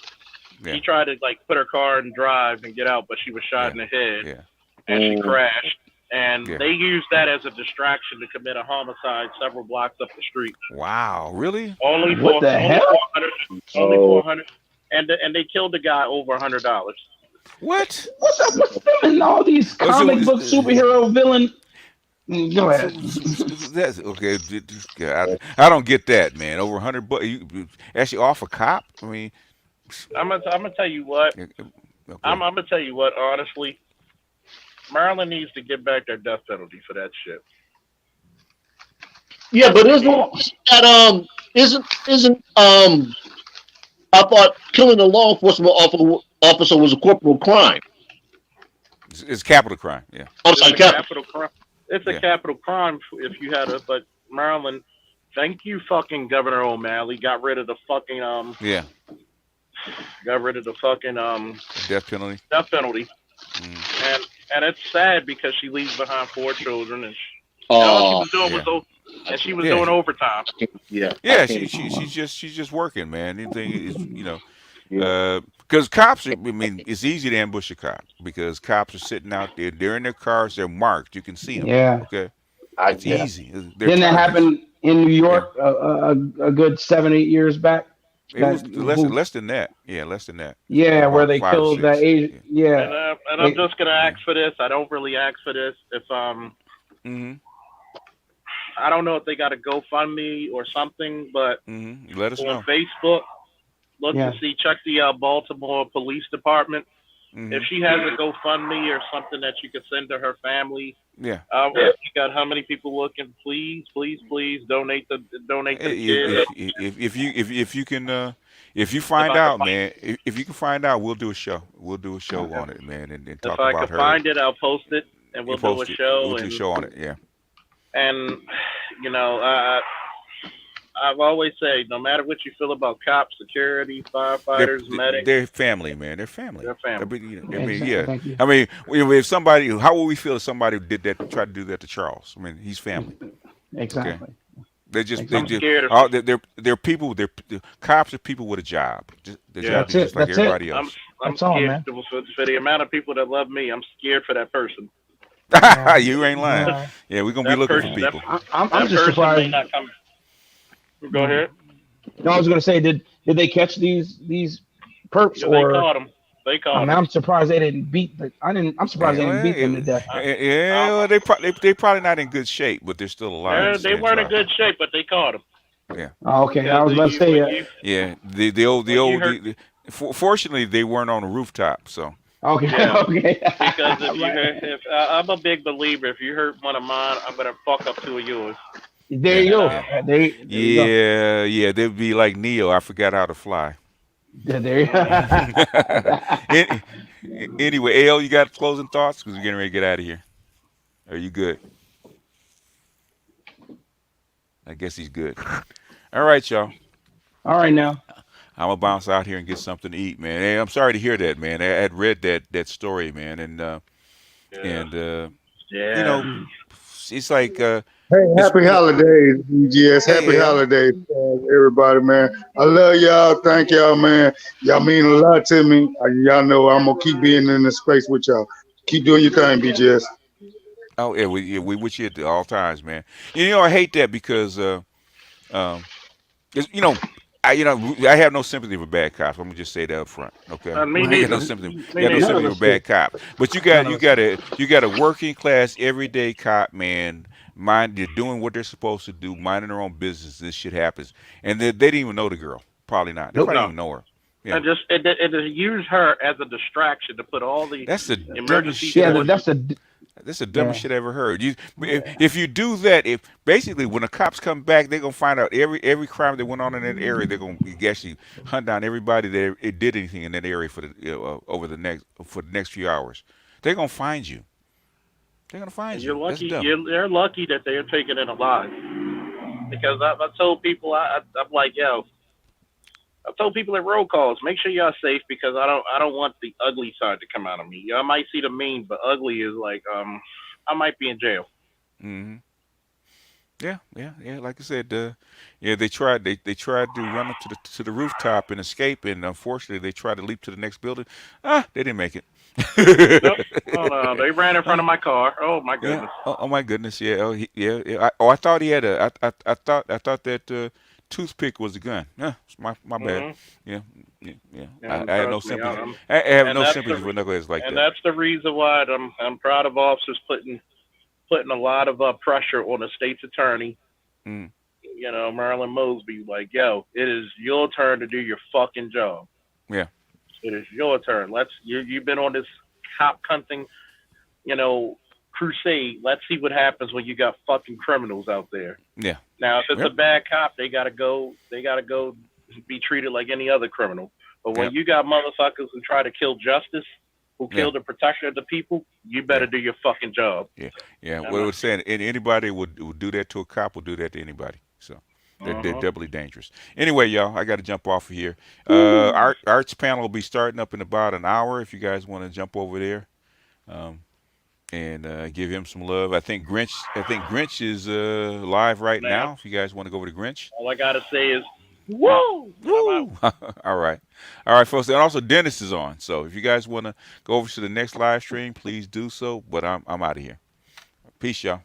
Yeah. She tried to put her car in drive and get out, but she was shot in the head, and she crashed. And they used that as a distraction to commit a homicide several blocks up the street. Wow, really? Only what the hell? Only 400, and they killed the guy over $100. What? What's up with them and all these comic book superhero villain? Go ahead. That's okay. I don't get that, man. Over $100. You actually off a cop? I mean, I'm gonna tell you what. Okay. I'm gonna tell you what. Honestly, Maryland needs to get back their death penalty for that shit. Yeah, but isn't I thought killing a law enforcement officer was a corporal crime. It's capital crime. Yeah. I'm sorry, capital crime. It's a capital crime if you had it, but Maryland, thank you, fucking Governor O'Malley, got rid of the fucking got rid of the fucking death penalty. Death penalty. And it's sad because she leaves behind 4 children, and all she was doing she was doing overtime. Yeah. She's just working, man. Anything is because cops. I mean, it's easy to ambush a cop because cops are sitting out there. They're in their cars. They're marked. You can see them. Yeah. Okay. It's easy. Didn't that happen? in New Yeah. York a good 7 8 years back. It That was who less than that. Yeah, less than that. yeah, where About they five or killed that six. Asian. Yeah. Yeah, And I'm they, just gonna Yeah. ask for this. I don't really ask for this. If Mm-hmm. I don't know if they got a GoFundMe or something, but Mm-hmm. Let us on know. Facebook, look to yeah. see, check the Baltimore Police Department. If Mm-hmm. she has a GoFundMe or something that you could send to her family, Yeah. if you got how many people looking, please, please, please donate to the kids. If you can if you If find I could out, find man, if you can find out, we'll do a show. We'll do a show on it, man, and if talk I about could her. find it, I'll post it and You we'll do a post it. We'll show. do a show on it. Yeah. And you know, I've always said, no matter what you feel about cops, security, They're firefighters, medics, they're family, man. They're family. they're I family. mean, Exactly. yeah. Thank you. I mean, if somebody, how would we feel if somebody did that, tried to do that to Charles? I mean, he's family. Okay. Exactly. They I'm Exactly. just, scared of. they're people. The cops are people with a job. Their Yeah, job That's is just it. like That's it. everybody I'm else. I'm That's all, scared man. for the amount of people that love me. I'm scared for that person. Yeah. You ain't lying. Yeah. Yeah, we're gonna be That looking for person, Yeah. that people. I'm that just person may surprised. not come. Go Mm. ahead. No, I was gonna say, did they catch these perps Yeah, they or? caught him. They I caught mean, him. I'm surprised they didn't beat the. I didn't. I'm surprised they didn't beat them to death. I, Yeah, um, well, they probably not in good shape, but they're still alive at the they same weren't in time. good shape, but they caught him Yeah, Oh, okay, I because was about to say. yeah. The when you old heard fortunately they weren't on the rooftop, so Okay, yeah, okay. because if you Right. heard, if I'm a big believer, if you hurt one of mine, I'm gonna fuck up two of yours. There yeah, you And go. yeah, There you go. They'd be like Neo. I forgot how to fly. There you mhm. Any- anyway, Al, you got closing thoughts? Because we're getting ready to get out of here. Are you good? I guess he's good. All right, y'all. All right now. I'm gonna bounce out here and get something to eat, man. Hey, I'm sorry to hear that, man. I had read that story, man, Yeah, and you yeah. know, Mm. it's like Hey, it's happy holidays, BGS. Happy hey Al. holidays, everybody, man. I love y'all. Thank y'all, man. Y'all mean a lot to me. Y'all know I'm gonna keep being in the space with y'all. Keep doing your thing, BGS. Oh we with you at all times, man. You know I hate that because um, you know. I have no sympathy for bad cops. I'm gonna just say that up front, okay? Me I got no neither. sympathy. Me Got no neither. None of sympathy for us do. bad cops. But None of us do. you got a working class everyday cop, man. Mind they're doing what they're supposed to do, minding their own business. This shit happens, and they didn't even know the girl. Probably not. They Nope. probably didn't No, even know her. Yeah, and just it use her as a distraction to put all the that's the dumbest emergency shit Yeah, I've. forces. that's a. That's the dumbest Yeah. shit I ever heard. If you do that, if basically when the cops come back, they're gonna find out every crime that went on in that area. They're gonna actually hunt down everybody that it did anything in that area for the next few hours. They're gonna find you. They're gonna find And you. you're That's lucky. dumb. They're lucky that they're taking it alive. Because I told people I'm like, yo, I told people at roll calls, make sure y'all safe because I don't want the ugly side to come out of me. Y'all might see the mean, but ugly is like I might be in jail. Hmm. Yeah. Like I said, yeah, they tried to run up to the rooftop and escape, and unfortunately, they tried to leap to the next building. They didn't make Nope. it. Oh no, they ran in front of my car. Oh my Yeah. goodness. Oh my goodness. Yeah. Yeah. I thought he had a. I thought that toothpick was a gun. It's my bad. Mhm. Yeah. Yeah. And I had no trust me, sympathy. I have and no that's sympathy for knuckleheads like and that. that's the reason why I'm proud of officers putting a lot of pressure on the state's attorney. Mm. Marilyn Mosby, like, yo, it is your turn to do your fucking job. Yeah. It is your turn. You've been on this cop hunting, crusade. Let's see what happens when you got fucking criminals out there. Yeah. Now, if it's Yep. a bad cop, they gotta go be treated like any other criminal. But when Yep. you got motherfuckers who try to kill justice, who Yeah. kill the protector of the people, you better Yeah. do your fucking job. Yeah. Yeah. And, What I was saying, anybody would do that to a cop would do that to anybody. So they're uh-huh. doubly dangerous. Anyway, y'all, I got to jump off of here. Art's panel will be starting up in about an hour. If you guys want to jump over there. Um, and give him some love. I think Grinch is live right Now, now. If you guys want to go over to Grinch, all I gotta say is, woo! And I'm out. woo! all right, folks. And also Dennis is on. So if you guys want to go over to the next live stream, please do so. But I'm out of here. Peace, y'all.